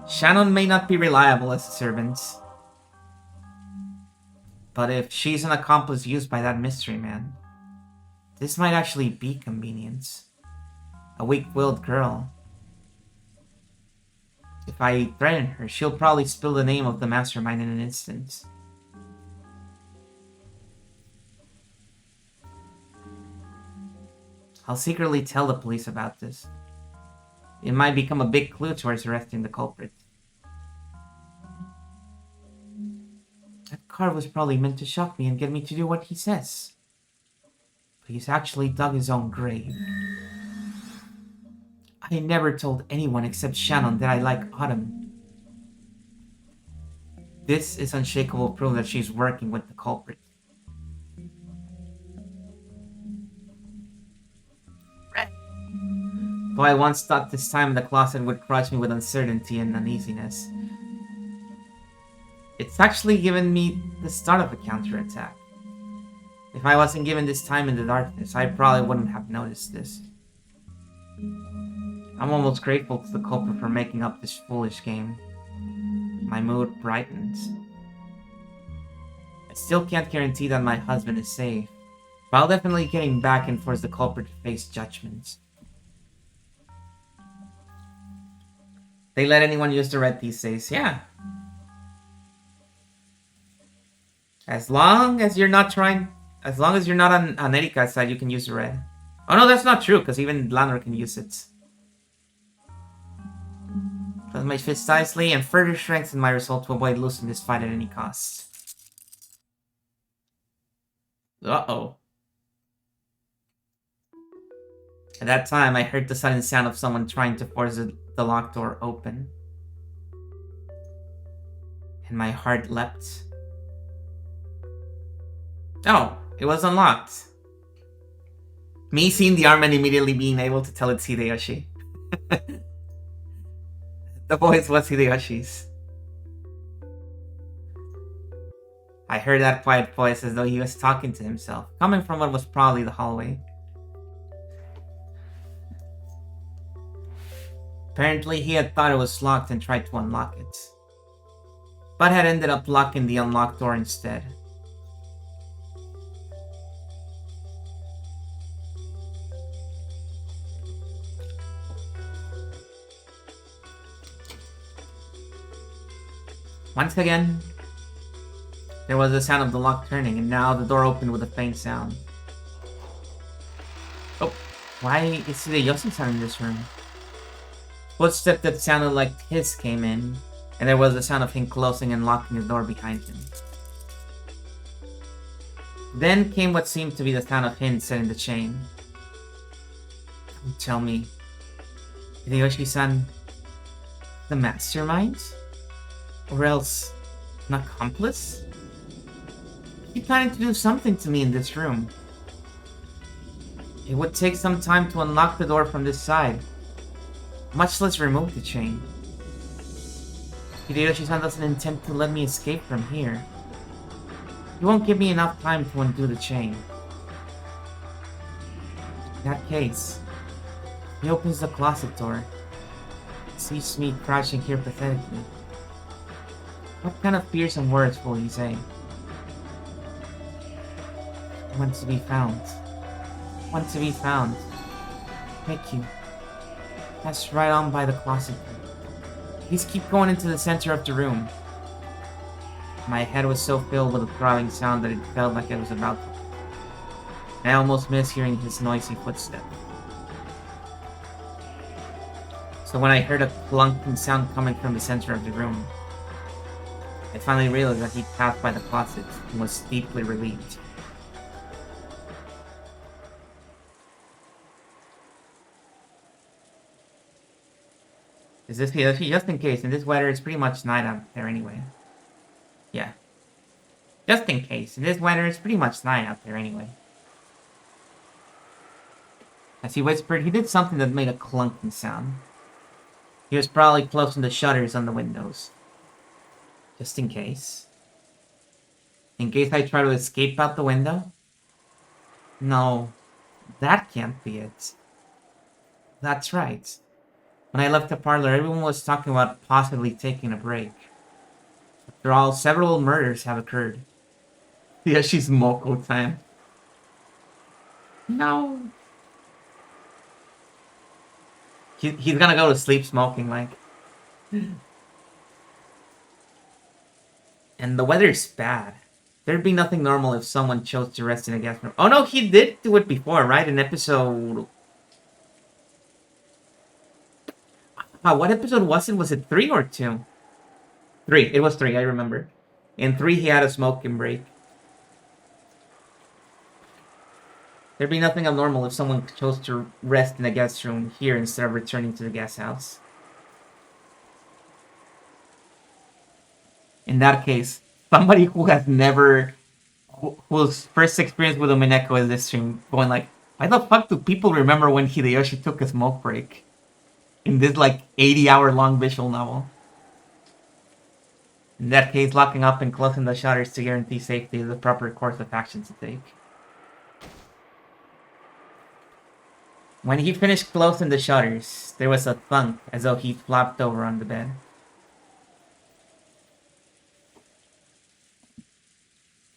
Shannon may not be reliable as a servant. But if she's an accomplice used by that mystery man, this might actually be convenience. A weak-willed girl. If I threaten her, she'll probably spill the name of the mastermind in an instant. I'll secretly tell the police about this. It might become a big clue towards arresting the culprit. That card was probably meant to shock me and get me to do what he says. But he's actually dug his own grave. I never told anyone except Shannon that I like Autumn. This is unshakable proof that she's working with the culprit. Though I once thought this time in the closet would crush me with uncertainty and uneasiness, it's actually given me the start of a counterattack. If I wasn't given this time in the darkness, I probably wouldn't have noticed this. I'm almost grateful to the culprit for making up this foolish game. My mood brightens. I still can't guarantee that my husband is safe, but I'll definitely get him back and force the culprit to face judgment. They let anyone use the red these days, yeah. As long as you're not on Erika's side, you can use the red. Oh no, that's not true, because even Lanor can use it. Close my fist nicely and further strengthen my resolve to avoid losing this fight at any cost. Uh-oh. At that time, I heard the sudden sound of someone trying to force the locked door open. And my heart leapt. Oh, it was unlocked. Me seeing the arm and immediately being able to tell it's Hideyoshi. The voice was Hideyoshi's. I heard that quiet voice as though he was talking to himself, coming from what was probably the hallway. Apparently, he had thought it was locked and tried to unlock it, but had ended up locking the unlocked door instead. Once again, there was the sound of the lock turning, and now the door opened with a faint sound. Oh, why is Hideyoshi-san in this room? Footsteps that sounded like his came in, and there was the sound of him closing and locking the door behind him. Then came what seemed to be the sound of him setting the chain. Don't tell me, Hideyoshi-san, the mastermind? Or else, an accomplice? He's planning to do something to me in this room. It would take some time to unlock the door from this side, much less remove the chain. Hideyoshi-san doesn't intend to let me escape from here. You won't give me enough time to undo the chain. In that case, he opens the closet door, sees me crouching here pathetically. What kind of fearsome words will he say? Want to be found. Want to be found. Thank you. That's right on by the closet. Please keep going into the center of the room. My head was so filled with a throbbing sound that it felt like it was about to. I almost missed hearing his noisy footsteps. So when I heard a clunking sound coming from the center of the room, I finally realized that he'd passed by the closet and was deeply relieved. Is this Hiroshi? Just in case, in this weather it's pretty much night out there anyway. Yeah. Just in case, in this weather it's pretty much night out there anyway. As he whispered, he did something that made a clunking sound. He was probably closing the shutters on the windows. Just in case. In case I try to escape out the window? No, that can't be it. That's right. When I left the parlor, everyone was talking about possibly taking a break. After all, several murders have occurred. Yeah, she's Moko time. No. He's gonna go to sleep smoking, like. And the weather's bad. There'd be nothing normal if someone chose to rest in a guest room. Oh no, he did do it before, right? In episode... what episode was it? Was it 3 or 2? 3. It was 3, I remember. In 3, he had a smoking break. There'd be nothing abnormal if someone chose to rest in a guest room here instead of returning to the guest house. In that case, somebody who has never... whose first experience with Umineko is this stream, going like, why the fuck do people remember when Hideyoshi took a smoke break? In this, like, 80-hour-long visual novel. In that case, locking up and closing the shutters to guarantee safety is the proper course of action to take. When he finished closing the shutters, there was a thunk as though he flopped over on the bed.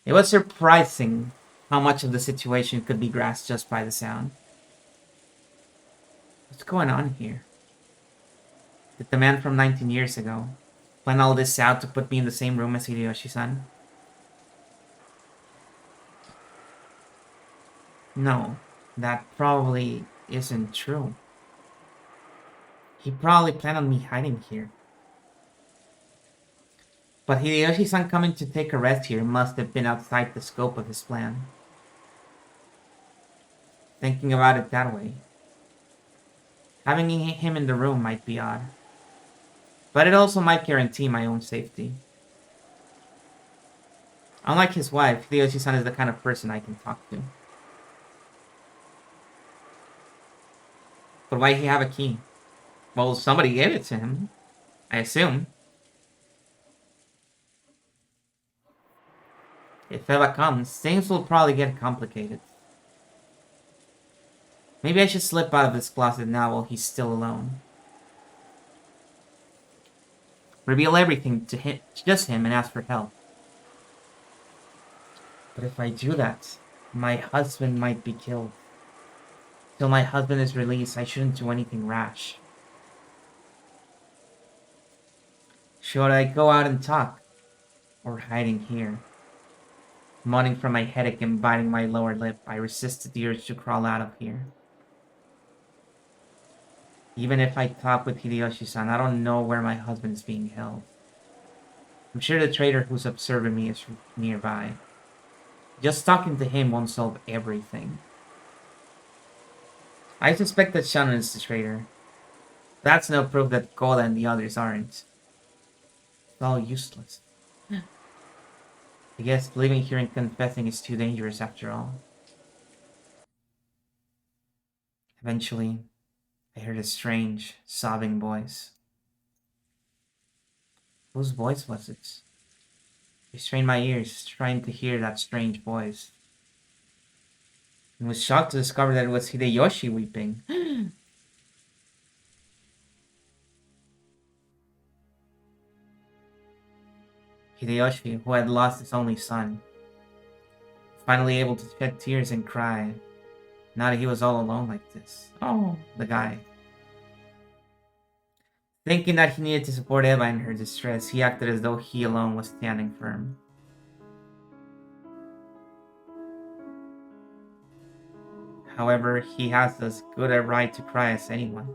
It was surprising how much of the situation could be grasped just by the sound. What's going on here? Did the man from 19 years ago plan all this out to put me in the same room as Hideyoshi-san? No, that probably isn't true. He probably planned on me hiding here. But Hideyoshi-san coming to take a rest here must have been outside the scope of his plan. Thinking about it that way, having him in the room might be odd. But it also might guarantee my own safety. Unlike his wife, Hideyoshi-san is the kind of person I can talk to. But why he have a key? Well, somebody gave it to him, I assume. If Eva comes, things will probably get complicated. Maybe I should slip out of this closet now while he's still alone. Reveal everything to him, just him, and ask for help. But if I do that, my husband might be killed. Till my husband is released, I shouldn't do anything rash. Should I go out and talk? Or hiding here? Moaning from my headache and biting my lower lip, I resisted the urge to crawl out of here. Even if I talk with Hideyoshi-san, I don't know where my husband is being held. I'm sure the trader who's observing me is nearby. Just talking to him won't solve everything. I suspect that Shannon is the traitor. That's no proof that Koda and the others aren't. It's all useless. I guess living here and confessing is too dangerous after all. Eventually, I heard a strange, sobbing voice. Whose voice was it? I strained my ears, trying to hear that strange voice, and was shocked to discover that it was Hideyoshi weeping. Hideyoshi, who had lost his only son, finally able to shed tears and cry, now that he was all alone like this. Oh, the guy. Thinking that he needed to support Eva in her distress, he acted as though he alone was standing firm. However, he has as good a right to cry as anyone.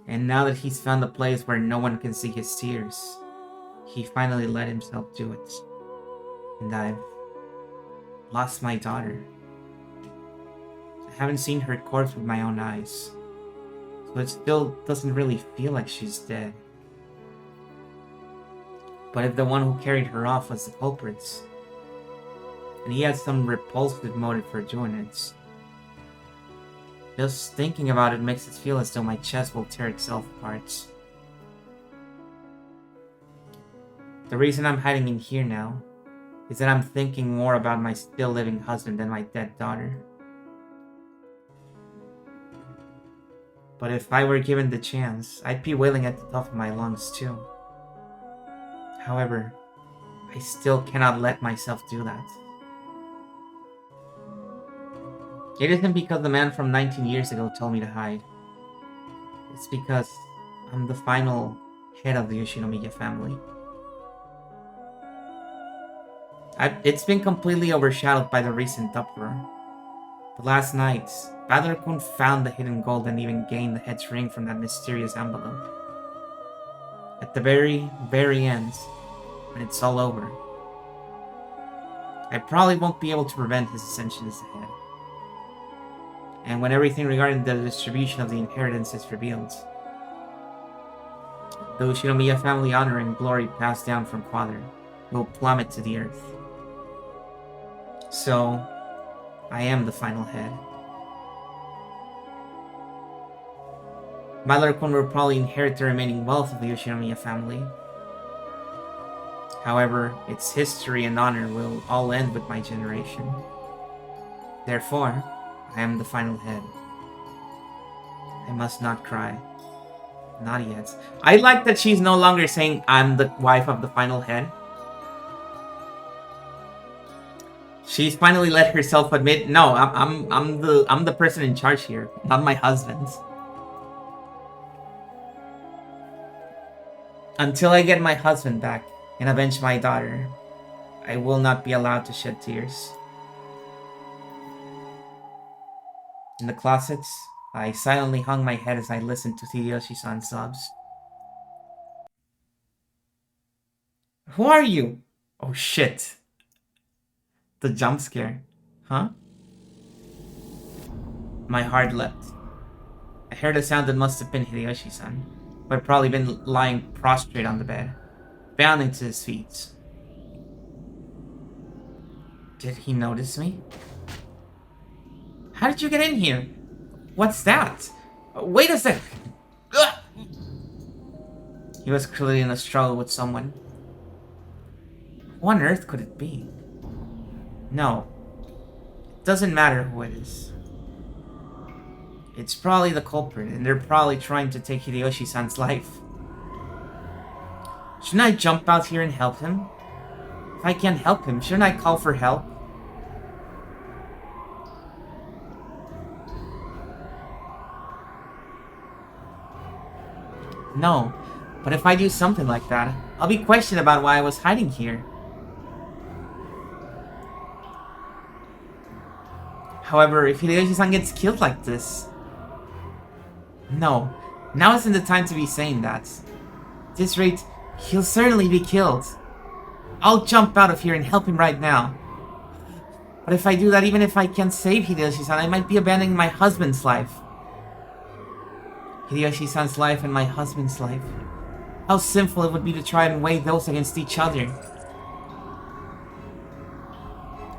And now that he's found a place where no one can see his tears, he finally let himself do it. And I've lost my daughter. I haven't seen her corpse with my own eyes, so it still doesn't really feel like she's dead. But if the one who carried her off was the culprit, and he had some repulsive motive for doing it, just thinking about it makes it feel as though my chest will tear itself apart. The reason I'm hiding in here now is that I'm thinking more about my still living husband than my dead daughter. But if I were given the chance, I'd be wailing at the top of my lungs too. However, I still cannot let myself do that. It isn't because the man from 19 years ago told me to hide. It's because I'm the final head of the Yoshinomiya family. It's been completely overshadowed by the recent uproar. But last night, Badler-kun found the hidden gold and even gained the head's ring from that mysterious envelope. At the very, very end, when it's all over, I probably won't be able to prevent his ascension as the head. And when everything regarding the distribution of the inheritance is revealed, the Yoshinomiya family honor and glory passed down from father will plummet to the earth. So, I am the final head. Badler-kun will probably inherit the remaining wealth of the Yoshinomiya family. However, its history and honor will all end with my generation. Therefore, I am the final head. I must not cry. Not yet. I like that she's no longer saying I'm the wife of the final head. She's finally let herself admit, no, I'm the person in charge here, not my husband. Until I get my husband back and avenge my daughter, I will not be allowed to shed tears. In the closet, I silently hung my head as I listened to Hideyoshi-san's sobs. Who are you? Oh shit. The jump scare. Huh? My heart leapt. I heard a sound that must have been Hideyoshi-san, who had probably been lying prostrate on the bed, bounding to his feet. Did he notice me? How did you get in here? What's that? Wait a sec! Ugh! He was clearly in a struggle with someone. What on earth could it be? No. It doesn't matter who it is. It's probably the culprit, and they're probably trying to take Hideyoshi-san's life. Shouldn't I jump out here and help him? If I can't help him, shouldn't I call for help? No, but if I do something like that, I'll be questioned about why I was hiding here. However, if Hideyoshi-san gets killed like this... No, now isn't the time to be saying that. At this rate, he'll certainly be killed. I'll jump out of here and help him right now. But if I do that, even if I can't save Hideyoshi-san, I might be abandoning my husband's life. Hideyoshi-san's life and my husband's life. How sinful it would be to try and weigh those against each other.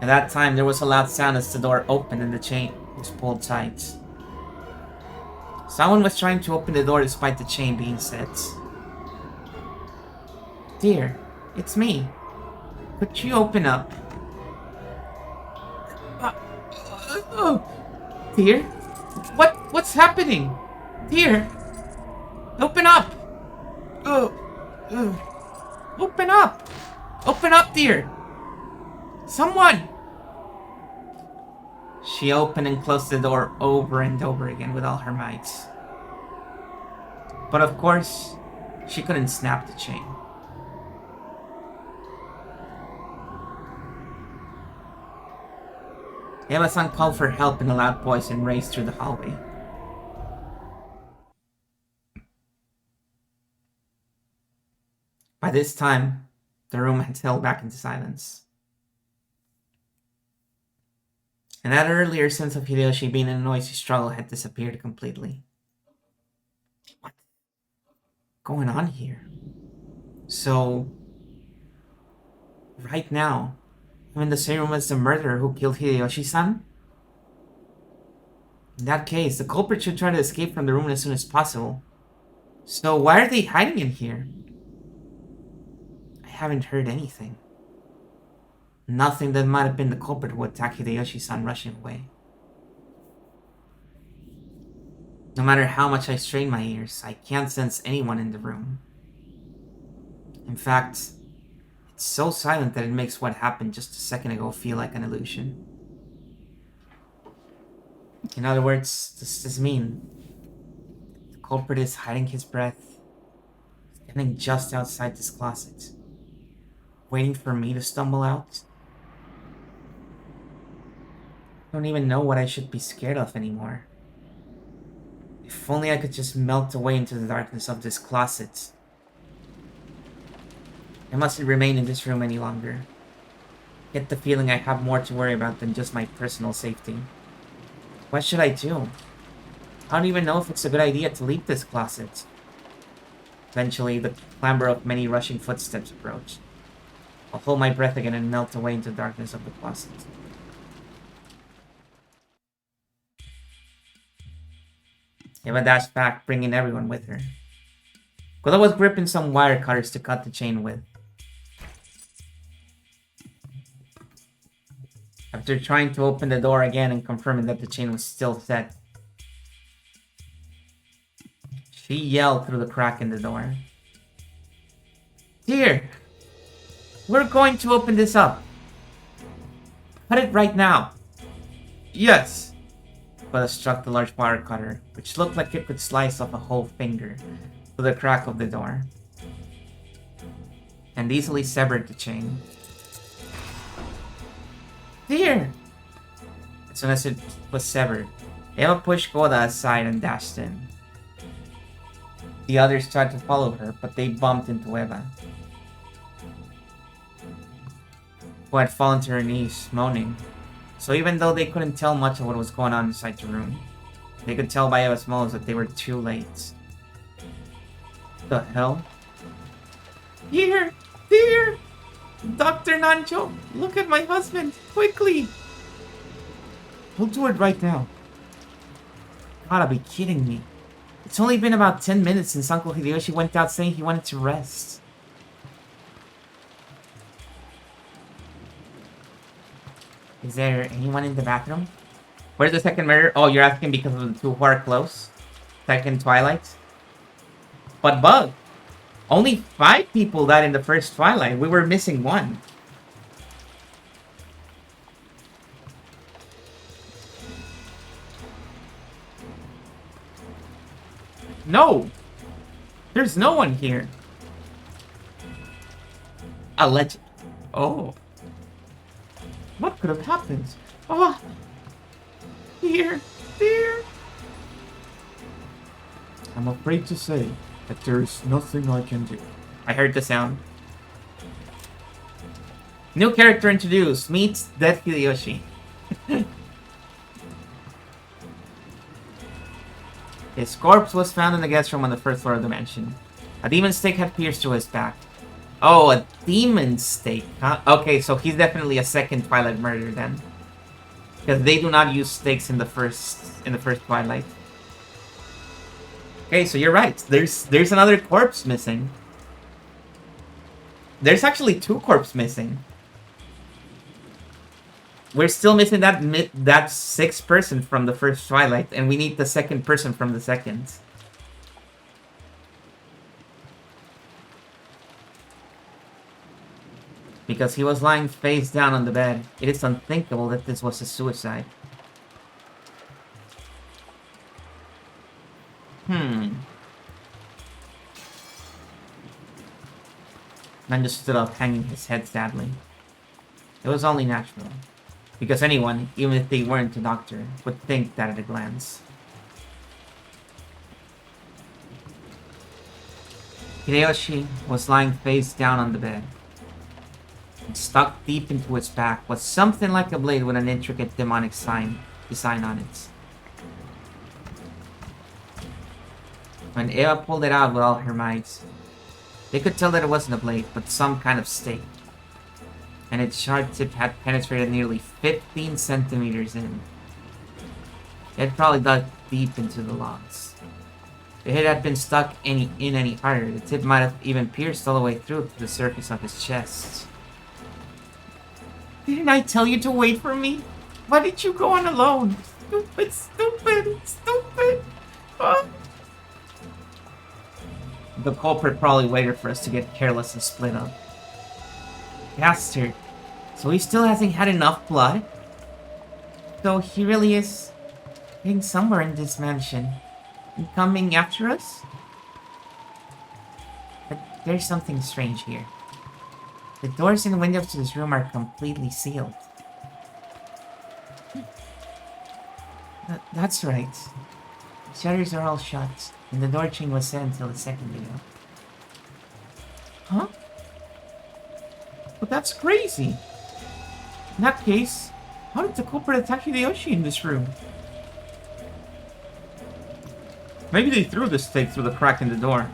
At that time, there was a loud sound as the door opened and the chain was pulled tight. Someone was trying to open the door despite the chain being set. Dear, it's me. Could you open up? Uh, Dear? What's happening? Dear? Open up! Uh, uh, Open up! Open up, dear! Someone! She opened and closed the door over and over again with all her might. But of course, she couldn't snap the chain. Eva-san called for help in a loud voice and raced through the hallway. By this time, the room had settled back into silence. And that earlier sense of Hideyoshi being in a noisy struggle had disappeared completely. What's going on here? So, right now, I'm in the same room as the murderer who killed Hideyoshi-san? In that case, the culprit should try to escape from the room as soon as possible. So why are they hiding in here? I haven't heard anything. Nothing that might have been the culprit who attacked Hideyoshi-san rushing away. No matter how much I strain my ears, I can't sense anyone in the room. In fact, it's so silent that it makes what happened just a second ago feel like an illusion. In other words, does this mean the culprit is hiding his breath, standing just outside this closet, waiting for me to stumble out? I don't even know what I should be scared of anymore. If only I could just melt away into the darkness of this closet. I mustn't remain in this room any longer. I get the feeling I have more to worry about than just my personal safety. What should I do? I don't even know if it's a good idea to leave this closet. Eventually, the clamber of many rushing footsteps approached. I'll hold my breath again and melt away into the darkness of the closet. Eva dashed back, bringing everyone with her. Koda was gripping some wire cutters to cut the chain with. After trying to open the door again and confirming that the chain was still set, she yelled through the crack in the door. Dear, we're going to open this up. Cut it right now. Yes. Koda struck the large wire cutter, which looked like it could slice off a whole finger, through the crack of the door, and easily severed the chain. Dear! As soon as it was severed, Eva pushed Koda aside and dashed in. The others tried to follow her, but they bumped into Eva, who had fallen to her knees, moaning. So even though they couldn't tell much of what was going on inside the room, they could tell by Eva's moans that they were too late. The hell? Here! Dear! Dr. Nancho, look at my husband, quickly! We'll do it right now. Gotta be kidding me. It's only been about 10 minutes since Uncle Hideyoshi went out saying he wanted to rest. Is there anyone in the bathroom? Where's the second murder? Oh, you're asking because of the two who are close? Second Twilight? But Bug! Only 5 people died in the first Twilight. We were missing 1. No! There's no one here. Alleged. Oh. What could have happened? Oh. Dear. I'm afraid to say that there's nothing I can do. I heard the sound. New character introduced. Meet Dead Hideyoshi. His corpse was found in the guest room on the first floor of the mansion. A demon stake had pierced through his back. Oh, a demon stake, huh? Okay, so he's definitely a second Twilight murder then. Because they do not use stakes in the first Twilight. Okay, so you're right. There's another corpse missing. There's actually 2 corpses missing. We're still missing that 6th person from the first Twilight, and we need the 2nd person from the second. Because he was lying face down on the bed. It is unthinkable that this was a suicide. Man just stood up, hanging his head sadly. It was only natural. Because anyone, even if they weren't a doctor, would think that at a glance. Hideyoshi was lying face down on the bed. And stuck deep into its back was something like a blade with an intricate demonic design on it. When Eva pulled it out with all her might, they could tell that it wasn't a blade, but some kind of stake. And its sharp tip had penetrated nearly 15 centimeters in. It had probably dug deep into the logs. If it had been stuck in any harder, the tip might have even pierced all the way through to the surface of his chest. Didn't I tell you to wait for me? Why did you go on alone? Stupid, stupid, stupid! The culprit probably waited for us to get careless and split up. Bastard. So he still hasn't had enough blood? So he really is getting somewhere in this mansion. And coming after us? But there's something strange here. The doors and windows to this room are completely sealed. That's right. The shutters are all shut, and the door chain was set until a second ago. Huh? But that's crazy! In that case, how did the culprit attack Hideyoshi in this room? Maybe they threw the stake through the crack in the door.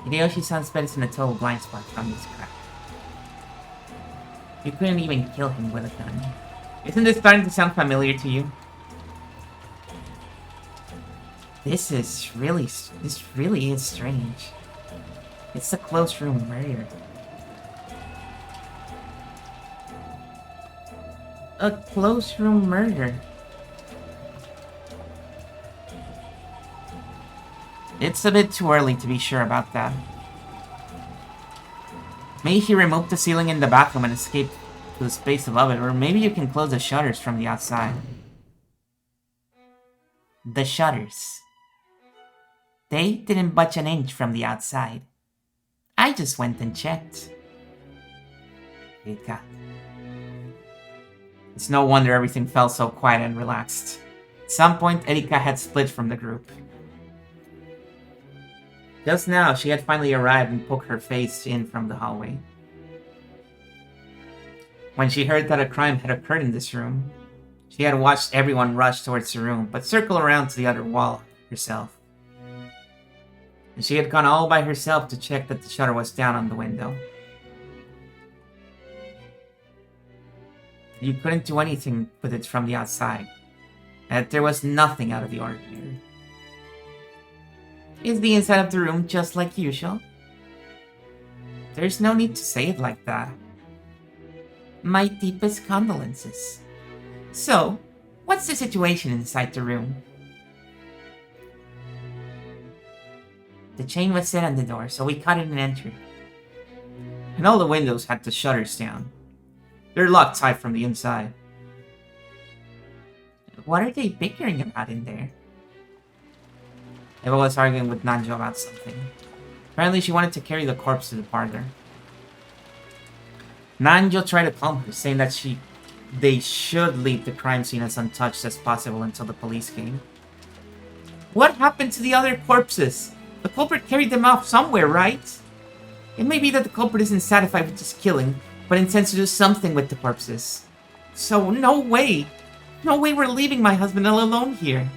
Hideyoshi-san's bed is in a total blind spot from this crack. You couldn't even kill him with a gun. Isn't this starting to sound familiar to you? This really is strange. It's a close room murder. A close room murder. It's a bit too early to be sure about that. Maybe he removed the ceiling in the bathroom and escaped to the space above it, or maybe you can close the shutters from the outside. The shutters. They didn't budge an inch from the outside. I just went and checked. Erika. It's no wonder everything felt so quiet and relaxed. At some point, Erika had split from the group. Just now, she had finally arrived and poked her face in from the hallway. When she heard that a crime had occurred in this room, she had watched everyone rush towards the room, but circle around to the other wall herself. And she had gone all by herself to check that the shutter was down on the window. You couldn't do anything with it from the outside, and there was nothing out of the ordinary. Is the inside of the room just like usual? There's no need to say it like that. My deepest condolences. So, what's the situation inside the room? The chain was set on the door, so we cut it and entered. And all the windows had the shutters down. They're locked tight from the inside. What are they bickering about in there? Eva was arguing with Nanjo about something. Apparently she wanted to carry the corpse to the parlor. Nanjo tried to calm her, saying that they should leave the crime scene as untouched as possible until the police came. What happened to the other corpses? The culprit carried them off somewhere, right? It may be that the culprit isn't satisfied with just killing, but intends to do something with the corpses. So no way! No way we're leaving my husband all alone here.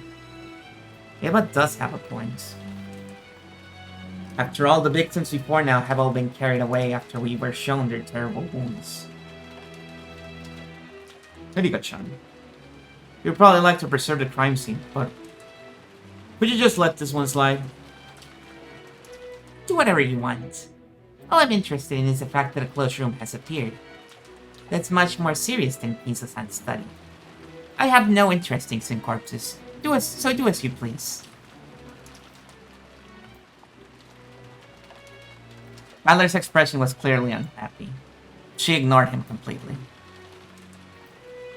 Eva does have a point. After all, the victims before now have all been carried away after we were shown their terrible wounds. Erika-chan, you'd probably like to preserve the crime scene, but could you just let this one slide? do whatever you want. All I'm interested in is the fact that a closed room has appeared. That's much more serious than Kinso-san's study. I have no interest in seeing corpses. Do as you please. Adler's expression was clearly unhappy. She ignored him completely.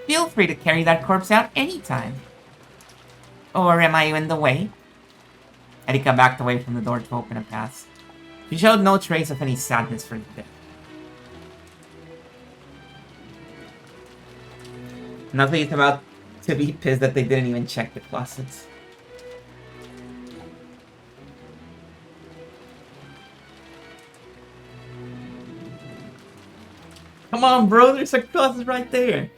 Feel free to carry that corpse out anytime. Or am I in the way? Erika backed away from the door to open a path. She showed no trace of any sadness for the dead. Nothing is about to be pissed that they didn't even check the closets. Come on, bro, there's a closet right there.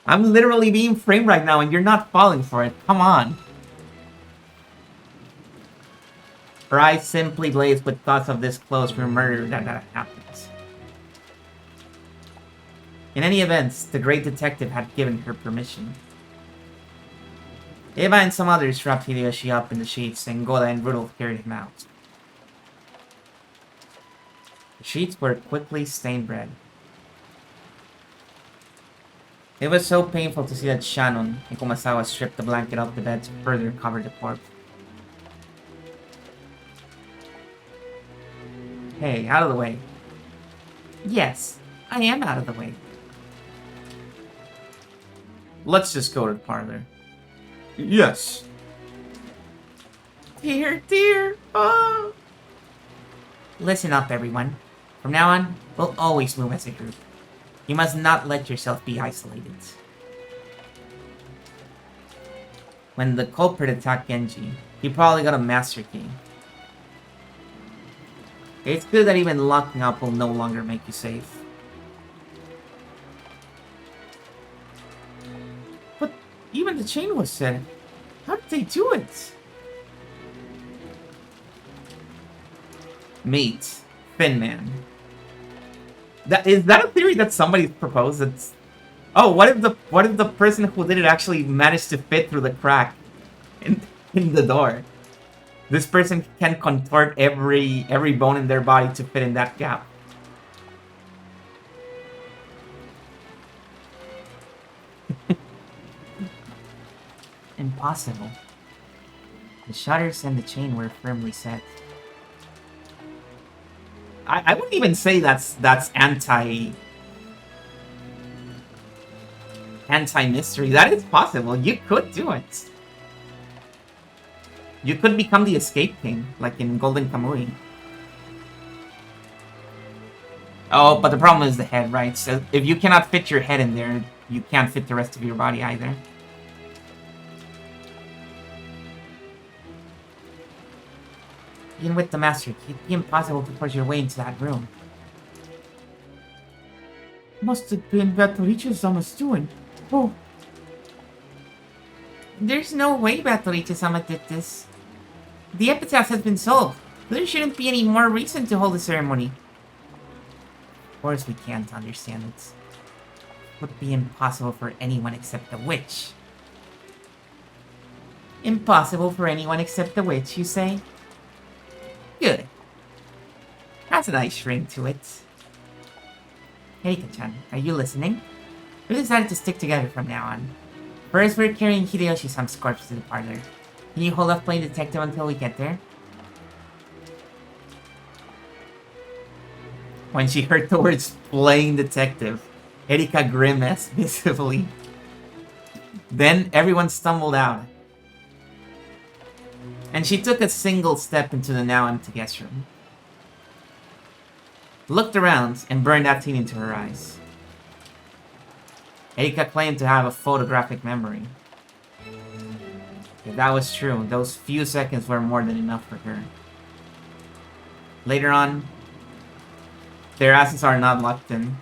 I'm literally being framed right now and you're not falling for it. Come on. Her eyes simply blazed with thoughts of this close room murder that happens. In any event, the great detective had given her permission. Eva and some others wrapped Hideyoshi up in the sheets, and Goda and Rudolph carried him out. The sheets were quickly stained red. It was so painful to see that Shannon and Kumasawa stripped the blanket off the bed to further cover the corpse. Hey, out of the way. Yes, I am out of the way. Let's just go to the parlor. Yes. Dear, dear, oh. Listen up, everyone. From now on, we'll always move as a group. You must not let yourself be isolated. When the culprit attacked Genji, he probably got a master key. It's good that even locking up will no longer make you safe. But even the chain was set. How did they do it? Meet Thin Man. Is that a theory that somebody proposed? It's... Oh, what if the person who did it actually managed to fit through the crack in the door? This person can contort every bone in their body to fit in that gap. Impossible. The shutters and the chain were firmly set. I wouldn't even say that's anti-mystery. That is possible. You could do it. You could become the Escape King, like in Golden Kamui. Oh, but the problem is the head, right? So if you cannot fit your head in there, you can't fit the rest of your body either. Even with the master key, it'd be impossible to force your way into that room. Must have been Batoricha-sama's doing. Oh. There's no way Batoricha-sama did this. The epitaph has been solved. There shouldn't be any more reason to hold the ceremony. Of course we can't understand it. It would be impossible for anyone except the witch. Impossible for anyone except the witch, you say? Good. Has a nice ring to it. Erika-chan, are you listening? We decided to stick together from now on. First, we're carrying Hideyoshi-sama's corpse to the parlor. Can you hold off playing detective until we get there? When she heard the words playing detective, Erika grimaced visibly. Then everyone stumbled out. And she took a single step into the now empty guest room. Looked around and burned that teen into her eyes. Erika claimed to have a photographic memory. If that was true, those few seconds were more than enough for her. Later on, their asses are not locked in.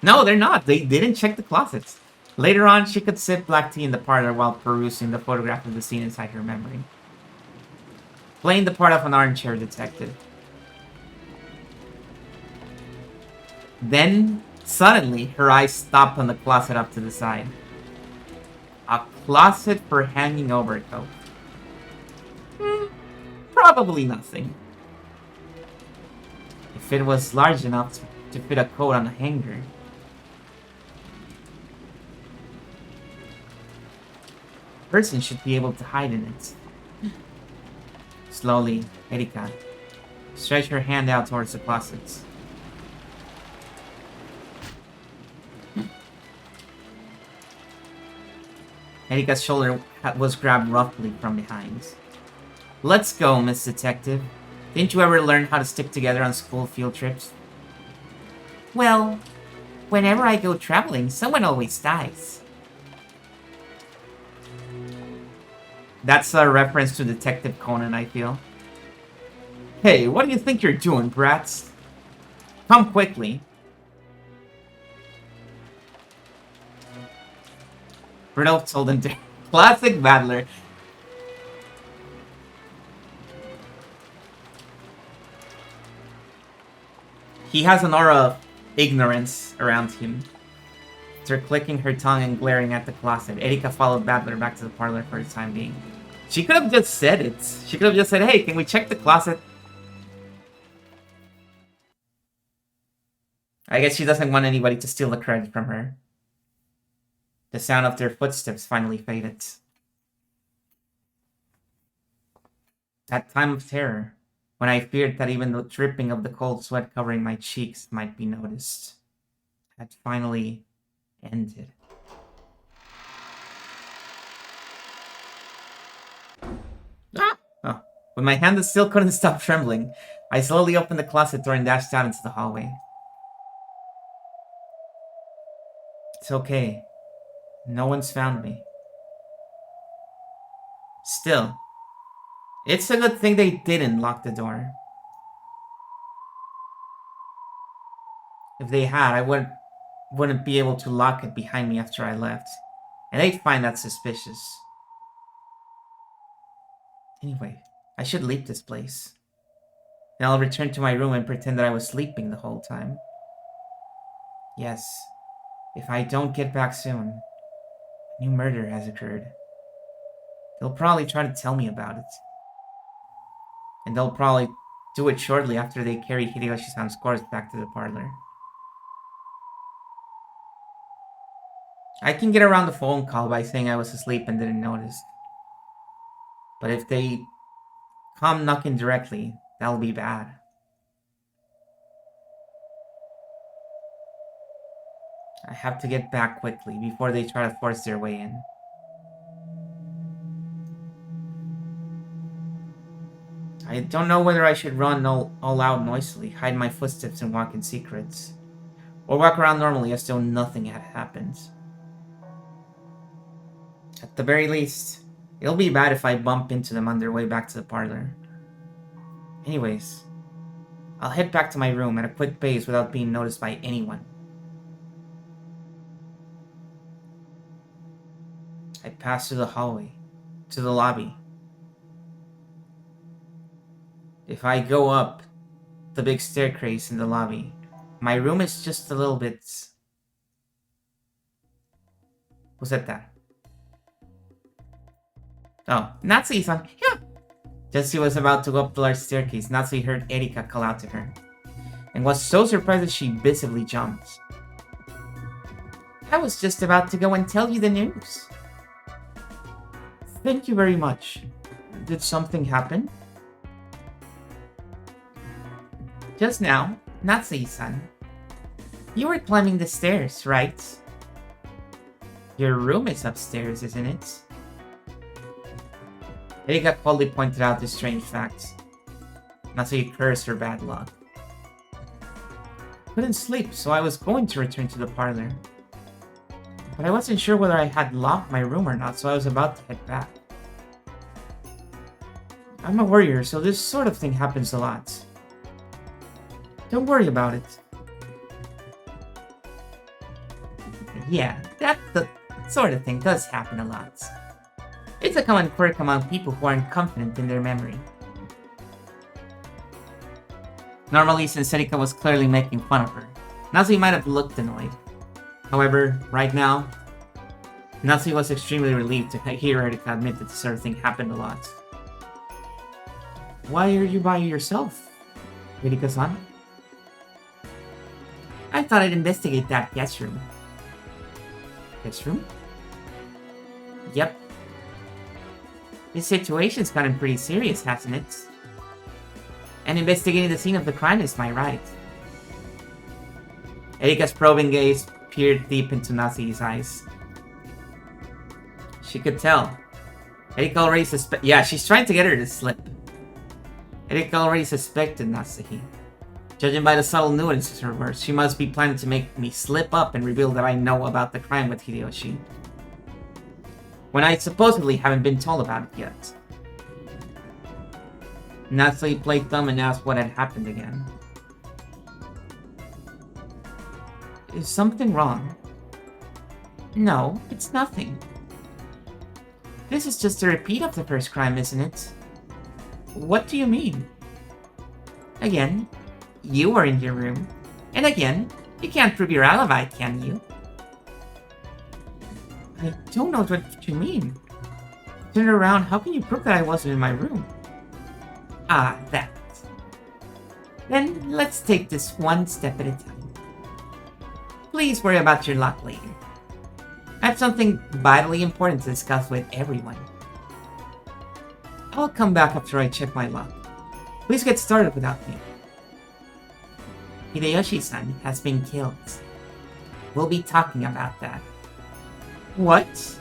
No, they're not. They didn't check the closets. Later on, she could sip black tea in the parlor while perusing the photograph of the scene inside her memory. Playing the part of an armchair detective. Then, suddenly, her eyes stopped on the closet up to the side. A closet for hanging overcoat. Probably nothing. If it was large enough to fit a coat on a hanger. A person should be able to hide in it. Slowly, Erika stretched her hand out towards the closets. Erika's shoulder was grabbed roughly from behind. Let's go, Miss Detective. Didn't you ever learn how to stick together on school field trips? Well, whenever I go traveling, someone always dies. That's a reference to Detective Conan, I feel. Hey, what do you think you're doing, brats? Come quickly. Rudolph told him to... Classic Battler. He has an aura of ignorance around him. After clicking her tongue and glaring at the closet, Erika followed Battler back to the parlor for the time being. She could have just said it. She could have just said, hey, can we check the closet? I guess she doesn't want anybody to steal the credit from her. The sound of their footsteps finally faded. That time of terror, when I feared that even the dripping of the cold sweat covering my cheeks might be noticed, had finally ended. Ah! Oh. When my hand still couldn't stop trembling, I slowly opened the closet door and dashed out into the hallway. It's okay. No one's found me. Still, it's a good thing they didn't lock the door. If they had, I wouldn't be able to lock it behind me after I left. And they'd find that suspicious. Anyway, I should leave this place. Then I'll return to my room and pretend that I was sleeping the whole time. Yes, if I don't get back soon, a new murder has occurred. They'll probably try to tell me about it. And they'll probably do it shortly after they carry Hideyoshi-san's corpse back to the parlor. I can get around the phone call by saying I was asleep and didn't notice. But if they come knocking directly, that'll be bad. I have to get back quickly before they try to force their way in. I don't know whether I should run all out noisily, hide my footsteps and walk in secrets, or walk around normally as though nothing had happened. At the very least, it'll be bad if I bump into them on their way back to the parlor. Anyways, I'll head back to my room at a quick pace without being noticed by anyone. I pass through the hallway, to the lobby. If I go up the big staircase in the lobby, my room is just a little bit... Who's that? Oh, Natsui-san. Yeah. Just as she was about to go up the large staircase, Natsui heard Erika call out to her, and was so surprised that she visibly jumped. I was just about to go and tell you the news. Thank you very much. Did something happen? Just now, Natsui-san. You were climbing the stairs, right? Your room is upstairs, isn't it? Erika coldly pointed out this strange fact. Natsui cursed her bad luck. Couldn't sleep, so I was going to return to the parlor. But I wasn't sure whether I had locked my room or not, so I was about to head back. I'm a warrior, so this sort of thing happens a lot. Don't worry about it. Yeah, that sort of thing does happen a lot. It's a common quirk among people who aren't confident in their memory. Normally, since Erika was clearly making fun of her, Natsui might have looked annoyed. However, right now, Natsu was extremely relieved to hear Erika admit that this sort of thing happened a lot. Why are you by yourself, Erika-san? I thought I'd investigate that guest room. Guest room? Yep. This situation's gotten pretty serious, hasn't it? And investigating the scene of the crime is my right. Erika's probing gaze peered deep into Natsu's eyes. She could tell. Erika already yeah, she's trying to get her to slip. Erika already suspected Natsuki. Judging by the subtle nuances of her words, she must be planning to make me slip up and reveal that I know about the crime with Hideyoshi, when I supposedly haven't been told about it yet. Natsuki played dumb and asked what had happened again. Is something wrong? No, it's nothing. This is just a repeat of the first crime, isn't it? What do you mean? Again, you were in your room. And again, you can't prove your alibi, can you? I don't know what you mean. Turn around, how can you prove that I wasn't in my room? Ah, that. Then let's take this one step at a time. Please worry about your luck later. I have something vitally important to discuss with everyone. I'll come back after I check my luck. Please get started without me. Hideyoshi-san has been killed. We'll be talking about that. What?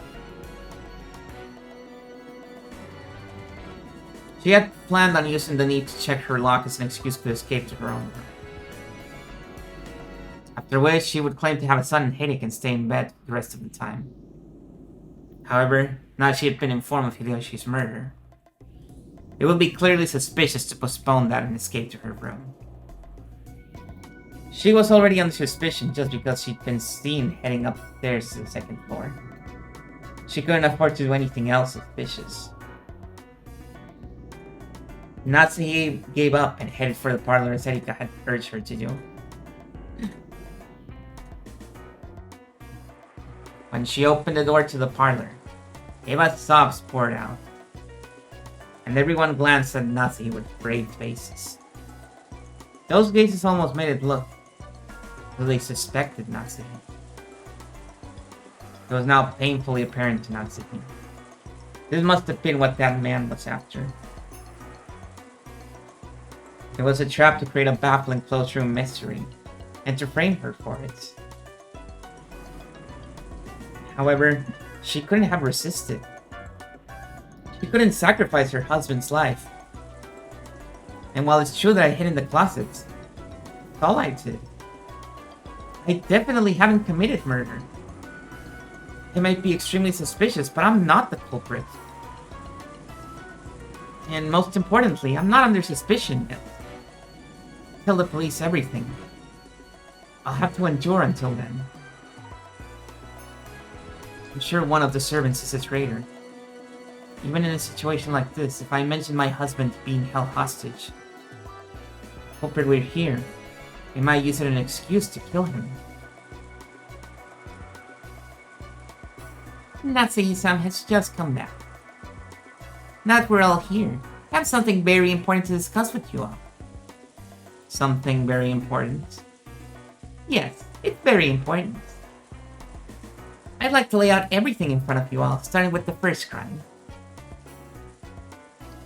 She had planned on using the need to check her lock as an excuse to escape to her own room. After which, she would claim to have a sudden headache and stay in bed the rest of the time. However, now that she had been informed of Hideyoshi's murder, it would be clearly suspicious to postpone that and escape to her room. She was already under suspicion just because she'd been seen heading upstairs to the second floor. She couldn't afford to do anything else suspicious. Natsuki gave up and headed for the parlor as Erika had urged her to do. When she opened the door to the parlor, Eva's sobs poured out, and everyone glanced at Natsuki with brave faces. Those gazes almost made it look as though they suspected Natsuki. It was now painfully apparent to Natsuki. This must have been what that man was after. It was a trap to create a baffling closed-room mystery, and to frame her for it. However, she couldn't have resisted. She couldn't sacrifice her husband's life. And while it's true that I hid in the closets, that's all I did. I definitely haven't committed murder. It might be extremely suspicious, but I'm not the culprit. And most importantly, I'm not under suspicion yet. Tell the police everything. I'll have to endure until then. I'm sure one of the servants is a traitor. Even in a situation like this, if I mention my husband being held hostage, culprit we're here, they might use it as an excuse to kill him. Natsuki-san has just come back. Now that we're all here, I have something very important to discuss with you all. Something very important? Yes, it's very important. I'd like to lay out everything in front of you all, starting with the first crime.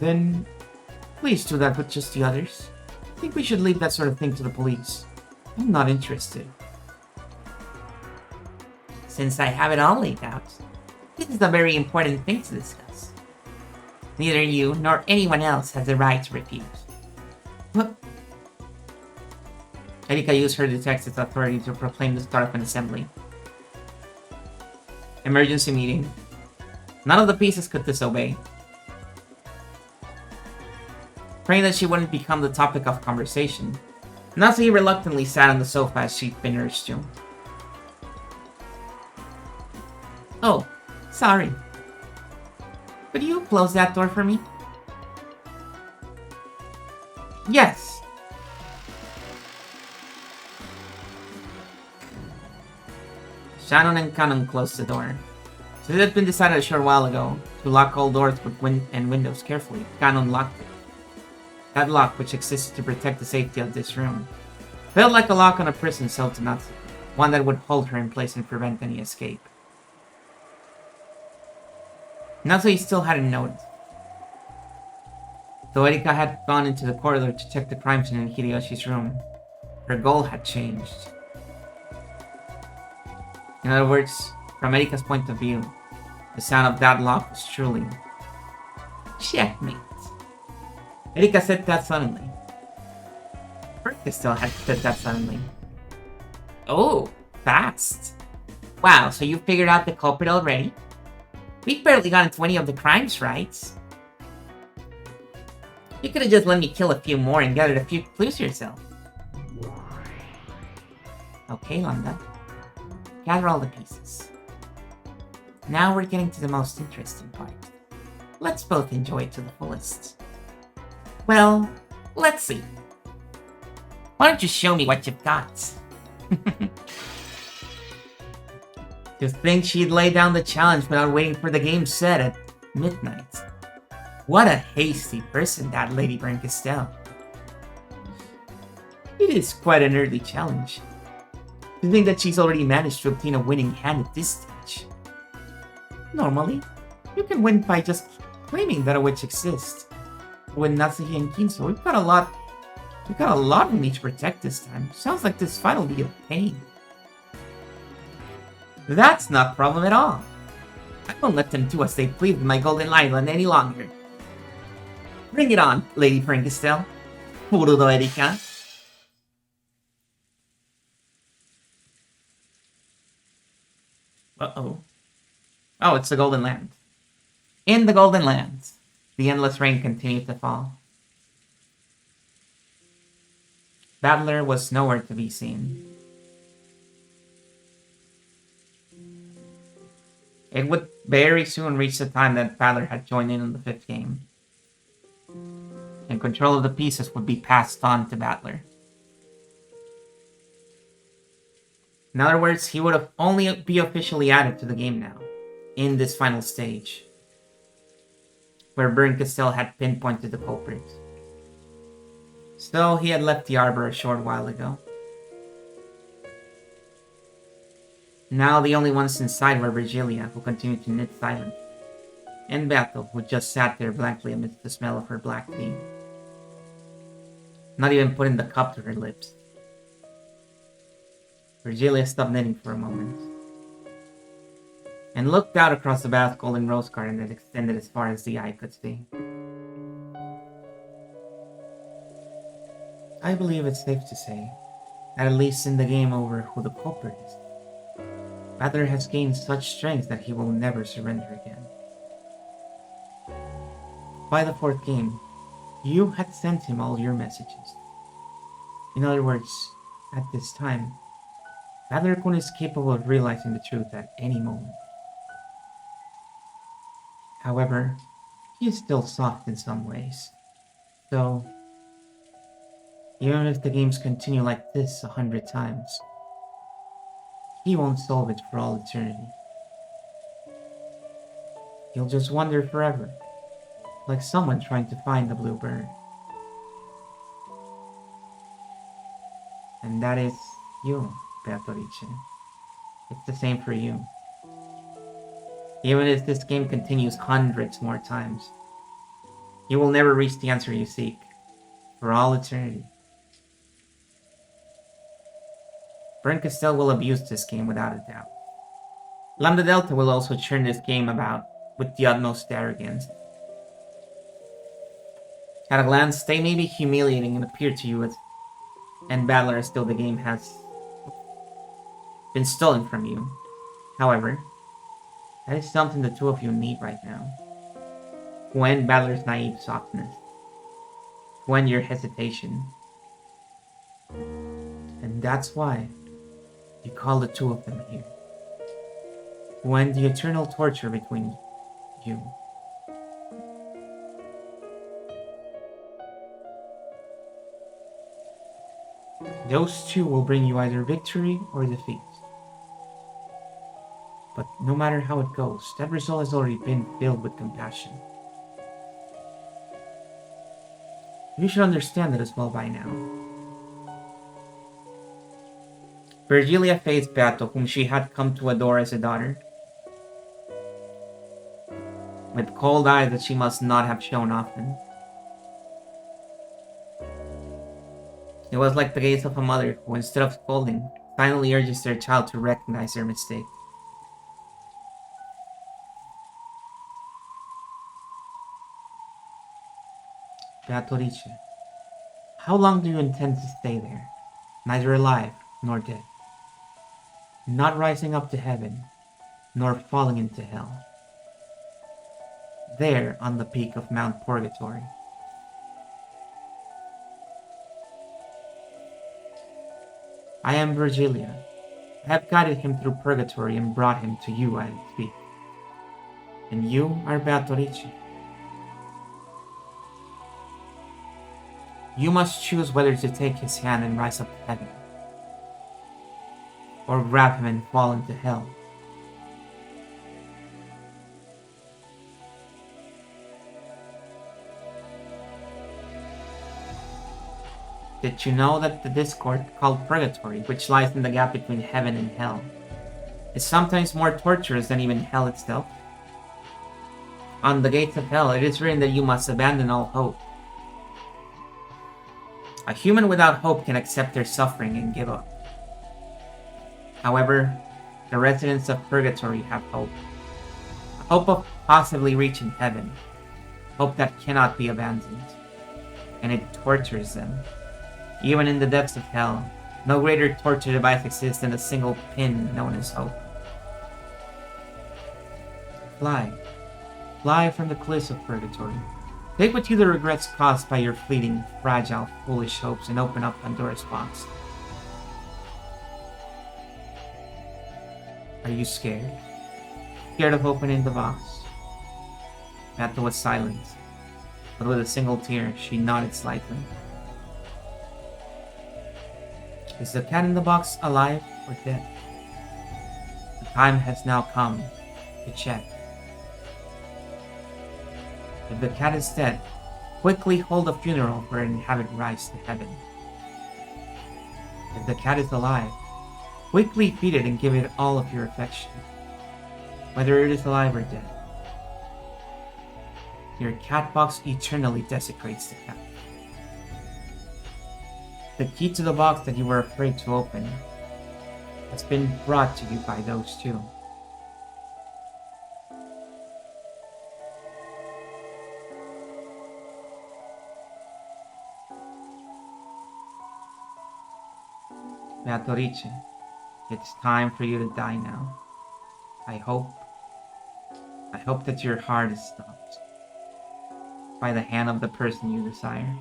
Then, please do that with just the others. I think we should leave that sort of thing to the police. I'm not interested. Since I have it all laid out, this is a very important thing to discuss. Neither you nor anyone else has the right to refuse. What? Erika used her detective's authority to proclaim the start of an assembly. Emergency meeting. None of the pieces could disobey. Praying that she wouldn't become the topic of conversation, Natsuki reluctantly sat on the sofa as she'd been urged to. Oh, sorry. Could you close that door for me? Yes. Shannon and Kanon closed the door. So it had been decided a short while ago to lock all doors and windows carefully. Khan unlocked it. That lock, which existed to protect the safety of this room, felt like a lock on a prison cell to Natsuki, one that would hold her in place and prevent any escape. Natsuki still hadn't noticed. Though Erika had gone into the corridor to check the crime scene in Hideyoshi's room, her goal had changed. In other words, from Erika's point of view, the sound of that lock was truly checkmate. Erika said that suddenly. Bertha still had said that suddenly. Oh, fast. Wow, so you figured out the culprit already? We've barely gotten to any of the crimes, right? You could have just let me kill a few more and gathered a few clues yourself. Okay, Lambda. Gather all the pieces. Now we're getting to the most interesting part. Let's both enjoy it to the fullest. Well, let's see. Why don't you show me what you've got? To think she'd lay down the challenge without waiting for the game set at midnight. What a hasty person that Lady Brinkestelle. It is quite an early challenge. To think that she's already managed to obtain a winning hand at this stage. Normally, you can win by just claiming that a witch exists. With Natsuki and Kinso, we've got a lot we need to protect this time. Sounds like this fight will be a pain. That's not a problem at all. I won't let them do as they please with my golden island any longer. Bring it on, Lady Brinkestelle. Furudo Erika. Uh-oh. Oh, it's the Golden Land. In the Golden Land, the endless rain continued to fall. Battler was nowhere to be seen. It would very soon reach the time that Battler had joined in on the 5th game. And control of the pieces would be passed on to Battler. In other words, he would have only be officially added to the game now, in this final stage, where Brinkestelle had pinpointed the culprit. So he had left the Arbor a short while ago. Now the only ones inside were Virgilia, who continued to knit silently, and Bethel, who just sat there blankly amidst the smell of her black tea, not even putting the cup to her lips. Virgilia stopped knitting for a moment, and looked out across the vast golden rose garden that extended as far as the eye could see. I believe it's safe to say that at least in the game over who the culprit is, Battler has gained such strength that he will never surrender again. By the 4th game, you had sent him all your messages. In other words, at this time, Battler-kun is capable of realizing the truth at any moment. However, he is still soft in some ways. So, even if the games continue like this 100 times, he won't solve it for all eternity. He'll just wander forever, like someone trying to find the blue bird. And that is you, Beatrice. It's the same for you. Even if this game continues hundreds more times, you will never reach the answer you seek, for all eternity. Brinkestelle will abuse this game without a doubt. Lambda Delta will also churn this game about with the utmost arrogance. At a glance, they may be humiliating and appear to you as and Battler as though the game has been stolen from you. However, that is something the two of you need right now. To end Battler's naive softness. To end your hesitation. And that's why you call the two of them here. To end the eternal torture between you. Those two will bring you either victory or defeat. But no matter how it goes, that result has already been filled with compassion. You should understand that as well by now. Virgilia faced Beato, whom she had come to adore as a daughter, with cold eyes that she must not have shown often. It was like the gaze of a mother who, instead of scolding, finally urges their child to recognize their mistake. Beatrice, how long do you intend to stay there? Neither alive nor dead. Not rising up to heaven, nor falling into hell. There on the peak of Mount Purgatory. I am Virgilia. I have guided him through purgatory and brought him to you as I speak. And you are Beatrice. You must choose whether to take his hand and rise up to heaven, or grab him and fall into hell. Did you know that the discord called purgatory, which lies in the gap between heaven and hell, is sometimes more torturous than even hell itself? On the gates of hell, it is written that you must abandon all hope. A human without hope can accept their suffering and give up. However, the residents of purgatory have hope. A hope of possibly reaching heaven. Hope that cannot be abandoned. And it tortures them. Even in the depths of hell, no greater torture device exists than a single pin known as hope. Fly. Fly from the cliffs of purgatory. Take with you the regrets caused by your fleeting, fragile, foolish hopes and open up Pandora's box. Are you scared? Scared of opening the box? Beato was silent, but with a single tear, she nodded slightly. Is the cat in the box alive or dead? The time has now come to check. If the cat is dead, quickly hold a funeral for it and have it rise to heaven. If the cat is alive, quickly feed it and give it all of your affection, whether it is alive or dead. Your cat box eternally desecrates the cat. The key to the box that you were afraid to open has been brought to you by those two. Beatrice, it's time for you to die now. I hope that your heart is stopped by the hand of the person you desire.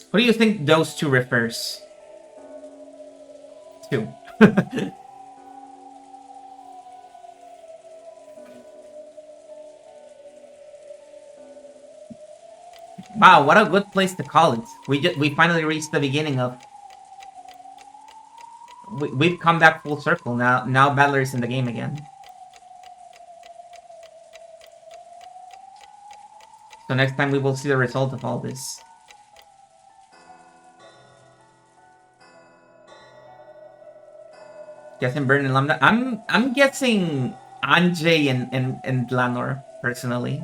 What do you think those two refers to? Wow, what a good place to call it. We finally reached the beginning of. We've come back full circle now. Now Battler is in the game again. So next time we will see the result of all this. Guessing Burn and Lambda. I'm guessing Anjay and Lanor personally.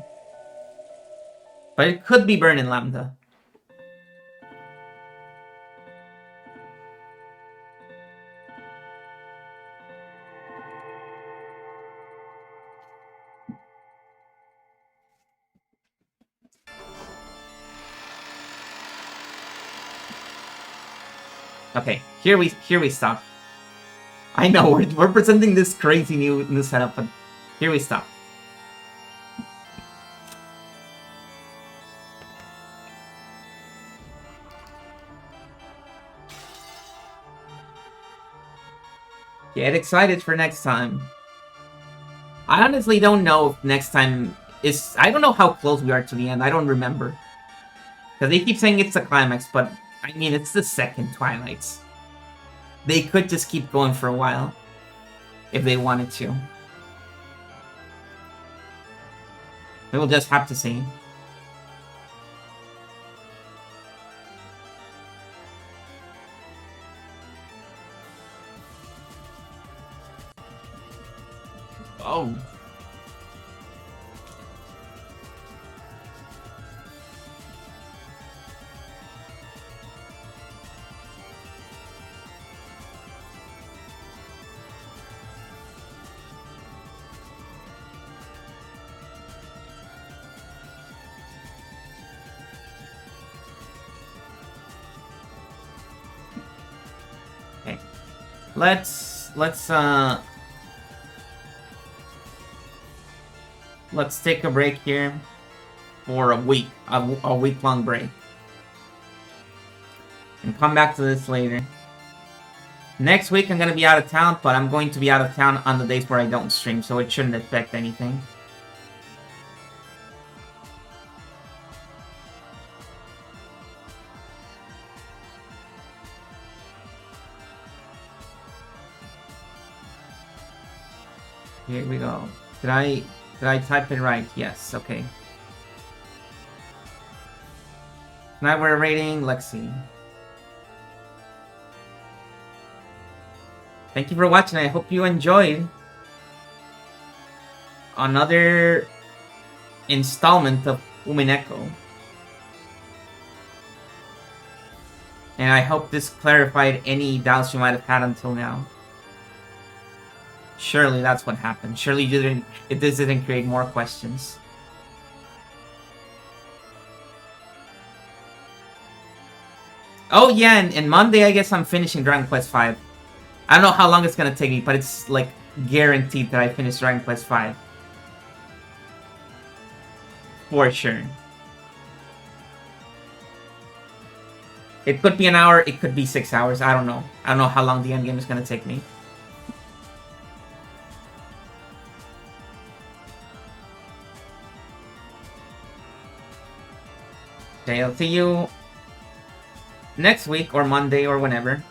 But it could be Burn and Lambda. Okay, here we stop. I know we're presenting this crazy new setup, but here we stop. Get excited for next time. I honestly don't know if next time is... I don't know how close we are to the end. I don't remember. Because they keep saying it's the climax, but I mean, it's the second Twilights. They could just keep going for a while if they wanted to. We will just have to see. Oh. Okay. Let's take a break here for a week, a week-long break. And come back to this later. Next week I'm going to be out of town, but I'm going to be out of town on the days where I don't stream, so it shouldn't affect anything. Here we go. Did I type it right? Yes, okay. Now we're rating Lexi. Thank you for watching. I hope you enjoyed another installment of Umineko. And I hope this clarified any doubts you might have had until now. Surely that's what happened. Surely this didn't create more questions. Oh yeah, and Monday I guess I'm finishing Dragon Quest V. I don't know how long it's gonna take me, but it's like guaranteed that I finish Dragon Quest V. For sure. It could be an hour, it could be 6 hours, I don't know. I don't know how long the endgame is gonna take me. Okay, I'll see you next week or Monday or whenever.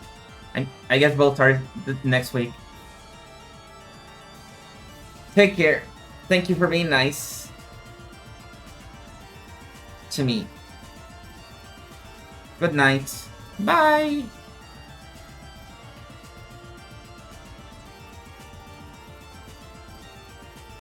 I guess both are next week. Take care. Thank you for being nice to me. Good night. Bye.